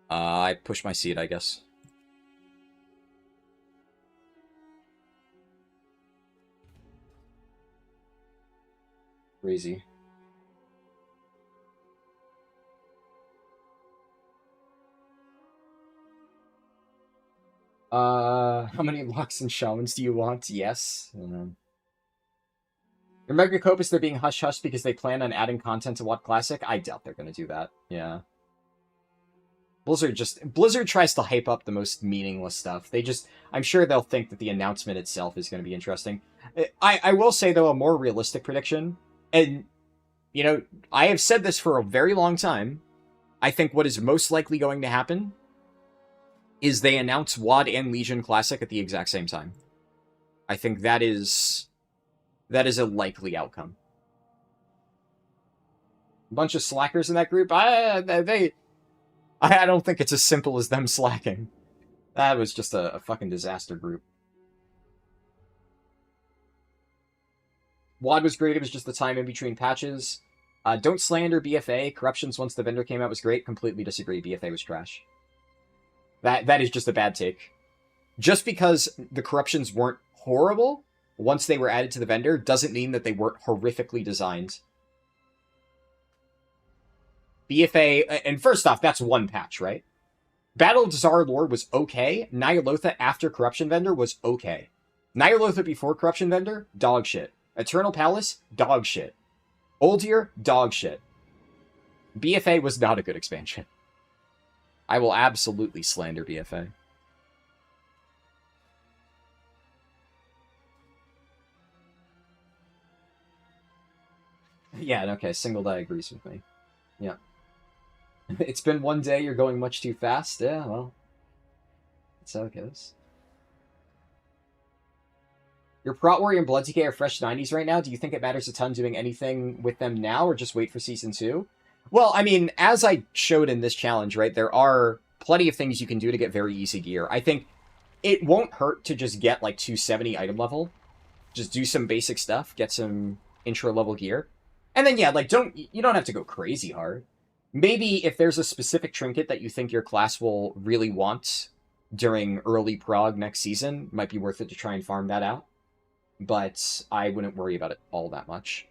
I push my seed, I guess. Crazy. How many locks and shamans do you want? Yes. Remember Copus, they're being hush-hush because they plan on adding content to WoD Classic? I doubt they're gonna do that. Yeah. Blizzard tries to hype up the most meaningless stuff. I'm sure they'll think that the announcement itself is going to be interesting. I will say, though, a more realistic prediction, and, you know, I have said this for a very long time, I think what is most likely going to happen is they announce WoD and Legion Classic at the exact same time. I think that is a likely outcome. A bunch of slackers in that group, I don't think it's as simple as them slacking. That was just a fucking disaster group. WoD was great, it was just the time in between patches. Don't slander BFA. Corruptions once the vendor came out was great. Completely disagree. BFA was trash. That is just a bad take. Just because the corruptions weren't horrible once they were added to the vendor doesn't mean that they weren't horrifically designed. BFA, and first off, that's one patch, right? Battle of Czar lore was okay. Nyarlathotha after Corruption Vendor was okay. Nyarlathotha before Corruption Vendor, dog shit. Eternal Palace, dog shit. Uldir, dog shit. BFA was not a good expansion. I will absolutely slander BFA. Yeah, okay, Single Die agrees with me. Yeah. It's been one day, you're going much too fast. Yeah, well, that's how it goes. Your Prot Warrior and Blood TK are fresh 90s right now. Do you think it matters a ton doing anything with them now, or just wait for Season 2? Well, I mean, as I showed in this challenge, right, there are plenty of things you can do to get very easy gear. I think it won't hurt to just get, like, 270 item level. Just do some basic stuff, get some intro-level gear. And then, yeah, like, you don't have to go crazy hard. Maybe if there's a specific trinket that you think your class will really want during early prog next season, it might be worth it to try and farm that out. But I wouldn't worry about it all that much.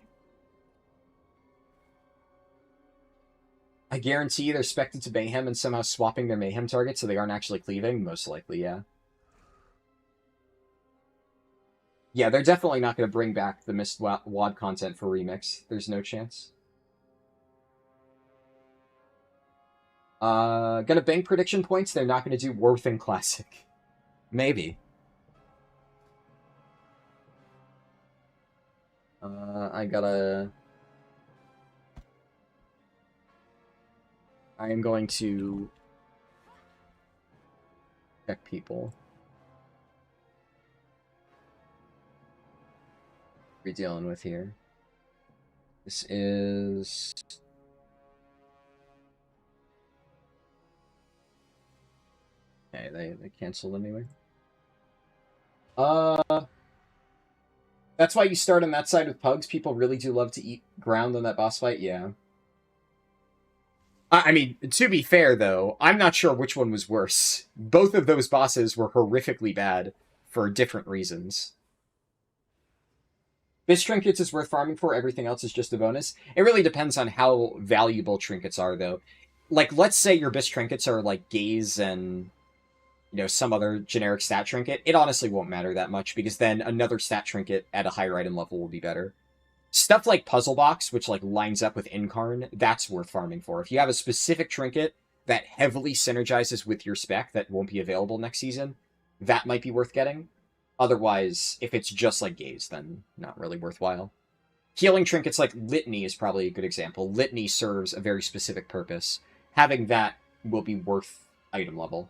I guarantee they're spec'd to Mayhem and somehow swapping their Mayhem target so they aren't actually cleaving. Most likely, yeah. Yeah, they're definitely not going to bring back the missed WoD content for Remix. There's no chance. Gonna bank prediction points. They're not going to do Worth in Classic. Maybe. I am going to check people. we dealing with here? This is... Okay, they canceled anyway. That's why you start on that side with pugs. People really do love to eat ground on that boss fight, yeah. I mean, to be fair, though, I'm not sure which one was worse. Both of those bosses were horrifically bad for different reasons. This trinkets is worth farming for, everything else is just a bonus. It really depends on how valuable trinkets are, though. Like, let's say your best trinkets are, like, gaze and, you know, some other generic stat trinket. It honestly won't matter that much, because then another stat trinket at a higher item level will be better. Stuff like Puzzle Box, which, like, lines up with Incarn, that's worth farming for. If you have a specific trinket that heavily synergizes with your spec that won't be available next season, that might be worth getting. Otherwise, if it's just like Gaze, then not really worthwhile. Healing trinkets like Litany is probably a good example. Litany serves a very specific purpose. Having that will be worth item level.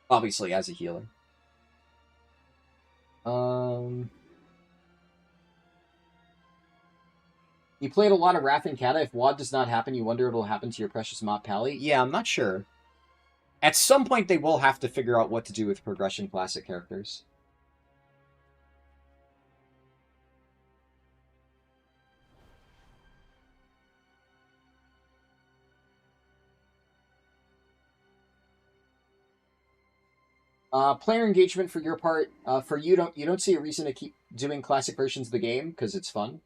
Obviously, as a healer. You played a lot of Wrath and Kata. If WAD does not happen, you wonder what will happen to your precious Mop Pally? Yeah, I'm not sure. At some point, they will have to figure out what to do with progression classic characters. Player engagement for your part. For you don't see a reason to keep doing classic versions of the game because it's fun.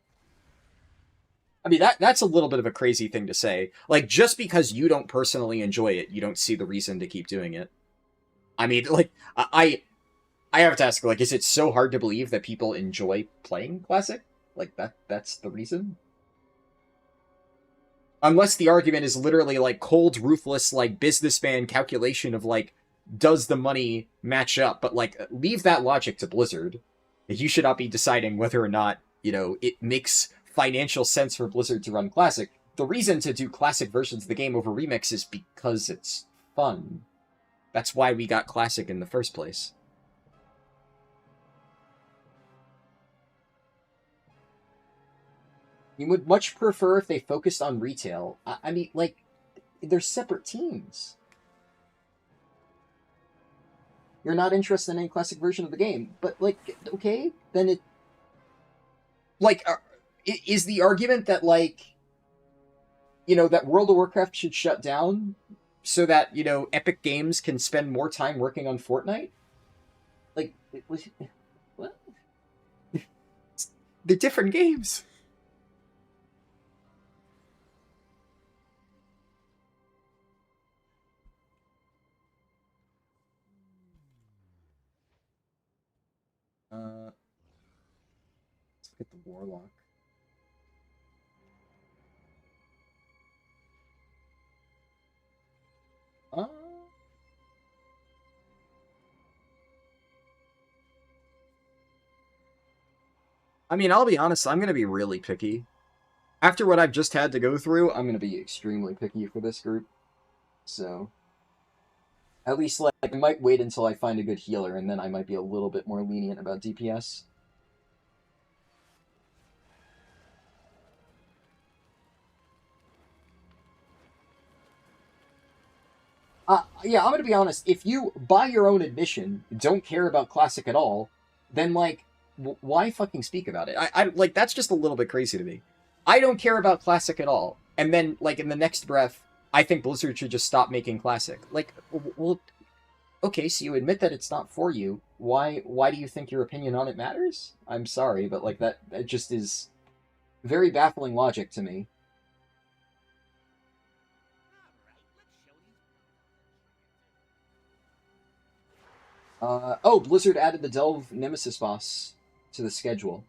I mean, that's a little bit of a crazy thing to say. Like, just because you don't personally enjoy it, you don't see the reason to keep doing it. I mean, like, I have to ask, like, is it so hard to believe that people enjoy playing Classic? Like, that's the reason? Unless the argument is literally, like, cold, ruthless, like, businessman calculation of, like, does the money match up? But, like, leave that logic to Blizzard. You should not be deciding whether or not, you know, it makes financial sense for Blizzard to run Classic. The reason to do Classic versions of the game over Remix is because it's fun. That's why we got Classic in the first place. You would much prefer if they focused on retail. I mean, like, they're separate teams. You're not interested in any Classic version of the game. But, like, okay, then it... Like, is the argument that, like, you know, that World of Warcraft should shut down so that, you know, Epic Games can spend more time working on Fortnite? Like, what? They're different games. Let's look at the Warlock. I mean, I'll be honest, I'm going to be really picky. After what I've just had to go through, I'm going to be extremely picky for this group. So, at least, like, I might wait until I find a good healer, and then I might be a little bit more lenient about DPS. Yeah, I'm going to be honest. If you, by your own admission, don't care about Classic at all, then, like, why fucking speak about it? I like, that's just a little bit crazy to me. I don't care about Classic at all. And then, like, in the next breath, I think Blizzard should just stop making Classic. Like, well, okay, so you admit that it's not for you. Why do you think your opinion on it matters? I'm sorry, but, like, that just is very baffling logic to me. Oh, Blizzard added the Delve Nemesis boss to the schedule.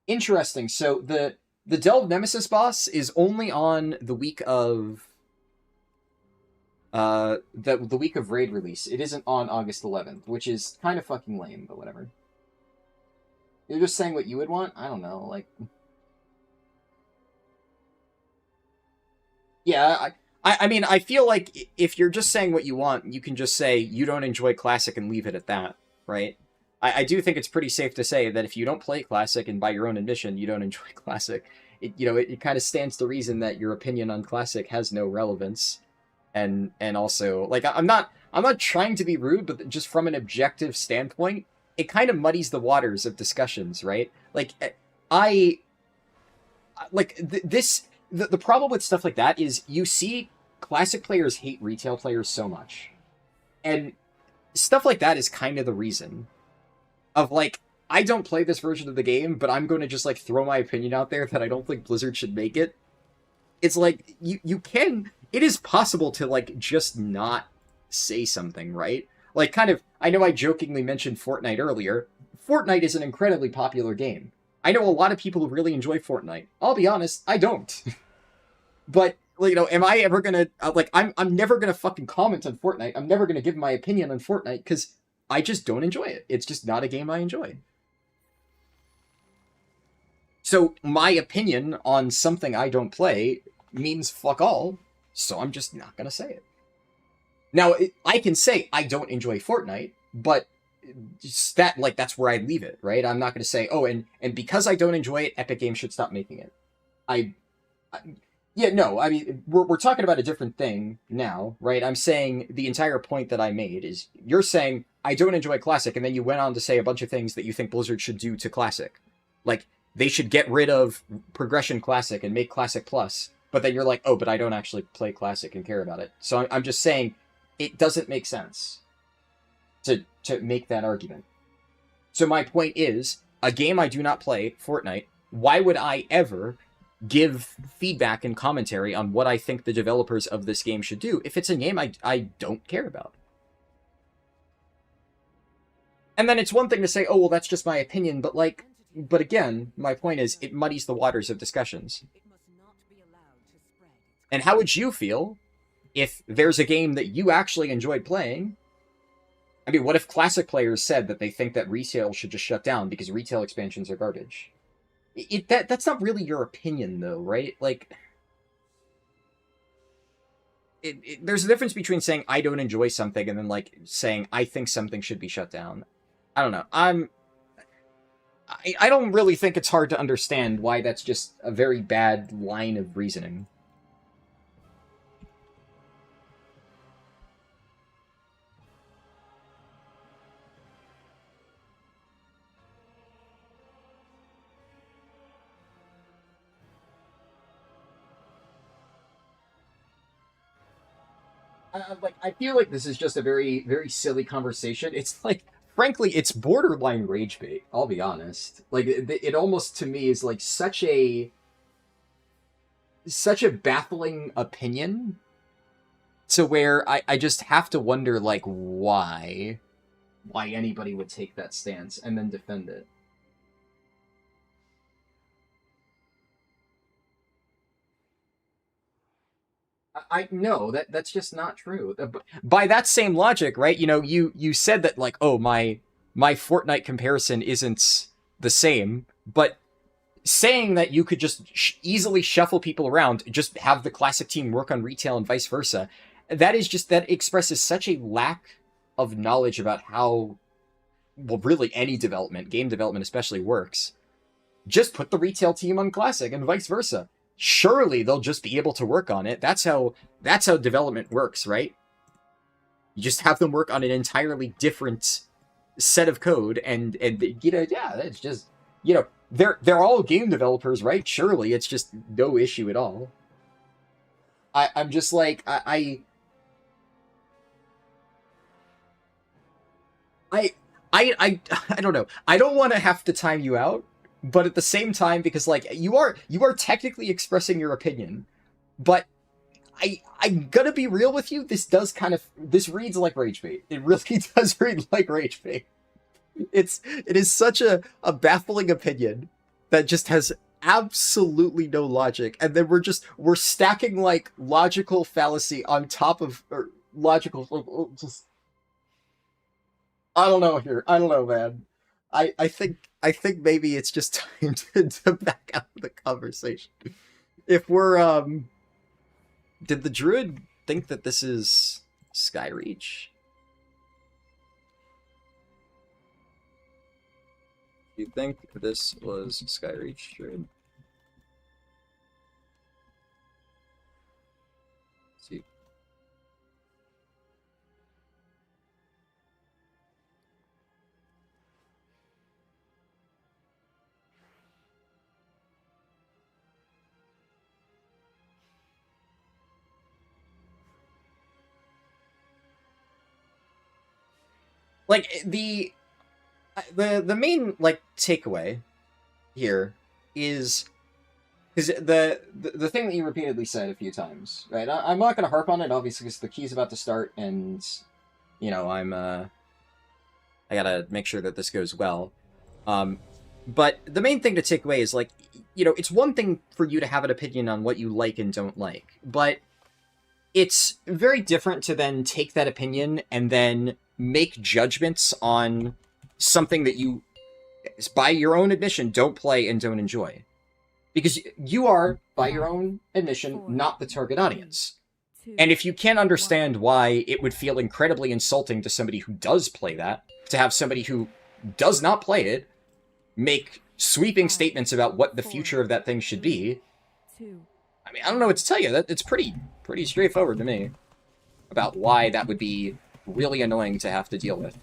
Interesting. So the Delve Nemesis boss is only on the week of the week of raid release. It isn't on August 11th, which is kind of fucking lame, but whatever. You're just saying what you would want? I don't know, like, yeah, I mean, I feel like if you're just saying what you want, you can just say you don't enjoy Classic and leave it at that, right? I do think it's pretty safe to say that if you don't play Classic and by your own admission you don't enjoy Classic, it kind of stands to reason that your opinion on Classic has no relevance. And also, like, I'm not trying to be rude, but just from an objective standpoint, it kind of muddies the waters of discussions, right? Like, the problem with stuff like that is you see Classic players hate retail players so much. And stuff like that is kind of the reason of, like, I don't play this version of the game, but I'm going to just, like, throw my opinion out there that I don't think Blizzard should make it. It's like, it is possible to, like, just not say something, right? Like, kind of, I know I jokingly mentioned Fortnite earlier. Fortnite is an incredibly popular game. I know a lot of people who really enjoy Fortnite. I'll be honest, I don't. But, am I ever gonna, I'm never gonna fucking comment on Fortnite. I'm never gonna give my opinion on Fortnite, because I just don't enjoy it. It's just not a game I enjoy. So, my opinion on something I don't play means fuck all, so I'm just not gonna say it. Now, I can say I don't enjoy Fortnite, but that's where I leave it, right? I'm not gonna say, oh, and because I don't enjoy it, Epic Games should stop making it. I mean, we're talking about a different thing now, right? I'm saying the entire point that I made is, you're saying, I don't enjoy Classic, and then you went on to say a bunch of things that you think Blizzard should do to Classic. Like, they should get rid of Progression Classic and make Classic Plus, but then you're like, oh, but I don't actually play Classic and care about it. So I'm just saying, it doesn't make sense to make that argument. So my point is, a game I do not play, Fortnite, why would I ever give feedback and commentary on what I think the developers of this game should do if it's a game I don't care about? And then it's one thing to say, oh, well, that's just my opinion, but again, my point is, it muddies the waters of discussions. And how would you feel if there's a game that you actually enjoyed playing? I mean, what if Classic players said that they think that retail should just shut down because retail expansions are garbage? That's not really your opinion, though, right? Like, there's a difference between saying I don't enjoy something and then, like, saying I think something should be shut down. I don't know. I don't really think it's hard to understand why that's just a very bad line of reasoning. I feel like this is just a very, very silly conversation. It's like, frankly, it's borderline rage bait, I'll be honest. Like, it almost, to me, is like such a baffling opinion, to where I just have to wonder, like, why anybody would take that stance and then defend it. I know that's just not true. By that same logic, right? You said that, like, oh, my Fortnite comparison isn't the same, but saying that you could just easily shuffle people around, just have the Classic team work on retail and vice versa, that expresses such a lack of knowledge about how, well, really any development, game development especially, works. Just put the retail team on Classic and vice versa. Surely they'll just be able to work on it. That's how development works, right? You just have them work on an entirely different set of code, and it's just, they're all game developers, right? Surely it's just no issue at all. I'm just like, I don't know. I don't want to have to time you out, but at the same time, because, like, you are technically expressing your opinion, but I'm gonna be real with you. This reads like rage bait. It really does read like rage bait. It is such a baffling opinion that just has absolutely no logic, and then we're stacking, like, logical fallacy on top of logical. Just, I don't know here. I don't know, man. I think maybe it's just time to back out of the conversation. If we're Did the druid think that this is Skyreach? Do you think this was Skyreach, druid? Let's see. Like, the main, like, takeaway here is the thing that you repeatedly said a few times, right? I'm not going to harp on it, obviously, because the key's about to start, and, you know, I gotta make sure that this goes well. But the main thing to take away is, like, you know, it's one thing for you to have an opinion on what you like and don't like, but it's very different to then take that opinion and then make judgments on something that you, by your own admission, don't play and don't enjoy. Because you are, by your own admission, not the target audience. And if you can't understand why it would feel incredibly insulting to somebody who does play that, to have somebody who does not play it make sweeping statements about what the future of that thing should be, I mean, I don't know what to tell you. It's pretty straightforward to me about why that would be really annoying to have to deal with.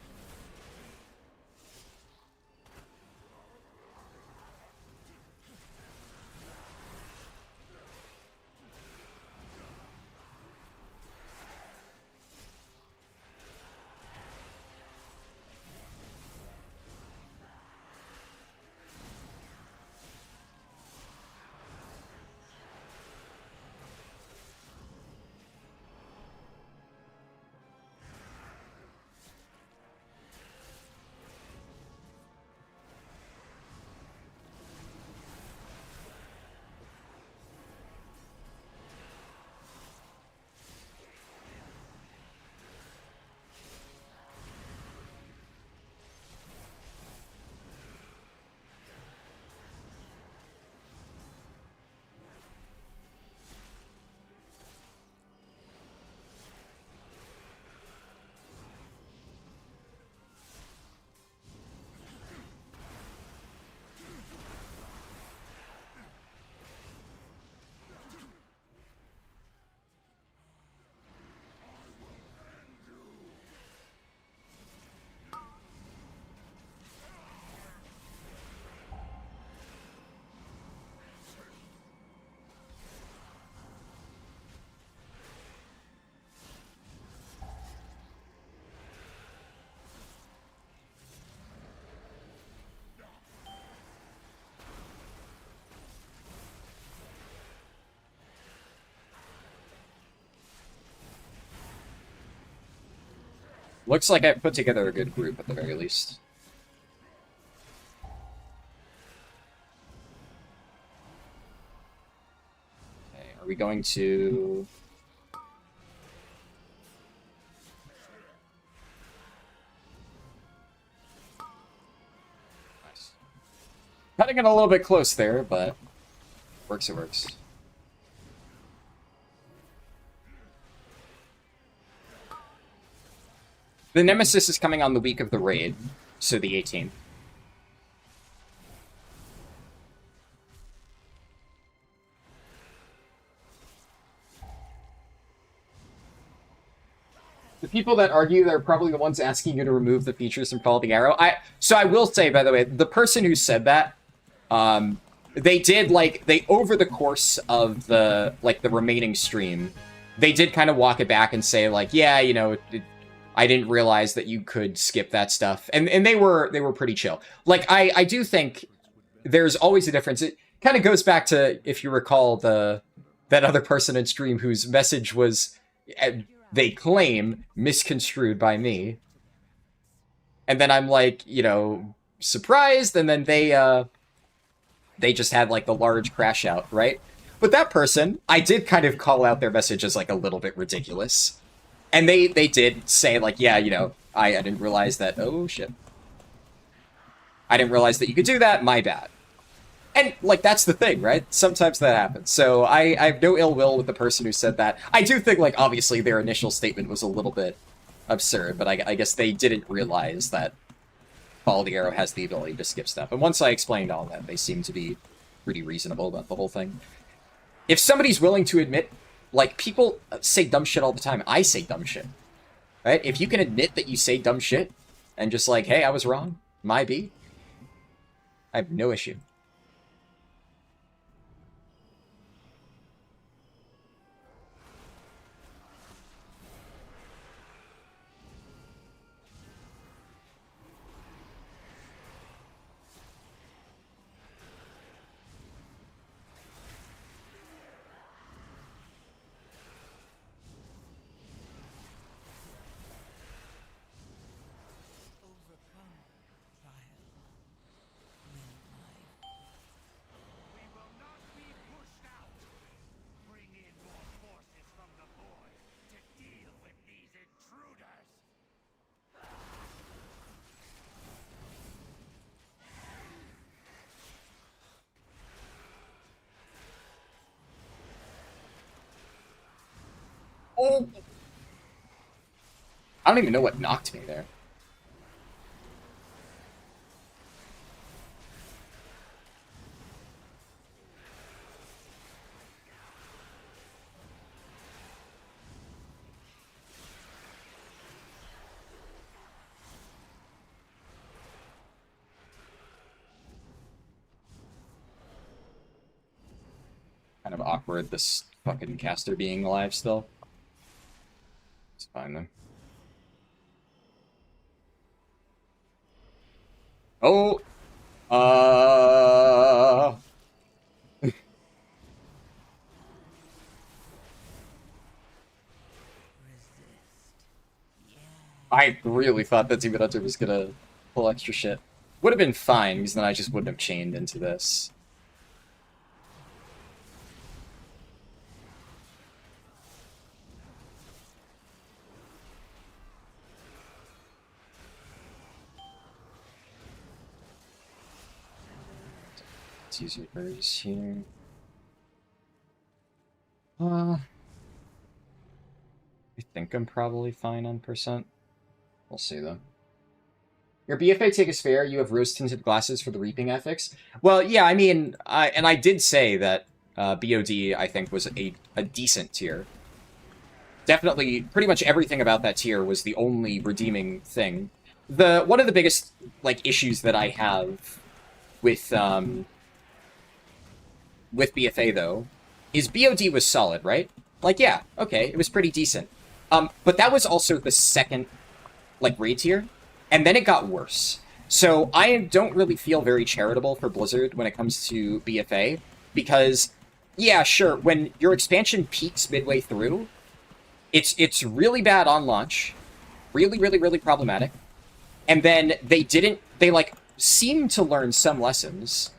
Looks like I put together a good group at the very least. Okay, are we going to... Nice. Cutting it a little bit close there, but works it works. The Nemesis is coming on the week of the raid, so the 18th. The people that argue, they're probably the ones asking you to remove the features from Follow the Arrow. So I will say, by the way, the person who said that, they did, like, they, over the course of the, like, the remaining stream, they did kind of walk it back and say, like, yeah, you know, I didn't realize that you could skip that stuff. And they were pretty chill. Like, I do think there's always a difference. It kind of goes back to, if you recall, that other person in stream whose message was, they claim, misconstrued by me. And then I'm like, you know, surprised, and then they just had, like, the large crash out, right? But that person, I did kind of call out their message as, like, a little bit ridiculous. And they did say, like, yeah, you know, I didn't realize that, oh, shit. I didn't realize that you could do that, my bad. And, like, that's the thing, right? Sometimes that happens. So I have no ill will with the person who said that. I do think, like, obviously their initial statement was a little bit absurd, but I guess they didn't realize that Follow the Arrow has the ability to skip stuff. And once I explained all that, they seemed to be pretty reasonable about the whole thing. If somebody's willing to admit, like, people say dumb shit all the time. I say dumb shit, right? If you can admit that you say dumb shit and just like, hey, I was wrong, my B, I have no issue. Overcome trial. Live life. We will not be pushed out. Bring in more forces from the void to deal with these intruders. Oh! I don't even know what knocked me there. Kind of awkward, this fucking caster being alive still. It's fine then. Oh! I really thought that Demon Hunter was gonna pull extra shit. Would have been fine, because then I just wouldn't have chained into this. Let's use your birds here. I think I'm probably fine on percent. We'll see, though. Your BFA take is fair. You have rose-tinted glasses for the reaping ethics. Well, yeah, I mean, I did say that BOD, I think, was a decent tier. Definitely, pretty much everything about that tier was the only redeeming thing. One of the biggest, like, issues that I have with BFA, though, is BOD was solid, right? Like, yeah, okay, it was pretty decent. But that was also the second, like, raid tier, and then it got worse. So I don't really feel very charitable for Blizzard when it comes to BFA, because, yeah, sure, when your expansion peaks midway through, it's really bad on launch, really, really, really problematic, and then they like, seemed to learn some lessons.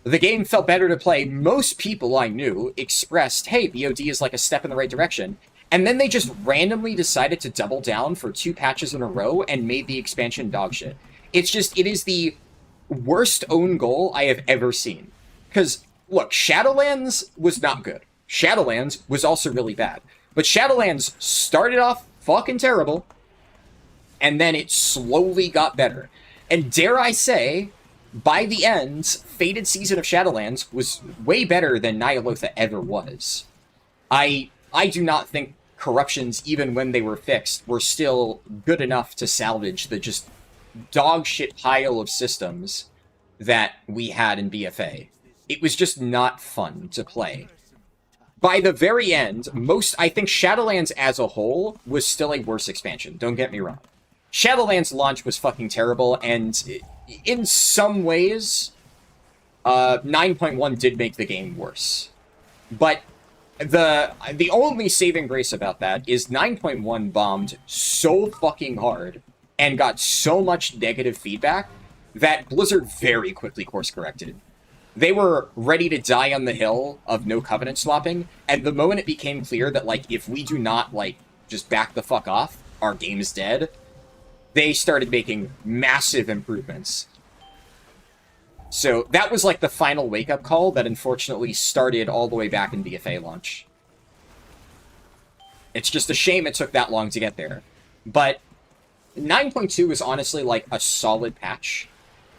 The game felt better to play. Most people I knew expressed, hey, BOD is like a step in the right direction. And then they just randomly decided to double down for 2 patches in a row and made the expansion dogshit. It is the worst own goal I have ever seen. Because, look, Shadowlands was not good. Shadowlands was also really bad. But Shadowlands started off fucking terrible, and then it slowly got better. And dare I say, by the end, Fated Season of Shadowlands was way better than Ny'alotha ever was. I do not think corruptions, even when they were fixed, were still good enough to salvage the just dog shit pile of systems that we had in BFA. It was just not fun to play. By the very end, I think Shadowlands as a whole was still a worse expansion, don't get me wrong. Shadowlands launch was fucking terrible, and in some ways, 9.1 did make the game worse. But the only saving grace about that is 9.1 bombed so fucking hard and got so much negative feedback that Blizzard very quickly course-corrected. They were ready to die on the hill of no Covenant swapping, and the moment it became clear that, like, if we do not, like, just back the fuck off, our game's dead, they started making massive improvements. So that was like the final wake-up call that unfortunately started all the way back in BFA launch. It's just a shame it took that long to get there. But 9.2 is honestly like a solid patch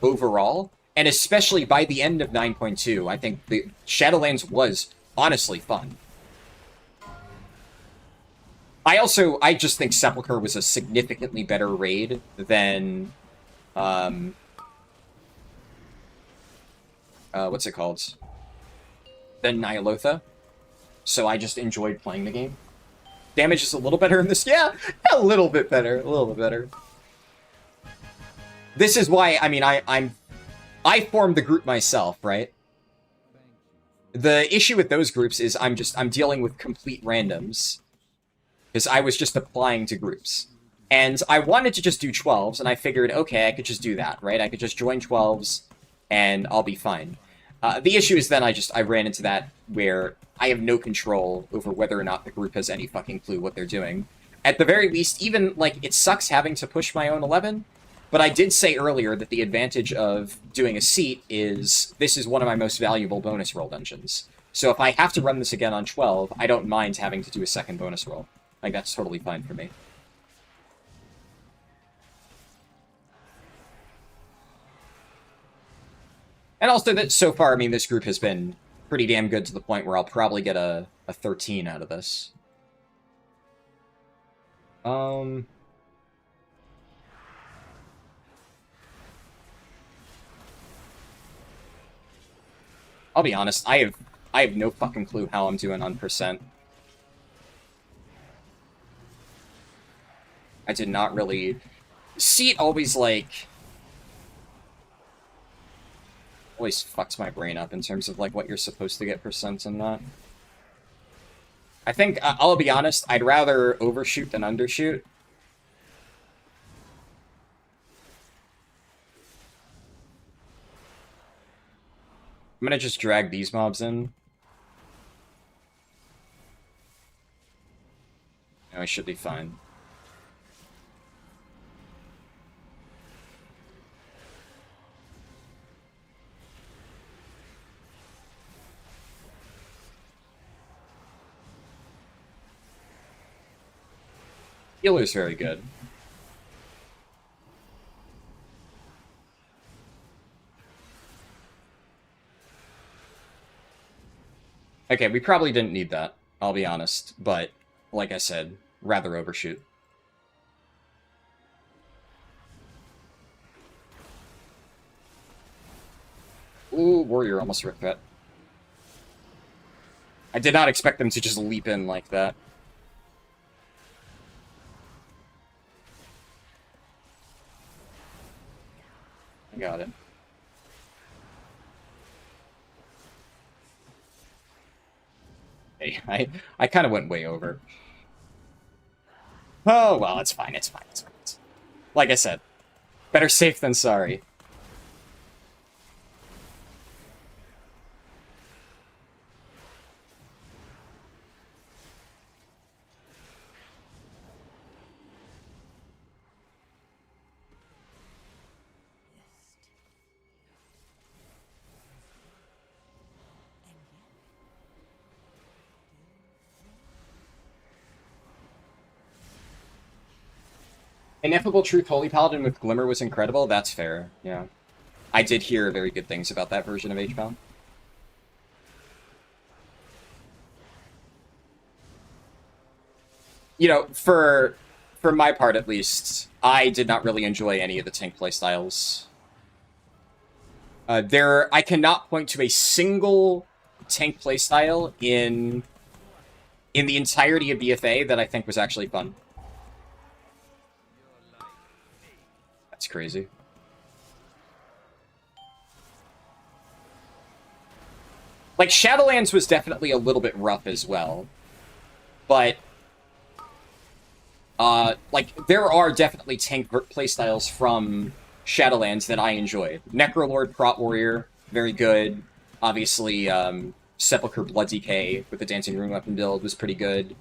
overall, and especially by the end of 9.2, I think the Shadowlands was honestly fun. I just think Sepulchre was a significantly better raid than, what's it called? Than Nyalotha. So I just enjoyed playing the game. Damage is a little better in this. Yeah, a little bit better. A little bit better. This is why, I mean, I formed the group myself, right? The issue with those groups is I'm dealing with complete randoms. Because I was just applying to groups. And I wanted to just do 12s, and I figured, okay, I could just do that, right? I could just join 12s, and I'll be fine. The issue is then I ran into that where I have no control over whether or not the group has any fucking clue what they're doing. At the very least, even, like, it sucks having to push my own 11, but I did say earlier that the advantage of doing a seat is this is one of my most valuable bonus roll dungeons. So if I have to run this again on 12, I don't mind having to do a second bonus roll. Like, that's totally fine for me. And also that so far, I mean, this group has been pretty damn good to the point where I'll probably get a 13 out of this. I'll be honest, I have no fucking clue how I'm doing on percent. I did not really... Seat always, like... always fucks my brain up in terms of, like, what you're supposed to get percent in that. I think, I'll be honest, I'd rather overshoot than undershoot. I'm gonna just drag these mobs in. No, I should be fine. Healer's very good. Okay, we probably didn't need that, I'll be honest, but, like I said, rather overshoot. Ooh, Warrior almost ripped that. I did not expect them to just leap in like that. I got it. Hey, I kind of went way over. Oh, well, it's fine, it's fine, it's fine. Like I said, better safe than sorry. Ineffable Truth Holy Paladin with Glimmer was incredible. That's fair, yeah. I did hear very good things about that version of HPAL. You know, for my part at least, I did not really enjoy any of the tank playstyles. I cannot point to a single tank playstyle in the entirety of BFA that I think was actually fun. That's crazy. Like, Shadowlands was definitely a little bit rough as well. But, like, there are definitely tank playstyles from Shadowlands that I enjoyed. Necrolord, Prot Warrior, very good. Obviously, Sepulchre Blood DK with the Dancing Rune Weapon build was pretty good.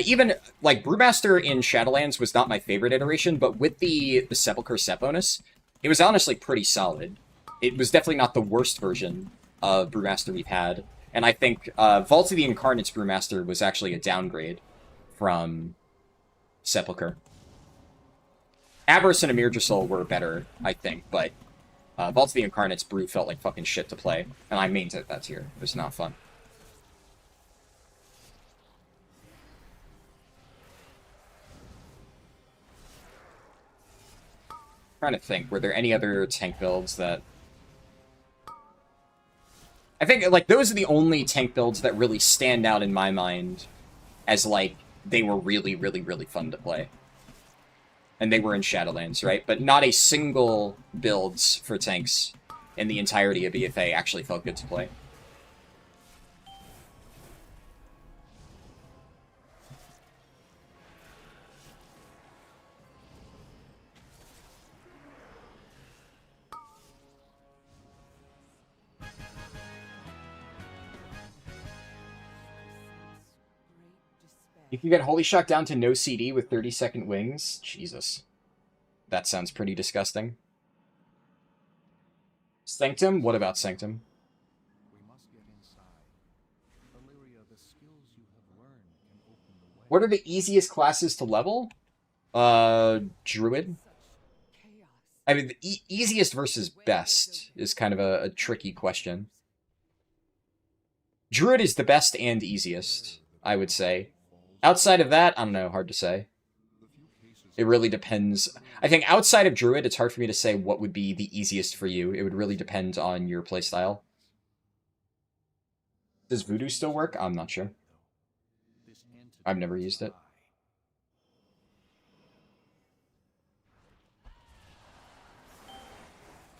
Even, like, Brewmaster in Shadowlands was not my favorite iteration, but with the Sepulchre set bonus, it was honestly pretty solid. it was definitely not the worst version of Brewmaster we've had. And I think Vault of the Incarnate's Brewmaster was actually a downgrade from Sepulchre. Avarice and Amirdrasol were better, I think, but Vault of the Incarnate's brew felt like fucking shit to play. And I mained it that tier. It was not fun. Trying to think, were there any other tank builds that... I think, like, those are the only tank builds that really stand out in my mind as, like, they were really, really, really fun to play. And they were in Shadowlands, right? But not a single builds for tanks in the entirety of BFA actually felt good to play. You can get Holy Shock down to no CD with 30-second wings? Jesus. That sounds pretty disgusting. Sanctum? What about Sanctum? We must get inside. Illyria, the skills you have learned can open the way. What are the easiest classes to level? Druid? I mean, the easiest versus best is kind of a tricky question. Druid is the best and easiest, I would say. Outside of that, I don't know, hard to say. It really depends. I think outside of Druid, it's hard for me to say what would be the easiest for you. It would really depend on your playstyle. Does Voodoo still work? I'm not sure. I've never used it.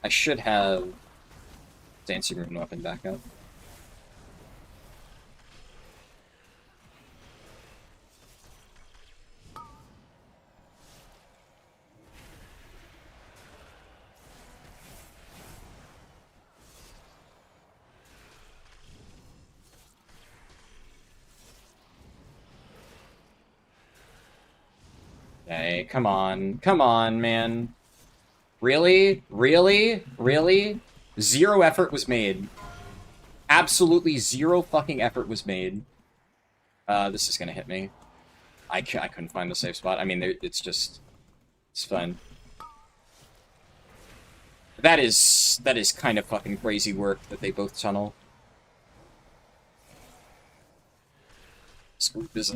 I should have Dancing Rune Weapon back up. Okay, come on, man. Really? Really? Really? Zero effort was made. Absolutely zero fucking effort was made. This is gonna hit me. I couldn't find the safe spot. I mean, it's just... It's fine. That is kind of fucking crazy work that they both tunnel. Scoop is,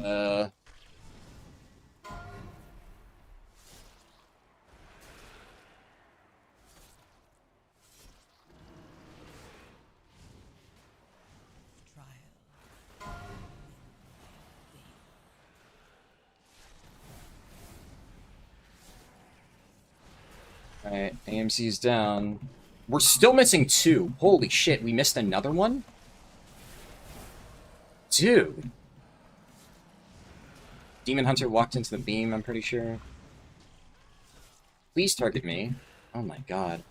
Alright, AMC's down. We're still missing 2. Holy shit, we missed another one? Dude. Demon Hunter walked into the beam, I'm pretty sure. Please target me. Oh my god.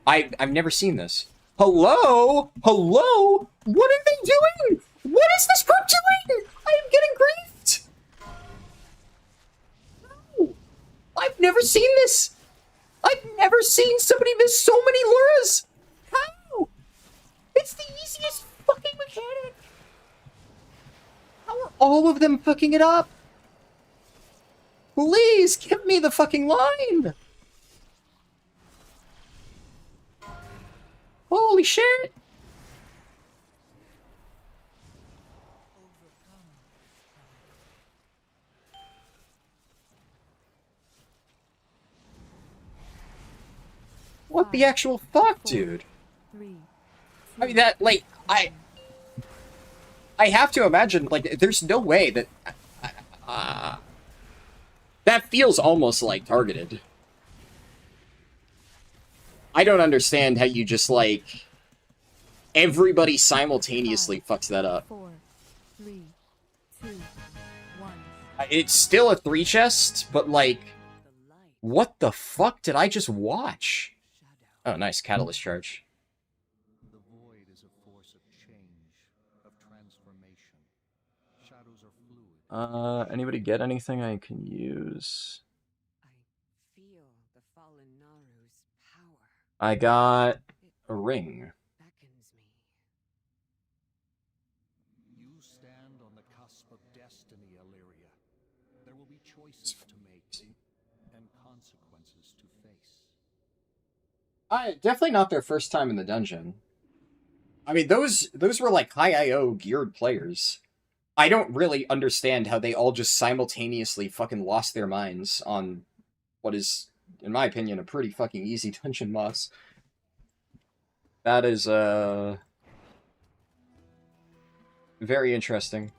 I've never seen this. Hello? Hello? What are they doing? What is this group doing? I am getting griefed! No! I've never seen this! I've never seen somebody miss so many luras! How? It's the easiest fucking mechanic! How are all of them fucking it up? Please, give me the fucking line! Holy shit! What the actual fuck, dude? I mean, that, like, I have to imagine, like, there's no way that... that feels almost, like, targeted. I don't understand how you just, like... Everybody simultaneously fucks that up. 4, 3, 2, 1. It's still a 3 chest, but, like... What the fuck did I just watch? Oh, nice. Catalyst charge. The void is a force of change, of transformation. Shadows are fluid. Anybody get anything I can use? I feel the fallen Naru's power. I got a ring. Beckons me. You stand on the cusp of destiny, Illyria. There will be choices to make and consequences to face. Definitely not their first time in the dungeon. I mean, those were like high IO geared players. I don't really understand how they all just simultaneously fucking lost their minds on what is, in my opinion, a pretty fucking easy dungeon boss. That is, very interesting.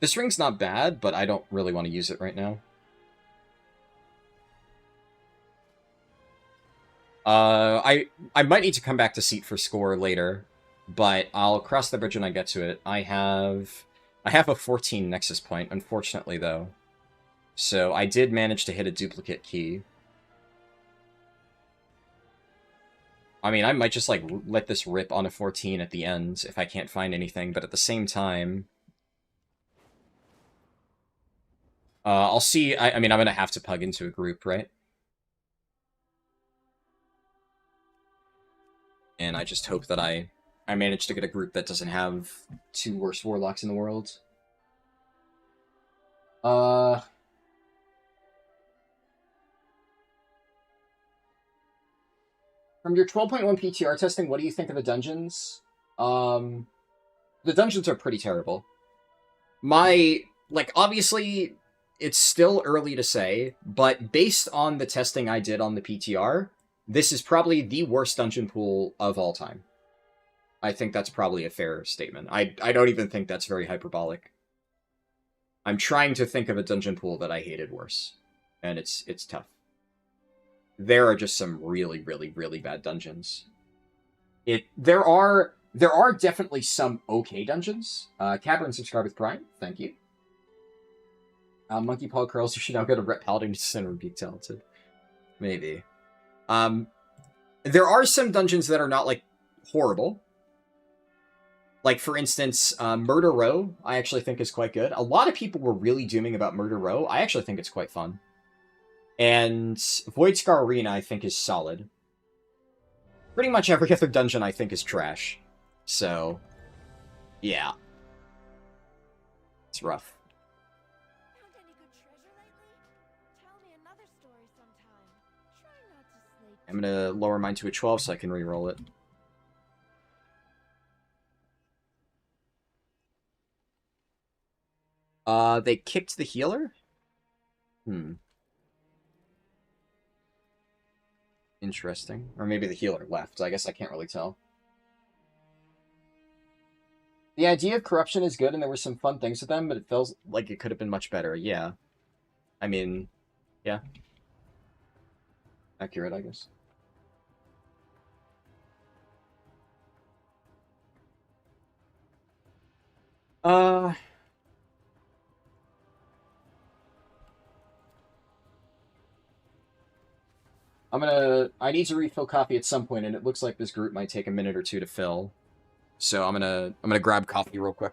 This ring's not bad, but I don't really want to use it right now. I might need to come back to Seat for score later, but I'll cross the bridge when I get to it. I have a 14 Nexus point, unfortunately, though. So I did manage to hit a duplicate key. I mean, I might just, like, let this rip on a 14 at the end if I can't find anything, but at the same time... I'll see... I mean, I'm gonna have to pug into a group, right? And I just hope that I manage to get a group that doesn't have 2 worst warlocks in the world. From your 12.1 PTR testing, what do you think of the dungeons? The dungeons are pretty terrible. Obviously, it's still early to say, but based on the testing I did on the PTR, this is probably the worst dungeon pool of all time. I think that's probably a fair statement. I don't even think that's very hyperbolic. I'm trying to think of a dungeon pool that I hated worse, and it's tough. There are just some really, really, really bad dungeons. There are definitely some okay dungeons. Cabrin subscribe with Prime, thank you. Monkey Paw Curls, you should now go to Rep Paladin to Center and be talented. Maybe. There are some dungeons that are not, like, horrible. Like, for instance, Murder Row, I actually think is quite good. A lot of people were really dooming about Murder Row. I actually think it's quite fun. And Voidscar Arena, I think, is solid. Pretty much every other dungeon, I think, is trash. So, yeah. It's rough. Found any good treasure lately? Tell me another story sometime. Try not to slay. I'm gonna lower mine to a 12 so I can re-roll it. They kicked the healer? Interesting. Or maybe the healer left. I guess I can't really tell. The idea of corruption is good, and there were some fun things with them, but it feels like it could have been much better. Yeah. I mean, yeah. Accurate, I guess. I need to refill coffee at some point, and it looks like this group might take a minute or two to fill. So I'm gonna grab coffee real quick.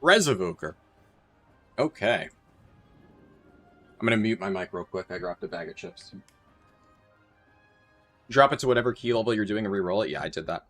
Res Evoker. Okay. I'm gonna mute my mic real quick. I dropped a bag of chips. Drop it to whatever key level you're doing and re-roll it. Yeah, I did that.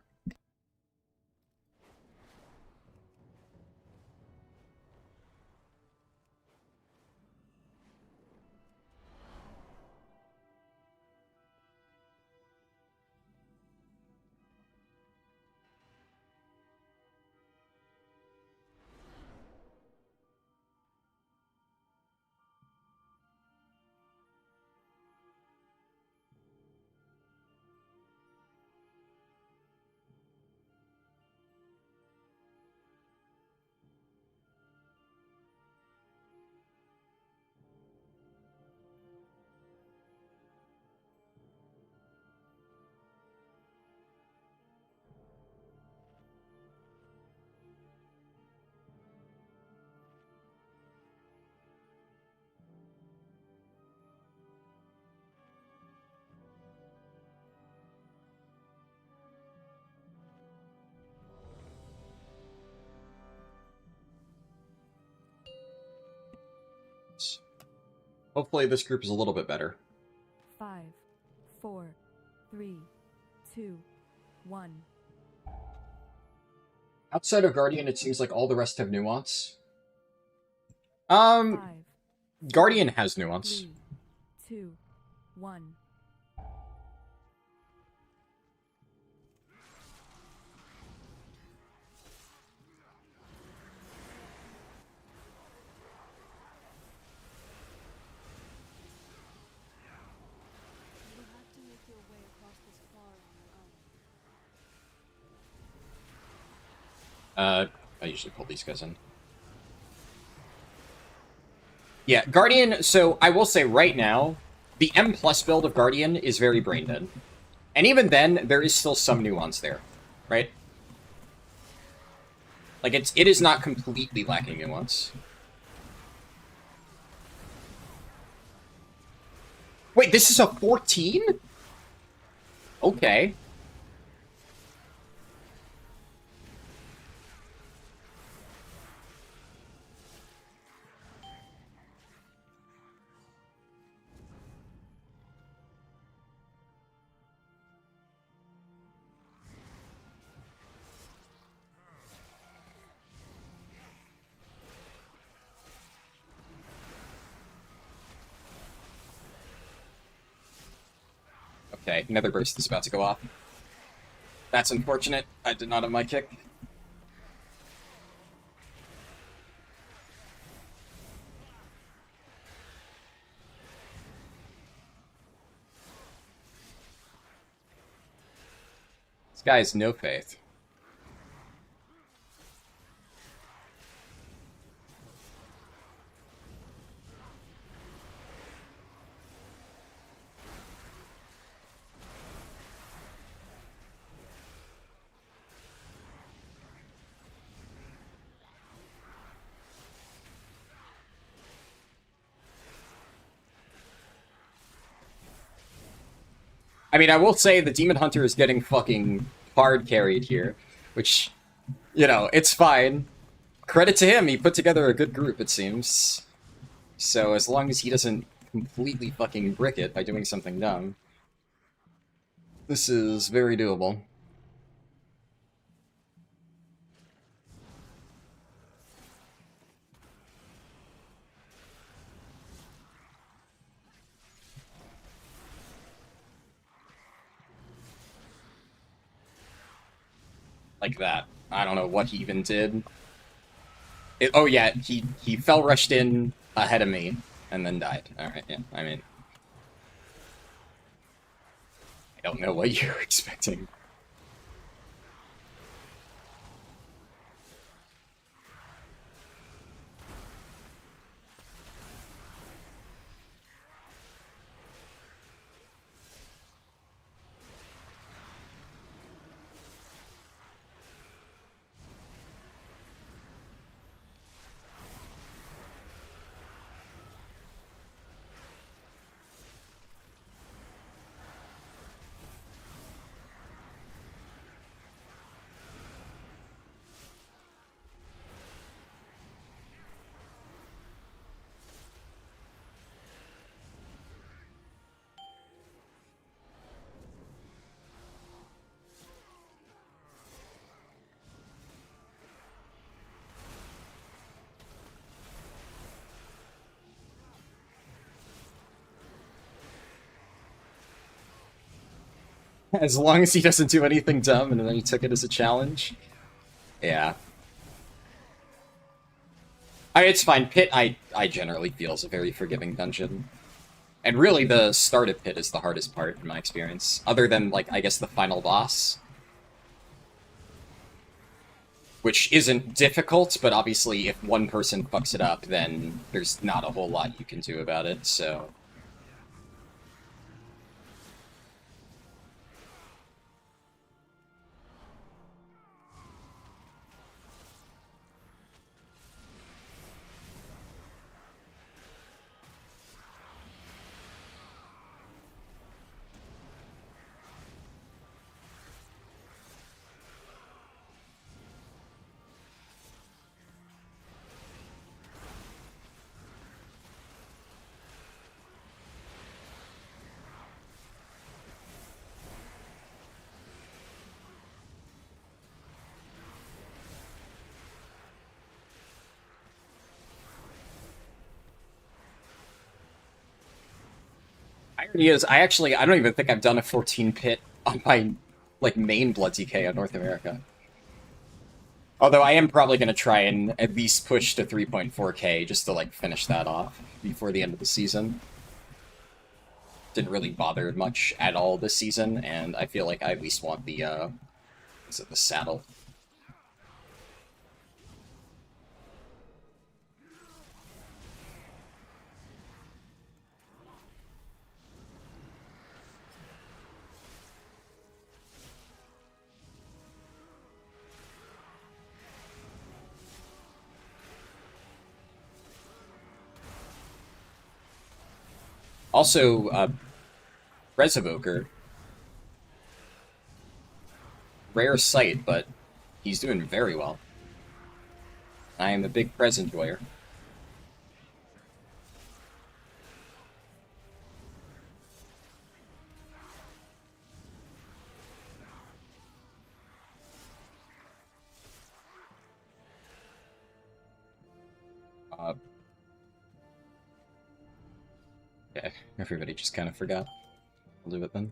Hopefully this group is a little bit better. 5, 4, 3, 2, 1. Outside of Guardian, it seems like all the rest have nuance. 5, Guardian has nuance. 3, 2, 1. You have to make your way across this far on your own. I usually pull these guys in. Yeah, Guardian, so I will say right now, the M+ build of Guardian is very brain dead. And even then, there is still some nuance there, right? Like, it is not completely lacking nuance. Wait, this is a 14? Okay. Okay, Nether Burst is about to go off. That's unfortunate. I did not have my kick. This guy has no faith. I mean, I will say the Demon Hunter is getting fucking hard carried here, which, you know, it's fine. Credit to him, he put together a good group, it seems. So as long as he doesn't completely fucking brick it by doing something dumb, this is very doable. Like that. I don't know what he even did. Oh yeah, he fell rushed in ahead of me and then died. Alright, yeah, I mean... I don't know what you were expecting. As long as he doesn't do anything dumb and then he took it as a challenge. Yeah. It's fine. Pit, I generally feel is a very forgiving dungeon. And really, the start of Pit is the hardest part, in my experience. Other than, like, I guess the final boss. Which isn't difficult, but obviously if one person fucks it up, then there's not a whole lot you can do about it, so... Irony is, I don't even think I've done a 14 pit on my, like, main Blood DK on North America. Although I am probably going to try and at least push to 3.4k just to, like, finish that off before the end of the season. Didn't really bother much at all this season, and I feel like I at least want the, is it the saddle? Also, Res Evoker. Rare sight, but he's doing very well. I am a big Prez enjoyer. Yeah, everybody just kind of forgot. I'll do it then.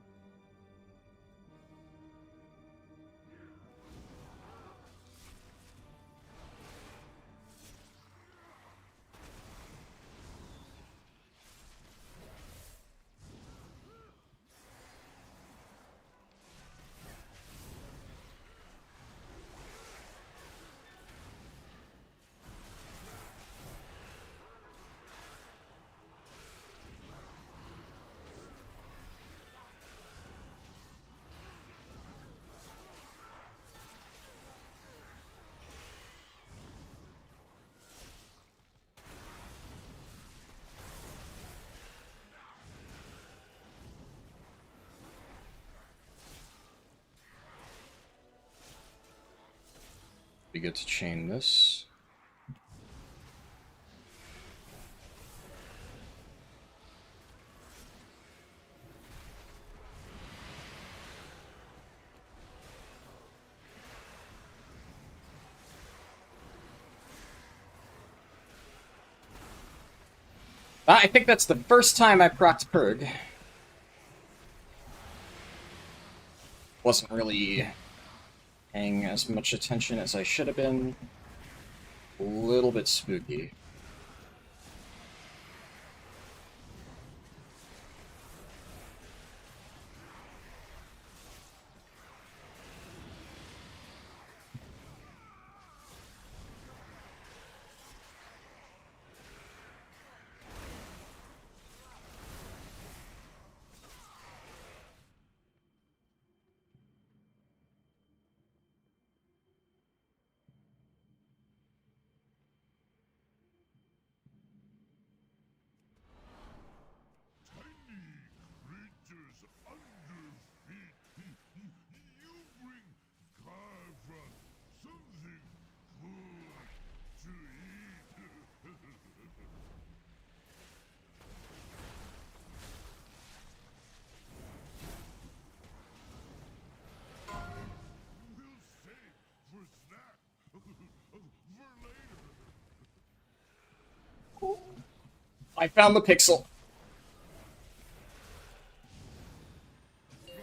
Be good to chain this. I think that's the first time I procced Purg. Wasn't really paying as much attention as I should have been. A little bit spooky. I found the pixel.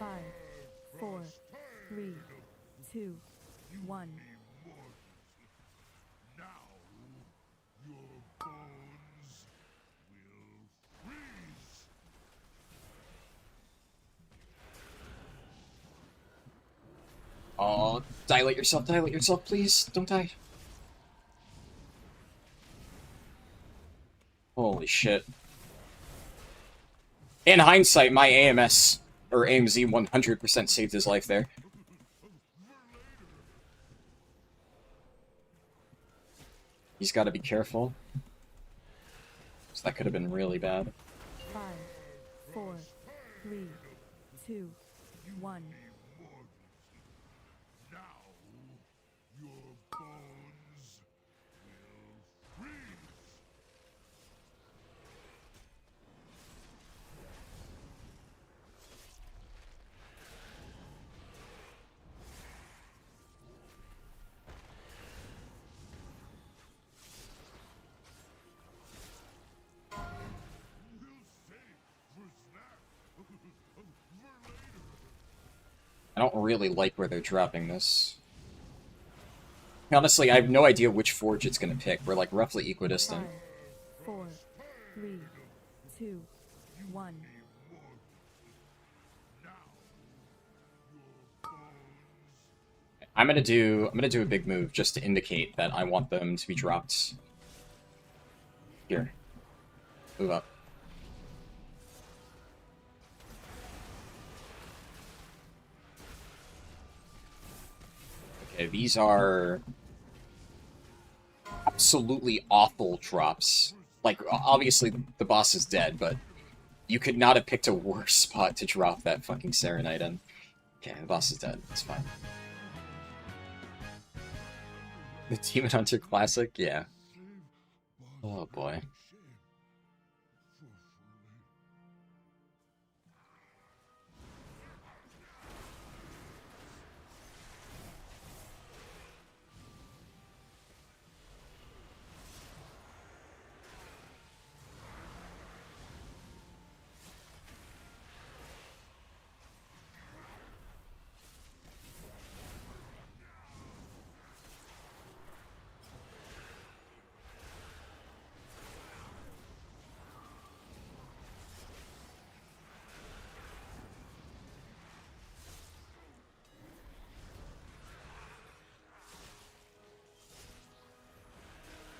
5, 2, 1. Now, your bones will freeze. Oh, dilate yourself, please. Don't die. Holy shit. In hindsight, my AMS, or AMZ 100% saved his life there. He's got to be careful. So that could have been really bad. 5, 4, 3, 2, 1. Now, your bones will freeze. I don't really like where they're dropping this. Honestly, I have no idea which forge it's gonna pick. We're like roughly equidistant. 5, 4, 3, 2, 1. I'm gonna do a big move just to indicate that I want them to be dropped. Here. Move up. Okay, these are absolutely awful drops. Like, obviously the boss is dead, but you could not have picked a worse spot to drop that fucking Serenite in. Okay, the boss is dead. It's fine. The Demon Hunter Classic? Yeah. Oh boy.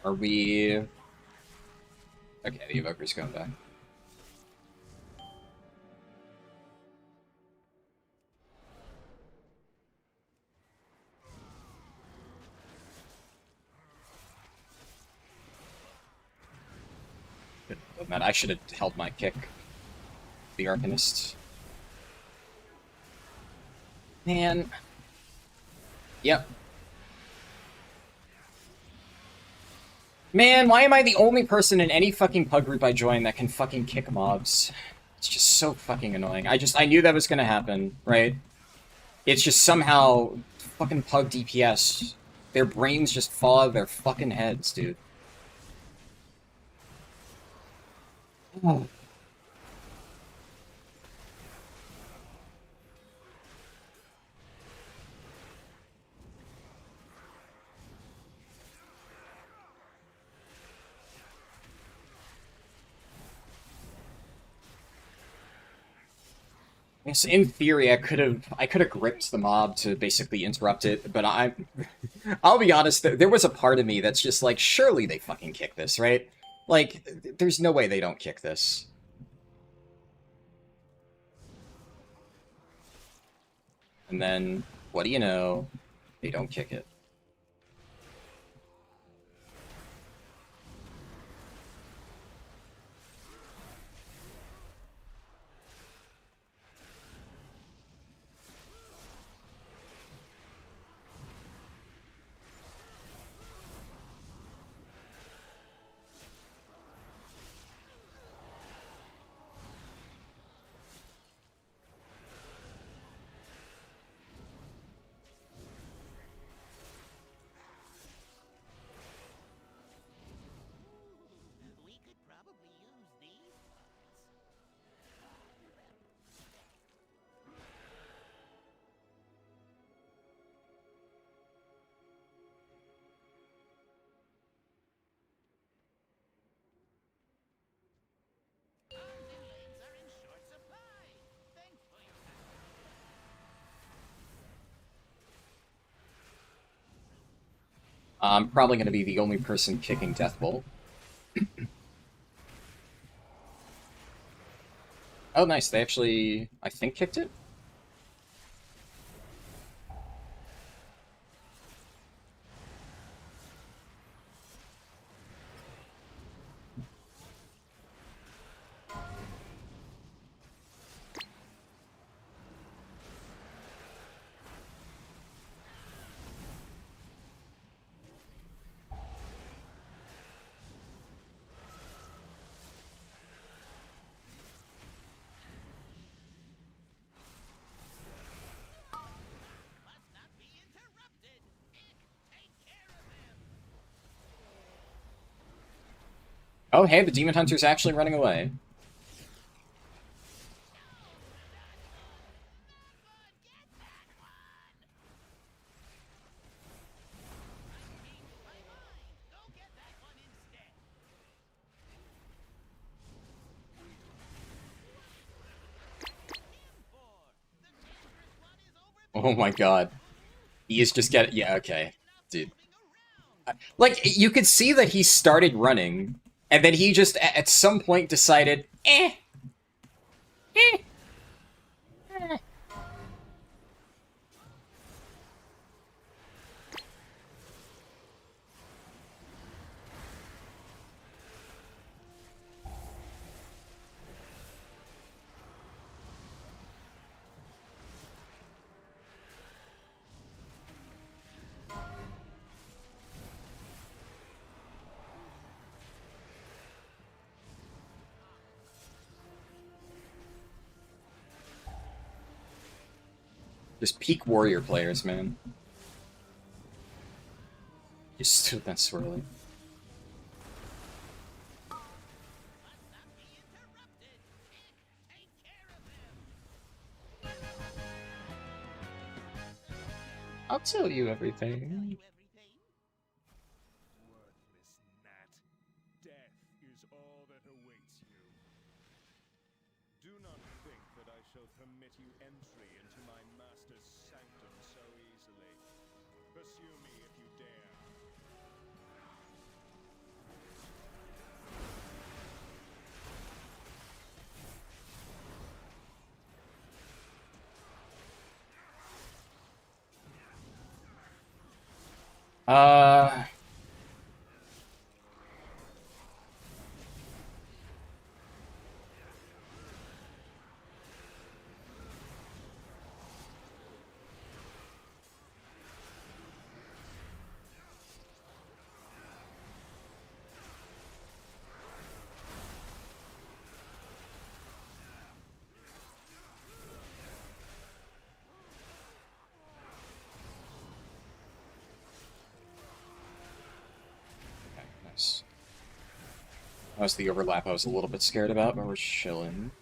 Are we... Okay, the Evoker's going back. Oh, man, I should have held my kick. The Arcanist. Man. Yep. Man, why am I the only person in any fucking pug group I join that can fucking kick mobs? It's just so fucking annoying. I knew that was gonna happen, right? It's just somehow fucking pug DPS. Their brains just fall out of their fucking heads, dude. Oh. Yes, in theory, I could have gripped the mob to basically interrupt it, but I'll be honest, there was a part of me that's just like, surely they fucking kick this, right? Like, there's no way they don't kick this. And then, what do you know? They don't kick it. I'm probably going to be the only person kicking Deathbolt. Oh, nice. They actually, I think, kicked it? Oh, hey, the Demon Hunter's actually running away. Oh my god. He is just getting... Yeah, okay. Dude. Like, you could see that he started running, and then he just, at some point, decided, eh. Eh. Eh. Just peak warrior players, man. Just stood that swirly. I'll tell you everything. Worthless gnat. Death is all that awaits you. Do not think that I shall permit you entry into my master's sanctum so easily. Pursue me if you dare. Uh... Okay, nice. That was the overlap I was a little bit scared about, but we're chilling.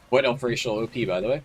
What elf racial OP, by the way?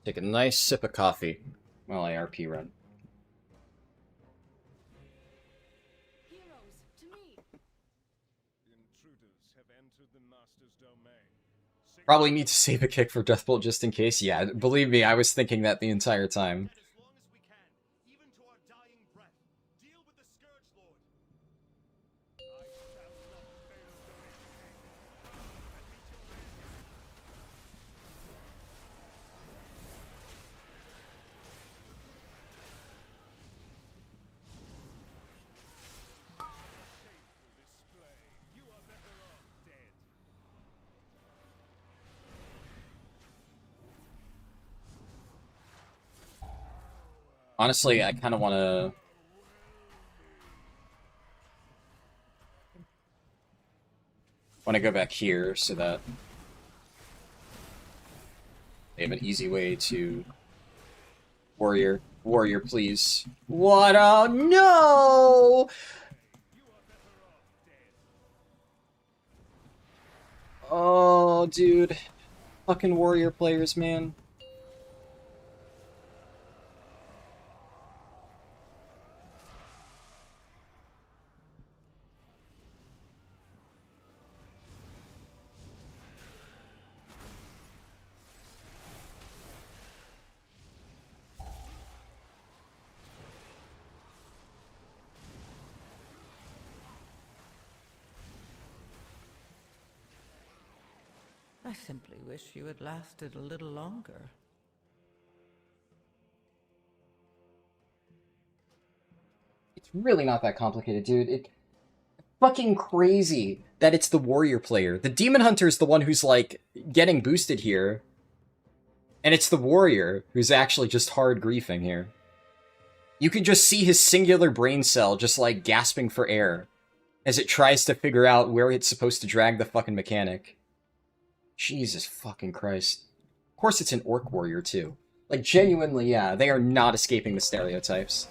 Take a nice sip of coffee while I RP run. Heroes, to me! Intruders have entered the Master's domain. Probably need to save a kick for Deathbolt just in case. Yeah, believe me, I was thinking that the entire time. As long as we can, even to our dying breath, deal with the Scourge Lord. I shall not fail the display. You are better off dead. Honestly, I kind of want to... go back here so that they have an easy way to... Warrior, please. What? Oh, no! Oh, dude. Fucking warrior players, man. I simply wish you had lasted a little longer. It's really not that complicated, dude. It's fucking crazy that it's the warrior player. The demon hunter is the one who's, like, getting boosted here. And it's the warrior who's actually just hard griefing here. You can just see his singular brain cell just, like, gasping for air as it tries to figure out where it's supposed to drag the fucking mechanic. Jesus fucking Christ. Of course it's an orc warrior, too. Like, genuinely, yeah, they are not escaping the stereotypes.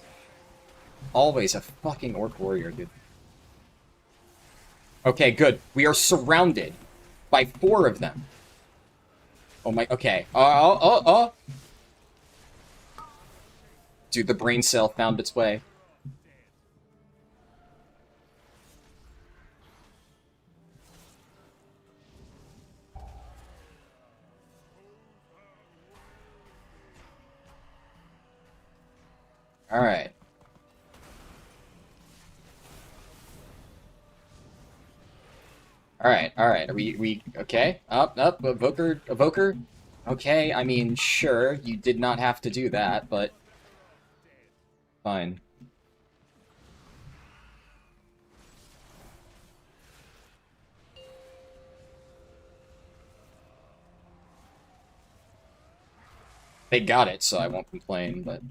Always a fucking orc warrior, dude. Okay, good. We are surrounded by 4 of them. Oh my, okay. Dude, the brain cell found its way. Alright. Alright. Are we okay? Up, evoker? Okay, I mean, sure, you did not have to do that, but... Fine. They got it, so I won't complain, but...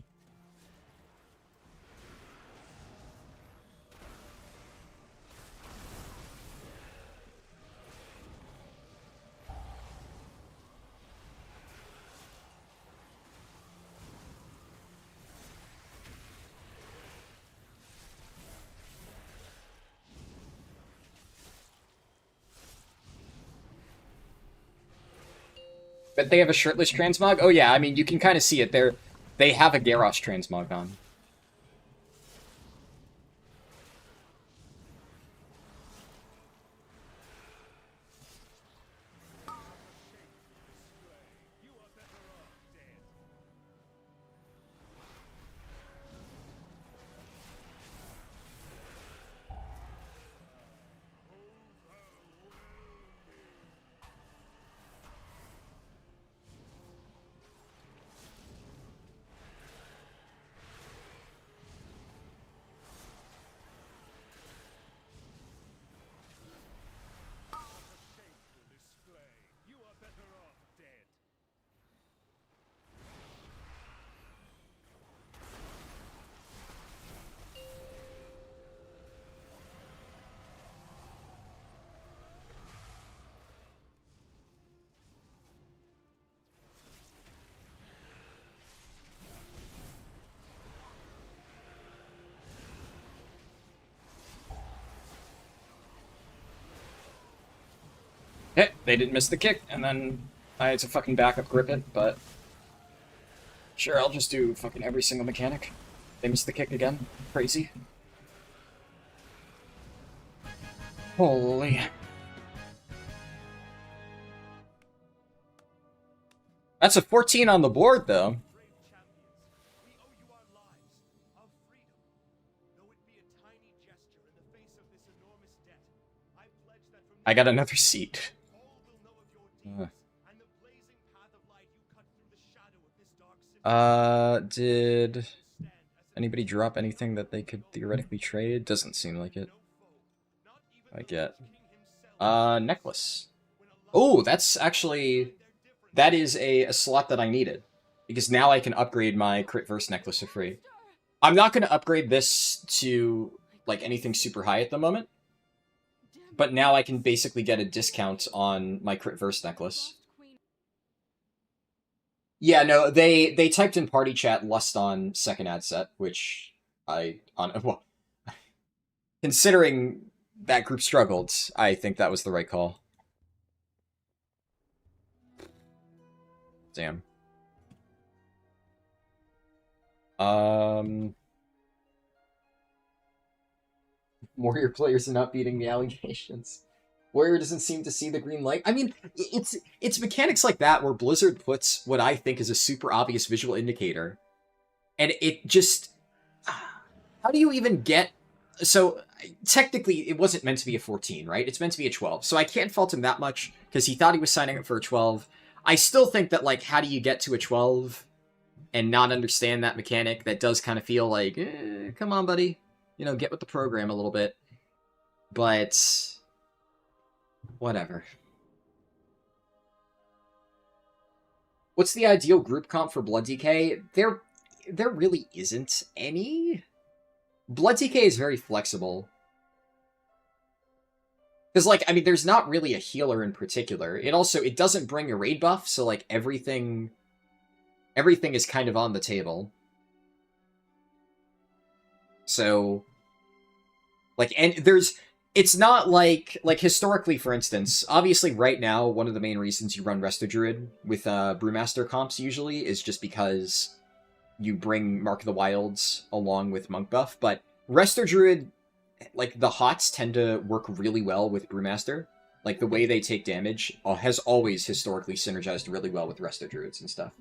But they have a shirtless transmog? Oh yeah, I mean, you can kind of see it. They have a Garrosh transmog on. Hey, they didn't miss the kick, and then I had to fucking back up grip it, but... Sure, I'll just do fucking every single mechanic. They missed the kick again. Crazy. Holy. That's a 14 on the board, though. Brave champions, we owe you our lives, our freedom. Though it be a tiny gesture in the face of this enormous debt, I pledge that from I got another seat. all will know of your deeds and the blazing path of light you cut through the shadow of this dark city. Did Stand as anybody drop anything that they could theoretically trade? Doesn't seem like it. no foe, not even I the get. Lich King himself. Necklace. Oh, that's actually... That is a slot that I needed. Because now I can upgrade my Crit Verse necklace for free. I'm not going to upgrade this to, like, anything super high at the moment. But now I can basically get a discount on my Crit Verse necklace. Yeah, no, they typed in party chat lust on second ad set, which well, considering that group struggled, I think that was the right call. Damn. Warrior players are not beating the allegations. Warrior doesn't seem to see the green light. I mean, it's mechanics like that where Blizzard puts what I think is a super obvious visual indicator. And it just... How do you even get... So, technically, it wasn't meant to be a 14, right? It's meant to be a 12. So I can't fault him that much, because he thought he was signing up for a 12. I still think that, like, how do you get to a 12 and not understand that mechanic? That does kind of feel like, come on, buddy. You know, get with the program a little bit. But... whatever. What's the ideal group comp for Blood DK? There really isn't any. Blood DK is very flexible. Because, like, I mean, there's not really a healer in particular. It doesn't bring a raid buff, so, like, everything is kind of on the table. So, like, and it's not like historically, for instance, obviously right now, one of the main reasons you run Resto Druid with Brewmaster comps usually is just because you bring Mark of the Wilds along with Monk buff, but Resto Druid, like, the HOTS tend to work really well with Brewmaster. Like, the way they take damage has always historically synergized really well with Resto Druids and stuff.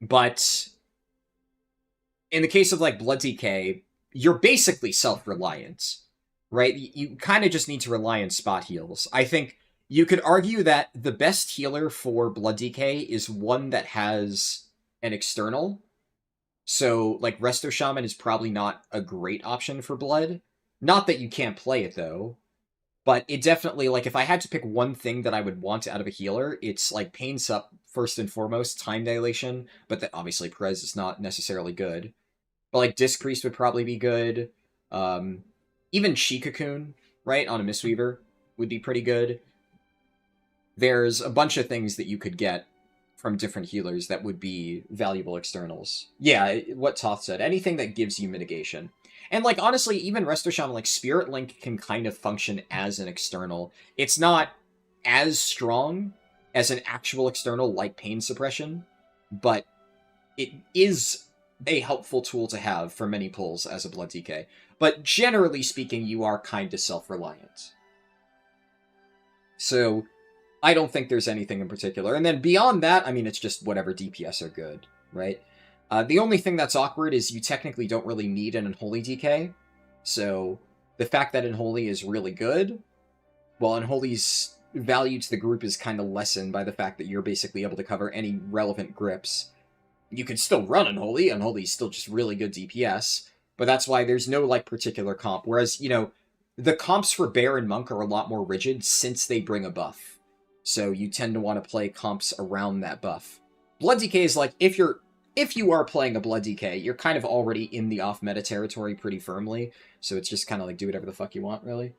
But in the case of, like, Blood DK, you're basically self-reliant, right? You kind of just need to rely on spot heals. I think you could argue that the best healer for Blood DK is one that has an external. So, like, Resto Shaman is probably not a great option for Blood. Not that you can't play it, though. But it definitely, like, if I had to pick one thing that I would want out of a healer, it's, like, Pain Sup, first and foremost, Time Dilation, but that obviously Perez is not necessarily good. But, like, Disc Priest would probably be good. Even Chi Cocoon, right, on a Mistweaver would be pretty good. There's a bunch of things that you could get from different healers that would be valuable externals. Yeah, what Toth said. Anything that gives you mitigation. And, like, honestly, even Resto Shaman, like, Spirit Link can kind of function as an external. It's not as strong as an actual external like Pain Suppression, but it is a helpful tool to have for many pulls as a Blood DK. But generally speaking, you are kind of self-reliant. So, I don't think there's anything in particular. And then beyond that, I mean, it's just whatever DPS are good, right? The only thing that's awkward is you technically don't really need an Unholy DK. So, the fact that Unholy is really good, well, Unholy's value to the group is kind of lessened by the fact that you're basically able to cover any relevant grips. You can still run Unholy. Unholy's still just really good DPS. But that's why there's no, like, particular comp. Whereas, you know, the comps for Bear and Monk are a lot more rigid since they bring a buff. So you tend to want to play comps around that buff. Blood DK is like, if you are playing a Blood DK, you're kind of already in the off-meta territory pretty firmly. So it's just kind of like, do whatever the fuck you want, really.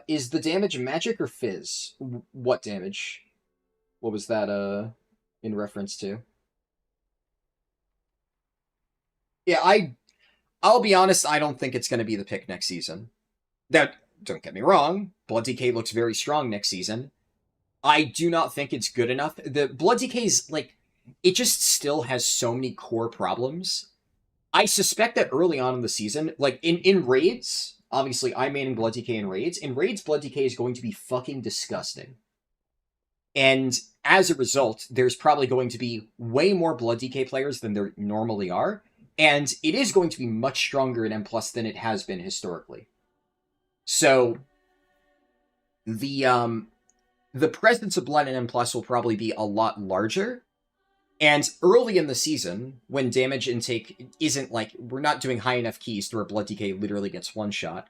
Is the damage magic or fizz? What damage? What was that, in reference to? Yeah, I'll be honest, I don't think it's going to be the pick next season. That don't get me wrong, Blood DK looks very strong next season. I do not think it's good enough. The Blood DK's, like, it just still has so many core problems. I suspect that early on in the season, like, in raids, obviously I'm maining Blood DK in raids. In raids, Blood DK is going to be fucking disgusting. And as a result, there's probably going to be way more Blood DK players than there normally are. And it is going to be much stronger in M+ than it has been historically. So, the presence of Blood in M+ will probably be a lot larger. And early in the season, when damage intake isn't like, we're not doing high enough keys to where Blood DK literally gets one shot,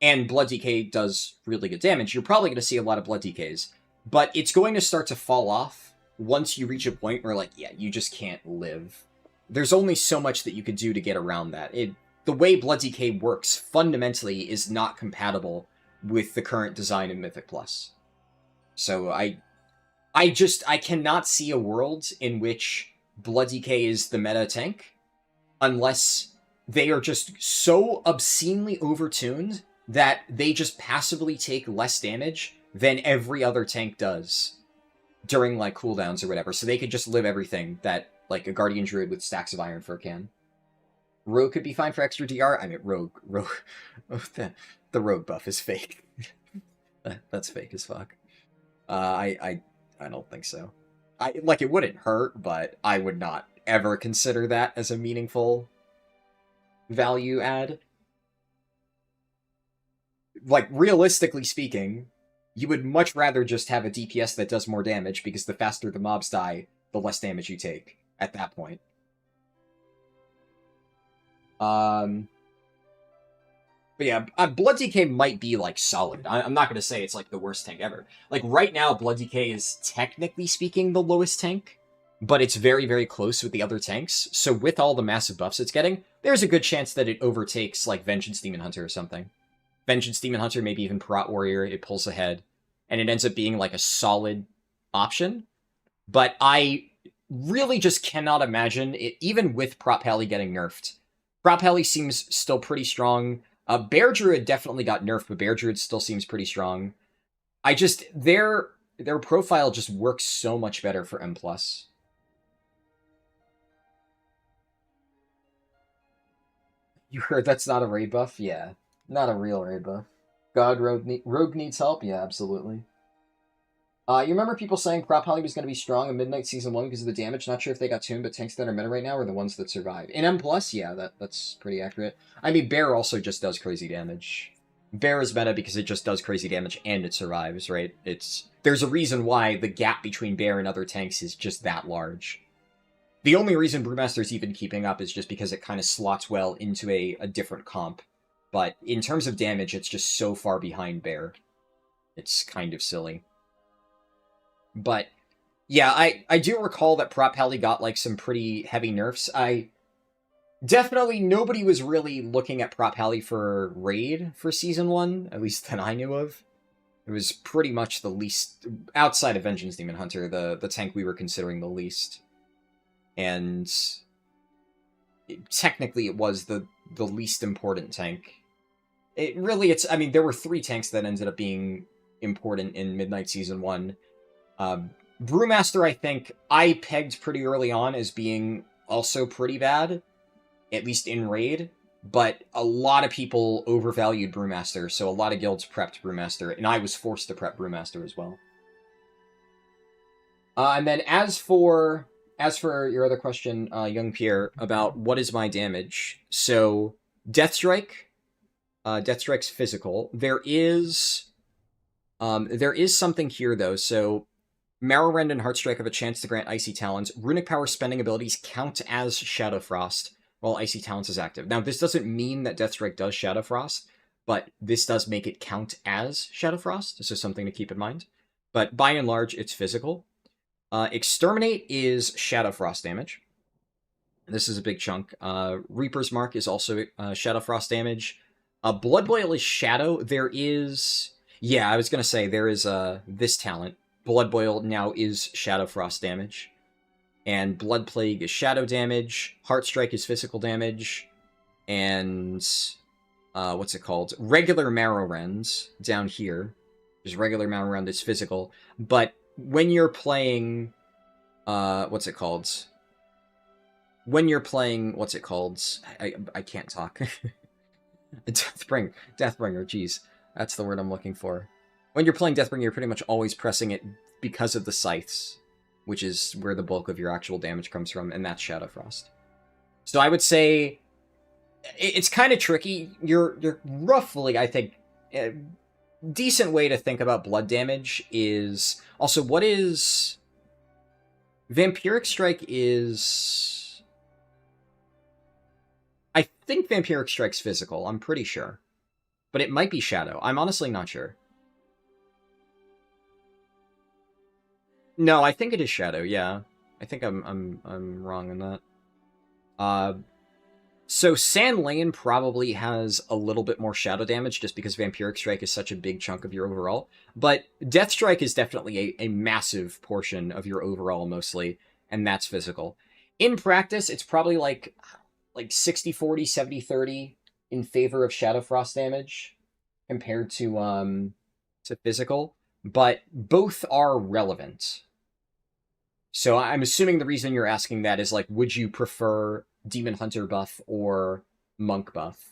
and Blood DK does really good damage, you're probably going to see a lot of Blood DKs. But it's going to start to fall off once you reach a point where, like, yeah, you just can't live. There's only so much that you could do to get around that. The way Blood DK works fundamentally is not compatible with the current design of Mythic+. So I cannot see a world in which Blood DK is the meta tank unless they are just so obscenely overtuned that they just passively take less damage than every other tank does during, like, cooldowns or whatever. So they could just live everything that, like, a Guardian Druid with stacks of Iron Fur can. Rogue could be fine for extra DR. I mean, Rogue. The Rogue buff is fake. That's fake as fuck. I don't think so. It wouldn't hurt, but I would not ever consider that as a meaningful value add. Like, realistically speaking, you would much rather just have a DPS that does more damage, because the faster the mobs die, the less damage you take at that point. But yeah, Blood DK might be, like, solid. I'm not going to say it's, like, the worst tank ever. Like, right now, Blood DK is, technically speaking, the lowest tank, but it's very, very close with the other tanks. So with all the massive buffs it's getting, there's a good chance that it overtakes, like, Vengeance Demon Hunter or something. Vengeance Demon Hunter, maybe even Parrot Warrior, it pulls ahead, and it ends up being, like, a solid option. But I really just cannot imagine it, even with Prot Pally getting nerfed. Prot Pally seems still pretty strong. Bear Druid definitely got nerfed, but Bear Druid still seems pretty strong. Their profile just works so much better for M+. You heard that's not a raid buff? Yeah. Not a real raid buff. God, Rogue needs help? Yeah, absolutely. You remember people saying Prot Pally was going to be strong in Midnight Season 1 because of the damage? Not sure if they got tuned, but tanks that are meta right now are the ones that survive. In M+, yeah, that's pretty accurate. I mean, Bear also just does crazy damage. Bear is meta because it just does crazy damage and it survives, right? There's a reason why the gap between Bear and other tanks is just that large. The only reason Brewmaster's even keeping up is just because it kind of slots well into a different comp. But in terms of damage, it's just so far behind Bear. It's kind of silly. But, yeah, I do recall that Prot Pally got, like, some pretty heavy nerfs. Definitely nobody was really looking at Prot Pally for raid for Season 1, at least that I knew of. It was pretty much the least, outside of Vengeance Demon Hunter, the tank we were considering the least. And technically it was the least important tank. I mean, there were 3 tanks that ended up being important in Midnight Season 1. Brewmaster, I think, I pegged pretty early on as being also pretty bad, at least in raid, but a lot of people overvalued Brewmaster, so a lot of guilds prepped Brewmaster, and I was forced to prep Brewmaster as well. And then as for your other question, Young Pierre, about what is my damage, so Deathstrike's physical. There is something here, though. So Marrowrend and Heartstrike have a chance to grant Icy Talons. Runic Power spending abilities count as Shadow Frost, while Icy Talons is active. Now, this doesn't mean that Deathstrike does Shadow Frost, but this does make it count as Shadow Frost, so something to keep in mind. But by and large, it's physical. Exterminate is Shadow Frost damage. This is a big chunk. Reaper's Mark is also Shadow Frost damage. Blood Boil is Shadow. There is... Yeah, I was going to say, there is this talent. Blood Boil now is Shadow Frost damage. And Blood Plague is Shadow damage. Heartstrike is physical damage. And what's it called? Regular Marrow Rends down here. There's regular Marrow Rend that's physical. But when you're playing, what's it called? When you're playing, what's it called? I can't talk. Deathbringer, jeez. That's the word I'm looking for. When you're playing Deathbringer, you're pretty much always pressing it because of the scythes, which is where the bulk of your actual damage comes from, and that's Shadowfrost. So I would say it's kind of tricky. You're roughly, I think, a decent way to think about blood damage is also what is Vampiric Strike is. I think Vampiric Strike's physical. I'm pretty sure, but it might be Shadow. I'm honestly not sure. No, I think it is Shadow. Yeah, I think I'm wrong on that. So Sand Lane probably has a little bit more shadow damage just because Vampiric Strike is such a big chunk of your overall. But Death Strike is definitely a massive portion of your overall mostly, and that's physical. In practice, it's probably like 60-40, 70-30 in favor of Shadow Frost damage compared to physical, but both are relevant. So I'm assuming the reason you're asking that is like, would you prefer Demon Hunter buff or Monk buff?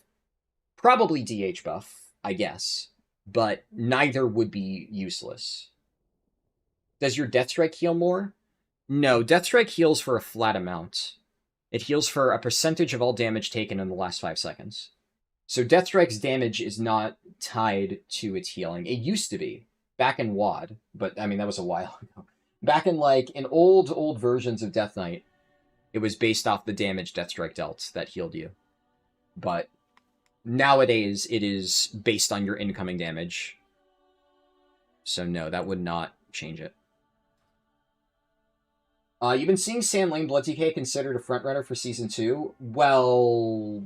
Probably DH buff, I guess, but neither would be useless. Does your Death Strike heal more? No, Death Strike heals for a flat amount. It heals for a percentage of all damage taken in the last 5 seconds. So Death Strike's damage is not tied to its healing. It used to be, back in WoD, but I mean, that was a while ago. Back in in old versions of Death Knight, it was based off the damage Death Strike dealt that healed you. But nowadays, it is based on your incoming damage. So no, that would not change it. You've been seeing Sand Lane Blood DK considered a frontrunner for Season 2? Well,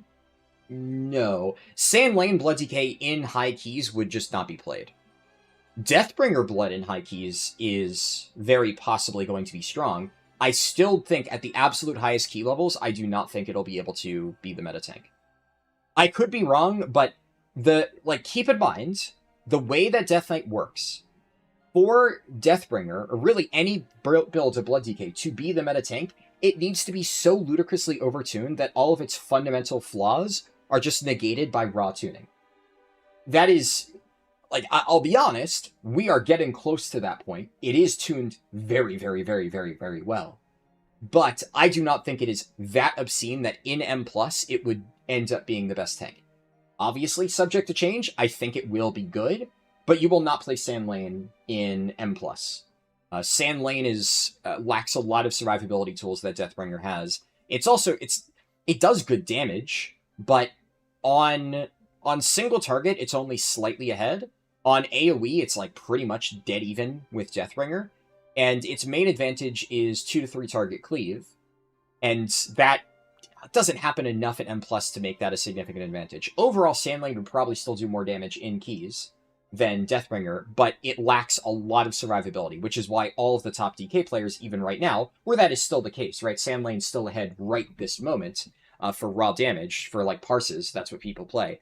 no. Sand Lane Blood DK in high keys would just not be played. Deathbringer Blood in high keys is very possibly going to be strong. I still think at the absolute highest key levels, I do not think it'll be able to be the meta tank. I could be wrong, but keep in mind, the way that Death Knight works, for Deathbringer, or really any build of Blood DK, to be the meta tank, it needs to be so ludicrously overtuned that all of its fundamental flaws are just negated by raw tuning. That is, I'll be honest, we are getting close to that point. It is tuned very, very, very, very, very well. But I do not think it is that obscene that in M+, it would end up being the best tank. Obviously, subject to change, I think it will be good, but you will not play Sand Lane in M+. Sand Lane lacks a lot of survivability tools that Deathbringer has. It does good damage, but on single target, it's only slightly ahead. On AoE, it's pretty much dead even with Deathbringer, and its main advantage is 2 to 3 target cleave, and that doesn't happen enough at M+ to make that a significant advantage. Overall, Sand Lane would probably still do more damage in keys than Deathbringer, but it lacks a lot of survivability, which is why all of the top DK players, even right now, where that is still the case, right? Sand Lane's still ahead right this moment for raw damage, for parses, that's what people play,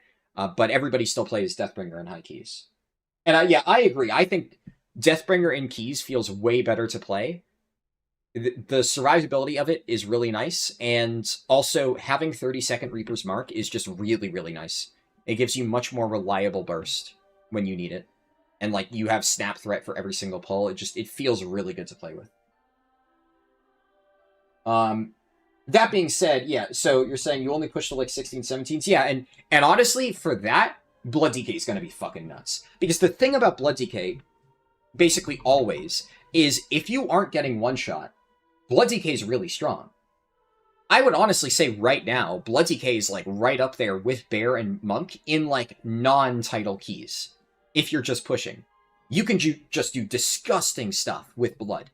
but everybody still plays Deathbringer in high keys. And I agree. I think Deathbringer in keys feels way better to play. The survivability of it is really nice, and also having 30-second Reaper's Mark is just really, really nice. It gives you much more reliable burst when you need it. And you have snap threat for every single pull. It feels really good to play with. That being said, yeah, so you're saying you only push to 16, 17s? Yeah, and honestly, for that, Blood DK is going to be fucking nuts. Because the thing about Blood DK, basically always, is if you aren't getting one-shot, Blood DK is really strong. I would honestly say right now, Blood DK is right up there with Bear and Monk in non-title keys. If you're just pushing. You can just do disgusting stuff with Blood,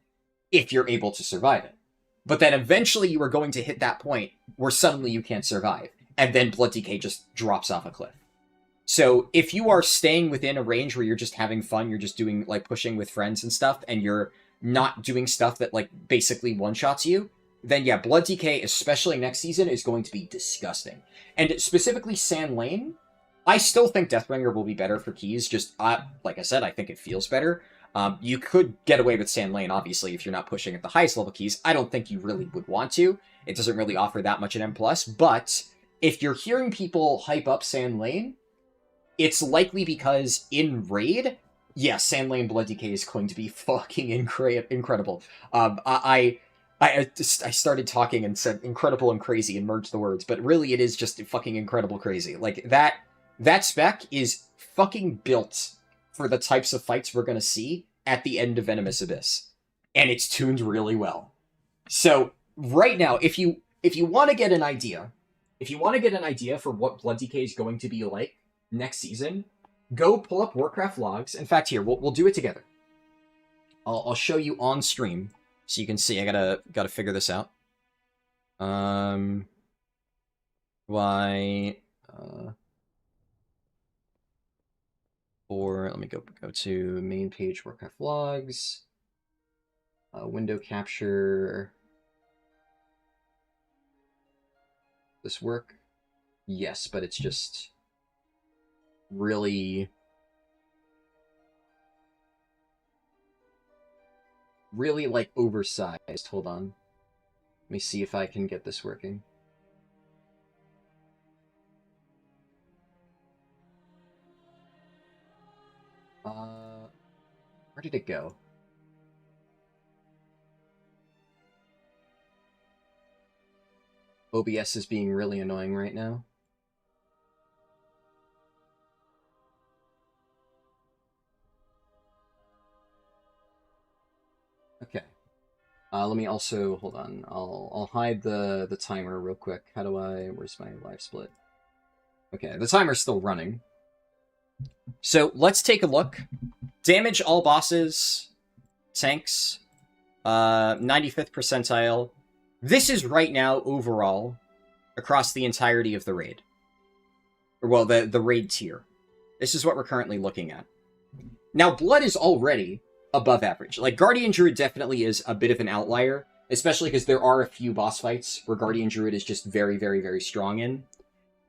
if you're able to survive it. But then eventually you are going to hit that point where suddenly you can't survive, and then Blood DK just drops off a cliff. So if you are staying within a range where you're just having fun, you're just doing pushing with friends and stuff, and you're not doing stuff that basically one-shots you, then yeah, Blood DK, especially next season, is going to be disgusting. And specifically Sand Lane, I still think Deathbringer will be better for keys, just, like I said, I think it feels better. You could get away with Sand Lane, obviously, if you're not pushing at the highest level keys. I don't think you really would want to. It doesn't really offer that much an M+, but if you're hearing people hype up Sand Lane, it's likely because in Raid, yeah, Sand Lane Blood DK is going to be fucking incredible. I started talking and said incredible and crazy and merged the words, but really it is just fucking incredible crazy. Like, that spec is fucking built for the types of fights we're gonna see at the end of Venomous Abyss. And it's tuned really well. So, right now, if you want to get an idea, for what Blood DK is going to be like next season, go pull up Warcraft logs. In fact, here, we'll do it together. I'll show you on stream, so you can see. I gotta figure this out. Let me go to main page Warcraft logs, window capture. This work? Yes, but it's just really like oversized. Hold on. Let me see if I can get this working. Where did it go? OBS is being really annoying right now. Okay. Let me also, hold on. I'll hide the timer real quick. How do where's my live split? Okay, the timer's still running. So let's take a look. Damage all bosses, tanks, 95th percentile. This is right now overall across the entirety of the raid. Well, the raid tier. This is what we're currently looking at. Now, Blood is already above average. Like, Guardian Druid definitely is a bit of an outlier, especially because there are a few boss fights where Guardian Druid is just very, very, very strong in.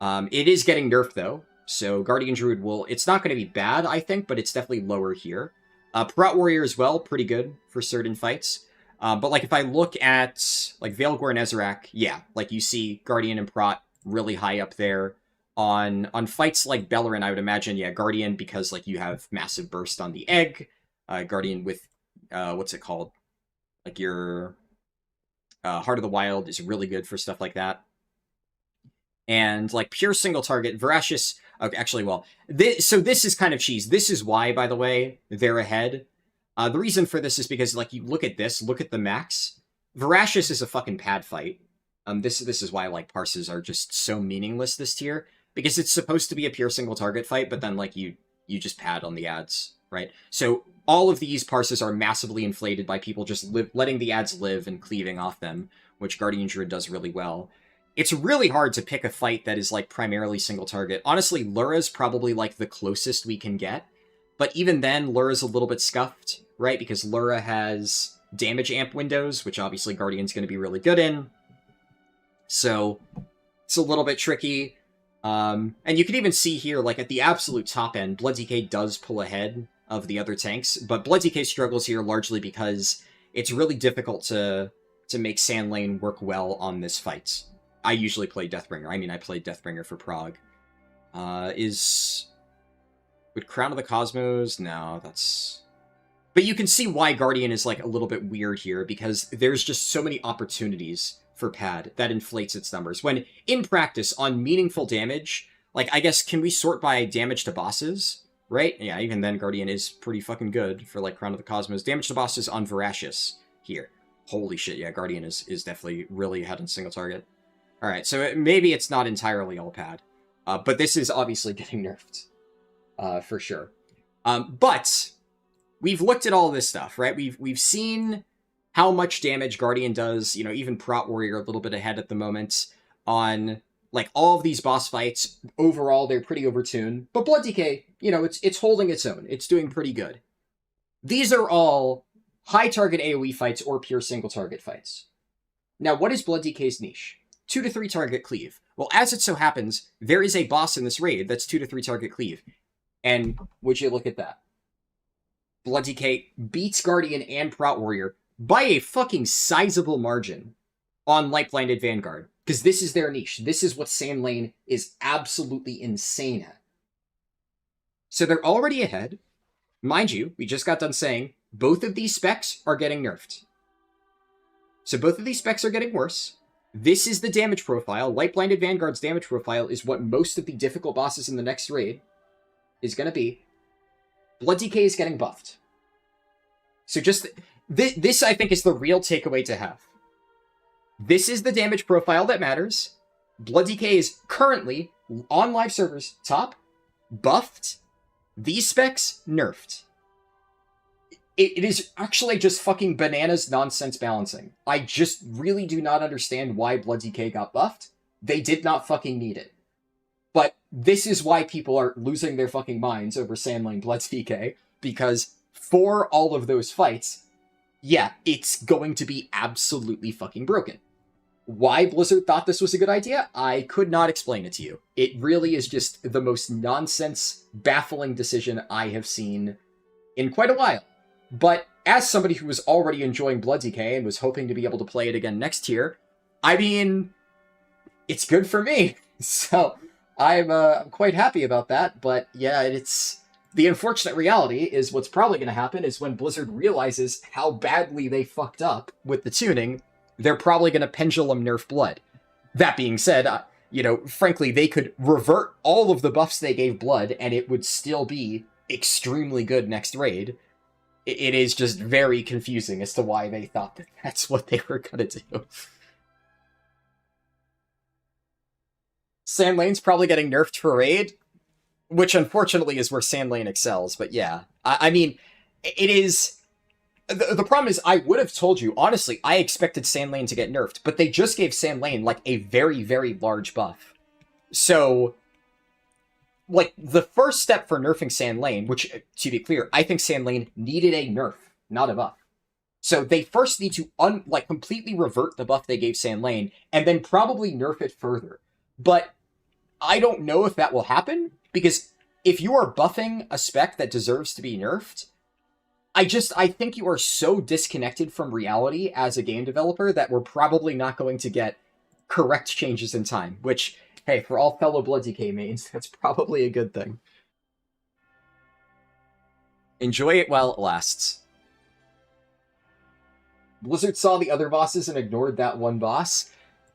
It is getting nerfed, though, so Guardian Druid it's not going to be bad, I think, but it's definitely lower here. Prot Warrior as well, pretty good for certain fights. But, like, if I look at, like, Veilgore and Ezrak, yeah, like, you see Guardian and Prot really high up there. On fights like Bellerin, I would imagine, yeah, Guardian, because, like, you have massive burst on the egg. Guardian with, what's it called? Like, your Heart of the Wild is really good for stuff like that. And, like, pure single target, Voracious... Okay, actually, well, so this is kind of cheese. This is why, by the way, they're ahead. The reason for this is because, like, you look at this, look at the max. Voracious is a fucking pad fight. This is why, like, parses are just so meaningless this tier. Because it's supposed to be a pure single target fight, but then, like, you just pad on the ads, right? So all of these parses are massively inflated by people just letting the ads live and cleaving off them, which Guardian Druid does really well. It's really hard to pick a fight that is, like, primarily single target. Honestly, Lura's probably, like, the closest we can get. But even then, Lura's a little bit scuffed, right? Because Lura has damage amp windows, which obviously Guardian's going to be really good in. So it's a little bit tricky. And you can even see here, like, at the absolute top end, Blood DK does pull ahead of the other tanks. But Blood DK struggles here largely because it's really difficult to make Sand Lane work well on this fight. I usually play Deathbringer. I mean, I played Deathbringer for Prague. Would Crown of the Cosmos? No, that's... But you can see why Guardian is, like, a little bit weird here, because there's just so many opportunities for pad that inflates its numbers. When, in practice, on meaningful damage, like, I guess, can we sort by damage to bosses? Right? Yeah, even then, Guardian is pretty fucking good for, like, Crown of the Cosmos. Damage to bosses on Voracious here. Holy shit, yeah, Guardian is definitely really ahead on single target. Alright, so maybe it's not entirely all pad. But this is obviously getting nerfed. For sure. But we've looked at all this stuff, right? We've seen how much damage Guardian does, you know, even Prot Warrior a little bit ahead at the moment on, like, all of these boss fights. Overall, they're pretty overtuned. But Blood DK, you know, it's holding its own. It's doing pretty good. These are all high target AoE fights or pure single target fights. Now, what is Blood DK's niche? 2 to 3 target cleave. Well, as it so happens, there is a boss in this raid that's 2 to 3 target cleave. And would you look at that? Blood DK beats Guardian and Prot Warrior by a fucking sizable margin on Light Blinded Vanguard. Because this is their niche. This is what Sand Lane is absolutely insane at. So they're already ahead. Mind you, we just got done saying both of these specs are getting nerfed. So both of these specs are getting worse. This is the damage profile. Light Blinded Vanguard's damage profile is what most of the difficult bosses in the next raid is going to be. Blood DK is getting buffed. So just... This, I think, is the real takeaway to have. This is the damage profile that matters. Blood DK is currently, on live servers, top, buffed, these specs, nerfed. It is actually just fucking bananas nonsense balancing. I just really do not understand why Blood DK got buffed. They did not fucking need it. But this is why people are losing their fucking minds over Sandlane Blood DK, because for all of those fights, yeah, it's going to be absolutely fucking broken. Why Blizzard thought this was a good idea, I could not explain it to you. It really is just the most nonsense, baffling decision I have seen in quite a while. But as somebody who was already enjoying Blood DK and was hoping to be able to play it again next year, I mean, it's good for me. So I'm quite happy about that. But yeah, it's the unfortunate reality is what's probably going to happen is when Blizzard realizes how badly they fucked up with the tuning, they're probably going to pendulum nerf Blood. That being said, you know, frankly, they could revert all of the buffs they gave Blood and it would still be extremely good next raid. It is just very confusing as to why they thought that that's what they were going to do. Sand Lane's probably getting nerfed for raid, which unfortunately is where Sand Lane excels, but yeah. I mean, it is... The problem is, I would have told you, honestly, I expected Sand Lane to get nerfed, but they just gave Sand Lane, like, a very, very large buff. So... like, the first step for nerfing Sand Lane, which, to be clear, I think Sand Lane needed a nerf, not a buff. So they first need to, completely revert the buff they gave Sand Lane, and then probably nerf it further. But I don't know if that will happen, because if you are buffing a spec that deserves to be nerfed, I think you are so disconnected from reality as a game developer that we're probably not going to get correct changes in time, which... hey, for all fellow Blood DK mains, that's probably a good thing. Enjoy it while it lasts. Blizzard saw the other bosses and ignored that one boss?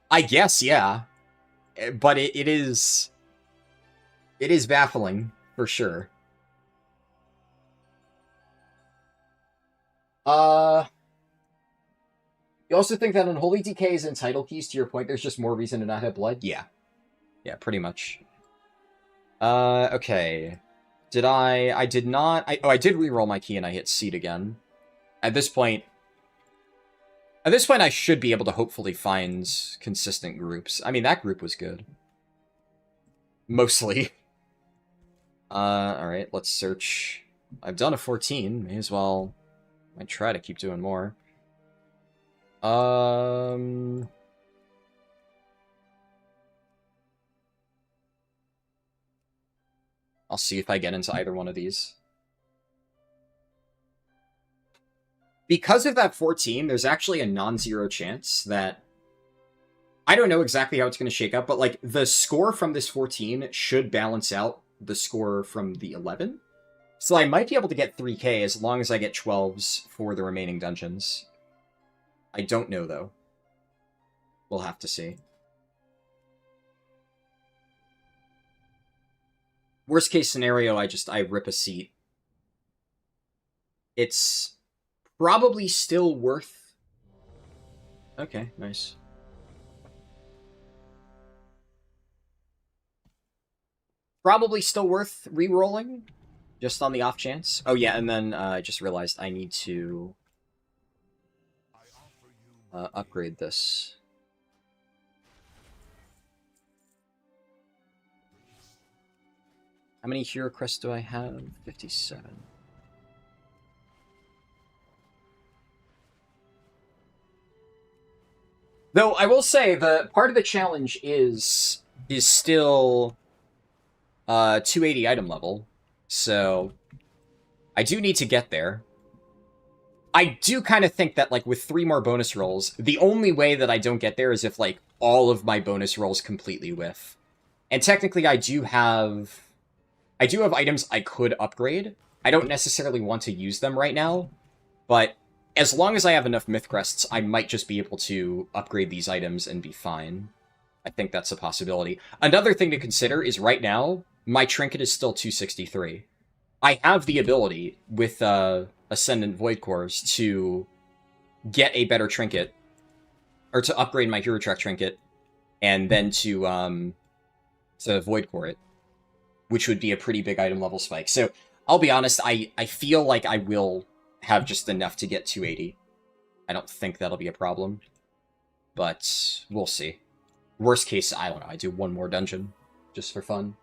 I guess, yeah. But it is baffling, for sure. You also think that Unholy DK is in title keys, to your point, there's just more reason to not have Blood? Yeah. Yeah, pretty much. Okay. I did not... I did reroll my key and I hit seed again. At this point, I should be able to hopefully find consistent groups. I mean, that group was good. Mostly. Alright, let's search. I've done a 14. May as well... might try to keep doing more. I'll see if I get into either one of these. Because of that 14, there's actually a non-zero chance that... I don't know exactly how it's going to shake up, but like the score from this 14 should balance out the score from the 11. So I might be able to get 3k as long as I get 12s for the remaining dungeons. I don't know, though. We'll have to see. Worst case scenario, I rip a seat. It's probably still worth... okay, nice. Probably still worth re-rolling, just on the off chance. Oh yeah, and then I just realized I need to upgrade this. How many hero crests do I have? 57. Though I will say, the part of the challenge is is still 280 item level, so I do need to get there. I do kind of think that, like, with 3 more bonus rolls, the only way that I don't get there is if, like, all of my bonus rolls completely whiff. And technically I do have items I could upgrade. I don't necessarily want to use them right now, but as long as I have enough myth crests, I might just be able to upgrade these items and be fine. I think that's a possibility. Another thing to consider is right now, my trinket is still 263. I have the ability with Ascendant Void Cores to get a better trinket, or to upgrade my Hero Track trinket, and then to Void Core it, which would be a pretty big item level spike. So I'll be honest, I feel like I will have just enough to get 280. I don't think that'll be a problem, but we'll see. Worst case, I don't know, I do 1 more dungeon, just for fun.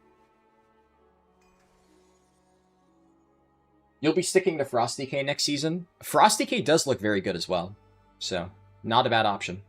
You'll be sticking to Frost Decay next season? Frost Decay does look very good as well, so not a bad option.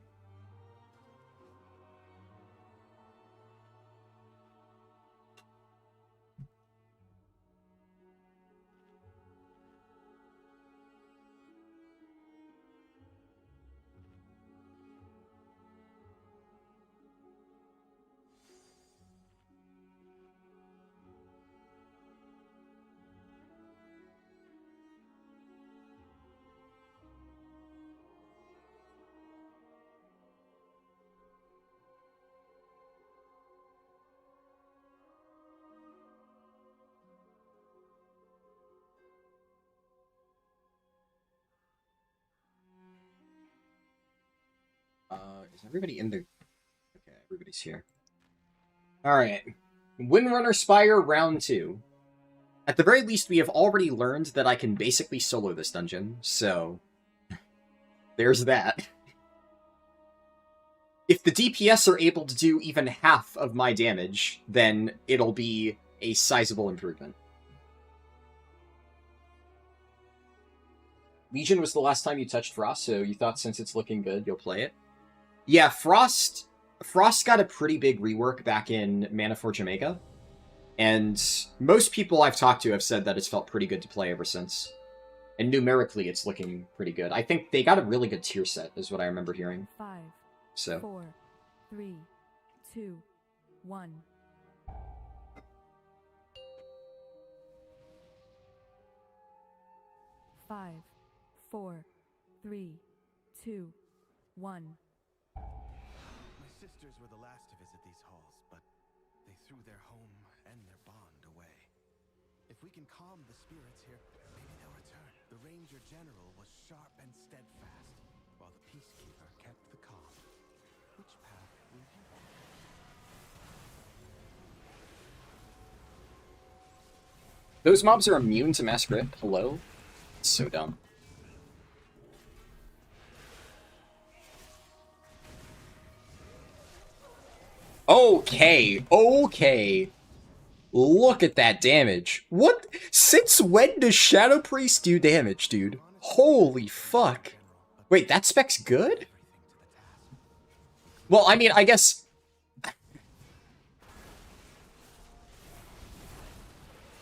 Is everybody in the... Okay, everybody's here. Alright. Windrunner Spire Round 2. At the very least, we have already learned that I can basically solo this dungeon, so... there's that. If the DPS are able to do even half of my damage, then it'll be a sizable improvement. Legion was the last time you touched Frost, so you thought since it's looking good, you'll play it? Yeah, Frost got a pretty big rework back in Manaforge Omega, and most people I've talked to have said that it's felt pretty good to play ever since. And numerically, it's looking pretty good. I think they got a really good tier set, is what I remember hearing. 5, So 4, 3, 2, 1. 5, 4, 3, 2, 1. My sisters were the last to visit these halls, but they threw their home and their bond away. If we can calm the spirits here, maybe they'll return. The Ranger General was sharp and steadfast, while the Peacekeeper kept the calm. Which path will you walk? those mobs are immune to Mass Grip? Hello? It's so dumb. Okay, okay. Look at that damage. What? Since when does Shadow Priest do damage, dude? Holy fuck. Wait, that spec's good? Well, I mean, I guess...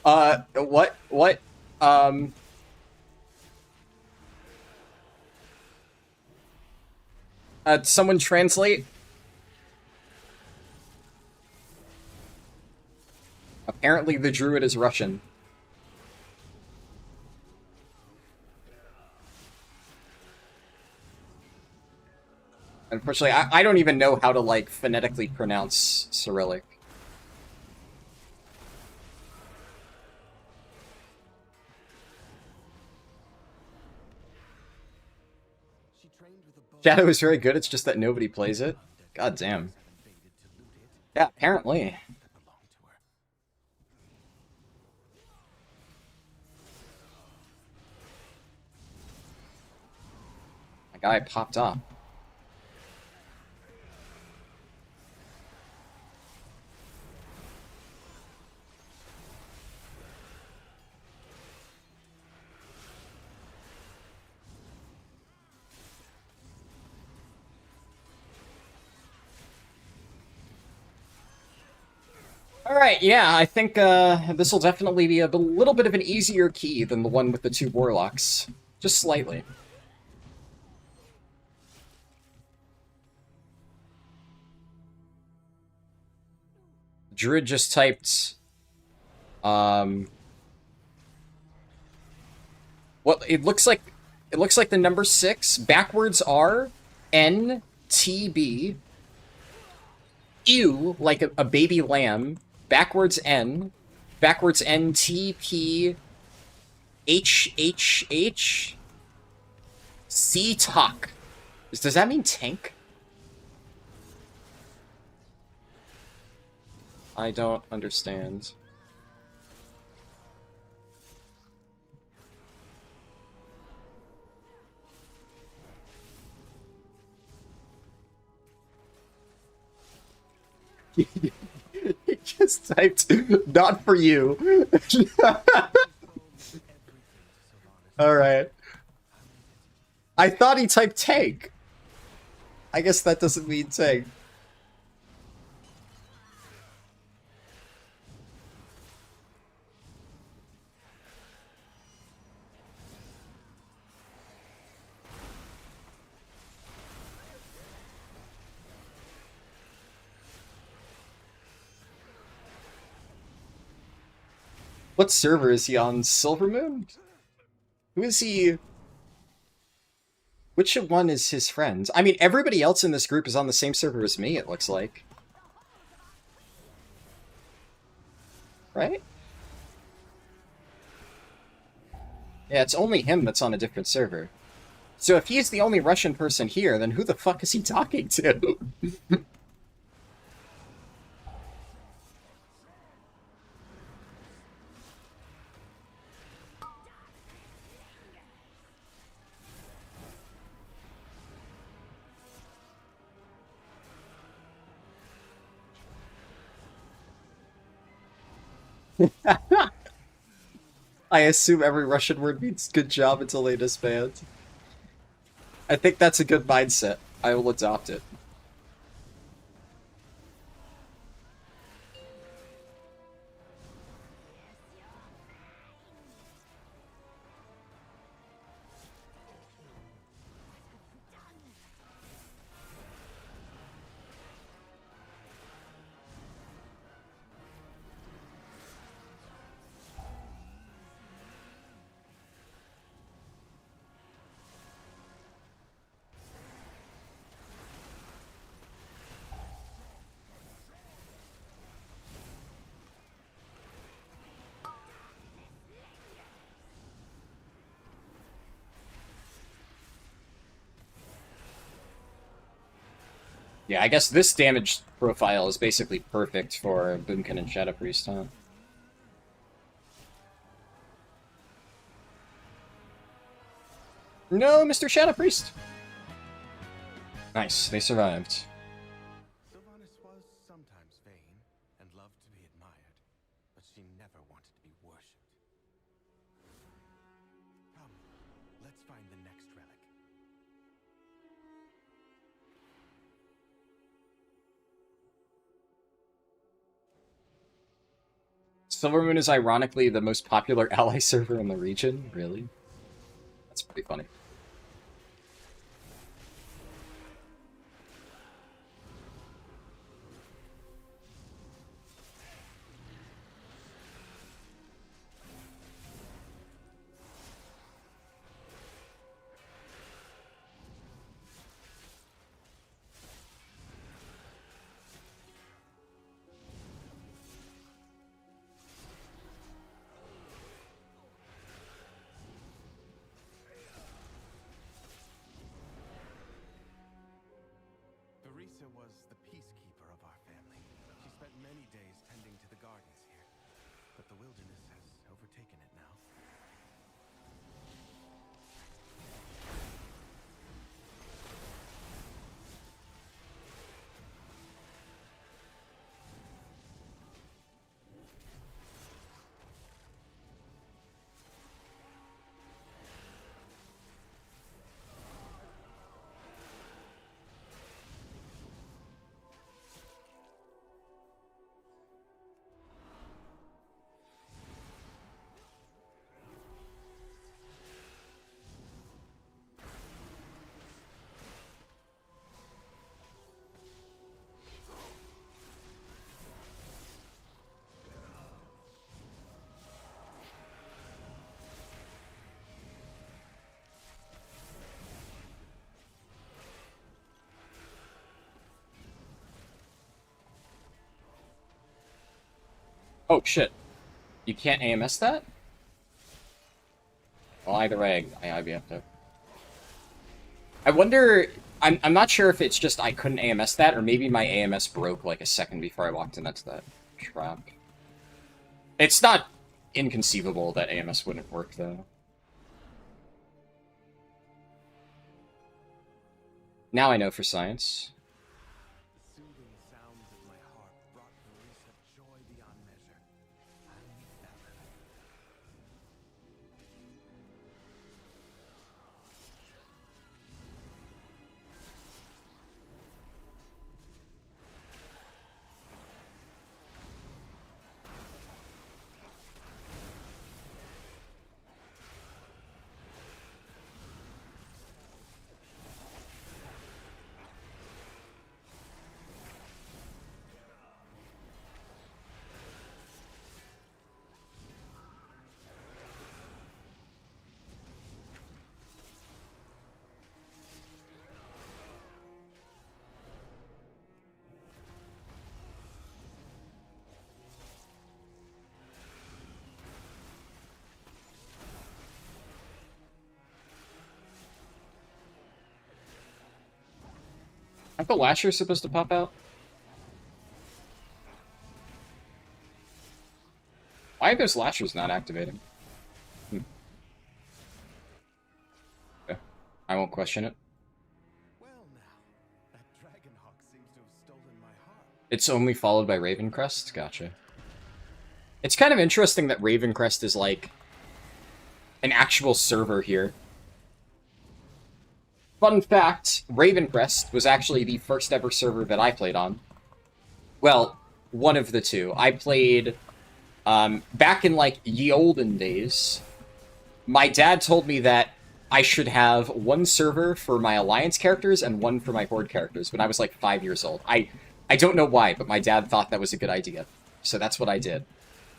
What? Someone translate? Apparently the druid is Russian. Unfortunately, I don't even know how to, like, phonetically pronounce Cyrillic. Shadow is very good, it's just that nobody plays it. God damn. Yeah, apparently. My guy popped up. Alright, yeah, I think this will definitely be a little bit of an easier key than the one with the 2 warlocks. Just slightly. Druid just typed... Well, it looks like the number 6. Backwards R, N, T, B. Ew, like a baby lamb. Backwards N. Backwards N, T, P. H, H, H. C, talk. Does that mean tank? I don't understand. He just typed, not for you. Alright. I thought he typed tank. I guess that doesn't mean tank. What server is he on? Silvermoon? Who is he? Which one is his friend? I mean, everybody else in this group is on the same server as me, it looks like. Right? Yeah, it's only him that's on a different server. So if he's the only Russian person here, then who the fuck is he talking to? I assume every Russian word means good job until they disband. I think that's a good mindset. I will adopt it. Yeah, I guess this damage profile is basically perfect for Boomkin and Shadow Priest, huh? No, Mr. Shadow Priest! Nice, they survived. Sylvanas was sometimes vain and loved to be admired, but she never wanted to be worshipped. Come, let's find the next relic. Silvermoon is ironically the most popular ally server in the region? Really? That's pretty funny. Teresa was the peacekeeper of our family. She spent many days tending to the gardens here, but the wilderness has overtaken it now. Oh, shit. You can't AMS that? Well, either way, I'd have to... I wonder... I'm not sure if it's just I couldn't AMS that, or maybe my AMS broke like a second before I walked into that trap. It's not inconceivable that AMS wouldn't work, though. Now I know for science. The soothing sounds of my harp brought Marisa joy beyond measure. I felt it. Aren't the lashers supposed to pop out? Why are those lashers not activating? Okay. I won't question it. Well now, that Dragonhawk seems to have stolen my heart. It's only followed by Ravencrest? Gotcha. It's kind of interesting that Ravencrest is, like, an actual server here. Fun fact, Ravencrest was actually the first ever server that I played on. Well, one of the two. I played, back in, like, ye olden days, my dad told me that I should have one server for my Alliance characters and one for my Horde characters when I was, like, 5 years old. I don't know why, but my dad thought that was a good idea. So that's what I did.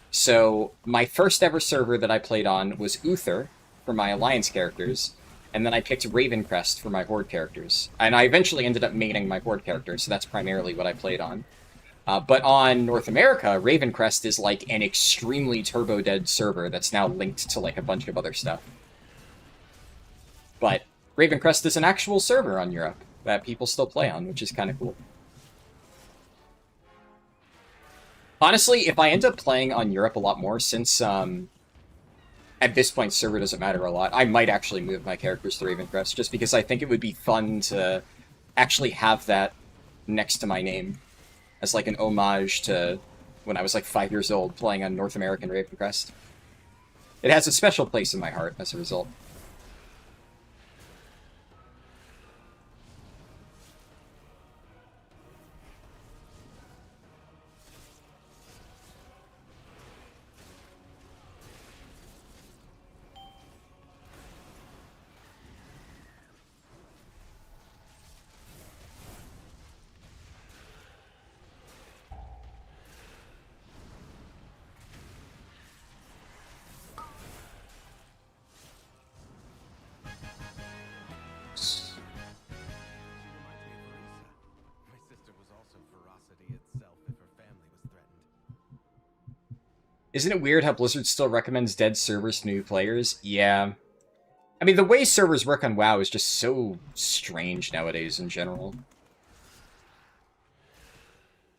So, my first ever server that I played on was Uther for my Alliance characters, and then I picked Ravencrest for my Horde characters. And I eventually ended up maining my Horde character, so that's primarily what I played on. But on North America, Ravencrest is like an extremely turbo-dead server that's now linked to like a bunch of other stuff. But Ravencrest is an actual server on Europe that people still play on, which is kind of cool. Honestly, if I end up playing on Europe a lot more, since at this point server doesn't matter a lot, I might actually move my characters to Ravencrest, just because I think it would be fun to actually have that next to my name as like an homage to when I was like 5 years old playing on North American Ravencrest. It has a special place in my heart as a result. Isn't it weird how Blizzard still recommends dead servers to new players? Yeah. I mean, the way servers work on WoW is just so strange nowadays in general.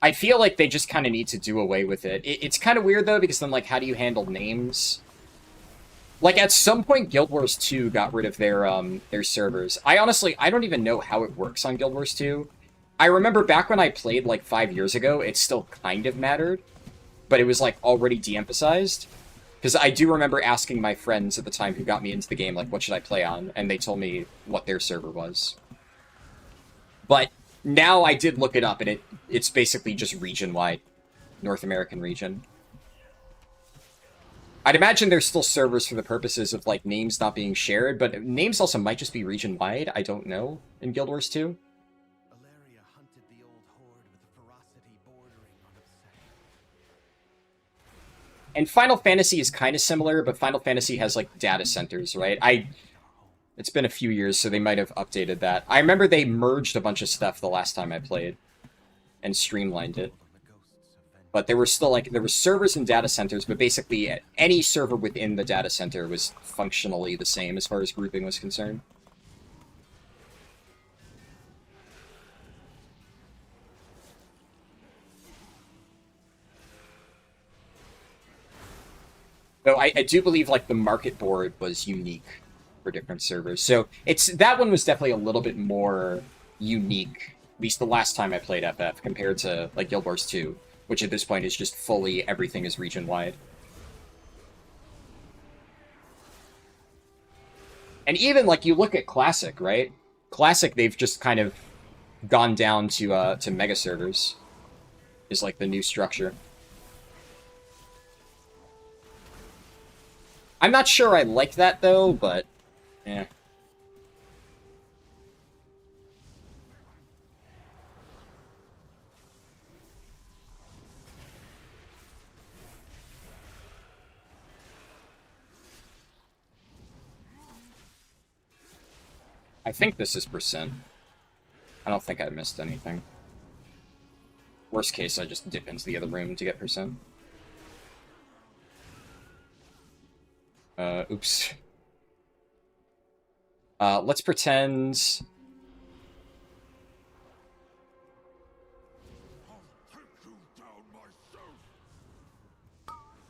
I feel like they just kind of need to do away with it. It's kind of weird, though, because then, like, how do you handle names? Like, at some point, Guild Wars 2 got rid of their servers. I don't even know how it works on Guild Wars 2. I remember back when I played, like, 5 years ago, it still kind of mattered. But it was, like, already de-emphasized. Because I do remember asking my friends at the time who got me into the game, like, what should I play on? And they told me what their server was. But now I did look it up, and it's basically just region-wide. North American region. I'd imagine there's still servers for the purposes of, like, names not being shared, but names also might just be region-wide, I don't know, in Guild Wars 2. And Final Fantasy is kind of similar, but Final Fantasy has, like, data centers, right? It's been a few years, so they might have updated that. I remember they merged a bunch of stuff the last time I played, and streamlined it. But there were still, like, there were servers and data centers, but basically any server within the data center was functionally the same as far as grouping was concerned. Though I do believe, like, the market board was unique for different servers. So that one was definitely a little bit more unique, at least the last time I played FF, compared to, like, Guild Wars 2, which at this point is just fully everything is region-wide. And even, like, you look at Classic, right? Classic, they've just kind of gone down to mega servers, is, like, the new structure. I'm not sure I like that, though, but, yeah. I think this is percent. I don't think I missed anything. Worst case, I just dip into the other room to get percent. Oops. Let's pretend...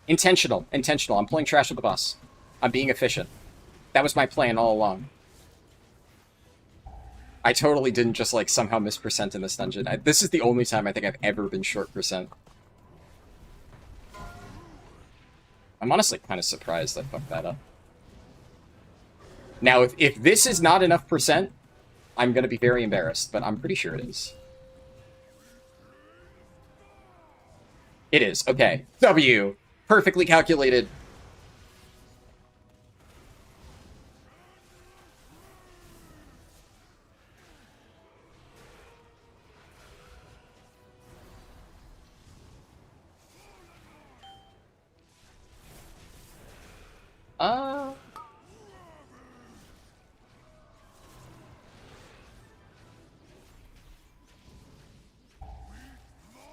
Intentional. I'm pulling trash with the boss. I'm being efficient. That was my plan all along. I totally didn't just, like, somehow miss percent in this dungeon. This is the only time I think I've ever been short percent. I'm honestly kind of surprised I fucked that up. Now, if this is not enough percent, I'm going to be very embarrassed, but I'm pretty sure it is. It is. Okay. W. Perfectly calculated.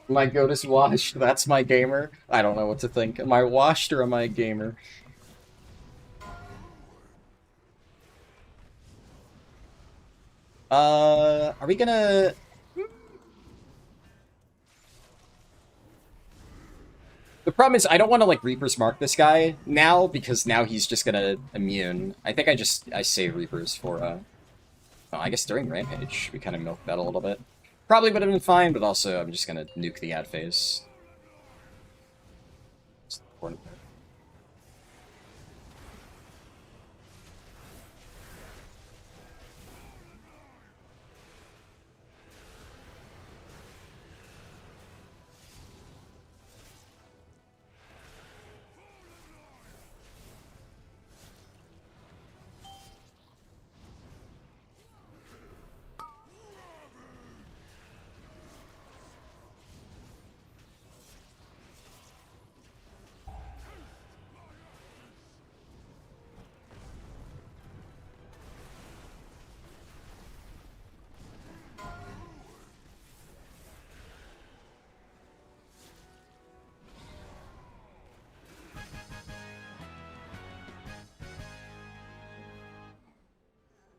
My goat is washed. That's my gamer. I don't know what to think. Am I washed or am I a gamer? Are we gonna... The problem is I don't want to, like, Reaper's Mark this guy now, because now he's just gonna immune. I think I save Reapers for, oh, I guess during Rampage we kind of milked that a little bit. Probably would have been fine, but also I'm just gonna nuke the ad phase. It's important.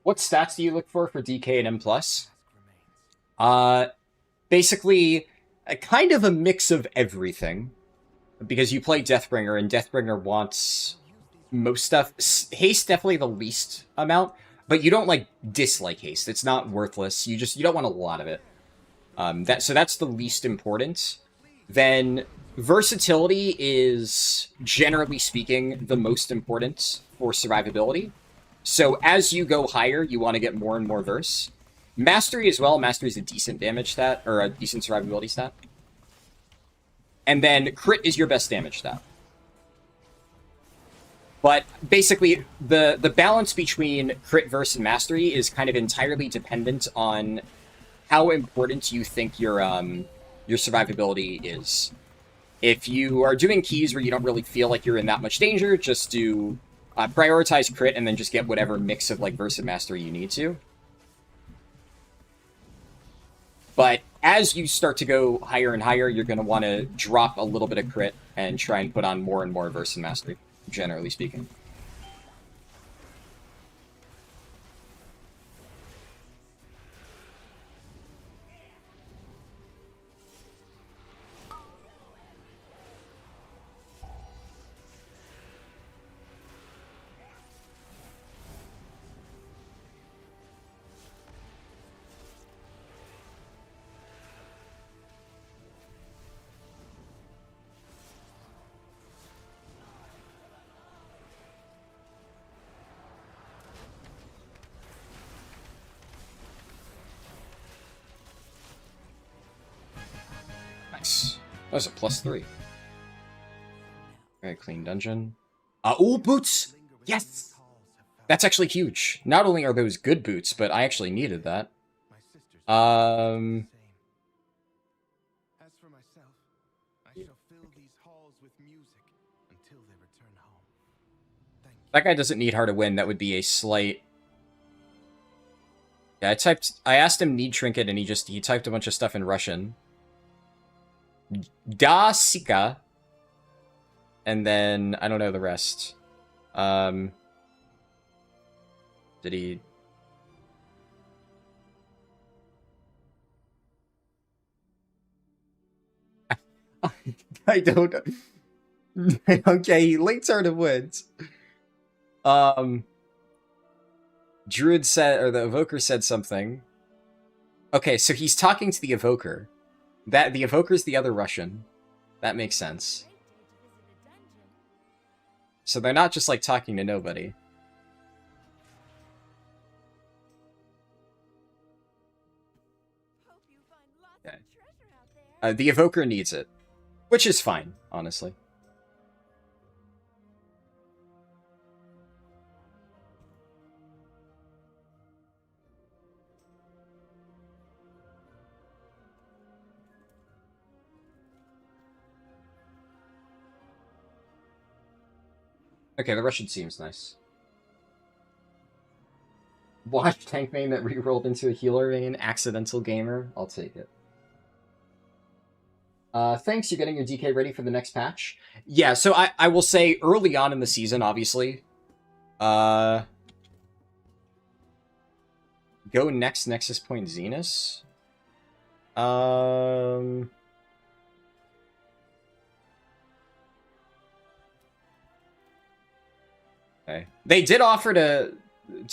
What stats do you look for DK and M+? Basically, kind of a mix of everything. Because you play Deathbringer, and Deathbringer wants most stuff. Haste definitely the least amount, but you don't, like, dislike haste. It's not worthless. You don't want a lot of it. So that's the least important. Then versatility is, generally speaking, the most important for survivability. So as you go higher, you want to get more and more verse. Mastery as well. Mastery is a decent damage stat, or a decent survivability stat. And then crit is your best damage stat. But basically, the balance between crit, verse, and mastery is kind of entirely dependent on how important you think your survivability is. If you are doing keys where you don't really feel like you're in that much danger, just do prioritize crit and then just get whatever mix of, like, verse and mastery you need to. But as you start to go higher and higher, you're going to want to drop a little bit of crit and try and put on more and more Verse and Mastery, generally speaking. Nice. That was a +3. Very clean dungeon. Oh, boots! Yes! That's actually huge. Not only are those good boots, but I actually needed that. As for myself, I shall fill these halls with music until they return home. Thank you. That guy doesn't need Hard to Win. That would be a slight... Yeah, I asked him need trinket, and he typed a bunch of stuff in Russian. Da Sika. And then, I don't know the rest. Did he... I don't know. Okay, he linked Art of Woods. Druid said, or the Evoker said something. Okay, so he's talking to the Evoker. The Evoker's the other Russian. That makes sense. So they're not just, like, talking to nobody. Hope you find lots of treasure out there. The Evoker needs it. Which is fine, honestly. Okay, the Russian seems nice. Watch tank main that re-rolled into a healer main. Accidental gamer. I'll take it. Thanks, you're getting your DK ready for the next patch. Yeah, so I will say early on in the season, obviously. Go next Nexus Point Zenus. Okay. They did offer to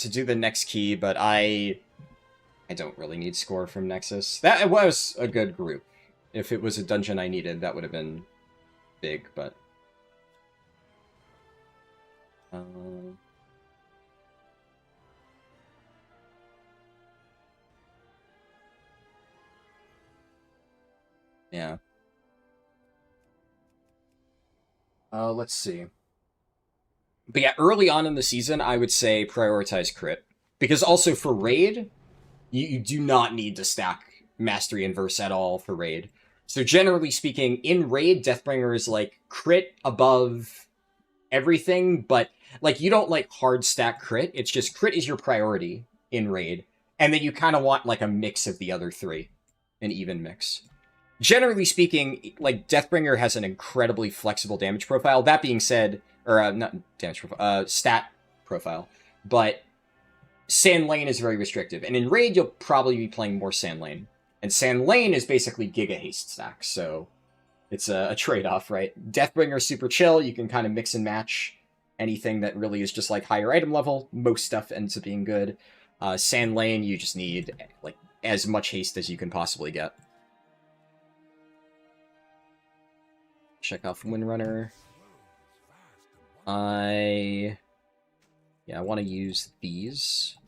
do the next key, but I don't really need score from Nexus. That was a good group. If it was a dungeon I needed, that would have been big, but... yeah. Let's see. But yeah, early on in the season, I would say prioritize crit. Because also for Raid, you do not need to stack Mastery and Verse at all for Raid. So generally speaking, in Raid, Deathbringer is like crit above everything, but like you don't like hard stack crit. It's just crit is your priority in Raid. And then you kind of want like a mix of the other three, an even mix. Generally speaking, like Deathbringer has an incredibly flexible damage profile. That being said, or not damage profile, stat profile, but Sand Lane is very restrictive. And in Raid, you'll probably be playing more Sand Lane. And Sand Lane is basically Giga Haste stack, so it's a trade-off, right? Deathbringer super chill, you can kind of mix and match anything that really is just like higher item level. Most stuff ends up being good. Sand Lane, you just need like as much haste as you can possibly get. Check off Windrunner. I want to use these.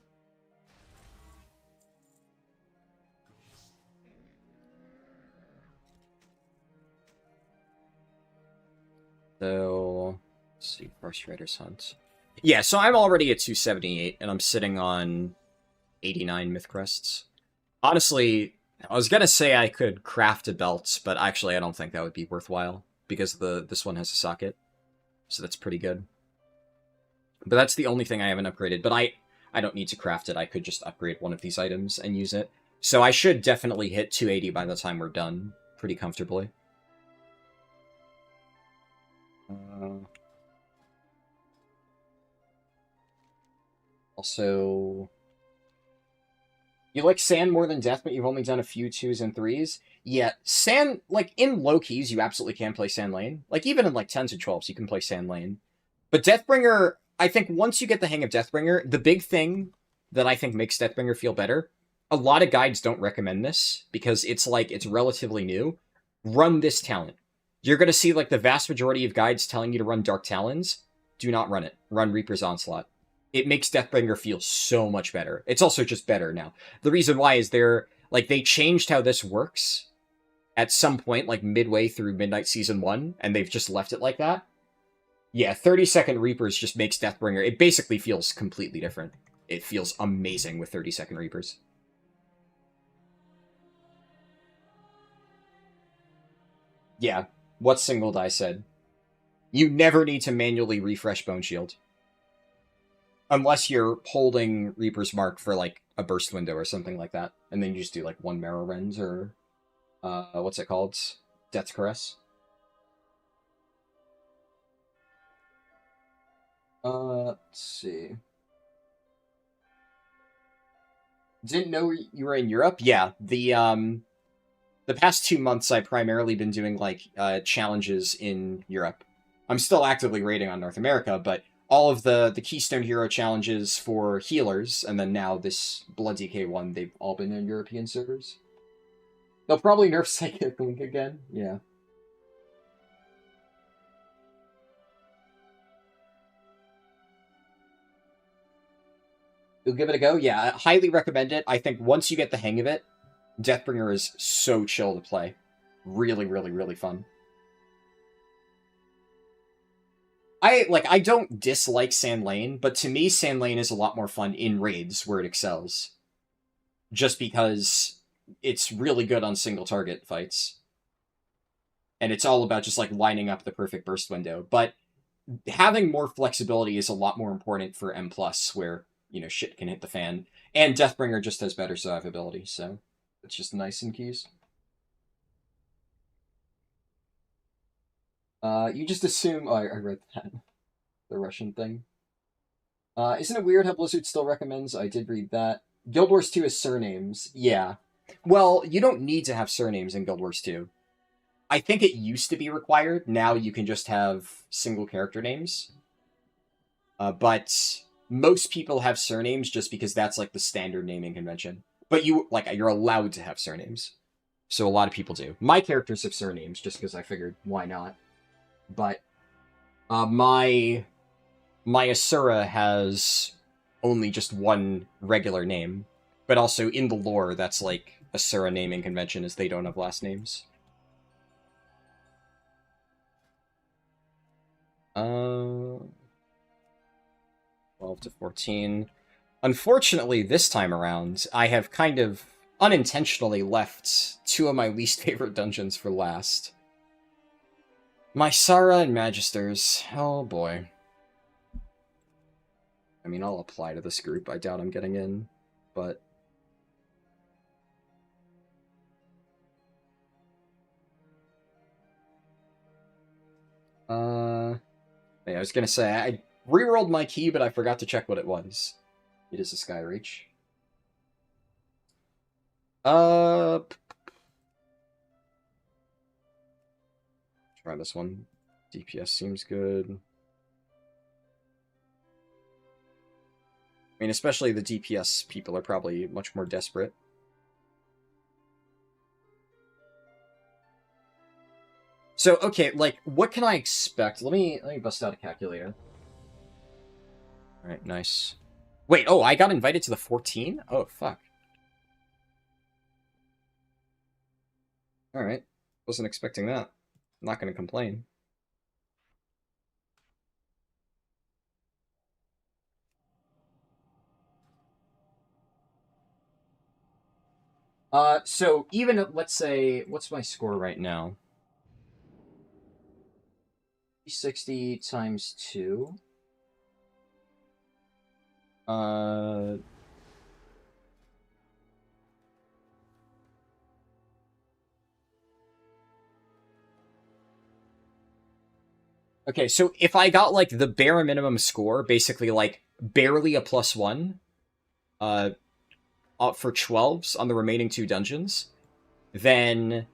So, let's see, Forest Raiders Hunt. Yeah, so I'm already at 278, and I'm sitting on 89 Myth Crests. Honestly, I was gonna say I could craft a belt, but actually I don't think that would be worthwhile, because this one has a socket. So that's pretty good. But that's the only thing I haven't upgraded. But I don't need to craft it. I could just upgrade one of these items and use it. So I should definitely hit 280 by the time we're done, pretty comfortably. Also, you like Sand more than Death, but you've only done a few 2s and 3s? Yeah, Sand, like, in low keys, you absolutely can play Sand Lane. Like, even in, like, 10s and 12s, you can play Sand Lane. But Deathbringer, I think once you get the hang of Deathbringer, the big thing that I think makes Deathbringer feel better, a lot of guides don't recommend this, because it's, like, it's relatively new. Run this talent. You're going to see, like, the vast majority of guides telling you to run Dark Talons. Do not run it. Run Reaper's Onslaught. It makes Deathbringer feel so much better. It's also just better now. The reason why is they changed how this works at some point, like midway through Midnight Season 1, and they've just left it like that. Yeah, 30-second Reapers just makes Deathbringer... It basically feels completely different. It feels amazing with 30-second Reapers. Yeah, what Single Die said. You never need to manually refresh Bone Shield. Unless you're holding Reaper's Mark for, like, a burst window or something like that. And then you just do, like, 1 Marrow Rends or... what's it called? Death's Caress. Let's see. Didn't know you were in Europe? Yeah, the past 2 months I've primarily been doing, like, challenges in Europe. I'm still actively raiding on North America, but all of the Keystone Hero challenges for healers, and then now this Blood DK one, they've all been in European servers. They'll probably nerf Psychic Link again, yeah. You'll give it a go? Yeah, I highly recommend it. I think once you get the hang of it, Deathbringer is so chill to play. Really, really, really fun. I don't dislike Sand Lane, but to me, Sand Lane is a lot more fun in raids where it excels. Just because it's really good on single target fights. And it's all about just, like, lining up the perfect burst window. But having more flexibility is a lot more important for M+, where, you know, shit can hit the fan. And Deathbringer just has better survivability, so it's just nice in keys. You just assume... Oh, I read that. The Russian thing. Isn't it weird how Blizzard still recommends? I did read that. Guild Wars 2 is surnames. Yeah. Well, you don't need to have surnames in Guild Wars 2. I think it used to be required. Now you can just have single character names. But most people have surnames just because that's, like, the standard naming convention. But you're allowed to have surnames. So a lot of people do. My characters have surnames just because I figured, why not? But my Asura has only just one regular name. But also in the lore, that's, like, Asura naming convention is they don't have last names. 12 to 14. Unfortunately, this time around, I have kind of unintentionally left 2 of my least favorite dungeons for last. Mysara and Magisters. Oh boy. I mean, I'll apply to this group. I doubt I'm getting in, but... Yeah, I was gonna say, I rerolled my key, but I forgot to check what it was. It is a Skyreach. Try this one. DPS seems good. I mean, especially the DPS people are probably much more desperate. So, okay, like, what can I expect? Let me bust out a calculator. Alright, nice. Wait, oh, I got invited to the 14? Oh, fuck. Alright. Wasn't expecting that. I'm not gonna complain. So even at, let's say, what's my score right now? 60 times 2. Okay, so if I got, like, the bare minimum score, basically, like, barely a +1, for 12s on the remaining 2 dungeons, then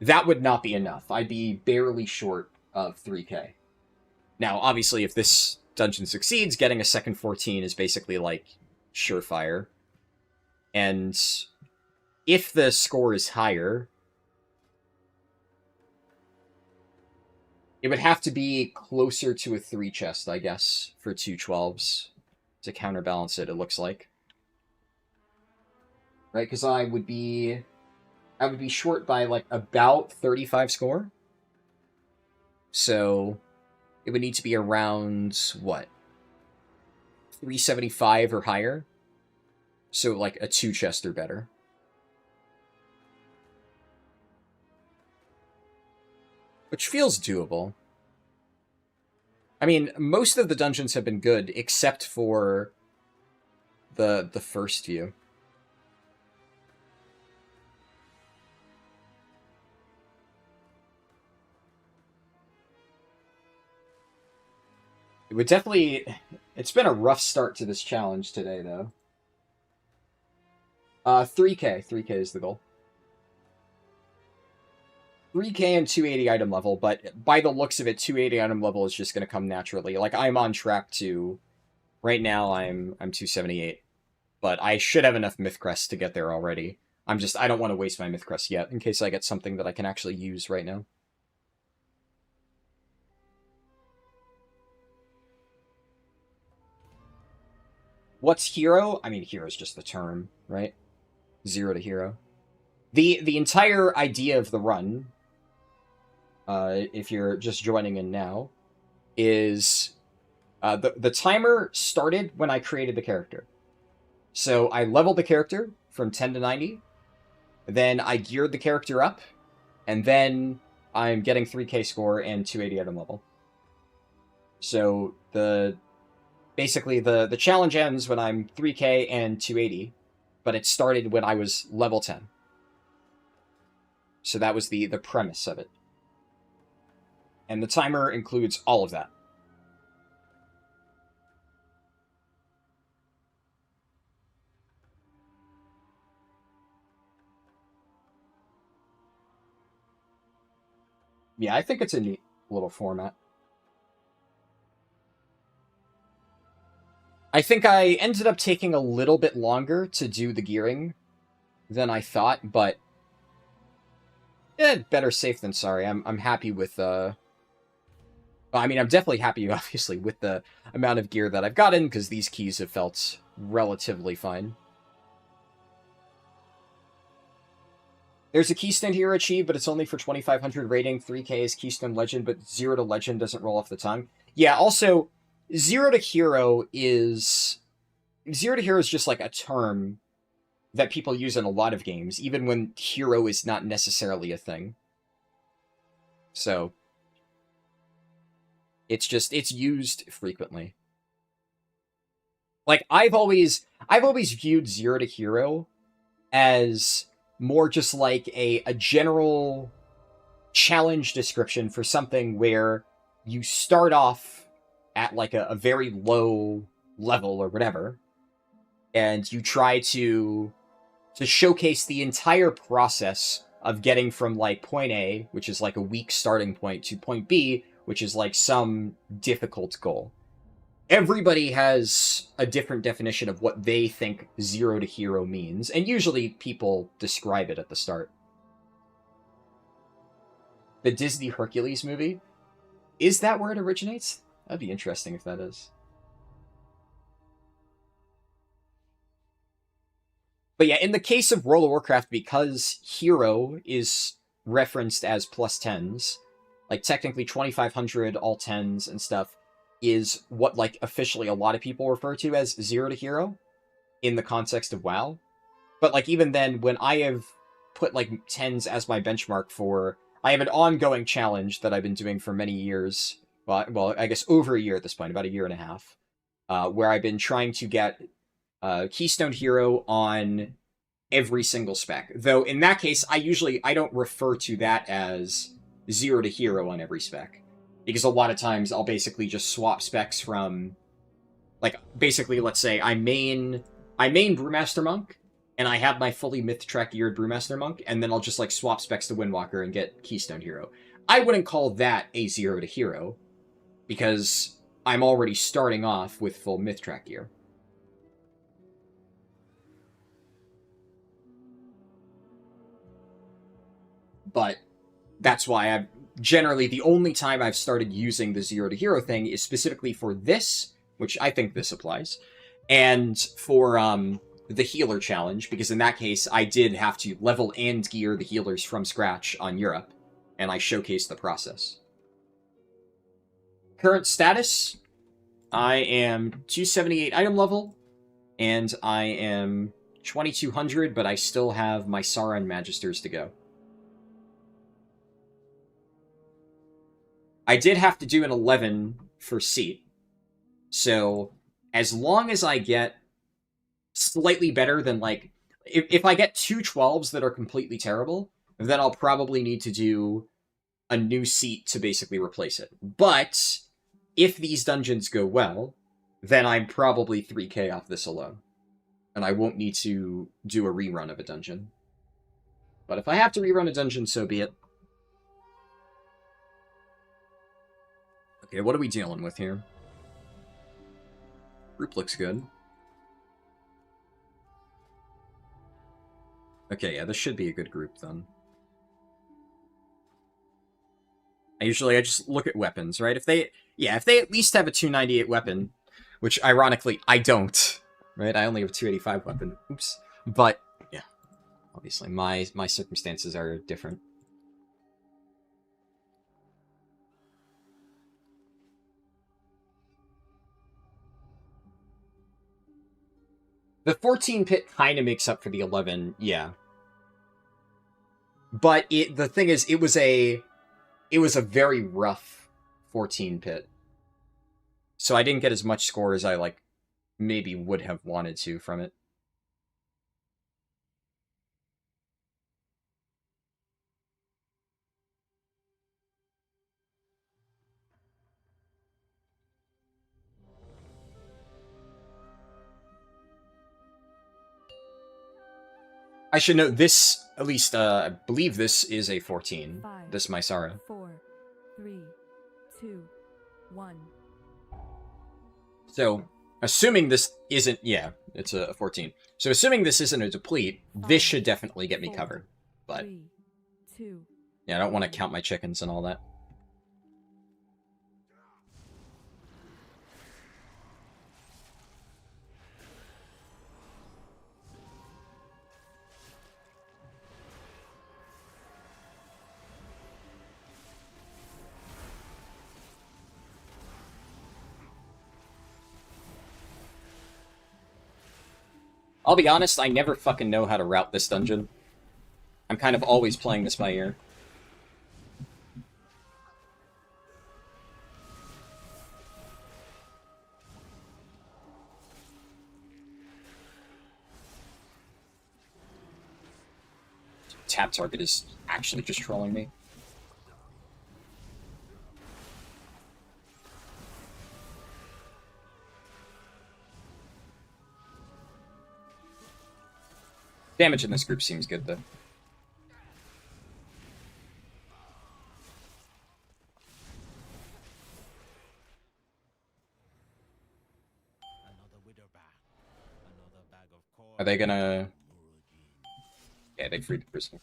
that would not be enough. I'd be barely short of 3k. Now, obviously, if this dungeon succeeds, getting a second 14 is basically, like, surefire. And if the score is higher, it would have to be closer to a 3 chest, I guess, for 2 12s to counterbalance it, it looks like. Right, because I would be short by, like, about 35 score. So it would need to be around, what? 375 or higher? So, like, a 2 chest or better. Which feels doable. I mean, most of the dungeons have been good, except for the first few. It would definitely... It's been a rough start to this challenge today, though. 3k. 3k is the goal. 3k and 280 item level, but by the looks of it, 280 item level is just going to come naturally. Like, I'm on track to... Right now, I'm 278. But I should have enough Myth Crest to get there already. I don't want to waste my Myth Crest yet, in case I get something that I can actually use right now. What's hero? I mean, hero is just the term, right? 0 to hero. The entire idea of the run, if you're just joining in now, is the timer started when I created the character. So I leveled the character from 10 to 90, then I geared the character up, and then I'm getting 3k score and 280 item level. So basically the challenge ends when I'm 3k and 280, but it started when I was level 10. So that was the premise of it. And the timer includes all of that. Yeah, I think it's a neat little format. I think I ended up taking a little bit longer to do the gearing than I thought, but better safe than sorry. I'm happy with I mean, I'm definitely happy, obviously, with the amount of gear that I've gotten, because these keys have felt relatively fine. There's a Keystone Hero achieved, but it's only for 2500 rating. 3k is Keystone Legend, but 0 to Legend doesn't roll off the tongue. Yeah, also, 0 to Hero is just like a term that people use in a lot of games, even when hero is not necessarily a thing. So it's used frequently. Like, I've always viewed 0 to hero as more just like a general challenge description for something where you start off at like a very low level or whatever, and you try to showcase the entire process of getting from like point A, which is like a weak starting point, to point B, which is like some difficult goal. Everybody has a different definition of what they think 0 to hero means, and usually people describe it at the start. The Disney Hercules movie? Is that where it originates? That'd be interesting if that is. But yeah, in the case of World of Warcraft, because hero is referenced as +10s, like technically 2500 all 10s and stuff, is what like officially a lot of people refer to as 0 to hero in the context of WoW. But like even then, when I have put like 10s as my benchmark for, I have an ongoing challenge that I've been doing for many years, well I guess over a year at this point, about a year and a half, where I've been trying to get Keystone Hero on every single spec. Though in that case, I don't refer to that as 0 to hero on every spec. Because a lot of times I'll basically just swap specs from, like, basically, let's say I main Brewmaster Monk, and I have my fully myth track geared Brewmaster Monk, and then I'll just, like, swap specs to Windwalker and get Keystone Hero. I wouldn't call that a 0 to hero, because I'm already starting off with full myth track gear. But that's why I've generally, the only time I've started using the 0 to hero thing is specifically for this, which I think this applies, and for the healer challenge, because in that case I did have to level and gear the healers from scratch on Europe, and I showcased the process. Current status, I am 278 item level, and I am 2200, but I still have my Sara and Magisters to go. I did have to do an 11 for seat, so as long as I get slightly better than, like, if I get 2 12s that are completely terrible, then I'll probably need to do a new seat to basically replace it. But if these dungeons go well, then I'm probably 3k off this alone, and I won't need to do a rerun of a dungeon. But if I have to rerun a dungeon, so be it. Okay, what are we dealing with here? Group looks good. Okay, yeah, this should be a good group, then. I just look at weapons, right? If they at least have a 298 weapon, which, ironically, I don't, right? I only have a 285 weapon. Oops. But, yeah, obviously, my circumstances are different. The 14 pit kind of makes up for the 11, yeah. But the thing is, it was a very rough 14 pit. So I didn't get as much score as I, like, maybe would have wanted to from it. I should note this, at least, I believe this is a 14. 5, this Mysara. 4, 3, 2, 1. So, assuming this isn't, yeah, it's a 14. So assuming this isn't a deplete, this should definitely get me covered. But, 3, 2, yeah, I don't want to count my chickens and all that. I'll be honest, I never fucking know how to route this dungeon. I'm kind of always playing this by ear. Tap target is actually just trolling me. Damage in this group seems good, though. Are they gonna... Yeah, they freed the prisoner.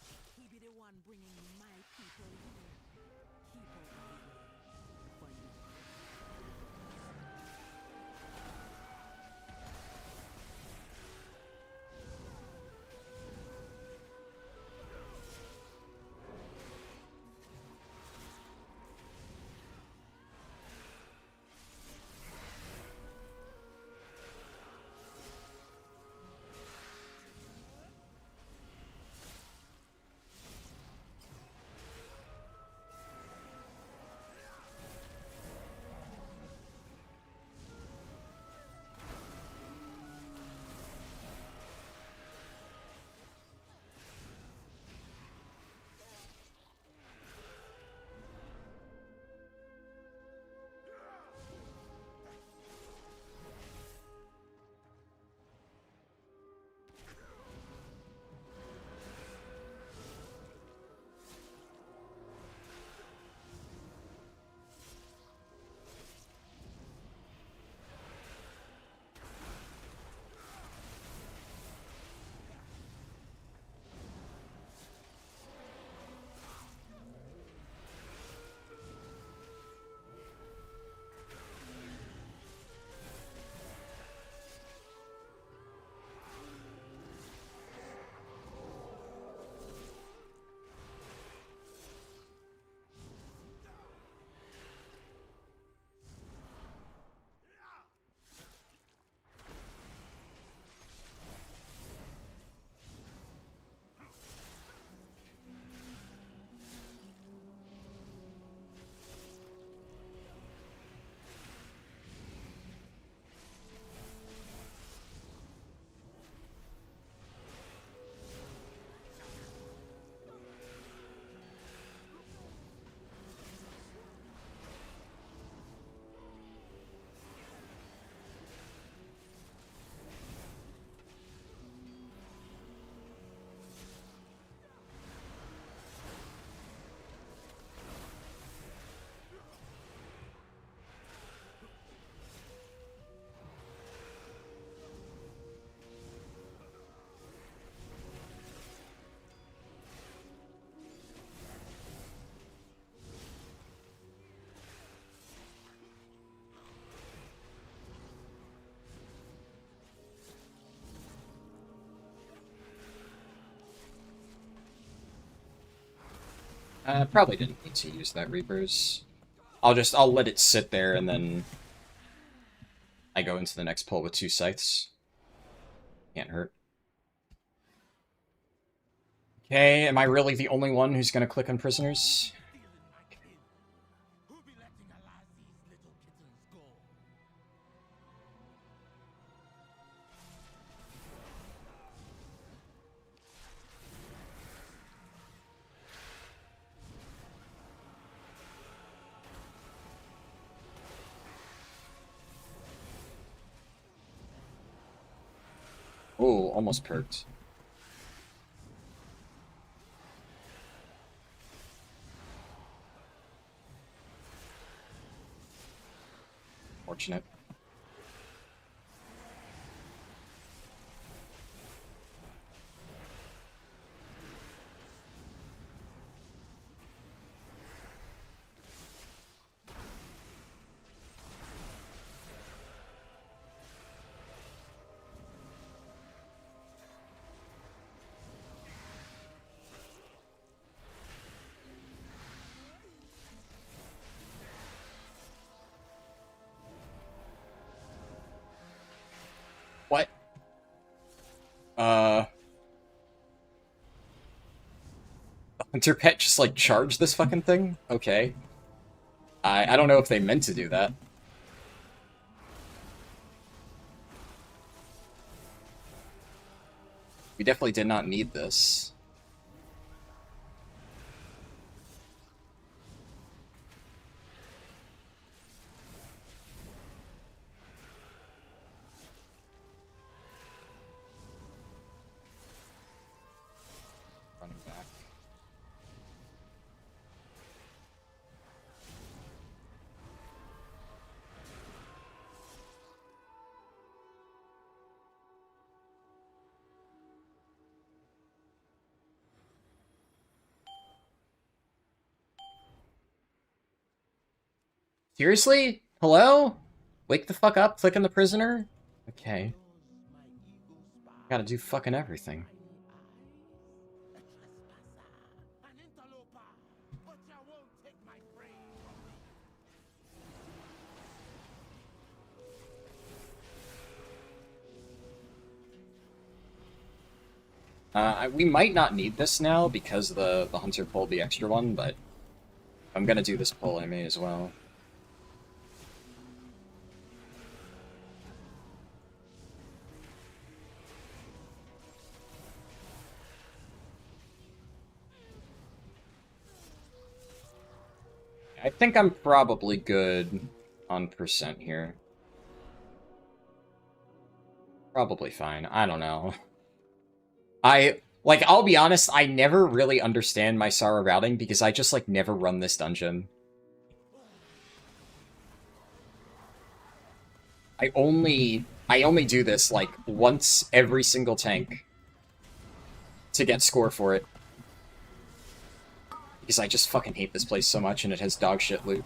Probably didn't need to use that Reapers. I'll let it sit there and then I go into the next pull with 2 scythes. Can't hurt. Okay, am I really the only one who's gonna click on prisoners? Oh, almost perked. Fortunate. What? The Hunter Pet just, like, charged this fucking thing? Okay. I don't know if they meant to do that. We definitely did not need this. Running back. Seriously? Hello? Wake the fuck up, click on the prisoner? Okay. Gotta do fucking everything. We might not need this now because the Hunter pulled the extra one, but I'm gonna do this pull, I may as well. I think I'm probably good on percent here. Probably fine. I don't know. I'll be honest, I never really understand my Sorrow routing because I just, like, never run this dungeon. I only do this, like, once every single tank to get score for it. Because I just fucking hate this place so much and it has dog shit loot.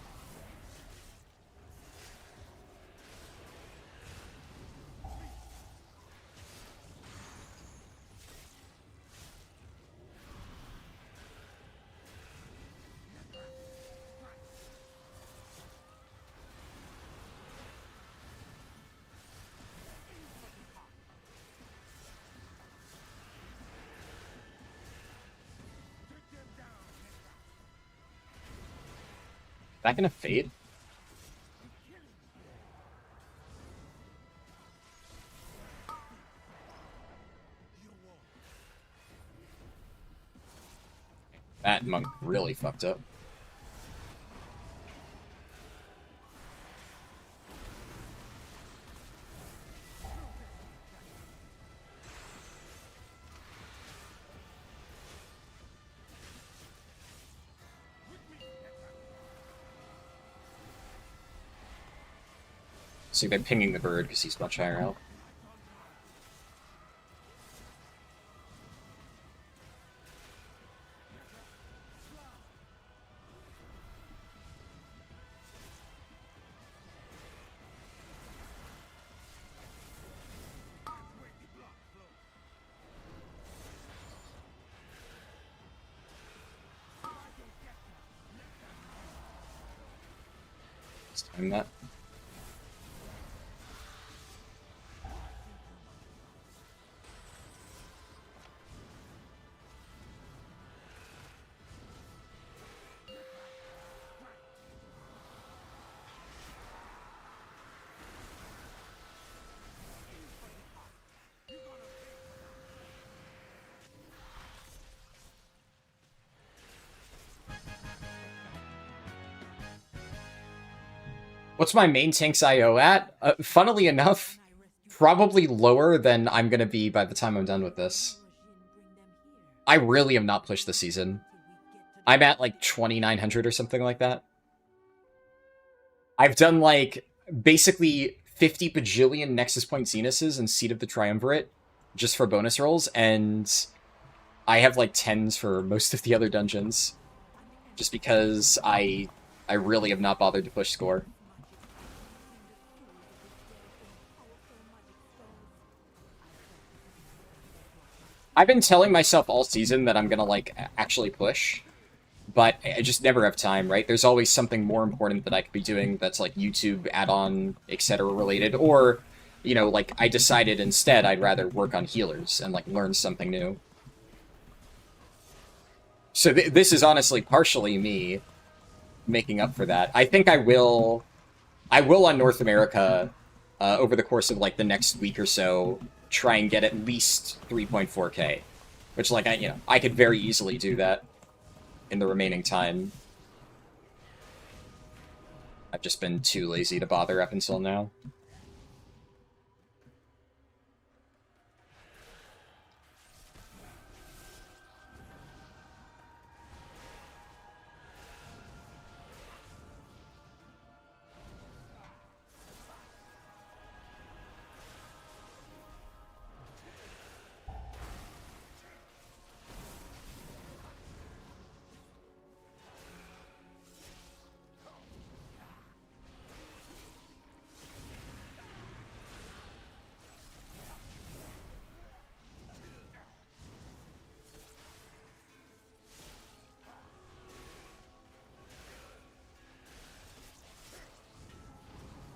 That gonna fade? That monk really fucked up. See, they're pinging the bird because he's much higher health. Let's time that. What's my main tank's IO at? Funnily enough, probably lower than I'm gonna be by the time I'm done with this. I really have not pushed this season. I'm at like 2,900 or something like that. I've done like basically 50 bajillion Nexus Point Zenuses and Seat of the Triumvirate just for bonus rolls, and I have like 10s for most of the other dungeons. Just because I really have not bothered to push score. I've been telling myself all season that I'm gonna, like, actually push, but I just never have time, right? There's always something more important that I could be doing that's, like, YouTube, add-on, etc. related, or, you know, like, I decided instead I'd rather work on healers and, like, learn something new. So this is honestly partially me making up for that. I think I will on North America, over the course of, like, the next week or so, try and get at least 3.4k, which, like, I could very easily do that in the remaining time. I've just been too lazy to bother up until now.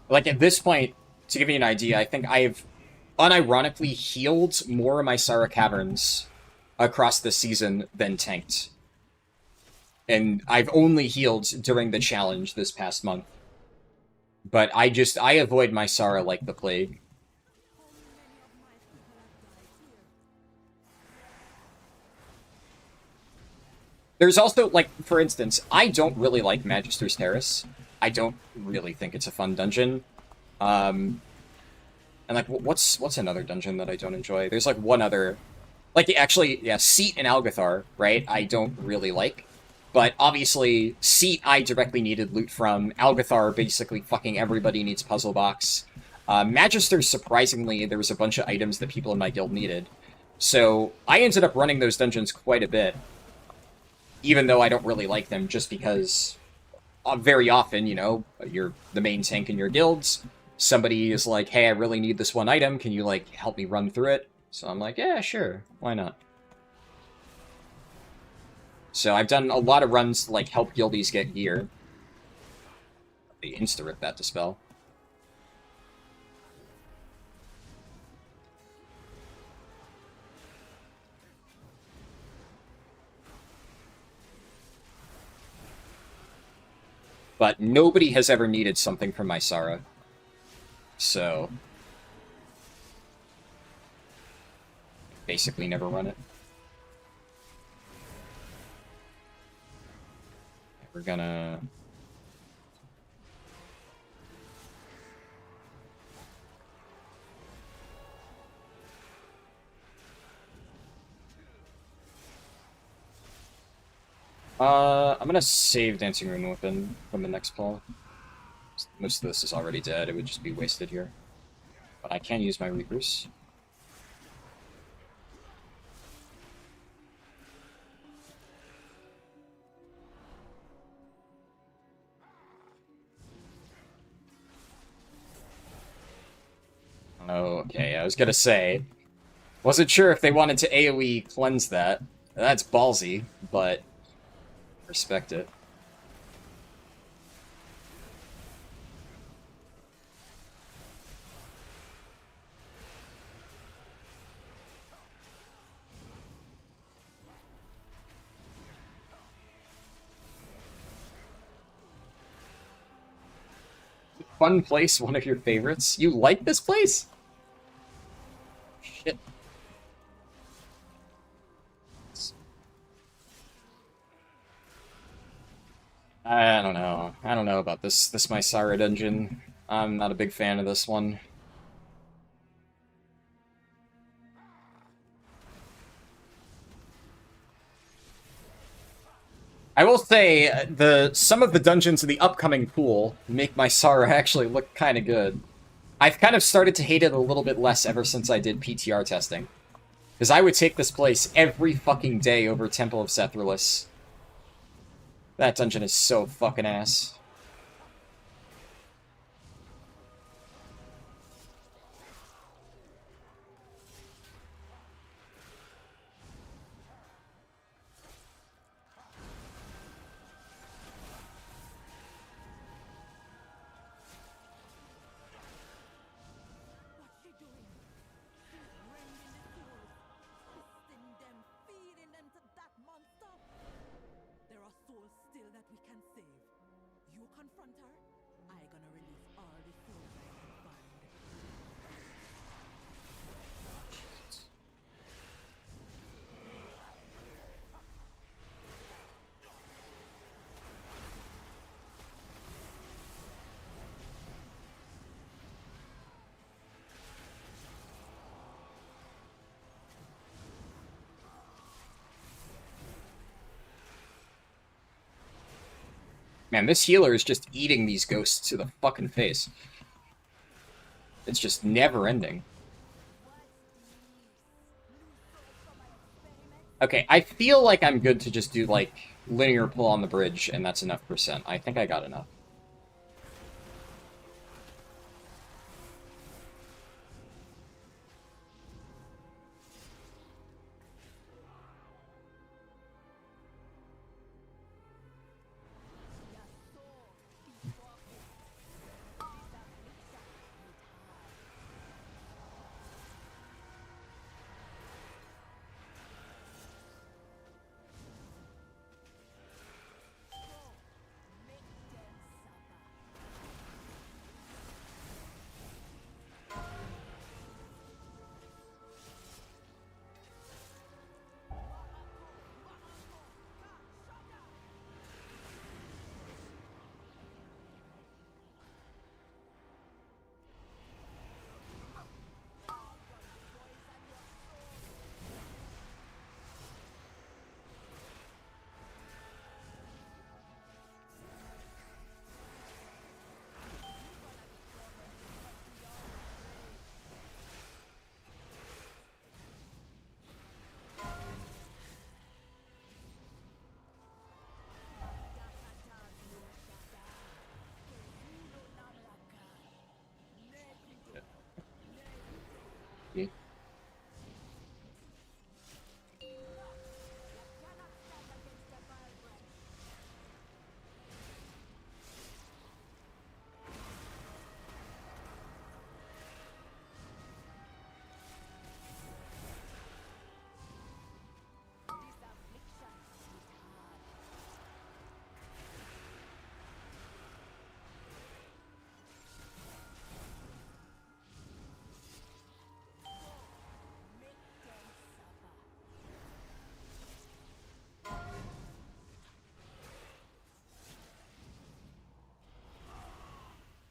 Like, at this point, to give you an idea, I think I've unironically healed more of my Sara Caverns across the season than tanked. And I've only healed during the challenge this past month. But I avoid my Sara like the plague. There's also, like, for instance, I don't really like Magister's Terrace. I don't really think it's a fun dungeon. And, like, what's another dungeon that I don't enjoy? There's, like, one other... Like, actually, yeah, Seat and Algathar, right? I don't really like. But, obviously, Seat I directly needed loot from. Algathar, basically, fucking everybody needs Puzzle Box. Magister, surprisingly, there was a bunch of items that people in my guild needed. So, I ended up running those dungeons quite a bit. Even though I don't really like them, just because... very often, you know, you're the main tank in your guilds. Somebody is like, hey, I really need this one item. Can you, like, help me run through it? So I'm like, yeah, sure. Why not? So I've done a lot of runs to, like, help guildies get gear. They insta-rip that dispel. But nobody has ever needed something from my Sara. So... basically never run it. We're gonna... I'm gonna save Dancing Rune Weapon from the next pull. Most of this is already dead, it would just be wasted here. But I can use my Reapers. Okay, I was gonna say, wasn't sure if they wanted to AoE cleanse that. That's ballsy, but respect it. fun place one of your favorites? You like this place? Shit. I don't know. I don't know about this Mysara dungeon. I'm not a big fan of this one. I will say, some of the dungeons in the upcoming pool make Mysara actually look kind of good. I've kind of started to hate it a little bit less ever since I did PTR testing. Because I would take this place every fucking day over Temple of Sethralus. That dungeon is so fucking ass. What's she doing? She's bringing the souls, twisting them, feeding them to that monster. There are souls still that we can save. You confront her, I gonna release all the souls I can find. Man, this healer is just eating these ghosts to the fucking face. It's just never ending. Okay, I feel like I'm good to just do, like, linear pull on the bridge, and that's enough percent. I think I got enough.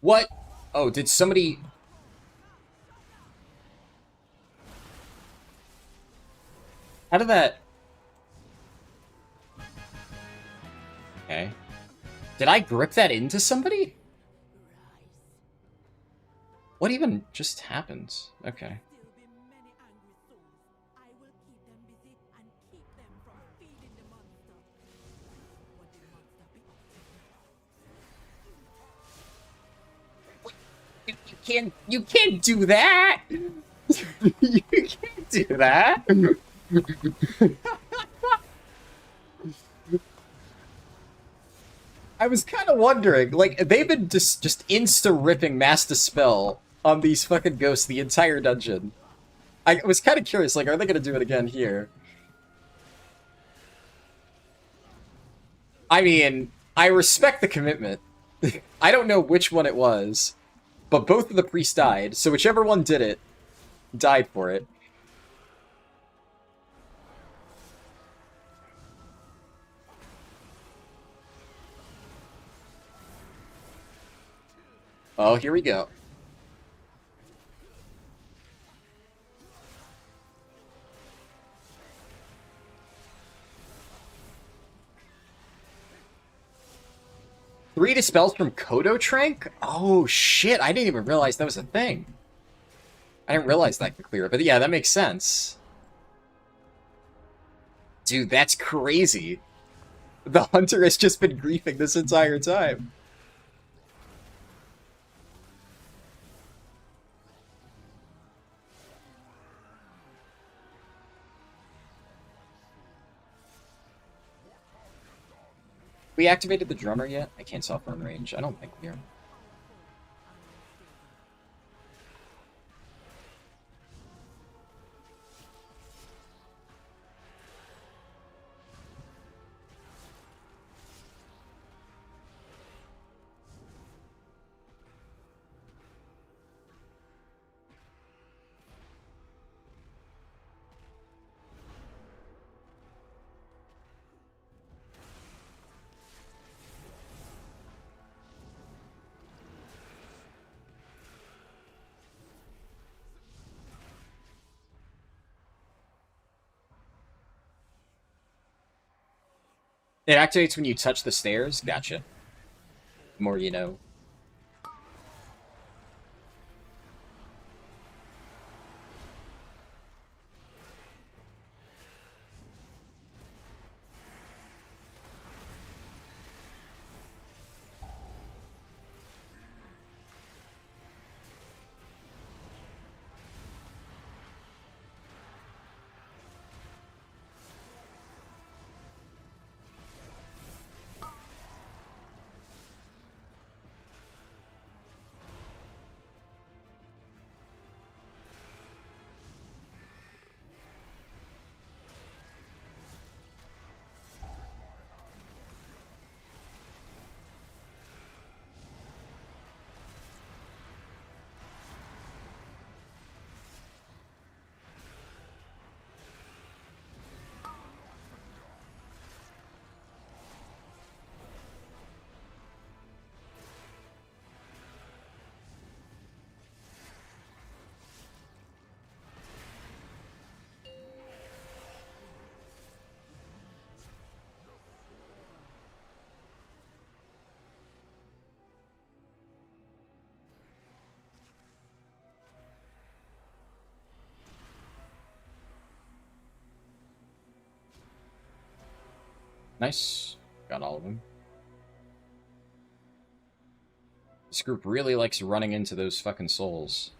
What? Oh, did somebody... How did that... Okay. Did I grip that into somebody? What even just happened? Okay. Still be many angry souls. I will keep them busy and keep them from feeding the monster. What the monster be up to? You can't do that! You can't do that! I was kind of wondering, like, they've been just insta-ripping Mass Dispel on these fucking ghosts the entire dungeon. I was kind of curious, like, are they gonna do it again here? I mean, I respect the commitment. I don't know which one it was, but both of the priests died, so whichever one did it, died for it. Oh, here we go. Three dispels from Kodo Trank? Oh shit, I didn't even realize that was a thing. I didn't realize that could clear it, but yeah, that makes sense. Dude, that's crazy. The hunter has just been griefing this entire time. We activated the drummer yet? I can't self-run range. I don't think we are. It activates when you touch the stairs? Gotcha. The more you know. Nice. Got all of them. This group really likes running into those fucking souls.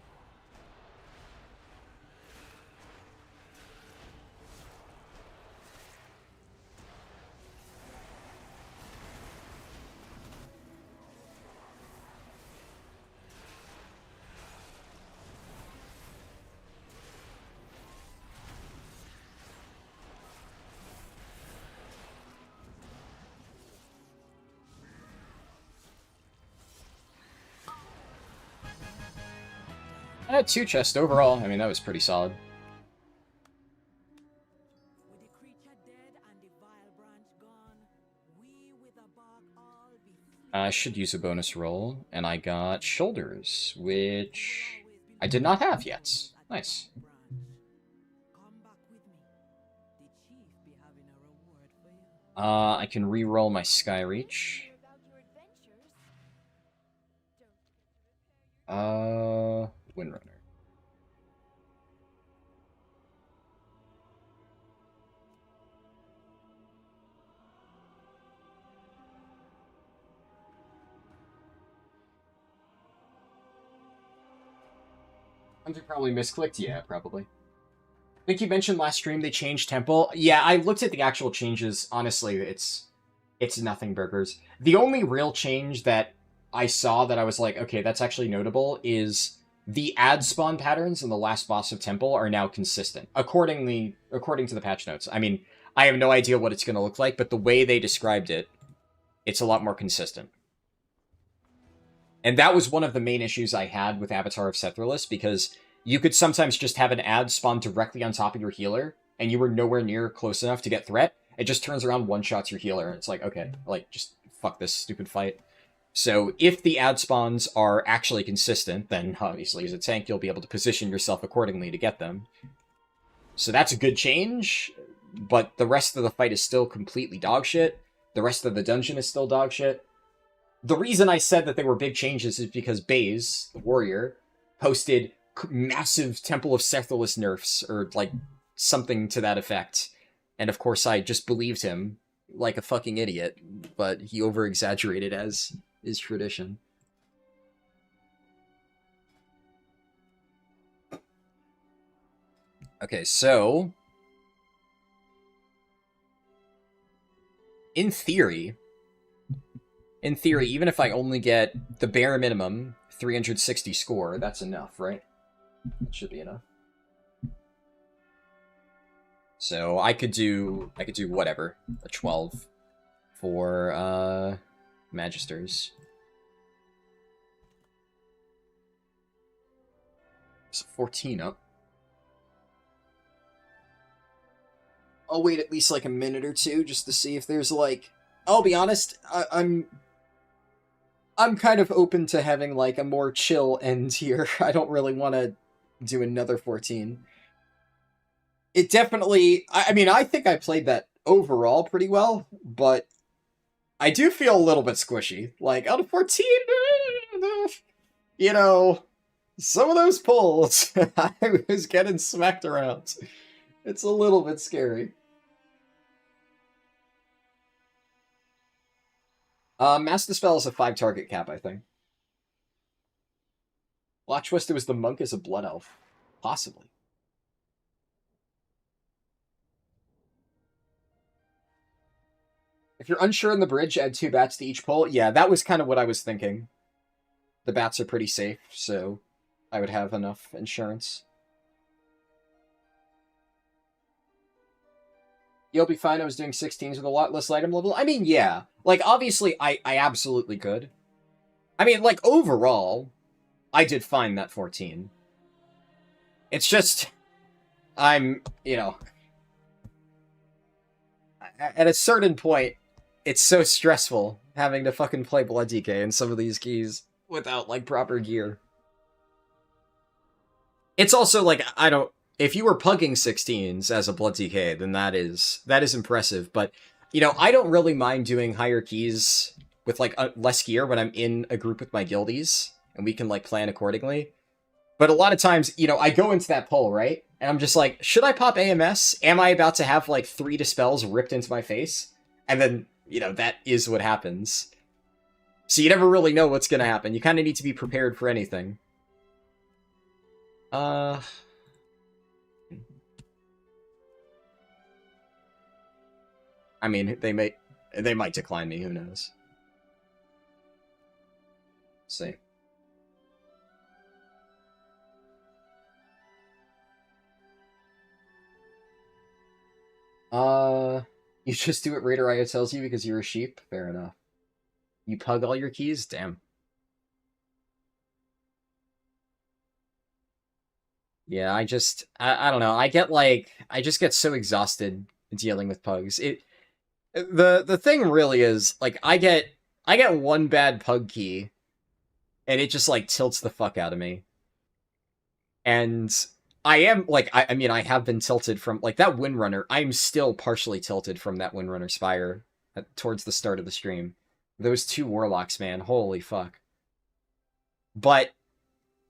I had 2 chests overall. I mean, that was pretty solid. With the creature dead and the vile branch gone, we with the bark all be I should use a bonus roll, and I got shoulders, which I did not have yet. Nice. Come back with me. The chief be having a reward for you. I can re-roll my Skyreach. Windrunner. Hunter probably misclicked. Yeah, probably. I think you mentioned last stream they changed Temple. Yeah, I looked at the actual changes. Honestly, it's nothing burgers. The only real change that I saw that I was like, okay, that's actually notable is the ad spawn patterns in the last boss of Temple are now consistent, according to the patch notes. I mean, I have no idea what it's going to look like, but the way they described it, it's a lot more consistent. And that was one of the main issues I had with Avatar of Sethralus, because you could sometimes just have an ad spawn directly on top of your healer, and you were nowhere near close enough to get threat. It just turns around, one-shots your healer, and it's like, okay, like, just fuck this stupid fight. So if the ad spawns are actually consistent, then obviously as a tank, you'll be able to position yourself accordingly to get them. So that's a good change, but the rest of the fight is still completely dogshit. The rest of the dungeon is still dogshit. The reason I said that they were big changes is because Baze, the warrior, posted massive Temple of Sethralus nerfs, or like something to that effect. And of course I just believed him like a fucking idiot, but he over-exaggerated as is tradition. Okay, so in theory, even if I only get the bare minimum 360 score, that's enough, right? That should be enough. So I could do whatever, a 12 for Magisters. It's 14 up. I'll wait at least like a minute or two just to see if there's like... I'll be honest, I'm kind of open to having like a more chill end here. I don't really want to do another 14. It definitely... I mean, I think I played that overall pretty well, but I do feel a little bit squishy. Like, out of 14, you know, some of those pulls, I was getting smacked around. It's a little bit scary. Master Spell is a 5-target cap, I think. Plot twist, it was the monk as a blood elf. Possibly. If you're unsure on the bridge, add 2 bats to each pull. Yeah, that was kind of what I was thinking. The bats are pretty safe, so I would have enough insurance. You'll be fine. I was doing 16s with a lot less item level. I mean, yeah. Like, obviously, I absolutely could. I mean, like, overall, I did fine that 14. It's just, I'm, you know... At a certain point, it's so stressful having to fucking play Blood DK in some of these keys without, like, proper gear. It's also, like, I don't... If you were pugging 16s as a Blood DK, then that is impressive, but, you know, I don't really mind doing higher keys with, like, less gear when I'm in a group with my guildies, and we can, like, plan accordingly. But a lot of times, you know, I go into that pull, right? And I'm just like, should I pop AMS? Am I about to have, like, 3 dispels ripped into my face? And then, you know, that is what happens. So you never really know what's gonna happen. You kind of need to be prepared for anything. I mean, they might decline me, who knows. Let's see. You just do what Raider IO tells you because you're a sheep? Fair enough. You pug all your keys? Damn. Yeah, I don't know. I just get so exhausted dealing with pugs. The thing really is, like, I get one bad pug key, and it just, like, tilts the fuck out of me. And I am, like, I mean, I have been tilted from, like, that Windrunner, I'm still partially tilted from that Windrunner Spire towards the start of the stream. Those 2 Warlocks, man, holy fuck. But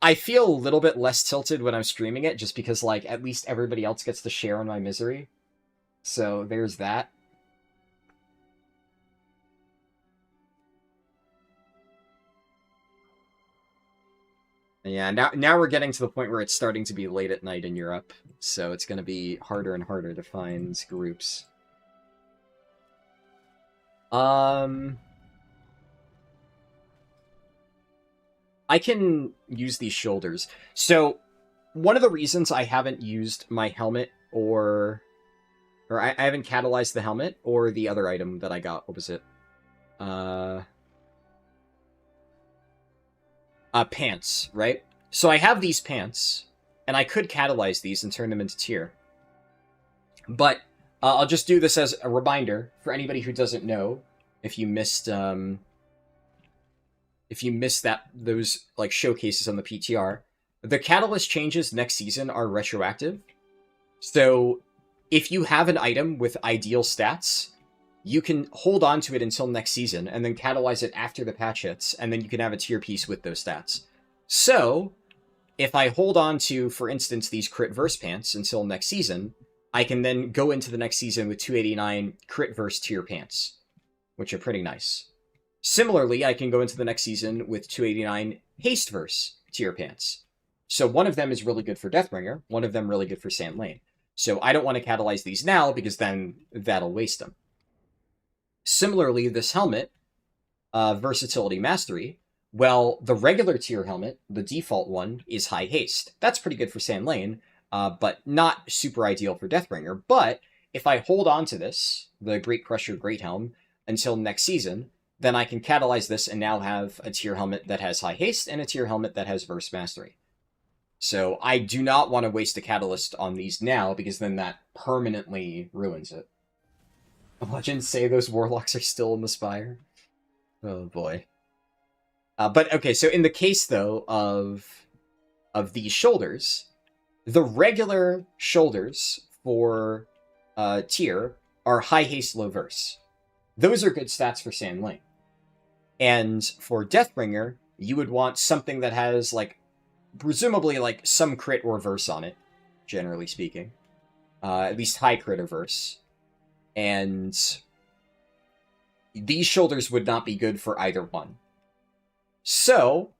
I feel a little bit less tilted when I'm streaming it, just because, like, at least everybody else gets to share in my misery. So, there's that. Yeah, now we're getting to the point where it's starting to be late at night in Europe, so it's going to be harder and harder to find groups. I can use these shoulders. So, one of the reasons I haven't used my helmet or I haven't catalyzed the helmet or the other item that I got, what was it? pants, right? So I have these pants, and I could catalyze these and turn them into tier. But I'll just do this as a reminder for anybody who doesn't know. If you missed those like showcases on the PTR, the catalyst changes next season are retroactive. So if you have an item with ideal stats, you can hold on to it until next season and then catalyze it after the patch hits, and then you can have a tier piece with those stats. So if I hold on to, for instance, these crit verse pants until next season, I can then go into the next season with 289 crit verse tier pants, which are pretty nice. Similarly, I can go into the next season with 289 haste verse tier pants. So one of them is really good for Deathbringer, one of them really good for Sand Lane. So I don't want to catalyze these now because then that'll waste them. Similarly, this helmet, Versatility Mastery, well, the regular tier helmet, the default one, is High Haste. That's pretty good for Sand Lane, but not super ideal for Deathbringer. But if I hold on to this, the Great Crusher Great Helm, until next season, then I can catalyze this and now have a tier helmet that has High Haste and a tier helmet that has Verse Mastery. So I do not want to waste a catalyst on these now, because then that permanently ruins it. Legends say those warlocks are still in the Spire. Oh boy. But okay, so in the case though of these shoulders, the regular shoulders for tier are High Haste, Low Verse. Those are good stats for Sand Lane. And for Deathbringer, you would want something that has, like, presumably, like, some crit or verse on it, generally speaking. At least high crit or verse. And these shoulders would not be good for either one. So,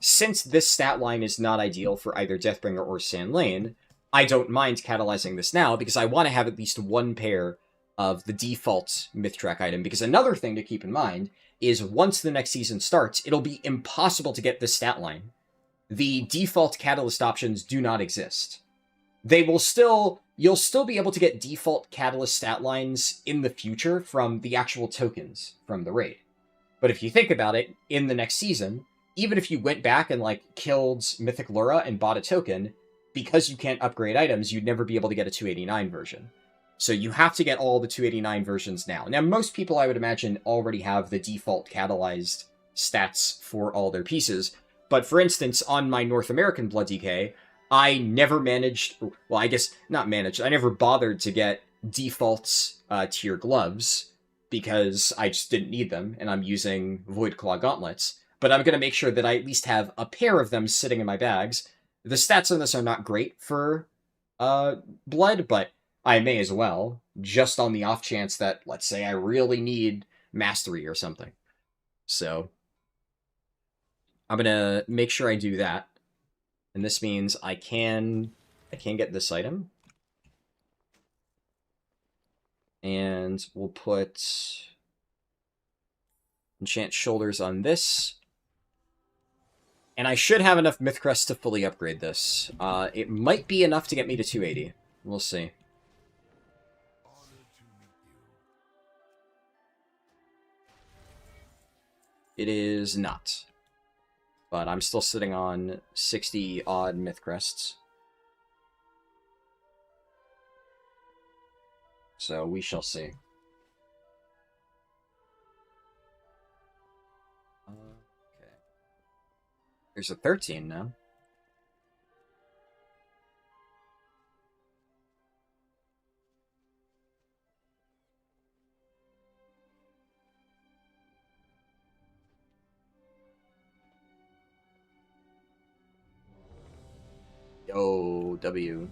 since this stat line is not ideal for either Deathbringer or Sand Lane, I don't mind catalyzing this now, because I want to have at least one pair of the default Mythtrack item. Because another thing to keep in mind is once the next season starts, it'll be impossible to get this stat line. The default catalyst options do not exist. You'll still be able to get default catalyst stat lines in the future from the actual tokens from the raid. But if you think about it, in the next season, even if you went back and like killed Mythic Lura and bought a token, because you can't upgrade items, you'd never be able to get a 289 version. So you have to get all the 289 versions now. Now, most people, I would imagine, already have the default catalyzed stats for all their pieces. But for instance, on my North American Blood DK, I never managed, well, I guess not managed, I never bothered to get default tier gloves because I just didn't need them, and I'm using Void Claw gauntlets. But I'm going to make sure that I at least have a pair of them sitting in my bags. The stats on this are not great for blood, but I may as well, just on the off chance that, let's say, I really need mastery or something. So I'm going to make sure I do that. And this means I can get this item. And we'll put enchant shoulders on this. And I should have enough Mythcrest to fully upgrade this. It might be enough to get me to 280. We'll see. It is not. But I'm still sitting on 60-odd Mythcrests. So we shall see. Okay. There's a 13 now. Yo, W.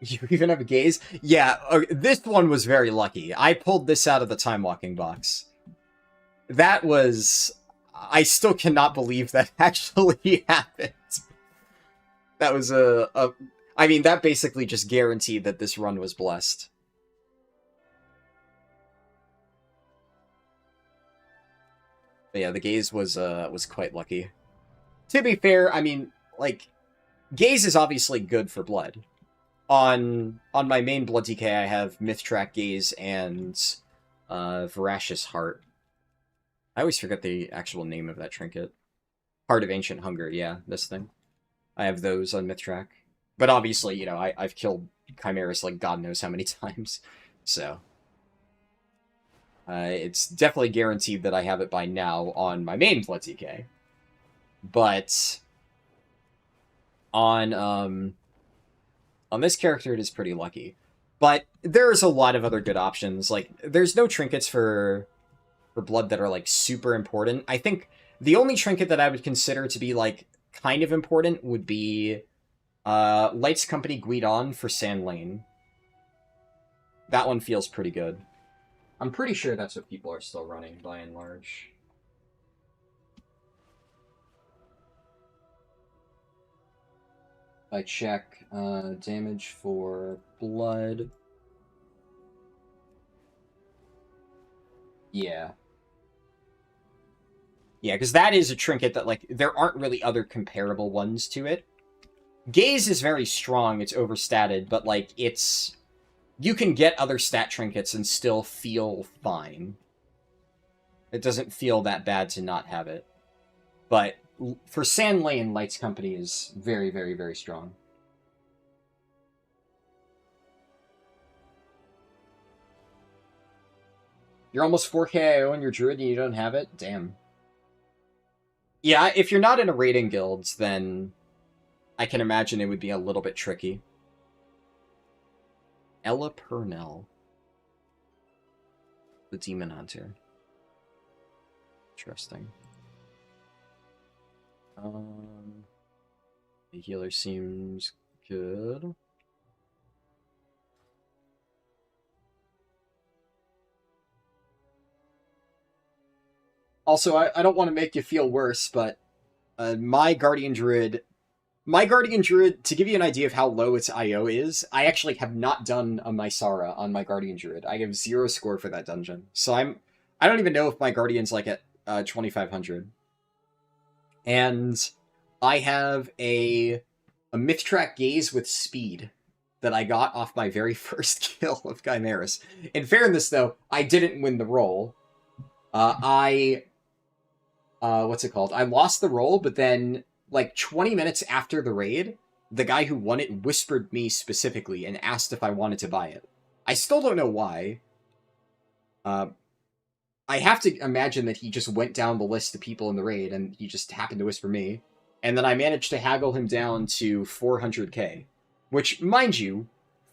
You even have a gaze? Yeah, this one was very lucky. I pulled this out of the time walking box. That was... I still cannot believe that actually happened. That was I mean, that basically just guaranteed that this run was blessed. But yeah, the gaze was quite lucky. To be fair, I mean, like, gaze is obviously good for blood. on my main Blood DK, I have Mythtrack Gaze and Voracious Heart. I always forget the actual name of that trinket. Heart of Ancient Hunger, yeah, this thing. I have those on Mythtrack. But obviously, you know, I've killed Chimeras like God knows how many times, so... it's definitely guaranteed that I have it by now on my main Blood DK. But... on this character, it is pretty lucky. But there's a lot of other good options. Like, there's no trinkets for Blood that are, like, super important. I think the only trinket that I would consider to be, like, kind of important would be Lights Company Guidon for Sand Lane. That one feels pretty good. I'm pretty sure that's what people are still running, by and large. I check damage for Blood. Yeah. Yeah, because that is a trinket that, like, there aren't really other comparable ones to it. Gaze is very strong, it's overstated, but, like, it's... You can get other stat trinkets and still feel fine. It doesn't feel that bad to not have it. But for Sand Lane, Lights Company is very, very, very strong. You're almost 4k IO in your Druid and you don't have it? Damn. Yeah, if you're not in a raiding guild, then I can imagine it would be a little bit tricky. Ella Purnell. The Demon Hunter. Interesting. The healer seems good. Also, I don't want to make you feel worse, but my Guardian Druid, to give you an idea of how low its IO is, I actually have not done a Mysara on my Guardian Druid. I have 0 score for that dungeon. So I don't even know if my Guardian's like at 2500. And I have a Mythtrack Gaze with speed that I got off my very first kill of Chimeras. In fairness, though, I didn't win the roll. What's it called? I lost the roll, but then, like, 20 minutes after the raid, the guy who won it whispered me specifically and asked if I wanted to buy it. I still don't know why. I have to imagine that he just went down the list of people in the raid, and he just happened to whisper me. And then I managed to haggle him down to 400k. Which, mind you,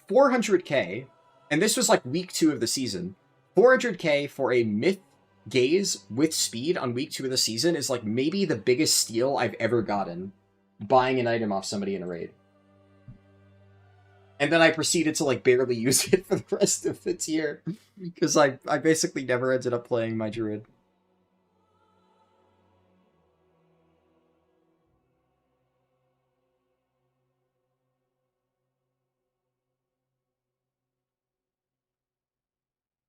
400k, and this was like week 2 of the season, 400k for a Myth Gaze with speed on week 2 of the season is like maybe the biggest steal I've ever gotten buying an item off somebody in a raid. And then I proceeded to like barely use it for the rest of the tier because I basically never ended up playing my Druid.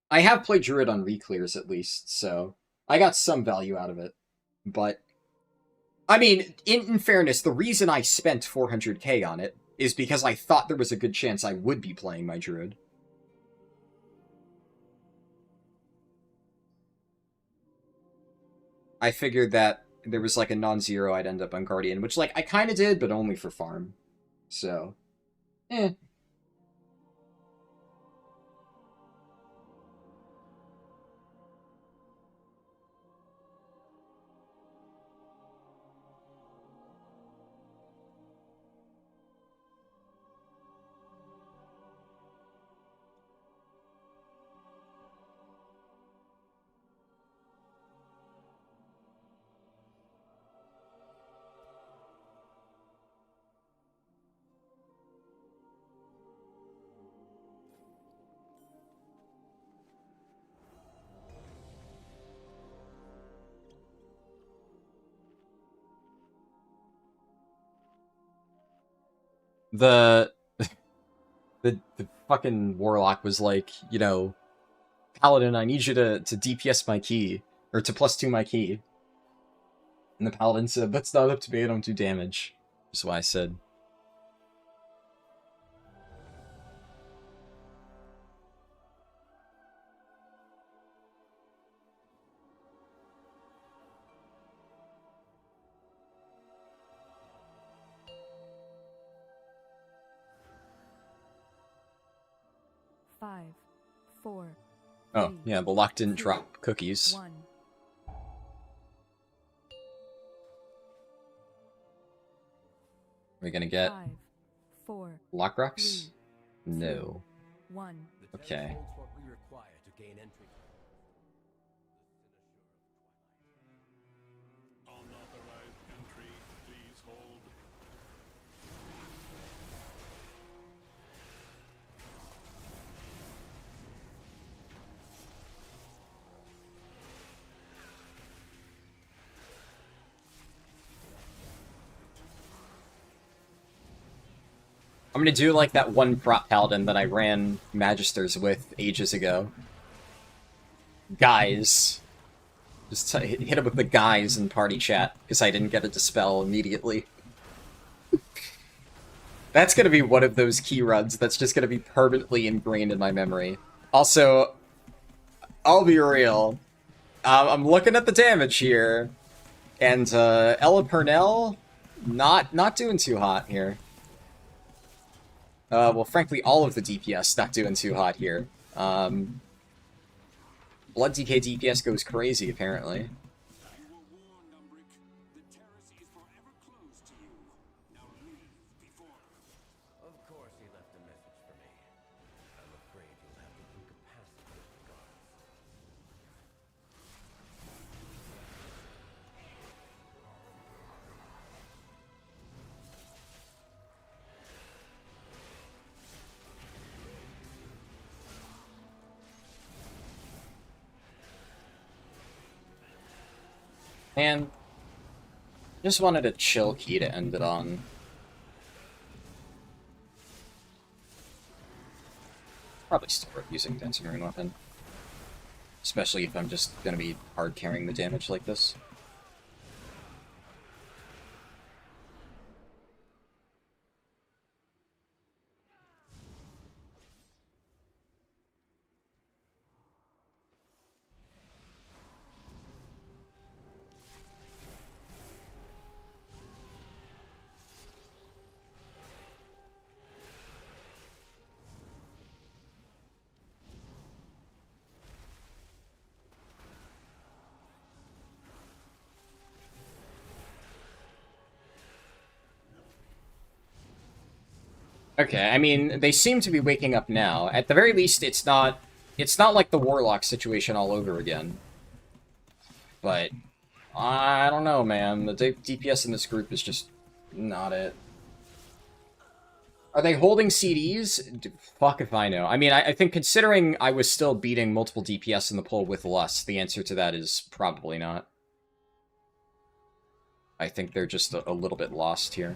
I have played Druid on reclears at least, so I got some value out of it. But, I mean, in fairness, the reason I spent 400k on it is because I thought there was a good chance I would be playing my Druid. I figured that there was like a non-zero I'd end up on Guardian, which like I kind of did, but only for farm. So, eh. The fucking Warlock was like, you know, Paladin, I need you to DPS my key, or to +2 my key. And the Paladin said, that's not up to me, I don't do damage. That's why I said. 5, 4, Oh, 3, yeah, the lock didn't 2, drop cookies. 1. Are we gonna get 5, 4, lock rocks? 3, No. 1. Okay. what we require to gain entry. Unauthorized entry, please hold. I'm gonna do like that one prop paladin that I ran Magisters with ages ago. Guys. Just hit him with the guys in party chat, because I didn't get a dispel immediately. That's gonna be one of those key runs that's just gonna be permanently ingrained in my memory. Also, I'll be real. I'm looking at the damage here, and Ella Purnell, not doing too hot here. Well, frankly, all of the DPS not doing too hot here. Blood DK DPS goes crazy, apparently. You were warned, Umbric. The terrace is forever closed to you. Now leave before. Of course he left a message for me. I'm afraid you'll have to incapacitate the guards. Man, just wanted a chill key to end it on. Probably still worth using Dancing Rune Weapon. Especially if I'm just gonna be hard carrying the damage like this. Okay, I mean, they seem to be waking up now. At the very least, it's not like the Warlock situation all over again. But I don't know, man. The DPS in this group is just not it. Are they holding CDs? Fuck if I know. I mean, I think considering I was still beating multiple DPS in the poll with Lust, the answer to that is probably not. I think they're just a little bit lost here.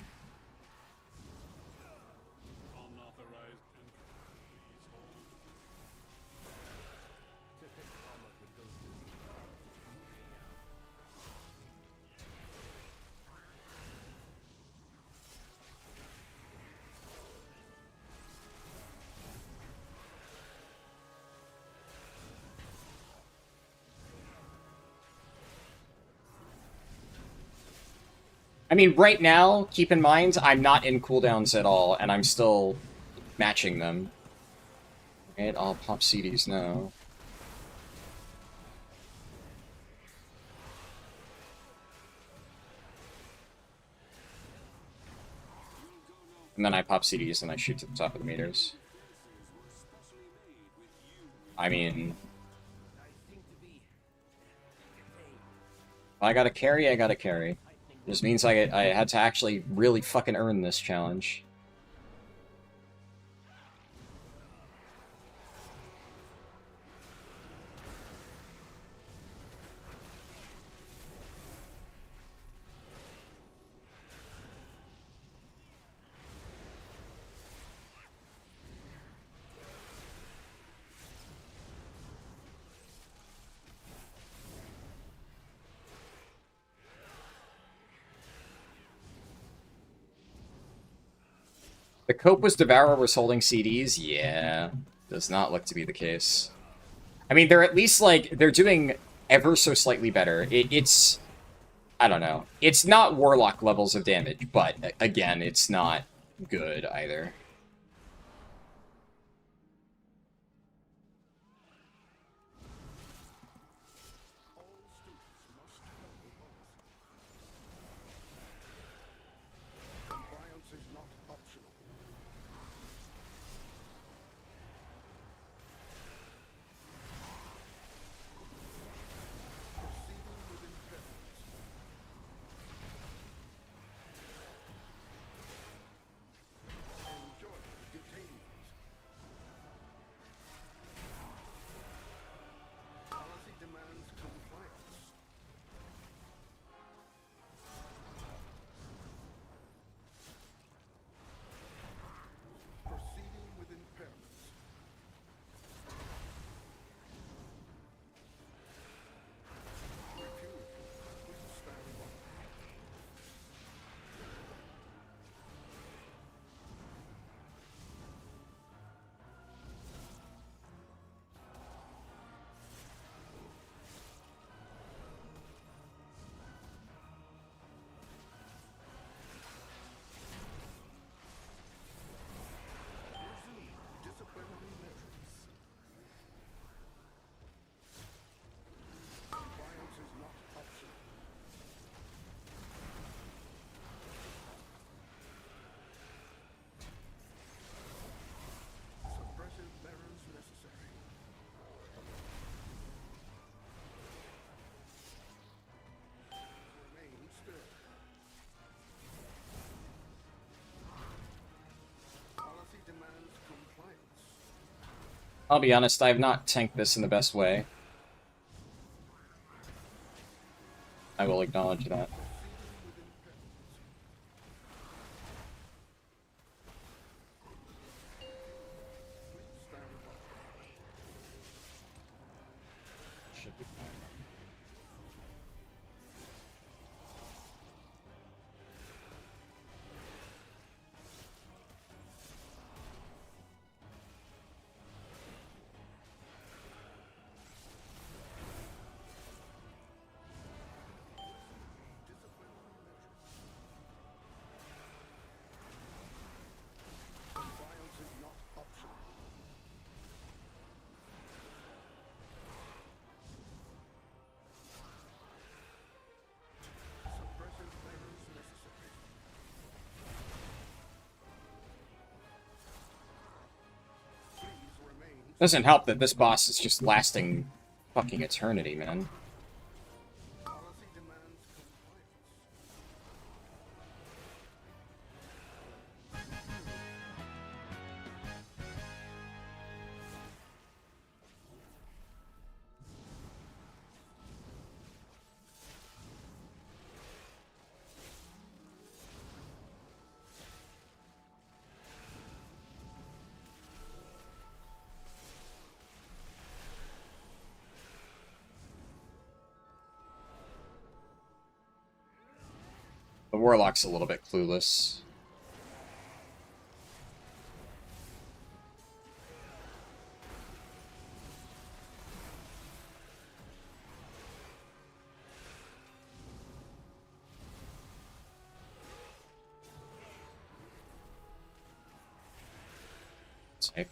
Unauthorized entry, please hold. I mean, right now, keep in mind, I'm not in cooldowns at all, and I'm still matching them. Alright, I'll pop CDs now. And then I pop CDs and I shoot to the top of the meters. I mean... if I gotta carry, I gotta carry. This means I had to actually really fucking earn this challenge. The cope was Devourer was holding CDs? Yeah. Does not look to be the case. I mean, they're at least, like, they're doing ever so slightly better. It's... I don't know. It's not Warlock levels of damage, but, again, it's not good either. I'll be honest, I have not tanked this in the best way. I will acknowledge that. Should be fine. Violence is not optional. Suppressive measures necessary. Please remain. Doesn't help that this boss is just lasting fucking eternity, man. Policy demands compliance. The Warlock's a little bit clueless. Safe.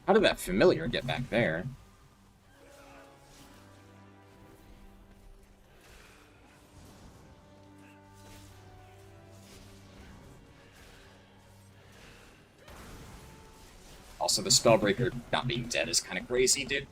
How did that familiar get back there? Also, the Spellbreaker not being dead is kind of crazy, dude.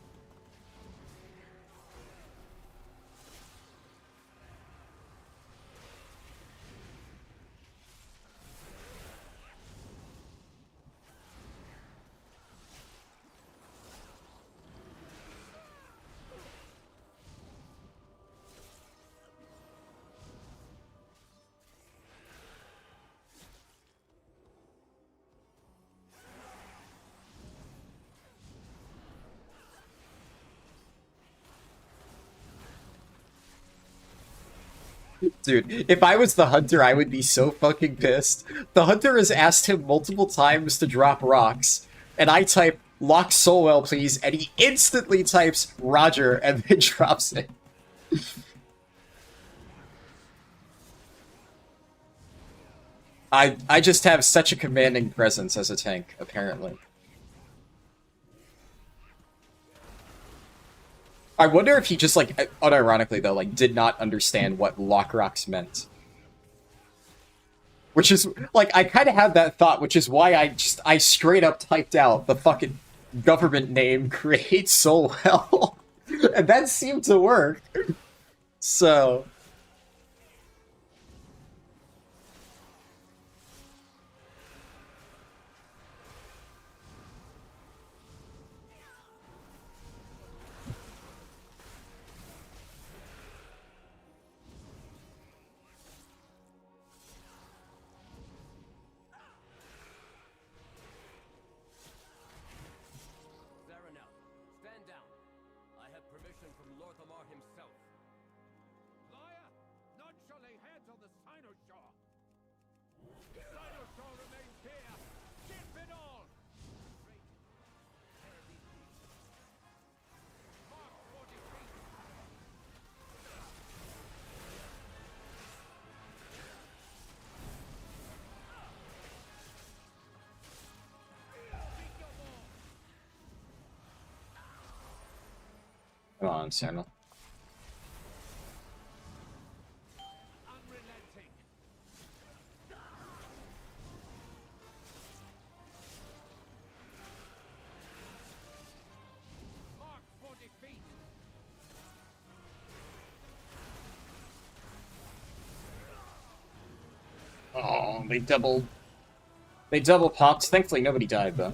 Dude, if I was the hunter, I would be so fucking pissed. The hunter has asked him multiple times to drop rocks, and I type, "Lock Soulwell, please," and he instantly types, "Roger," and then drops it. I just have such a commanding presence as a tank, apparently. I wonder if he just, like, unironically, though, like, did not understand what lock rocks meant. Which is, like, I kind of had that thought, which is why I straight up typed out the fucking government name, create Soulwell. And that seemed to work. So... Zaranel, stand down. I have permission from Lord Lamar himself. Liar! None shall lay hands on the Sinoshaw! Sinoshaw remains here! Keep it all! Mark 40 feet! Come on, Sarah. Unrelenting. Mark for defeat. Oh, they double popped. Thankfully, nobody died though.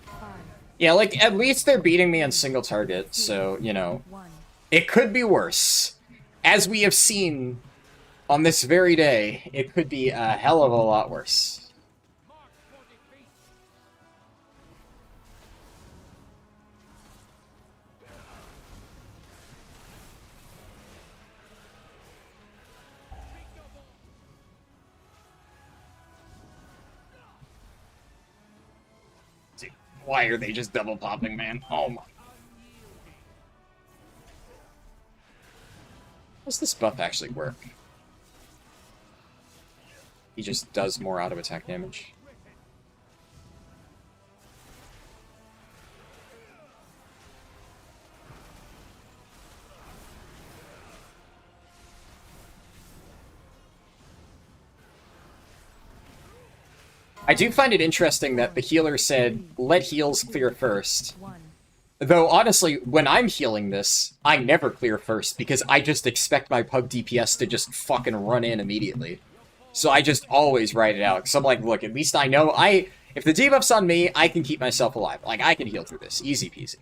5, Yeah, like at least they're beating me on single target, so you know 1. it could be worse. As we have seen on this very day, it could be a hell of a lot worse. Mark for defeat. Dude, why are they just double popping, man? Oh my. Does this buff actually work? He just does more auto attack damage. I do find it interesting that the healer said, let heals clear first. 1. Though, honestly, when I'm healing this, I never clear first, because I just expect my pug DPS to just fucking run in immediately. So I just always write it out, because I'm like, look, at least I know if the debuff's on me, I can keep myself alive. Like, I can heal through this. Easy peasy.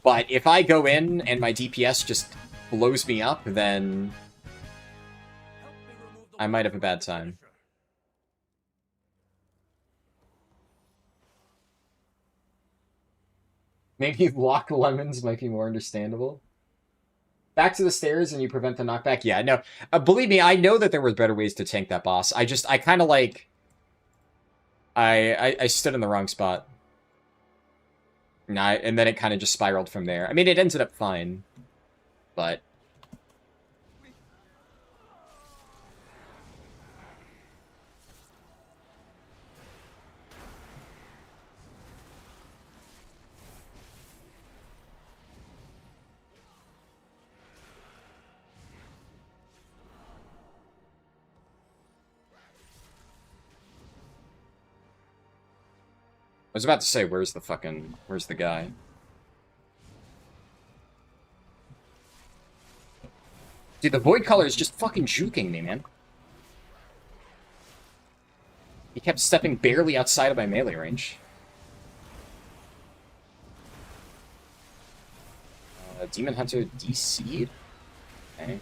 But if I go in and my DPS just blows me up, then I might have a bad time. Maybe lock lemons might be more understandable. Back to the stairs and you prevent the knockback? Yeah, no. Believe me, I know that there were better ways to tank that boss. I kind of like... I stood in the wrong spot. And then it kind of just spiraled from there. I mean, it ended up fine. But... I was about to say, where's the guy? Dude, the Void Color is just fucking juking me, man. He kept stepping barely outside of my melee range. Demon Hunter DC'd? Okay.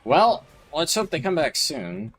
Well, let's hope they come back soon.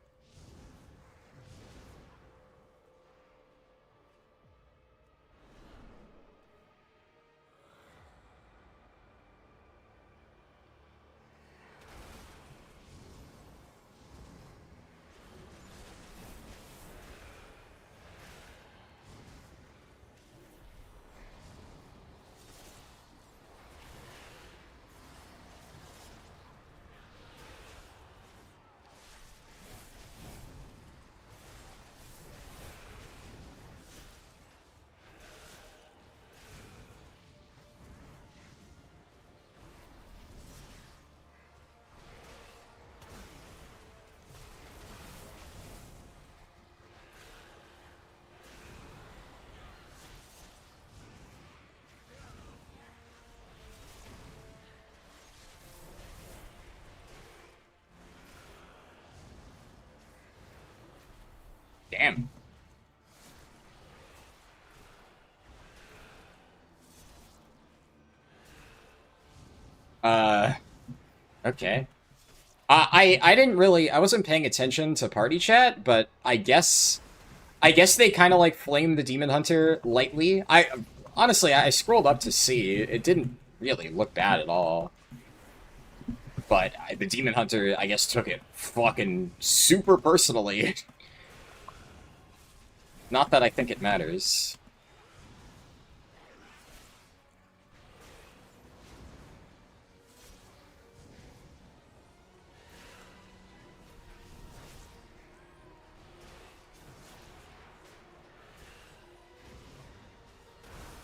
Damn. Okay. I didn't really, I wasn't paying attention to party chat, but I guess they kind of like flamed the Demon Hunter lightly. Honestly, I scrolled up to see. It didn't really look bad at all. But the Demon Hunter, I guess, took it fucking super personally. Not that I think it matters.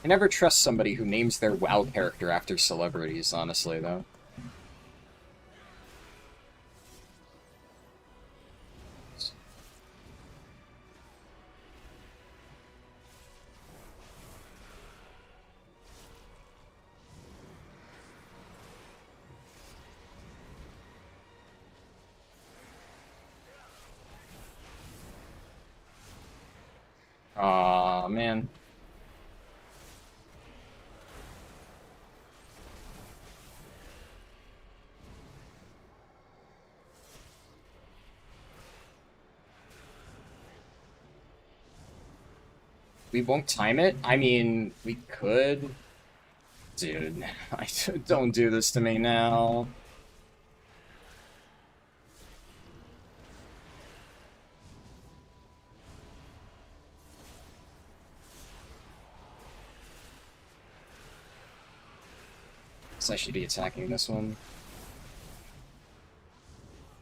I never trust somebody who names their WoW character after celebrities, honestly, though. Aw, man. We won't time it? I mean, we could. Dude, don't do this to me now. I should be attacking this one.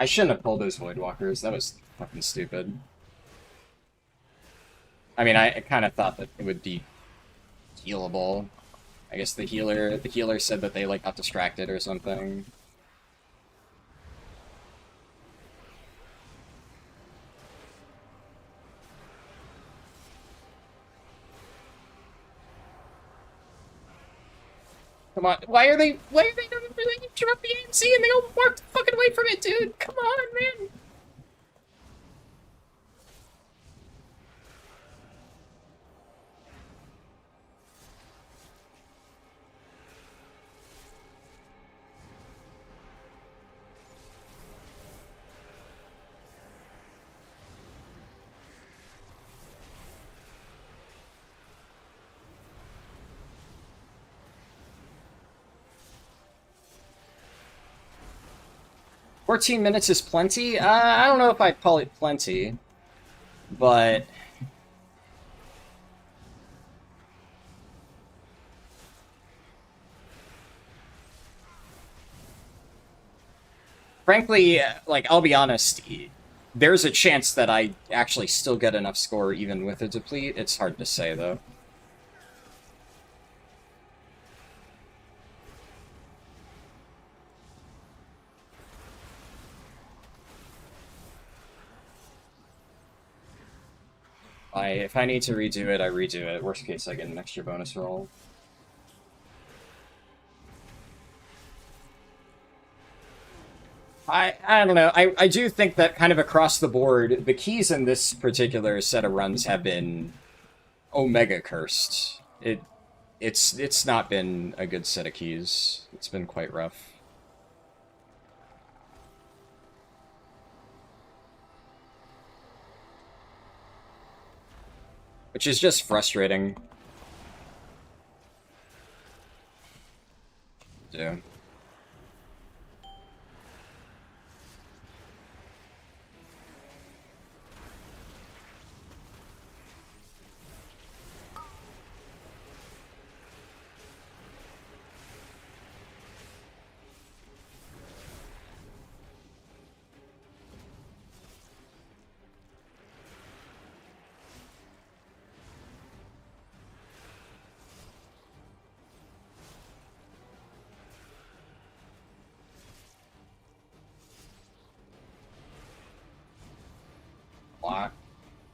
I shouldn't have pulled those Voidwalkers. That was fucking stupid. I mean, I kind of thought that it would be healable. I guess the healer said that they like got distracted or something. Come on, why are they drop the ANC and they all walked fucking away from it, dude? Come on, man. "14 minutes is plenty?" I don't know if I'd call it plenty, but... Frankly, like, I'll be honest, there's a chance that I actually still get enough score even with a deplete. It's hard to say, though. If I need to redo it, I redo it. Worst case, I get an extra bonus roll. I don't know. I do think that kind of across the board, the keys in this particular set of runs have been Omega cursed. It's not been a good set of keys. It's been quite rough. Which is just frustrating. Yeah.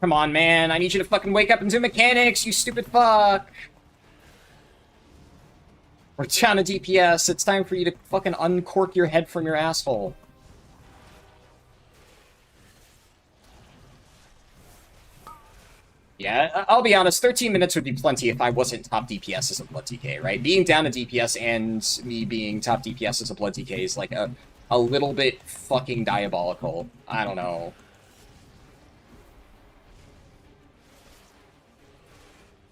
Come on, man. I need you to fucking wake up and do mechanics, you stupid fuck. We're down to DPS. It's time for you to fucking uncork your head from your asshole. Yeah, I'll be honest, 13 minutes would be plenty if I wasn't top DPS as a Blood DK, right? Being down to DPS and me being top DPS as a Blood DK is like a little bit fucking diabolical. I don't know.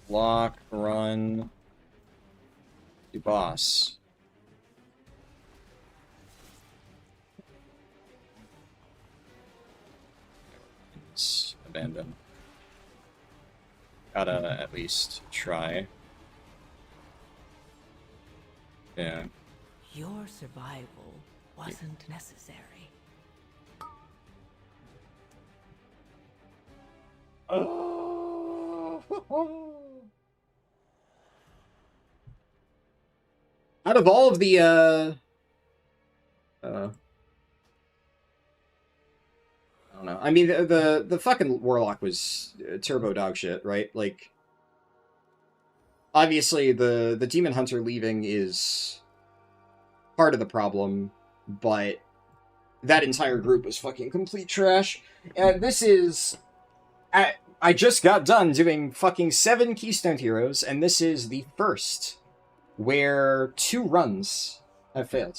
Block, run, do boss. Let's abandon. Gotta at least try. Yeah. Your survival wasn't necessary. Out of all of the I don't know. I mean, the fucking Warlock was turbo dog shit, right? Like, obviously the Demon Hunter leaving is part of the problem, but that entire group was fucking complete trash. And this is... I just got done doing fucking 7 Keystone Heroes, and this is the first where 2 runs have failed.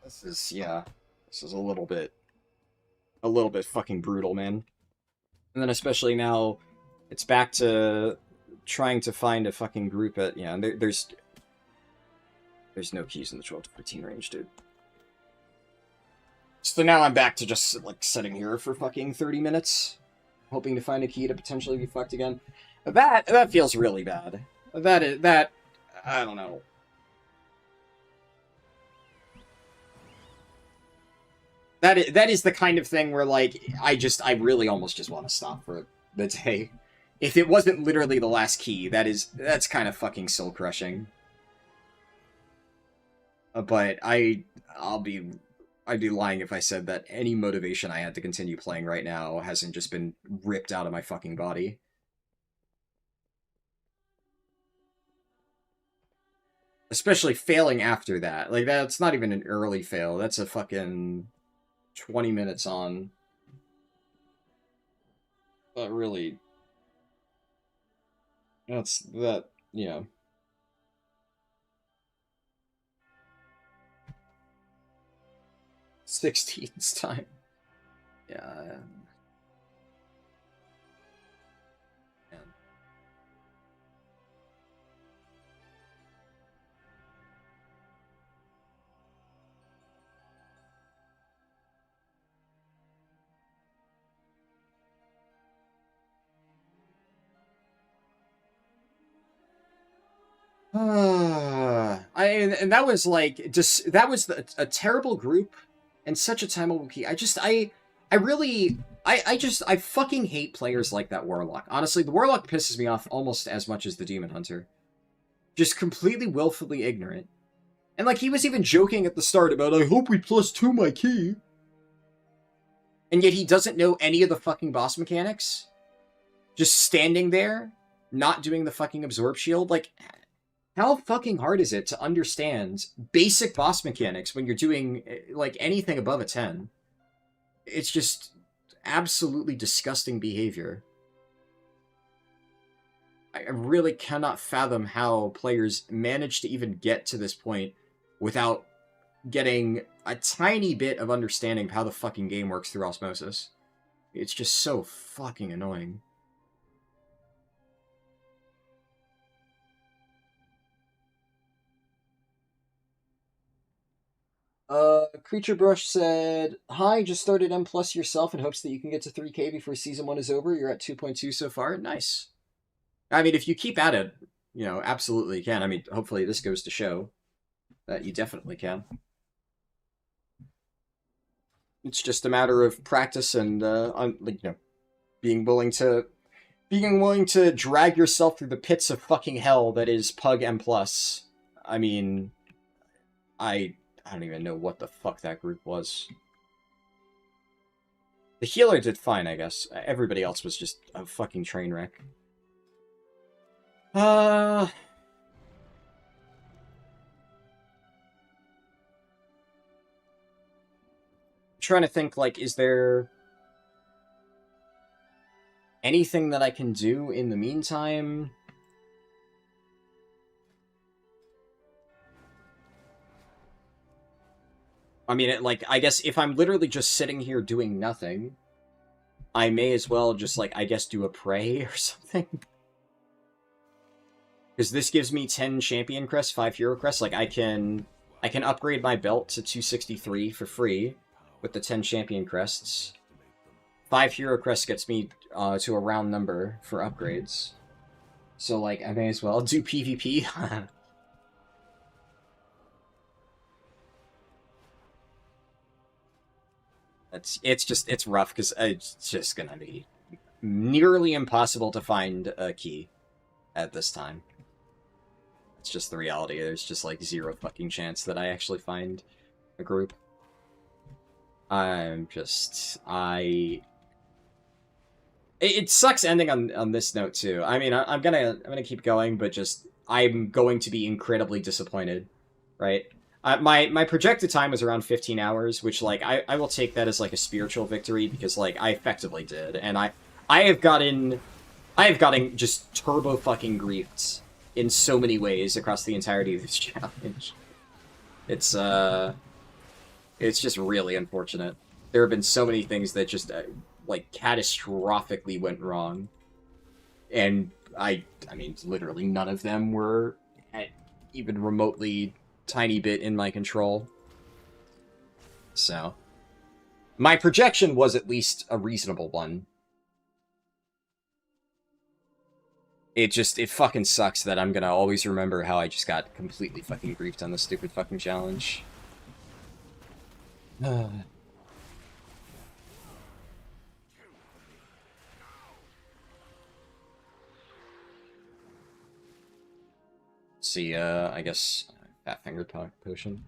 This is, yeah, this is a little bit fucking brutal, man. And then especially now, it's back to trying to find a fucking group at, yeah, there's no keys in the 12 to 15 range, dude. So now I'm back to just, like, sitting here for fucking 30 minutes, hoping to find a key to potentially be fucked again. That feels really bad. That, I don't know. That is the kind of thing where, like, I really almost just want to stop for the day. If it wasn't literally the last key, that's kind of fucking soul-crushing. But I'd be lying if I said that any motivation I had to continue playing right now hasn't just been ripped out of my fucking body. Especially failing after that. Like, that's not even an early fail. That's a fucking 20 minutes on. That really... That's... that... yeah. '16's time. Yeah. And that was like just that was a terrible group and such a timeable key. I fucking hate players like that Warlock. Honestly, the Warlock pisses me off almost as much as the Demon Hunter. Just completely willfully ignorant. And like he was even joking at the start about I hope we +2 my key. And yet he doesn't know any of the fucking boss mechanics. Just standing there, not doing the fucking absorb shield, like how fucking hard is it to understand basic boss mechanics when you're doing, like, anything above a 10? It's just absolutely disgusting behavior. I really cannot fathom how players manage to even get to this point without getting a tiny bit of understanding of how the fucking game works through osmosis. It's just so fucking annoying. Creature Brush said, hi, just started M+ yourself in hopes that you can get to 3K before Season 1 is over. You're at 2.2 so far. Nice. I mean, if you keep at it, you know, absolutely can. I mean, hopefully this goes to show that you definitely can. It's just a matter of practice and, like, you know, being willing to drag yourself through the pits of fucking hell that is Pug M+. I mean, I don't even know what the fuck that group was. The healer did fine, I guess. Everybody else was just a fucking train wreck. trying to think, like, is there anything that I can do in the meantime? I mean, I guess if I'm literally just sitting here doing nothing, I may as well just, like, I guess do a pray or something. Because this gives me 10 champion crests, 5 hero crests. Like, I can upgrade my belt to 263 for free with the 10 champion crests. 5 hero crests gets me to a round number for upgrades. So, like, I may as well do PvP. It's rough, because it's just gonna be nearly impossible to find a key at this time. It's just the reality. There's just, like, 0 fucking chance that I actually find a group. It sucks ending on this note, too. I mean, I'm gonna keep going, but just, I'm going to be incredibly disappointed, right? My projected time was around 15 hours, which, like, I will take that as, like, a spiritual victory, because, like, I effectively did, and I have gotten just turbo fucking griefed in so many ways across the entirety of this challenge. It's just really unfortunate. There have been so many things that just, like, catastrophically went wrong. And I mean, literally none of them were at even remotely tiny bit in my control. So, my projection was at least a reasonable one. It fucking sucks that I'm gonna always remember how I just got completely fucking griefed on this stupid fucking challenge. See, I guess, Fat Finger Potion.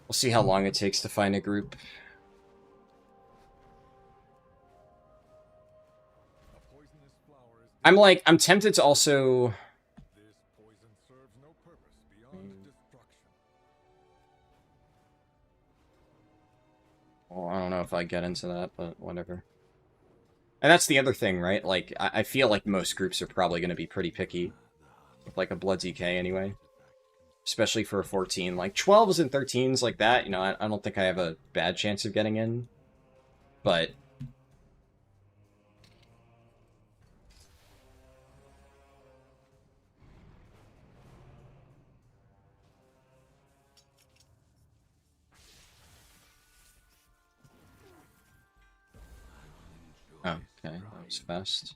We'll see how long it takes to find a group. I'm tempted to also... This poison serves no purpose beyond destruction. Well, I don't know if I get into that, but whatever. And that's the other thing, right? Like, I feel like most groups are probably going to be pretty picky. With, like, a Blood DK anyway. Especially for a 14. Like, 12s and 13s like that, you know, I don't think I have a bad chance of getting in. But... oh, okay, that was fast.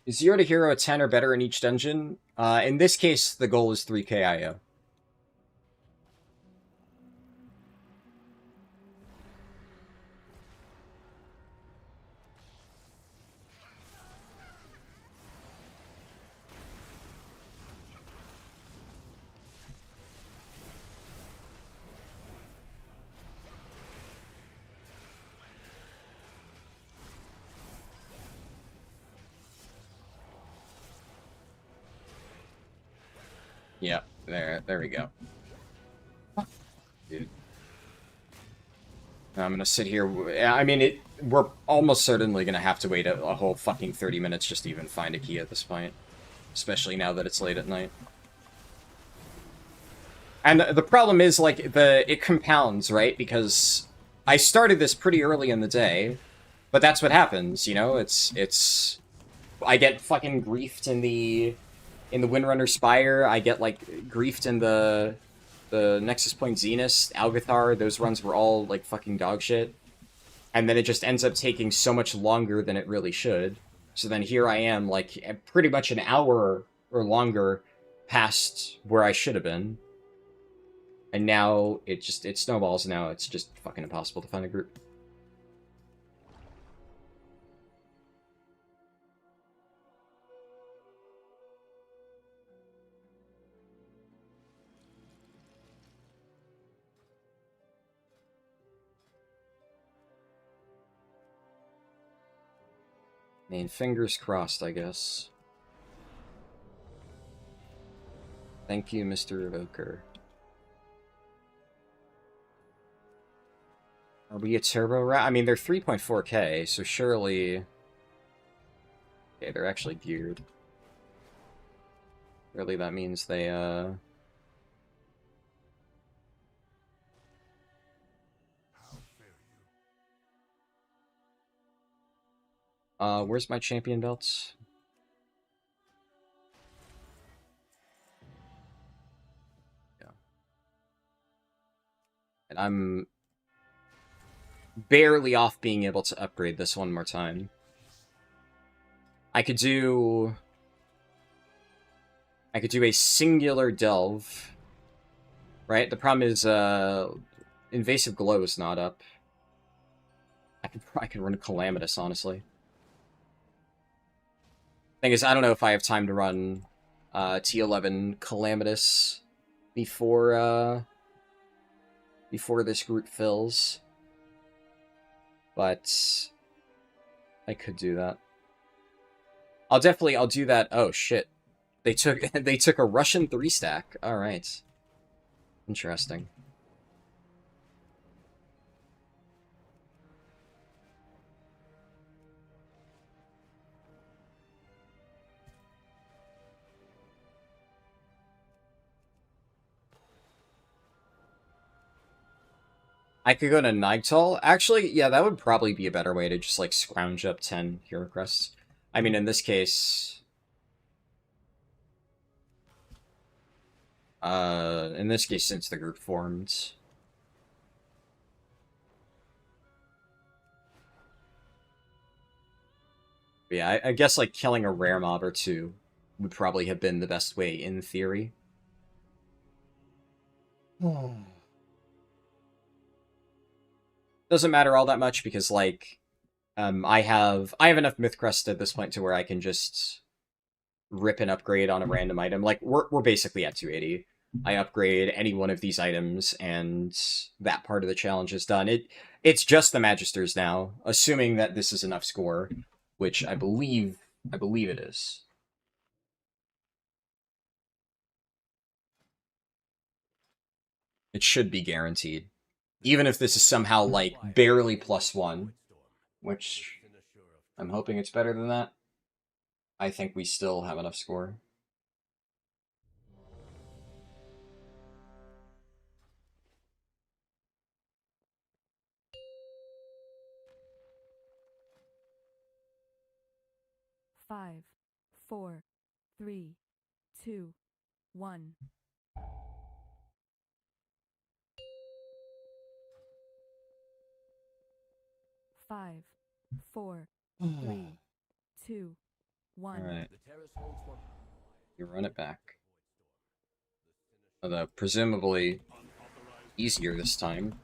Is 0 to hero 10 or better in each dungeon? In this case, the goal is 3k IO. Yeah, there we go. Dude. I'm gonna sit here. I mean, we're almost certainly gonna have to wait a whole fucking 30 minutes just to even find a key at this point. Especially now that it's late at night. And the problem is, like, it compounds, right? Because I started this pretty early in the day, but that's what happens, you know? I get fucking griefed in the Windrunner Spire. I get, like, griefed in the Nexus Point Zenith, Algathar. Those runs were all, like, fucking dog shit. And then it just ends up taking so much longer than it really should. So then here I am, like, pretty much an hour or longer past where I should have been. And now it snowballs. Now it's just fucking impossible to find a group. I mean, fingers crossed, I guess. Thank you, Mr. Evoker. Are we a turbo rat? I mean, they're 3.4K, so surely... Okay, they're actually geared. Surely that means they, where's my champion belts? Yeah. And I'm barely off being able to upgrade this one more time. I could do a singular delve, right? The problem is, invasive glow is not up. I could run a calamitous, honestly. Thing is, I don't know if I have time to run T11 calamitous before this group fills, but I could do that. I'll do that. Oh shit. They took a Russian 3-stack. All right. Interesting. I could go to Nightall. Actually, yeah, that would probably be a better way to just, like, scrounge up 10 hero crests. I mean, in this case... since the group formed... Yeah, I guess, like, killing a rare mob or two would probably have been the best way, in theory. Doesn't matter all that much because, like, I have enough myth crest at this point to where I can just rip an upgrade on a random item. Like, we're basically at 280. I upgrade any one of these items, and that part of the challenge is done. It's just the Magisters now, assuming that this is enough score, which I believe it is. It should be guaranteed. Even if this is somehow, like, barely +1, which I'm hoping it's better than that, I think we still have enough score. Five, 4, 3, 2, 1. Five, 4, 3, 2, 1. Alright. You run it back. Although, presumably, easier this time.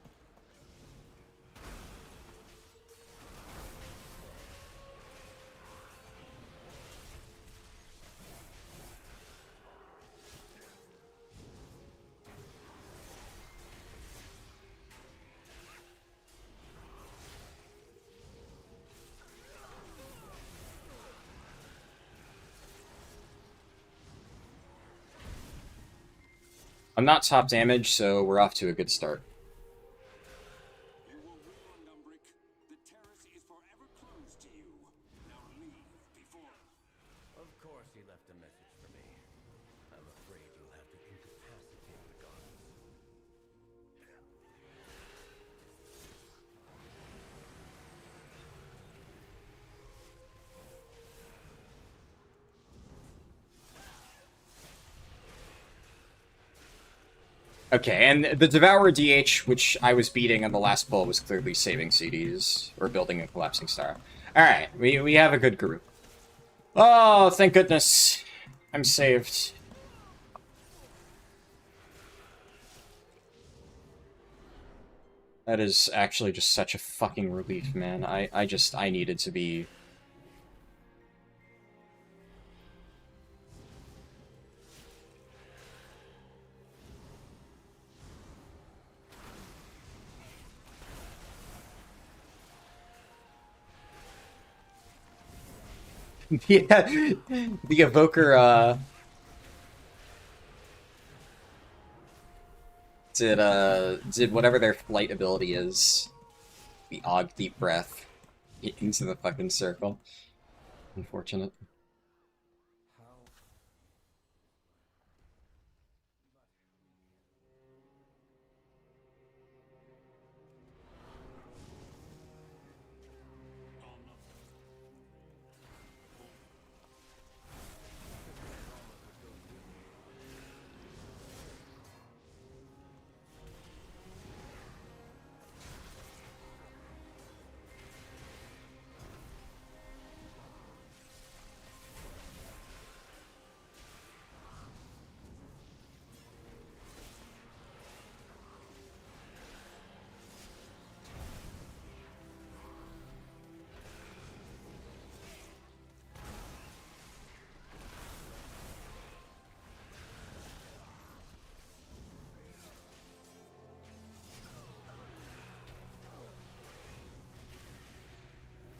I'm not top damage, so we're off to a good start. You were warned, Umbric. The terrace is forever closed to you. Now leave before... Of course he left a message for me. I'm afraid you'll have to incapacitate the gods. Okay, and the Devourer DH, which I was beating on the last pull, was clearly saving CDs, or building a Collapsing Star. Alright, we have a good group. Oh, thank goodness. I'm saved. That is actually just such a fucking relief, man. I needed to be... Yeah, the evoker did whatever their flight ability is. The Og Deep Breath into the fucking circle. Unfortunate.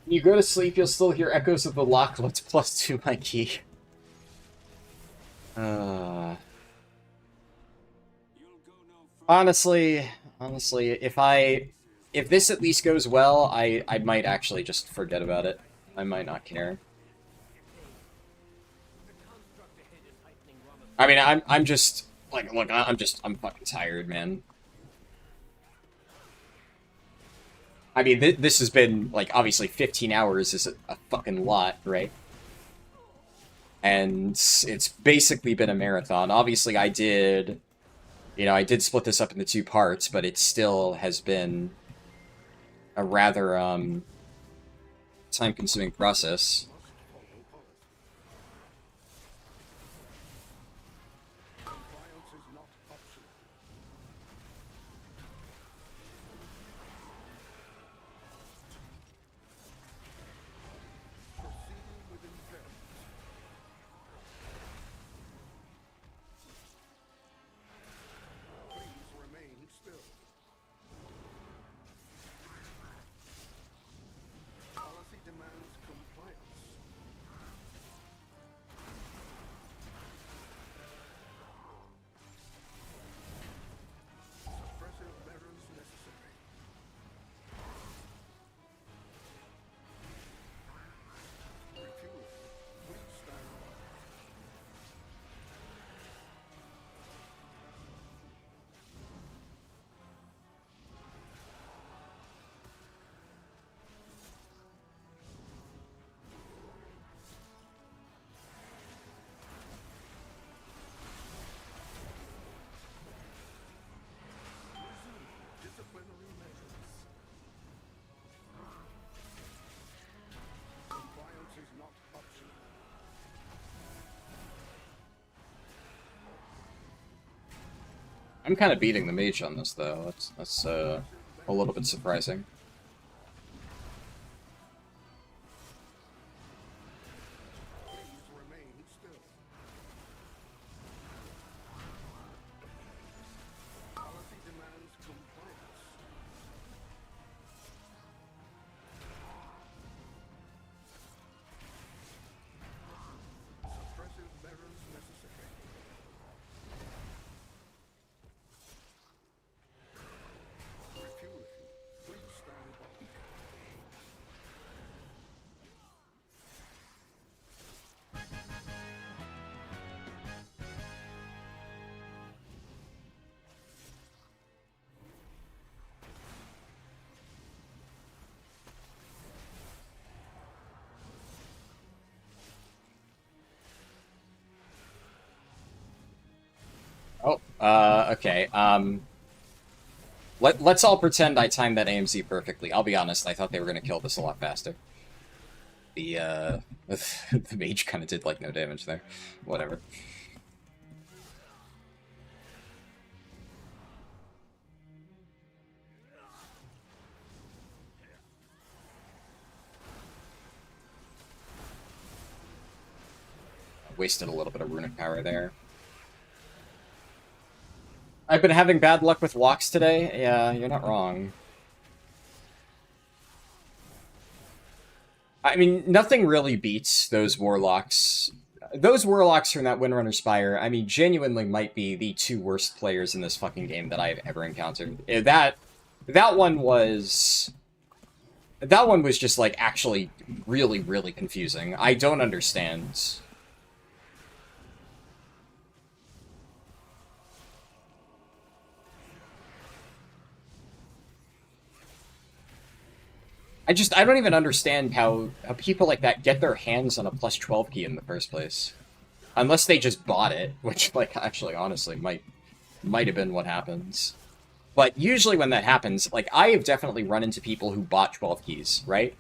When you go to sleep, you'll still hear echoes of the lock. Let's +2 my key. Honestly, if this at least goes well, I might actually just forget about it. I might not care. I mean, I'm just like, look, I'm fucking tired, man. I mean, this has been, like, obviously 15 hours is a fucking lot, right? And it's basically been a marathon. Obviously, I did split this up into 2 parts, but it still has been a rather, time-consuming process. I'm kind of beating the mage on this, though. That's a little bit surprising. Oh, okay. Let's all pretend I timed that AMZ perfectly. I'll be honest, I thought they were gonna kill this a lot faster. The the mage kind of did, like, no damage there. Whatever. Wasted a little bit of runic power there. I've been having bad luck with walks today. Yeah, you're not wrong. I mean, nothing really beats those Warlocks. Those Warlocks from that Windrunner Spire, I mean, genuinely might be the two worst players in this fucking game that I've ever encountered. That one was... That one was just, like, actually really, really confusing. I don't understand. I don't even understand how people like that get their hands on a plus 12 key in the first place. Unless they just bought it, which, like, actually, honestly, might have been what happens. But usually when that happens, like, I have definitely run into people who bought 12 keys, right?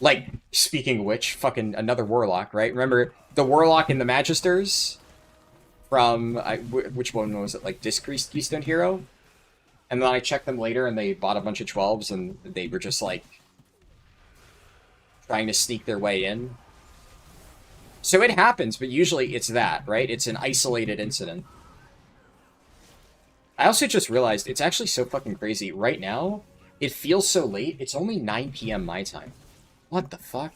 Like, speaking of which, fucking another Warlock, right? Remember the Warlock in the Magisters? From, which one was it? Like, Discreased Keystone Hero? And then I checked them later and they bought a bunch of 12s and they were just, like, trying to sneak their way in. So it happens, but usually it's that, right? It's an isolated incident. I also just realized it's actually so fucking crazy. Right now, it feels so late. It's only 9 PM my time. What the fuck?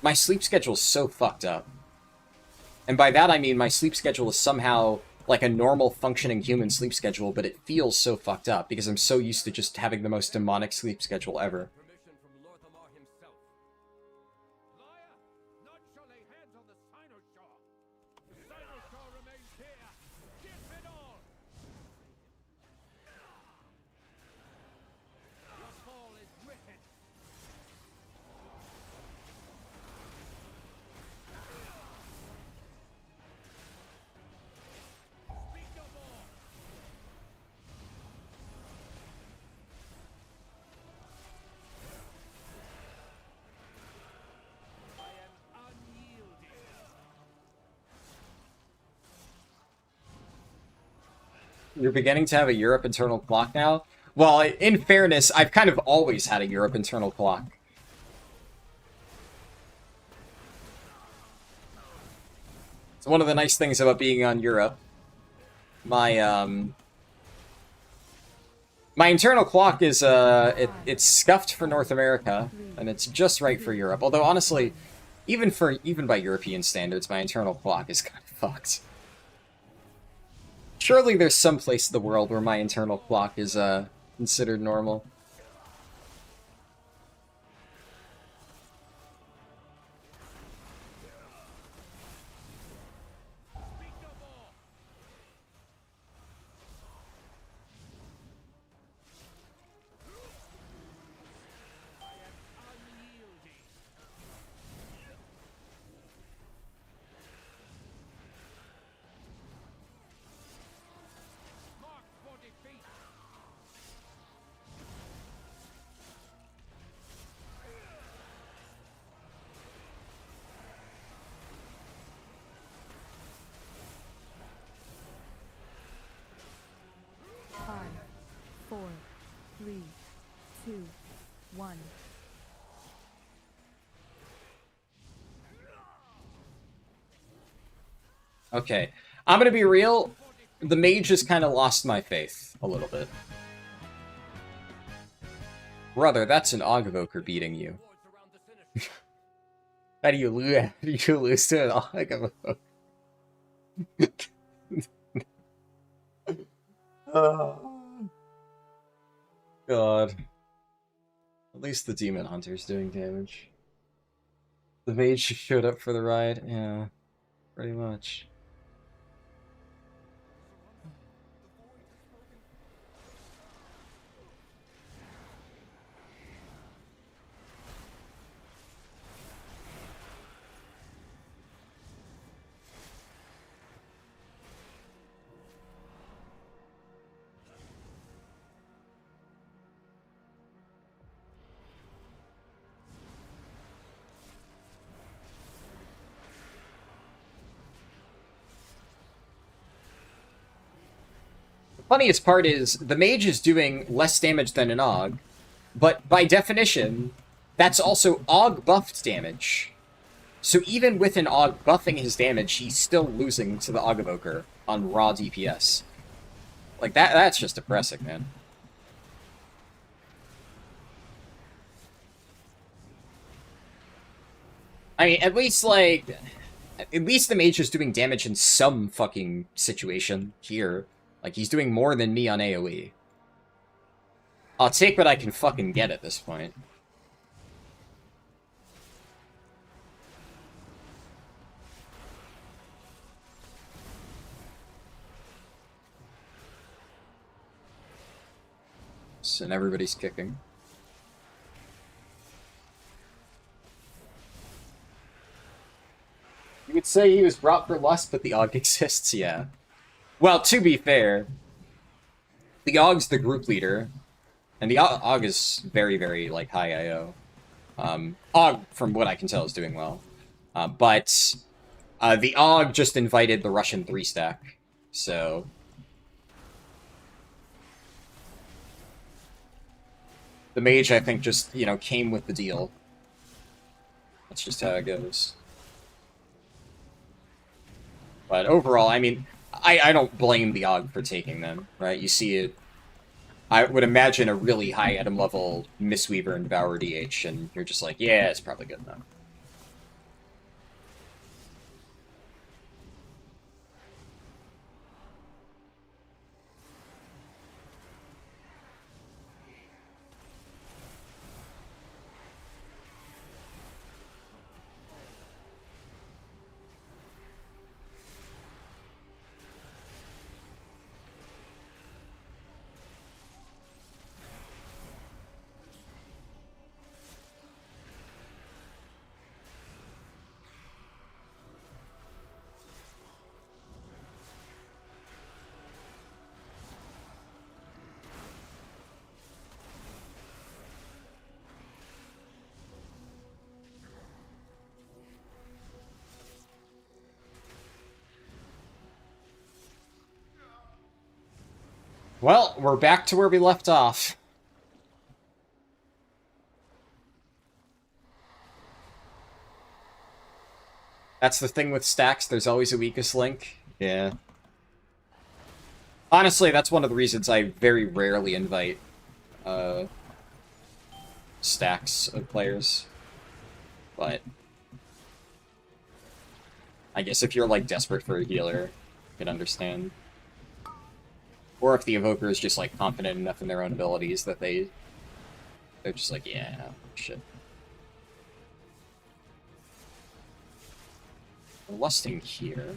My sleep schedule's so fucked up. And by that I mean my sleep schedule is somehow like a normal functioning human sleep schedule, but it feels so fucked up because I'm so used to just having the most demonic sleep schedule ever. Permission from Lorthamar himself. Liar! None shall lay hands on the Sinoshaw. The Sinoshaw remains here. Give it all! Your fall is written. Speak no more! I am unyielding. You're beginning to have a Europe internal clock now? Well, in fairness, I've kind of always had a Europe internal clock. It's one of the nice things about being on Europe. My internal clock is, it's scuffed for North America, and it's just right for Europe. Although, honestly, even by European standards, my internal clock is kind of fucked. Surely there's some place in the world where my internal clock is, considered normal. Speak no more! I am unyielding. Mark for defeat. Five, four, three, two, one. Okay, I'm gonna be real. The mage has kind of lost my faith a little bit. Brother, that's an Ogvoker beating you. How do you lose to an Ogvoker? Oh. God. At least the Demon Hunter's doing damage. The mage showed up for the ride? Yeah, pretty much. Funniest part is, the mage is doing less damage than an Og, but by definition, that's also Og buffed damage. So even with an Og buffing his damage, he's still losing to the Ogvoker on raw DPS. Like, that's just depressing, man. I mean, at least, like... At least the mage is doing damage in some fucking situation here. Like, he's doing more than me on AoE. I'll take what I can fucking get at this point. And everybody's kicking. You would say he was brought for lust, but the AUG exists, yeah. Well, to be fair, the AUG's the group leader, and the AUG is very, very, like, high IO. AUG, from what I can tell, is doing well. But the AUG just invited the Russian 3-stack, so... The mage, I think, just, you know, came with the deal. That's just how it goes. But overall, I mean, I don't blame the AUG for taking them, right? You see it... I would imagine a really high item level Mistweaver and Devour DH, and you're just like, yeah, it's probably good enough. Well, we're back to where we left off. That's the thing with stacks, there's always a weakest link. Yeah. Honestly, that's one of the reasons I very rarely invite stacks of players. But I guess if you're, like, desperate for a healer, you can understand. Or if the Evoker is just, like, confident enough in their own abilities that they're just like, yeah, shit. We're lusting here.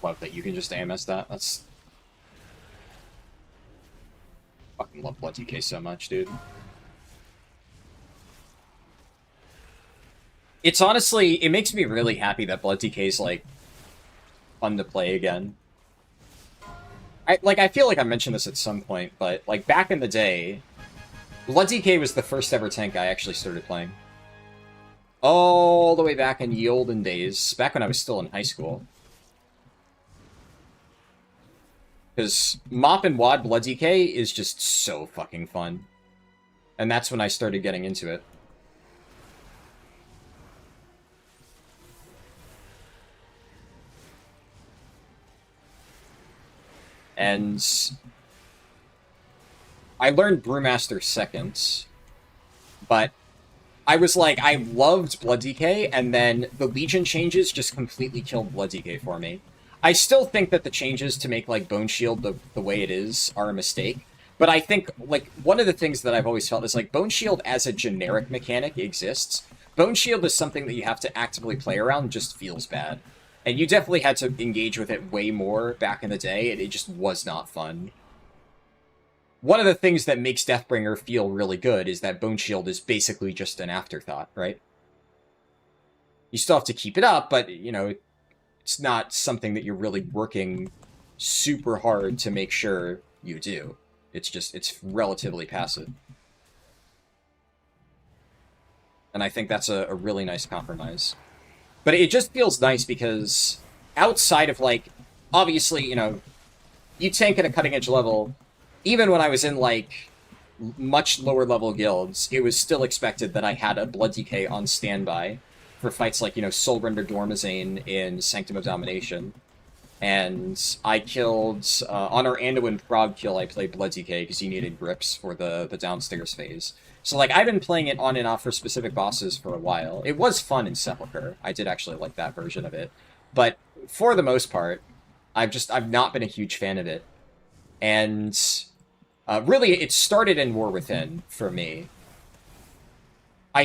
Love that you can just AMS that. That's... Fucking love Blood DK so much, dude. It's honestly... It makes me really happy that Blood DK is, like, fun to play again. I feel like I mentioned this at some point, but, like, back in the day, Blood DK was the first ever tank I actually started playing. All the way back in the olden days, back when I was still in high school. Because Mop and Wad Blood DK is just so fucking fun. And that's when I started getting into it. And I learned Brewmaster second, but I was like, I loved Blood DK, and then the Legion changes just completely killed Blood DK for me. I still think that the changes to make, like, Bone Shield the way it is are a mistake. But I think, like, one of the things that I've always felt is, like, Bone Shield as a generic mechanic exists. Bone Shield is something that you have to actively play around, just feels bad. And you definitely had to engage with it way more back in the day, and it just was not fun. One of the things that makes Deathbringer feel really good is that Bone Shield is basically just an afterthought, right? You still have to keep it up, but, you know... It's not something that you're really working super hard to make sure you do. It's relatively passive. And I think that's a really nice compromise. But it just feels nice because outside of, like, obviously, you know, you tank at a cutting-edge level, even when I was in, like, much lower-level guilds, it was still expected that I had a Blood DK on standby for fights like, you know, Soulrender Dormazane in Sanctum of Domination. And I killed, on our Anduin Frog kill, I played Blood DK because he needed grips for the downstairs phase. So, like, I've been playing it on and off for specific bosses for a while. It was fun in Sepulchre. I did actually like that version of it. But for the most part, I've not been a huge fan of it. And really, it started in War Within for me. I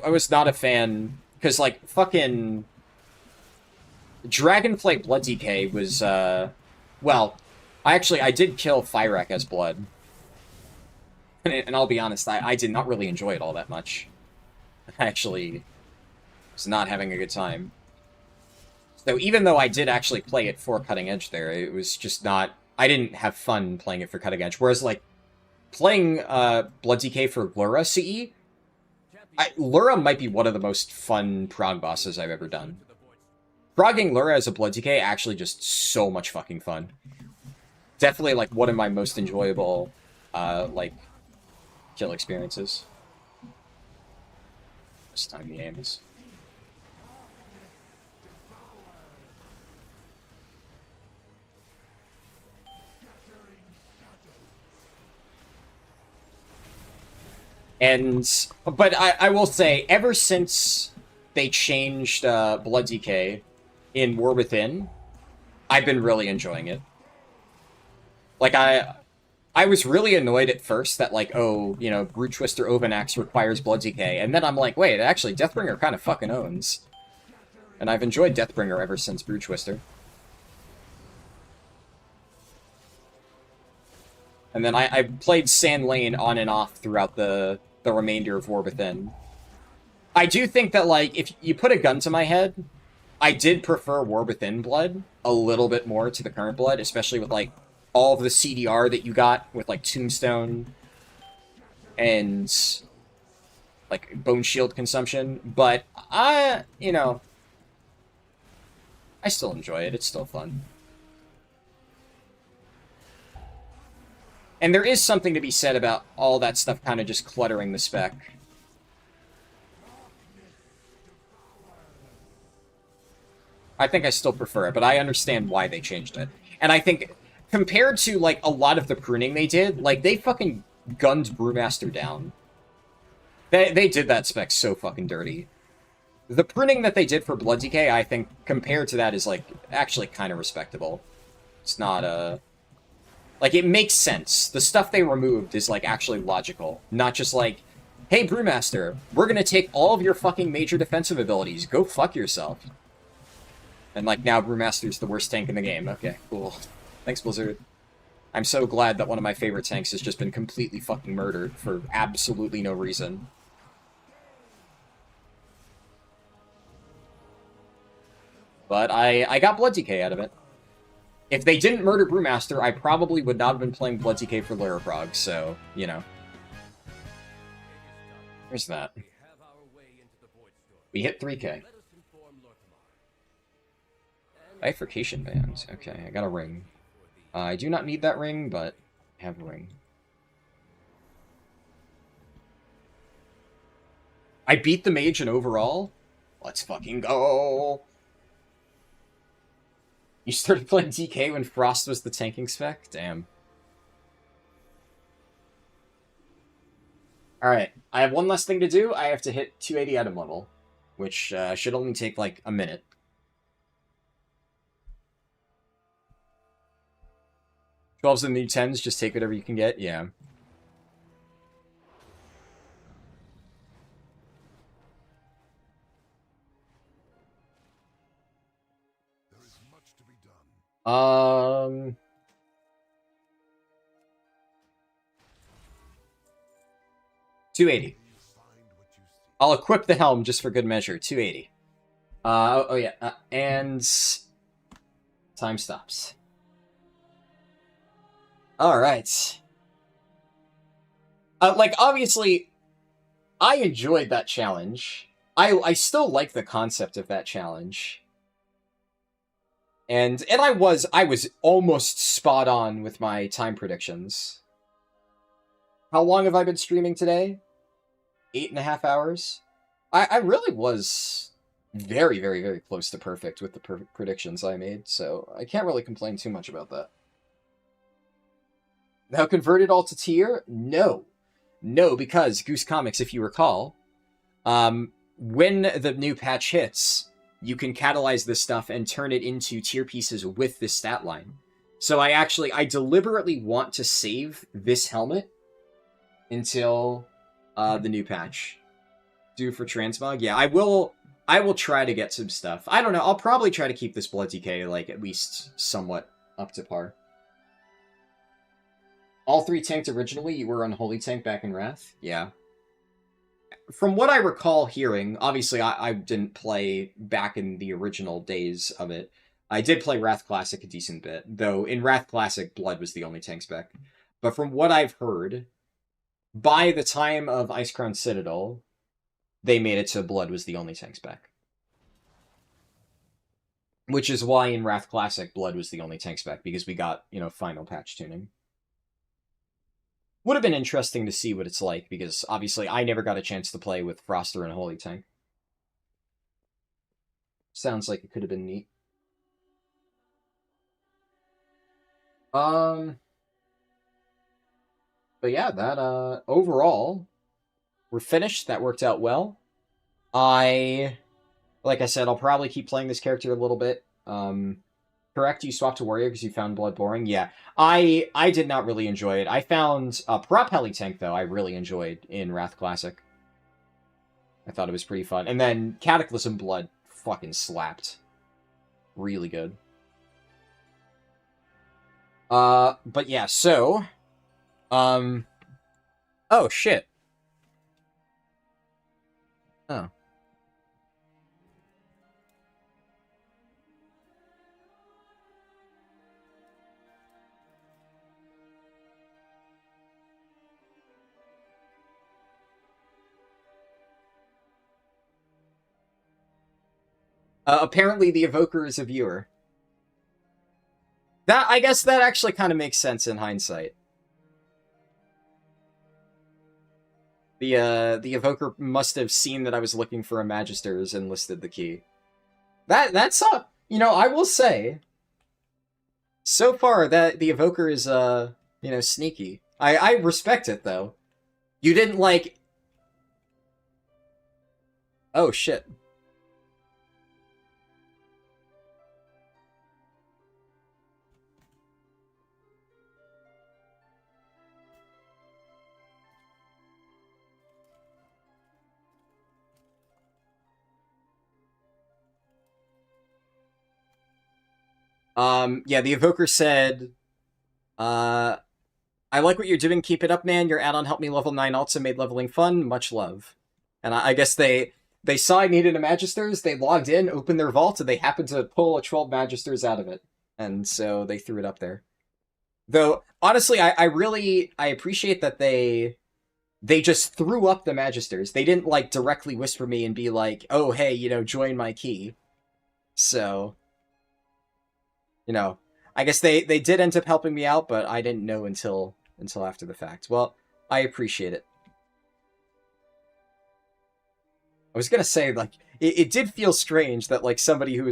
was not a fan, because, like, fucking Dragonflight Blood DK was, well, I did kill Fyrak as Blood. And I'll be honest, I did not really enjoy it all that much. I actually was not having a good time. So even though I did actually play it for Cutting Edge there, it was just not... I didn't have fun playing it for Cutting Edge. Whereas, like, playing Blood DK for Lura CE, Lura might be one of the most fun prog bosses I've ever done. Progging Lura as a Blood DK actually just so much fucking fun. Definitely, like, one of my most enjoyable, like, kill experiences. This time the aim is... But I will say, ever since they changed Blood DK in War Within, I've been really enjoying it. Like, I was really annoyed at first that, like, oh, you know, Brute Twister Ovanax requires Blood DK, and then I'm like, wait, actually, Deathbringer kind of fucking owns. And I've enjoyed Deathbringer ever since Brute Twister. And then I played Sand Lane on and off throughout the remainder of War Within. I do think that, like, if you put a gun to my head, I did prefer War Within Blood a little bit more to the current Blood, especially with, like, all of the CDR that you got with, like, Tombstone and, like, Bone Shield consumption. But, you know, I still enjoy it. It's still fun. And there is something to be said about all that stuff kind of just cluttering the spec. I think I still prefer it, but I understand why they changed it. And I think, compared to, like, a lot of the pruning they did, like, they fucking gunned Brewmaster down. They did that spec so fucking dirty. The pruning that they did for Blood DK, I think, compared to that, is, like, actually kind of respectable. It's not, like, it makes sense. The stuff they removed is, like, actually logical. Not just like, hey, Brewmaster, we're gonna take all of your fucking major defensive abilities. Go fuck yourself. And, like, now Brewmaster's the worst tank in the game. Okay, cool. Thanks, Blizzard. I'm so glad that one of my favorite tanks has just been completely fucking murdered for absolutely no reason. But I got Blood DK out of it. If they didn't murder Brewmaster, I probably would not have been playing Blood DK for Lyra Prog, so, you know. Where's that? We hit 3K. Bifurcation bands. Okay, I got a ring. I do not need that ring, but I have a ring. I beat the mage in overall? Let's fucking go! You started playing DK when Frost was the tanking spec? Damn. Alright, I have one last thing to do. I have to hit 280 item level, which should only take like a minute. 12s and new 10s, just take whatever you can get? Yeah. There is much to be done. 280. I'll equip the helm just for good measure. 280. Oh yeah, and time stops. Alright. Like, obviously, I enjoyed that challenge. I still like the concept of that challenge. And I was almost spot on with my time predictions. How long have I been streaming today? 8.5 hours? I really was very, very, very close to perfect with the predictions I made, so I can't really complain too much about that. Now converted all to tier? No. No, because Goose Comics, if you recall, when the new patch hits, you can catalyze this stuff and turn it into tier pieces with this stat line. So I deliberately want to save this helmet until the new patch. Due for transmog? Yeah, I will try to get some stuff. I don't know, I'll probably try to keep this Blood DK, like, at least somewhat up to par. All 3 tanked originally? You were on Holy Tank back in Wrath? Yeah. From what I recall hearing, obviously I didn't play back in the original days of it. I did play Wrath Classic a decent bit, though in Wrath Classic, Blood was the only tank spec. But from what I've heard, by the time of Icecrown Citadel, they made it so Blood was the only tank spec. Which is why in Wrath Classic, Blood was the only tank spec, because we got, final patch tuning. Would have been interesting to see what it's like, because obviously I never got a chance to play with Froster and Holy Tank. Sounds like it could have been neat. But yeah, that, overall, we're finished. That worked out well. Like I said, I'll probably keep playing this character a little bit. Correct, you swapped to Warrior because you found Blood boring? Yeah, I did not really enjoy it. I found Prop Heli Tank, though, I really enjoyed in Wrath Classic. I thought it was pretty fun. And then Cataclysm Blood fucking slapped. Really good. But yeah, so... Oh, shit. Oh. Apparently the Evoker is a viewer. I guess that actually kind of makes sense in hindsight. The Evoker must have seen that I was looking for a Magisters and listed the key. That's I will say, so far that the Evoker is, sneaky. I respect it, though. You didn't, like... Oh, shit. Yeah, the Evoker said, I like what you're doing, keep it up, man. Your add-on helped me level 9 alts and made leveling fun. Much love. And I guess they saw I needed a Magisters, they logged in, opened their vault, and they happened to pull a 12 Magisters out of it. And so they threw it up there. Though, honestly, I appreciate that they just threw up the Magisters. They didn't, like, directly whisper me and be like, oh, hey, join my key. So... I guess they did end up helping me out, but I didn't know until after the fact. Well, I appreciate it. I was gonna say, like, it did feel strange that, like, somebody who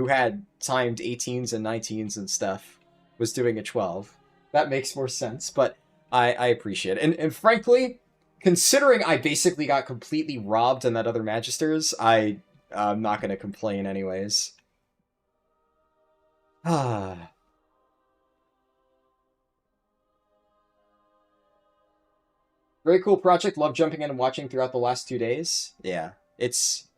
had timed 18s and 19s and stuff was doing a 12. That makes more sense, but I appreciate it. And frankly, considering I basically got completely robbed on that other Magisters, I'm not gonna complain anyways. Ah. Very cool project. Love jumping in and watching throughout the last 2 days. Yeah, it's...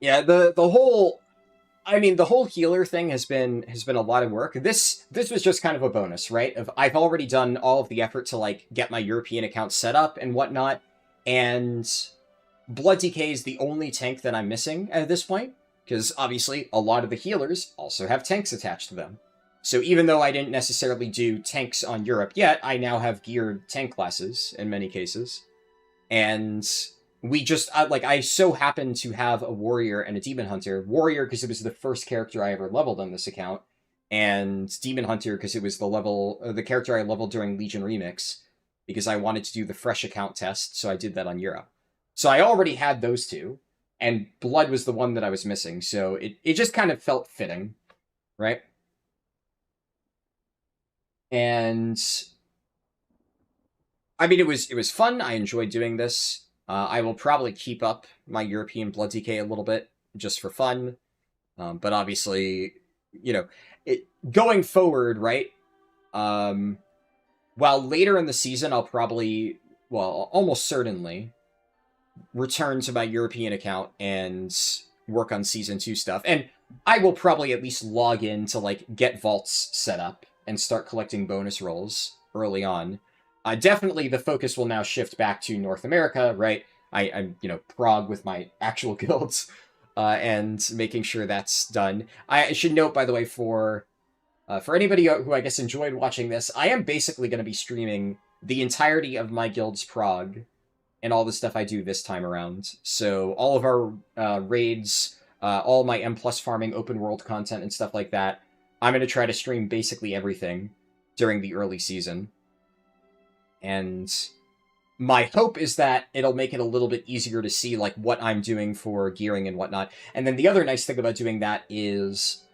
Yeah, the whole I mean, the whole healer thing has been a lot of work. This was just kind of a bonus, right? I've already done all of the effort to like get my European account set up and whatnot, and Blood DK is the only tank that I'm missing at this point, because obviously a lot of the healers also have tanks attached to them. So even though I didn't necessarily do tanks on Europe yet, I now have geared tank classes in many cases. And we just, I so happen to have a warrior and a demon hunter. Warrior, because it was the first character I ever leveled on this account. And demon hunter, because it was the character I leveled during Legion Remix. Because I wanted to do the fresh account test, so I did that on Europe. So I already had those two. And Blood was the one that I was missing, so it just kind of felt fitting, right? And I mean, it was fun. I enjoyed doing this. I will probably keep up my European Blood DK a little bit just for fun. But obviously, you know, going forward, right? While later in the season, I'll probably, well, almost certainly return to my European account and work on Season 2 stuff. And I will probably at least log in to, like, get vaults set up and start collecting bonus rolls early on. Definitely the focus will now shift back to North America, right? I'm, Prague with my actual guilds, and making sure that's done. I should note, by the way, for anybody who I guess enjoyed watching this, I am basically going to be streaming the entirety of my guild's Prague and all the stuff I do this time around. So all of our raids, all my M+ farming, open world content, and stuff like that, I'm going to try to stream basically everything during the early season. And my hope is that it'll make it a little bit easier to see like what I'm doing for gearing and whatnot. And then the other nice thing about doing that is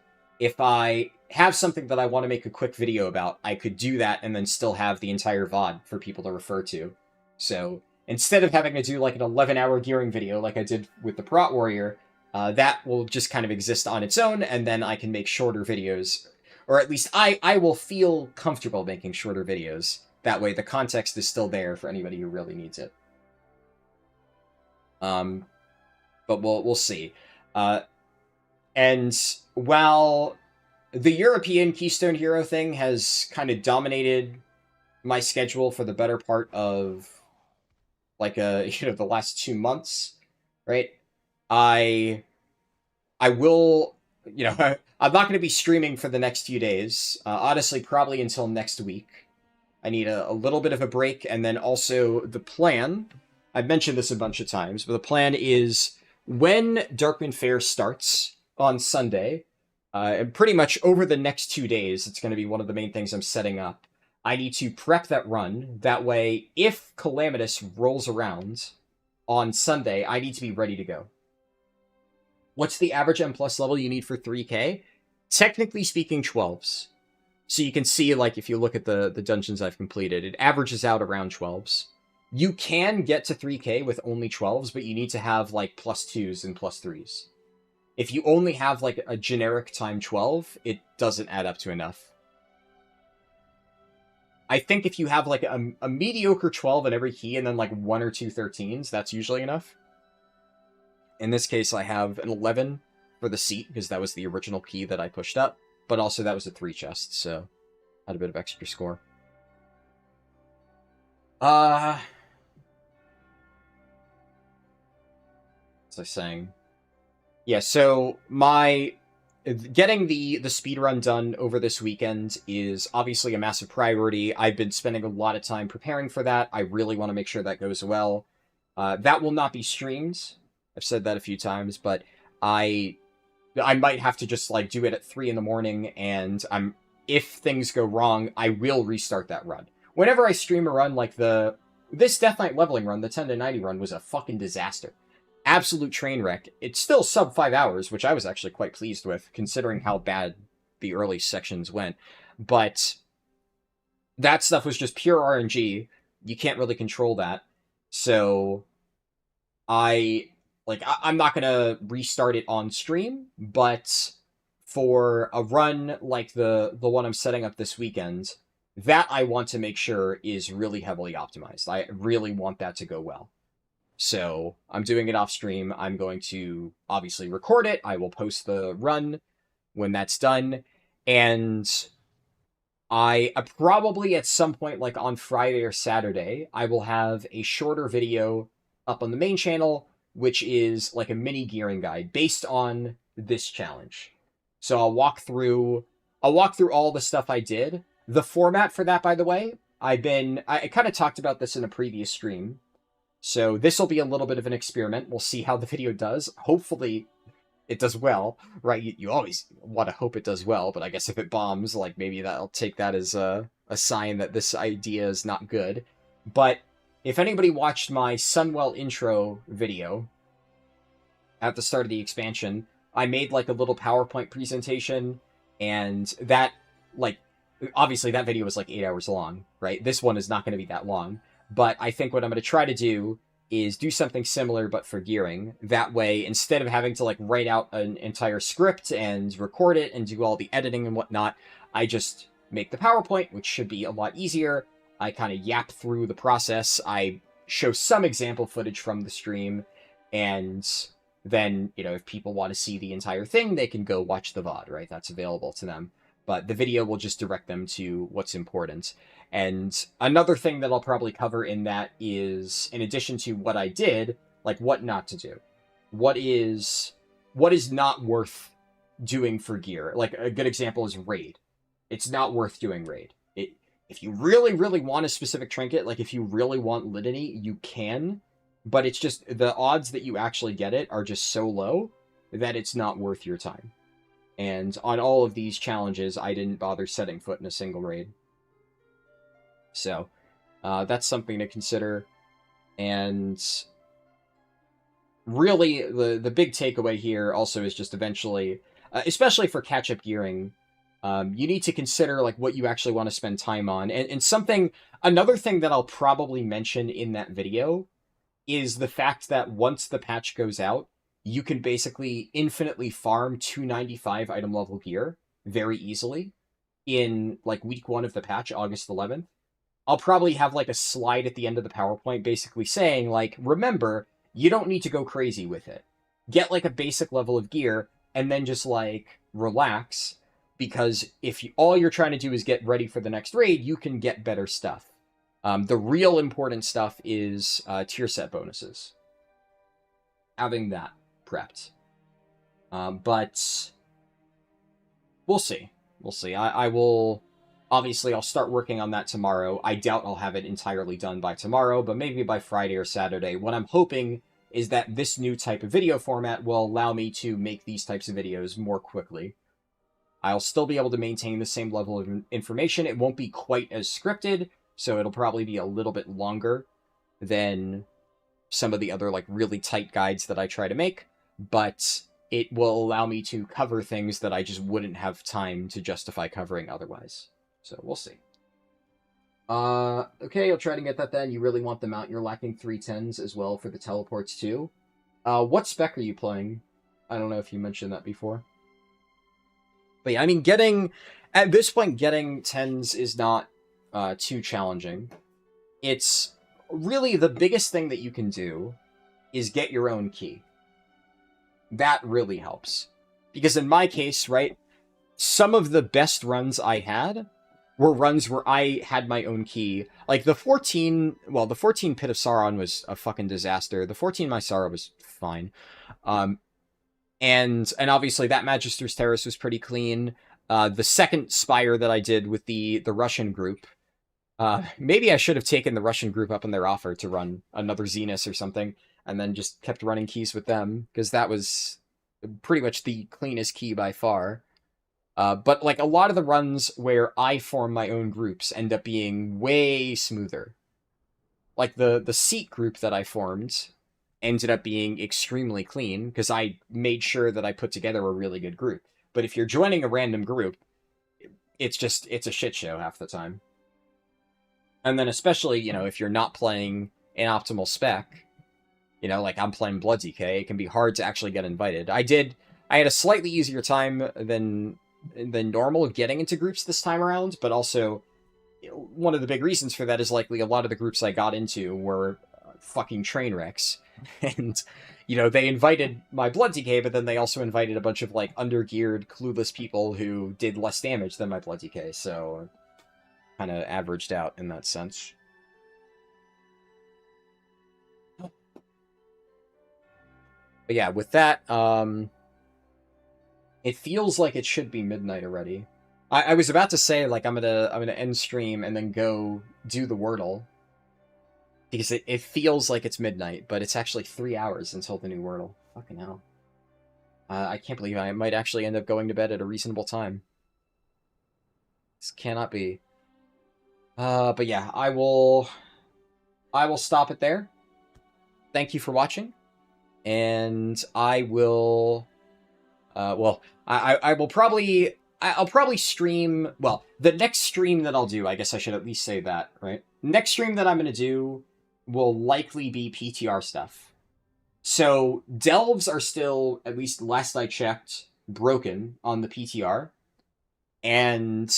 if I have something that I want to make a quick video about, I could do that and then still have the entire VOD for people to refer to. So instead of having to do like an 11-hour gearing video like I did with the Prot Warrior, that will just kind of exist on its own, and then I can make shorter videos. Or at least I will feel comfortable making shorter videos. That way the context is still there for anybody who really needs it. But we'll see. And while the European Keystone Hero thing has kind of dominated my schedule for the better part of like the last 2 months, right? I will, I'm not going to be streaming for the next few days. Honestly, probably until next week. I need a little bit of a break, and then also the plan, I've mentioned this a bunch of times, but the plan is when Darkwind Fair starts on Sunday, and pretty much over the next 2 days, it's going to be one of the main things I'm setting up. I need to prep that run. That way, if Calamitous rolls around on Sunday, I need to be ready to go. What's the average M+ level you need for 3K? Technically speaking, 12s. So you can see, like, if you look at the dungeons I've completed, it averages out around 12s. You can get to 3K with only 12s, but you need to have, like, +2s and +3s. If you only have, like, a generic time 12, it doesn't add up to enough. I think if you have, like, a mediocre 12 in every key and then, like, 1 or 2 13s, that's usually enough. In this case, I have an 11 for the seat, because that was the original key that I pushed up. But also that was a 3 chest, so I had a bit of extra score. What was I saying? Yeah, so getting the speedrun done over this weekend is obviously a massive priority. I've been spending a lot of time preparing for that. I really want to make sure that goes well. That will not be streamed. I've said that a few times, but I might have to just, like, do it at 3 in the morning, and if things go wrong, I will restart that run. Whenever I stream a run like this Death Knight leveling run, the 10 to 90 run, was a fucking disaster. Absolute train wreck. It's still sub 5 hours, which I was actually quite pleased with, considering how bad the early sections went. But that stuff was just pure RNG. You can't really control that. So I'm not going to restart it on stream, but for a run like the one I'm setting up this weekend, that I want to make sure is really heavily optimized. I really want that to go well. So I'm doing it off stream. I'm going to obviously record it. I will post the run when that's done. And I probably at some point, like on Friday or Saturday, I will have a shorter video up on the main channel, which is like a mini gearing guide based on this challenge. So I'll walk through all the stuff I did. The format for that, by the way, I kind of talked about this in a previous stream. So this will be a little bit of an experiment. We'll see how the video does. Hopefully it does well, right? You always want to hope it does well, but I guess if it bombs, like maybe I'll take that as a sign that this idea is not good. But if anybody watched my Sunwell intro video at the start of the expansion, I made like a little PowerPoint presentation, and that, like, obviously that video was like 8 hours long, right? This one is not going to be that long, but I think what I'm going to try to do is do something similar but for gearing. That way, instead of having to like write out an entire script and record it and do all the editing and whatnot, I just make the PowerPoint, which should be a lot easier. I kind of yap through the process. I show some example footage from the stream, and then, you know, if people want to see the entire thing, they can go watch the VOD, right? That's available to them. But the video will just direct them to what's important. And another thing that I'll probably cover in that is, in addition to what I did, like what not to do. What is not worth doing for gear. Like a good example is raid. It's not worth doing raid. If you really, really want a specific trinket, like if you really want Litany, you can. But it's just, the odds that you actually get it are just so low that it's not worth your time. And on all of these challenges, I didn't bother setting foot in a single raid. So, that's something to consider. And really, the big takeaway here also is just eventually, especially for catch-up gearing, you need to consider like what you actually want to spend time on. And another thing that I'll probably mention in that video is the fact that once the patch goes out, you can basically infinitely farm 295 item level gear very easily in like week 1 of the patch, August 11th. I'll probably have like a slide at the end of the PowerPoint basically saying like, remember, you don't need to go crazy with it. Get like a basic level of gear and then just like relax, because if all you're trying to do is get ready for the next raid, you can get better stuff. The real important stuff is tier set bonuses. Having that prepped. But we'll see. We'll see. I will... Obviously, I'll start working on that tomorrow. I doubt I'll have it entirely done by tomorrow, but maybe by Friday or Saturday. What I'm hoping is that this new type of video format will allow me to make these types of videos more quickly. I'll still be able to maintain the same level of information. It won't be quite as scripted, so it'll probably be a little bit longer than some of the other like really tight guides that I try to make, but it will allow me to cover things that I just wouldn't have time to justify covering otherwise. So we'll see. Okay, I'll try to get that then. You really want the mount. You're lacking 310s as well for the teleports too. What spec are you playing? I don't know if you mentioned that before. But yeah, I mean, at this point, getting 10s is not too challenging. It's really the biggest thing that you can do is get your own key. That really helps. Because in my case, right, some of the best runs I had were runs where I had my own key. Like the 14 Pit of Sauron was a fucking disaster. The 14 Mysara was fine. And obviously that Magister's Terrace was pretty clean. The second Spire that I did with the Russian group, maybe I should have taken the Russian group up on their offer to run another Zenith or something, and then just kept running keys with them, because that was pretty much the cleanest key by far. But like a lot of the runs where I form my own groups end up being way smoother. Like the Seat group that I formed ended up being extremely clean, because I made sure that I put together a really good group. But if you're joining a random group, it's a shit show half the time. And then especially, you know, if you're not playing an optimal spec, you know, like I'm playing Blood DK, it can be hard to actually get invited. I had a slightly easier time than normal getting into groups this time around, but also one of the big reasons for that is likely a lot of the groups I got into were fucking train wrecks. And, you know, they invited my Blood DK, but then they also invited a bunch of, like, undergeared, clueless people who did less damage than my Blood DK, so kind of averaged out in that sense. But yeah, with that, it feels like it should be midnight already. I was about to say, like, I'm gonna end stream and then go do the Wordle. Because it feels like it's midnight, but it's actually 3 hours until the new Wordle. Fucking hell. I can't believe I might actually end up going to bed at a reasonable time. This cannot be. But yeah, I will stop it there. Thank you for watching. And I will... well, I will probably... I'll probably stream... Well, the next stream that I'll do, I guess I should at least say that, right? Next stream that I'm going to do will likely be PTR stuff. So, delves are still, at least last I checked, broken on the PTR. And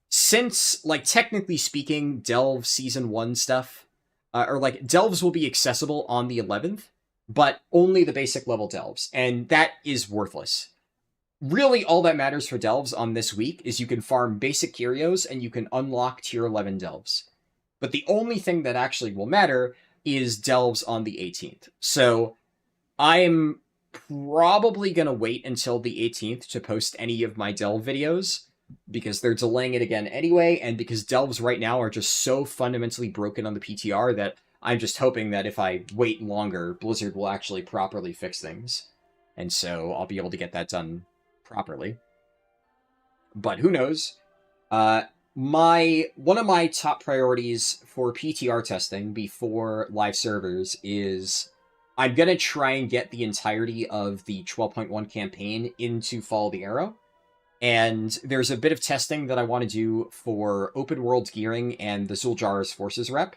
since, like, technically speaking, Delve Season 1 stuff, or, like, delves will be accessible on the 11th, but only the basic level delves, and that is worthless. Really, all that matters for delves on this week is you can farm basic curios and you can unlock tier 11 delves. But the only thing that actually will matter is delves on the 18th. So I'm probably going to wait until the 18th to post any of my delve videos, because they're delaying it again anyway, and because delves right now are just so fundamentally broken on the PTR that I'm just hoping that if I wait longer, Blizzard will actually properly fix things. And so I'll be able to get that done properly. But who knows? One of my top priorities for PTR testing before live servers is I'm going to try and get the entirety of the 12.1 campaign into Follow the Arrow. And there's a bit of testing that I want to do for open world gearing and the Zul'jin's forces rep.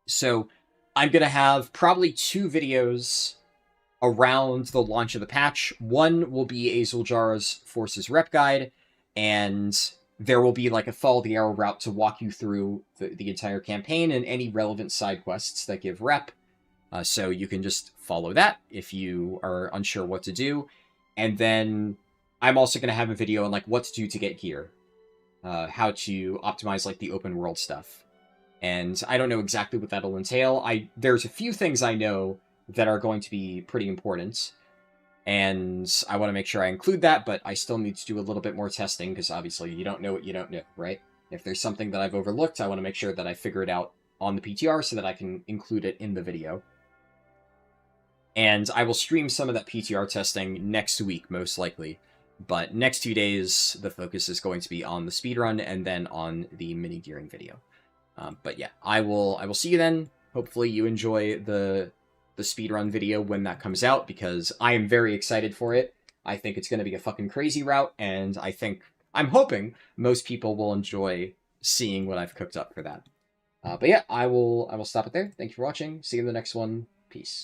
So I'm going to have probably 2 videos around the launch of the patch. One will be a Zul'jin's forces rep guide, and there will be like a Follow the Arrow route to walk you through the entire campaign and any relevant side quests that give rep. So you can just follow that if you are unsure what to do. And then I'm also going to have a video on like what to do to get gear. How to optimize like the open world stuff. And I don't know exactly what that'll entail. There's a few things I know that are going to be pretty important, and I want to make sure I include that, but I still need to do a little bit more testing, because obviously you don't know what you don't know, right? If there's something that I've overlooked, I want to make sure that I figure it out on the PTR so that I can include it in the video. And I will stream some of that PTR testing next week, most likely. But next 2 days, the focus is going to be on the speedrun and then on the mini gearing video. But yeah, I will see you then. Hopefully you enjoy the speedrun video when that comes out, because I am very excited for it. I think it's going to be a fucking crazy route, and I'm hoping most people will enjoy seeing what I've cooked up for that. But yeah, I will stop it there. Thank you for watching. See you in the next one. Peace.